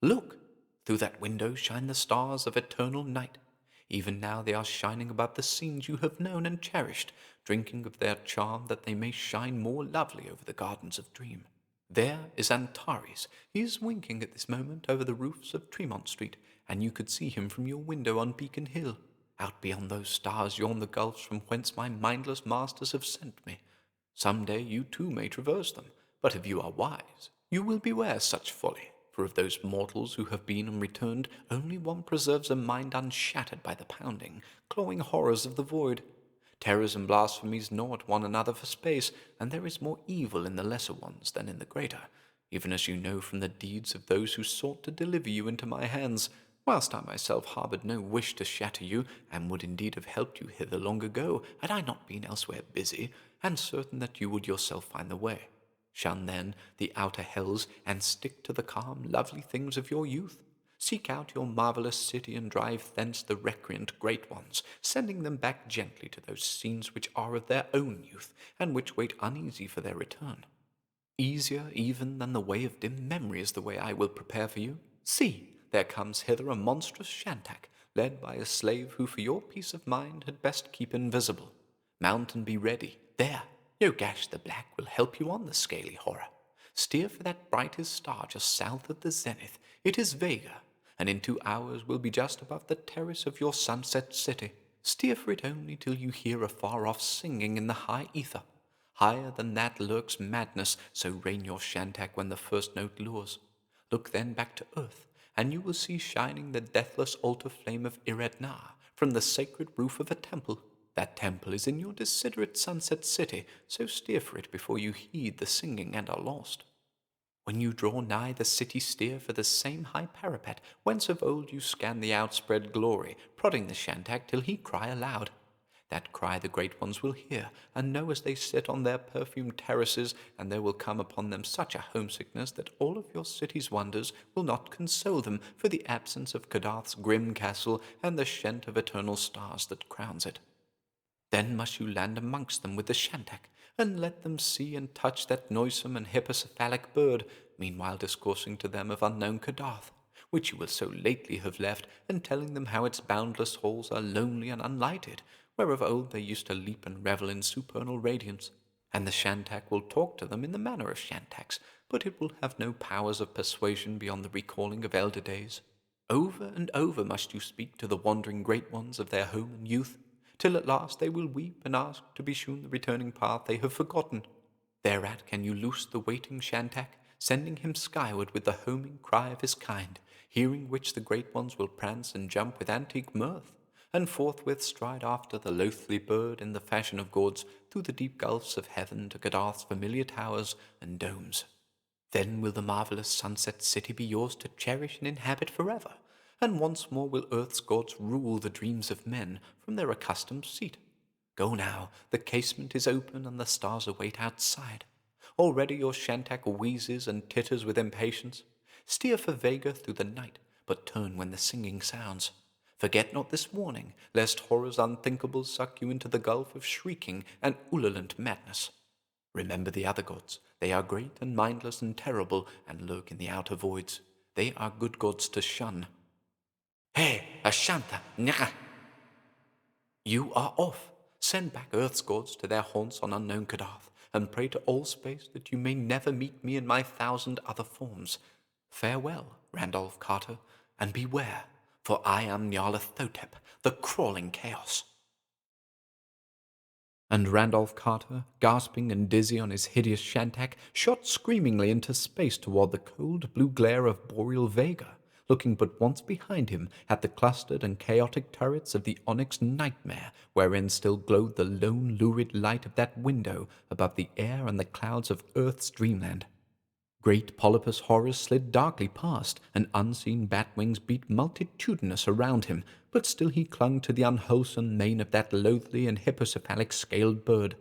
A: Look! Through that window shine the stars of eternal night. Even now they are shining above the scenes you have known and cherished, drinking of their charm that they may shine more lovely over the gardens of dream. There is Antares. He is winking at this moment over the roofs of Tremont Street, and you could see him from your window on Beacon Hill. Out beyond those stars yawn the gulfs from whence my mindless masters have sent me. Some day you too may traverse them, but if you are wise, you will beware such folly. For of those mortals who have been and returned, only one preserves a mind unshattered by the pounding, clawing horrors of the void. Terrors and blasphemies gnaw at one another for space, and there is more evil in the lesser ones than in the greater, even as you know from the deeds of those who sought to deliver you into my hands, whilst I myself harboured no wish to shatter you, and would indeed have helped you hither long ago, had I not been elsewhere busy, and certain that you would yourself find the way. Shun then the outer hells, and stick to the calm, lovely things of your youth. Seek out your marvellous city, and drive thence the recreant great ones, sending them back gently to those scenes which are of their own youth, and which wait uneasy for their return. Easier even than the way of dim memory is the way I will prepare for you. See, there comes hither a monstrous shantak, led by a slave who for your peace of mind had best keep invisible. Mount and be ready. There, Yogash the Black will help you on the scaly horror. Steer for that brightest star just south of the zenith. It is Vega, and in 2 hours will be just above the terrace of your sunset city. Steer for it only till you hear a far-off singing in the high ether. Higher than that lurks madness, so rein your shantak when the first note lures. Look then back to earth, and you will see shining the deathless altar flame of Iredna from the sacred roof of a temple. That temple is in your desiderate sunset city, so steer for it before you heed the singing and are lost. When you draw nigh the city, steer for the same high parapet, whence of old you scan the outspread glory, prodding the shantak till he cry aloud. That cry the great ones will hear, and know as they sit on their perfumed terraces, and there will come upon them such a homesickness that all of your city's wonders will not console them for the absence of Kadath's grim castle and the shent of eternal stars that crowns it. Then must you land amongst them with the shantak, and let them see and touch that noisome and hippocephalic bird, meanwhile discoursing to them of unknown Kadath, which you will so lately have left, and telling them how its boundless halls are lonely and unlighted, where of old they used to leap and revel in supernal radiance. And the shantak will talk to them in the manner of shantaks, but it will have no powers of persuasion beyond the recalling of elder days. Over and over must you speak to the wandering great ones of their home and youth, till at last they will weep and ask to be shewn the returning path they have forgotten. Thereat can you loose the waiting shantak, sending him skyward with the homing cry of his kind, hearing which the great ones will prance and jump with antique mirth, and forthwith stride after the loathly bird in the fashion of gods through the deep gulfs of heaven to Kadath's familiar towers and domes. Then will the marvellous sunset city be yours to cherish and inhabit forever, and once more will earth's gods rule the dreams of men from their accustomed seat. Go now, the casement is open and the stars await outside. Already your shantak wheezes and titters with impatience. Steer for Vega through the night, but turn when the singing sounds. Forget not this warning, lest horrors unthinkable suck you into the gulf of shrieking and ululant madness. Remember the other gods. They are great and mindless and terrible, and lurk in the outer voids. They are good gods to shun. Hey, Ashanta, Nyaka! You are off. Send back earth's gods to their haunts on unknown Kadath, and pray to all space that you may never meet me in my 1,000 other forms. Farewell, Randolph Carter, and beware, for I am Nyarlathotep, the crawling chaos. And Randolph Carter, gasping and dizzy on his hideous shantak, shot screamingly into space toward the cold blue glare of boreal Vega, looking but once behind him at the clustered and chaotic turrets of the onyx nightmare wherein still glowed the lone lurid light of that window above the air and the clouds of Earth's dreamland. Great polypus horrors slid darkly past, and unseen bat wings beat multitudinous around him, but still he clung to the unwholesome mane of that loathly and hippocephalic scaled bird.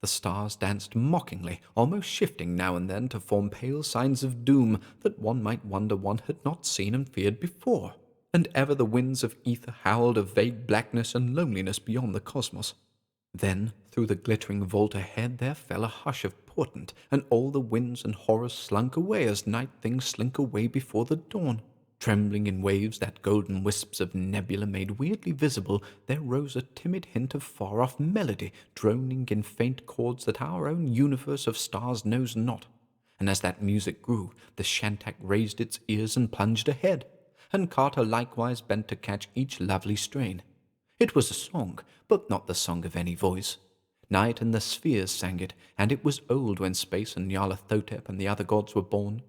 A: The stars danced mockingly, almost shifting now and then to form pale signs of doom that one might wonder one had not seen and feared before. And ever the winds of ether howled of vague blackness and loneliness beyond the cosmos. Then, through the glittering vault ahead, there fell a hush of portent, and all the winds and horrors slunk away as night things slink away before the dawn. Trembling in waves that golden wisps of nebula made weirdly visible, there rose a timid hint of far-off melody, droning in faint chords that our own universe of stars knows not. And as that music grew, the shantak raised its ears and plunged ahead, and Carter likewise bent to catch each lovely strain. It was a song, but not the song of any voice. Night and the spheres sang it, and it was old when Space and Nyarlathotep and the other gods were born.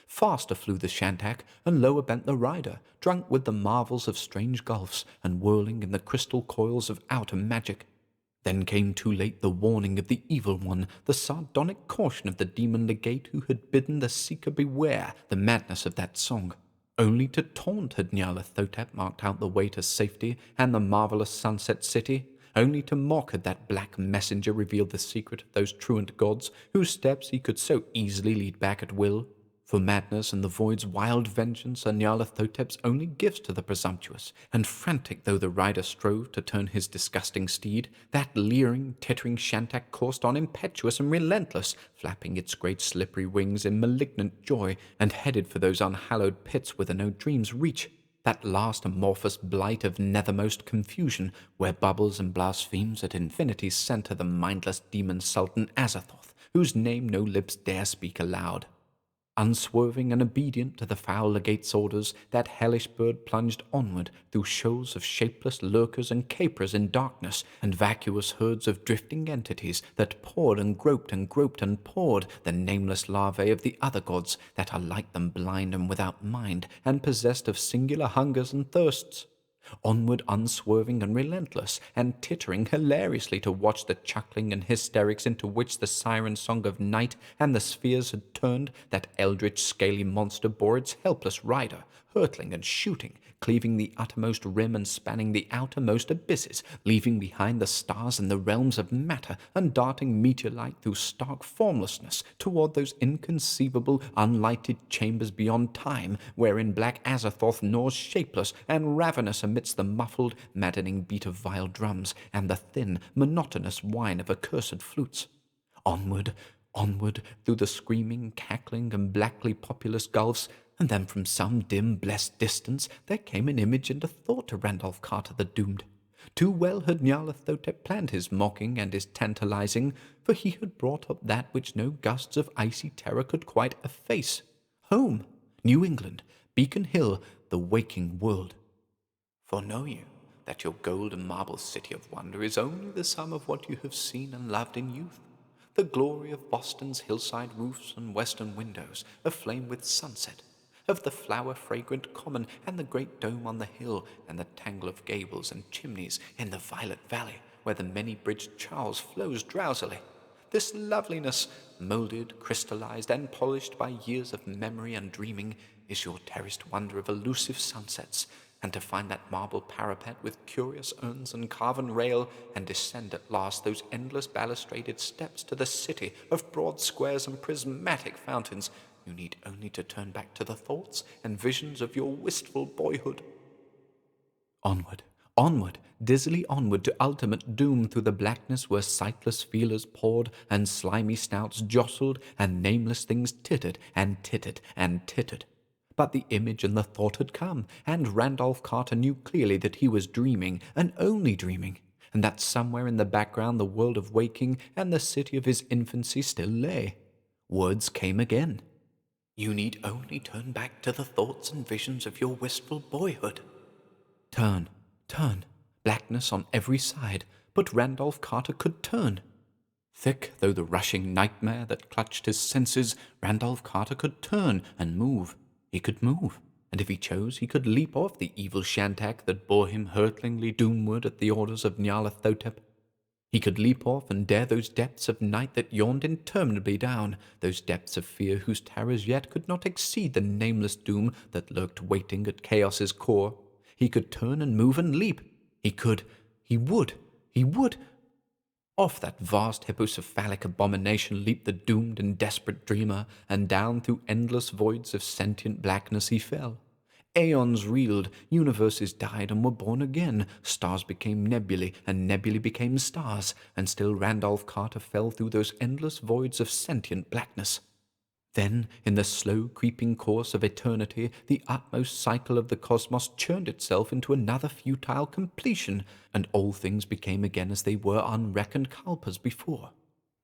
A: Faster flew the shantak, and lower bent the rider, drunk with the marvels of strange gulfs, and whirling in the crystal coils of outer magic. Then came too late the warning of the evil one, the sardonic caution of the demon legate who had bidden the seeker beware the madness of that song. Only to taunt had Nyarlathotep marked out the way to safety and the marvelous sunset city. Only to mock had that black messenger revealed the secret of those truant gods whose steps he could so easily lead back at will. For madness and the void's wild vengeance are Nyarlathotep's only gifts to the presumptuous, and frantic though the rider strove to turn his disgusting steed, that leering, tittering shantak coursed on impetuous and relentless, flapping its great slippery wings in malignant joy, and headed for those unhallowed pits whither no dreams reach, that last amorphous blight of nethermost confusion, where bubbles and blasphemes at infinity's centre the mindless demon sultan Azathoth, whose name no lips dare speak aloud. Unswerving and obedient to the foul legate's orders, that hellish bird plunged onward through shoals of shapeless lurkers and caperers in darkness, and vacuous herds of drifting entities that poured and groped and poured, the nameless larvae of the other gods that are like them blind and without mind, and possessed of singular hungers and thirsts. Onward unswerving and relentless, and tittering hilariously to watch the chuckling and hysterics into which the siren song of night and the spheres had turned, that eldritch scaly monster bore its helpless rider, hurtling and shooting, cleaving the uttermost rim and spanning the outermost abysses, leaving behind the stars and the realms of matter, and darting meteor-like through stark formlessness toward those inconceivable, unlighted chambers beyond time, wherein black Azathoth gnaws shapeless and ravenous amidst the muffled, maddening beat of vile drums and the thin, monotonous whine of accursed flutes. Onward, onward, through the screaming, cackling, and blackly populous gulfs, and then from some dim, blessed distance there came an image and a thought to Randolph Carter the doomed. Too well had Nyarlathotep planned his mocking and his tantalizing, for he had brought up that which no gusts of icy terror could quite efface. Home, New England, Beacon Hill, the waking world. For know you that your gold and marble city of wonder is only the sum of what you have seen and loved in youth? The glory of Boston's hillside roofs and western windows, aflame with sunset, of the flower-fragrant common and the great dome on the hill, and the tangle of gables and chimneys in the violet valley, where the many-bridged Charles flows drowsily. This loveliness, moulded, crystallized, and polished by years of memory and dreaming, is your terraced wonder of elusive sunsets, and to find that marble parapet with curious urns and carven rail, and descend at last those endless balustraded steps to the city of broad squares and prismatic fountains, you need only to turn back to the thoughts and visions of your wistful boyhood. Onward, onward, dizzily onward to ultimate doom through the blackness where sightless feelers poured and slimy snouts jostled and nameless things tittered and tittered and tittered. But the image and the thought had come, and Randolph Carter knew clearly that he was dreaming, and only dreaming, and that somewhere in the background the world of waking and the city of his infancy still lay. Words came again. You need only turn back to the thoughts and visions of your wistful boyhood. Turn, turn, blackness on every side, but Randolph Carter could turn. Thick though the rushing nightmare that clutched his senses, Randolph Carter could turn and move. He could move, and if he chose, he could leap off the evil shantak that bore him hurtlingly doomward at the orders of Nyarlathotep. He could leap off and dare those depths of night that yawned interminably down, those depths of fear whose terrors yet could not exceed the nameless doom that lurked waiting at chaos's core. He could turn and move and leap. He would. Off that vast hippocephalic abomination leaped the doomed and desperate dreamer, and down through endless voids of sentient blackness he fell. Aeons reeled, universes died and were born again, stars became nebulae, and nebulae became stars, and still Randolph Carter fell through those endless voids of sentient blackness. Then, in the slow creeping course of eternity, the utmost cycle of the cosmos churned itself into another futile completion, and all things became again as they were unreckoned kalpas before.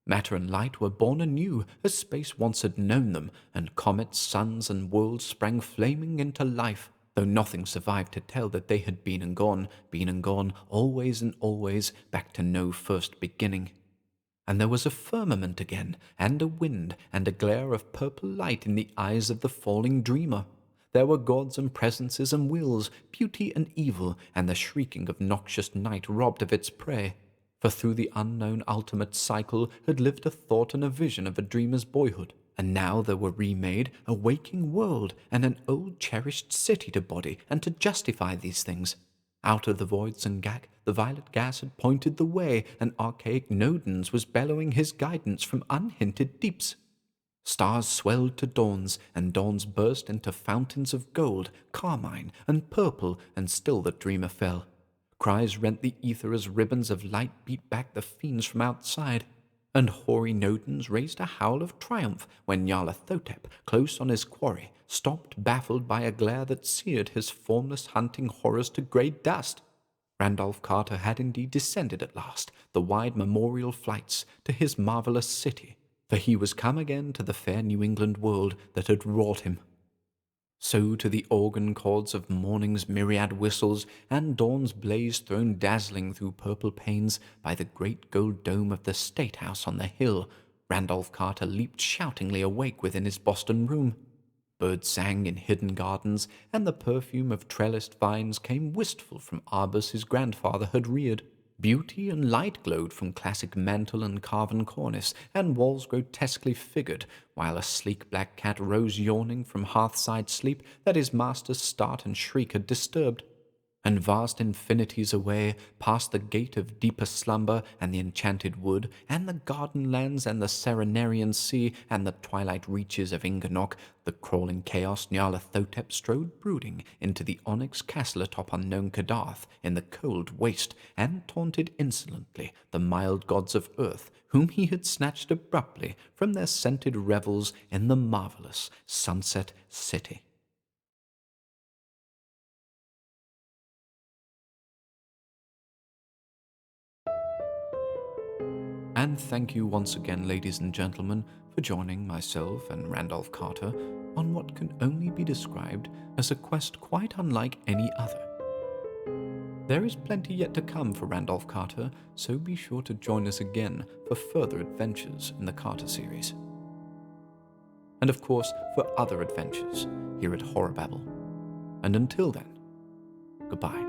A: Matter and light were born anew, as space once had known them, and comets, suns, and worlds sprang flaming into life, though nothing survived to tell that they had been and gone, always and always, back to no first beginning. And there was a firmament again, and a wind, and a glare of purple light in the eyes of the falling dreamer. There were gods and presences and wills, beauty and evil, and the shrieking of noxious night robbed of its prey. For through the unknown ultimate cycle had lived a thought and a vision of a dreamer's boyhood, and now there were remade a waking world and an old cherished city to body and to justify these things. Out of the void Sungak, the violet gas had pointed the way, and archaic Nodens was bellowing his guidance from unhinted deeps. Stars swelled to dawns, and dawns burst into fountains of gold, carmine, and purple, and still the dreamer fell. Cries rent the ether as ribbons of light beat back the fiends from outside, and hoary Nodens raised a howl of triumph when Nyarlathotep, close on his quarry, stopped baffled by a glare that seared his formless hunting horrors to grey dust. Randolph Carter had indeed descended at last the wide memorial flights to his marvellous city, for he was come again to the fair New England world that had wrought him. So to the organ chords of morning's myriad whistles, and dawn's blaze thrown dazzling through purple panes by the great gold dome of the State House on the hill, Randolph Carter leaped shoutingly awake within his Boston room. Birds sang in hidden gardens, and the perfume of trellised vines came wistful from arbors his grandfather had reared. Beauty and light glowed from classic mantel and carven cornice, and walls grotesquely figured, while a sleek black cat rose yawning from hearthside sleep that his master's start and shriek had disturbed. And vast infinities away, past the gate of deeper slumber and the enchanted wood, and the garden lands and the Serenarian sea, and the twilight reaches of Inganok, the crawling chaos Nyarlathotep strode brooding into the onyx castle atop unknown Kadath in the cold waste, and taunted insolently the mild gods of earth, whom he had snatched abruptly from their scented revels in the marvelous Sunset City. And thank you once again, ladies and gentlemen, for joining myself and Randolph Carter on what can only be described as a quest quite unlike any other. There is plenty yet to come for Randolph Carter, so be sure to join us again for further adventures in the Carter series. And of course, for other adventures here at HorrorBabble. And until then, goodbye.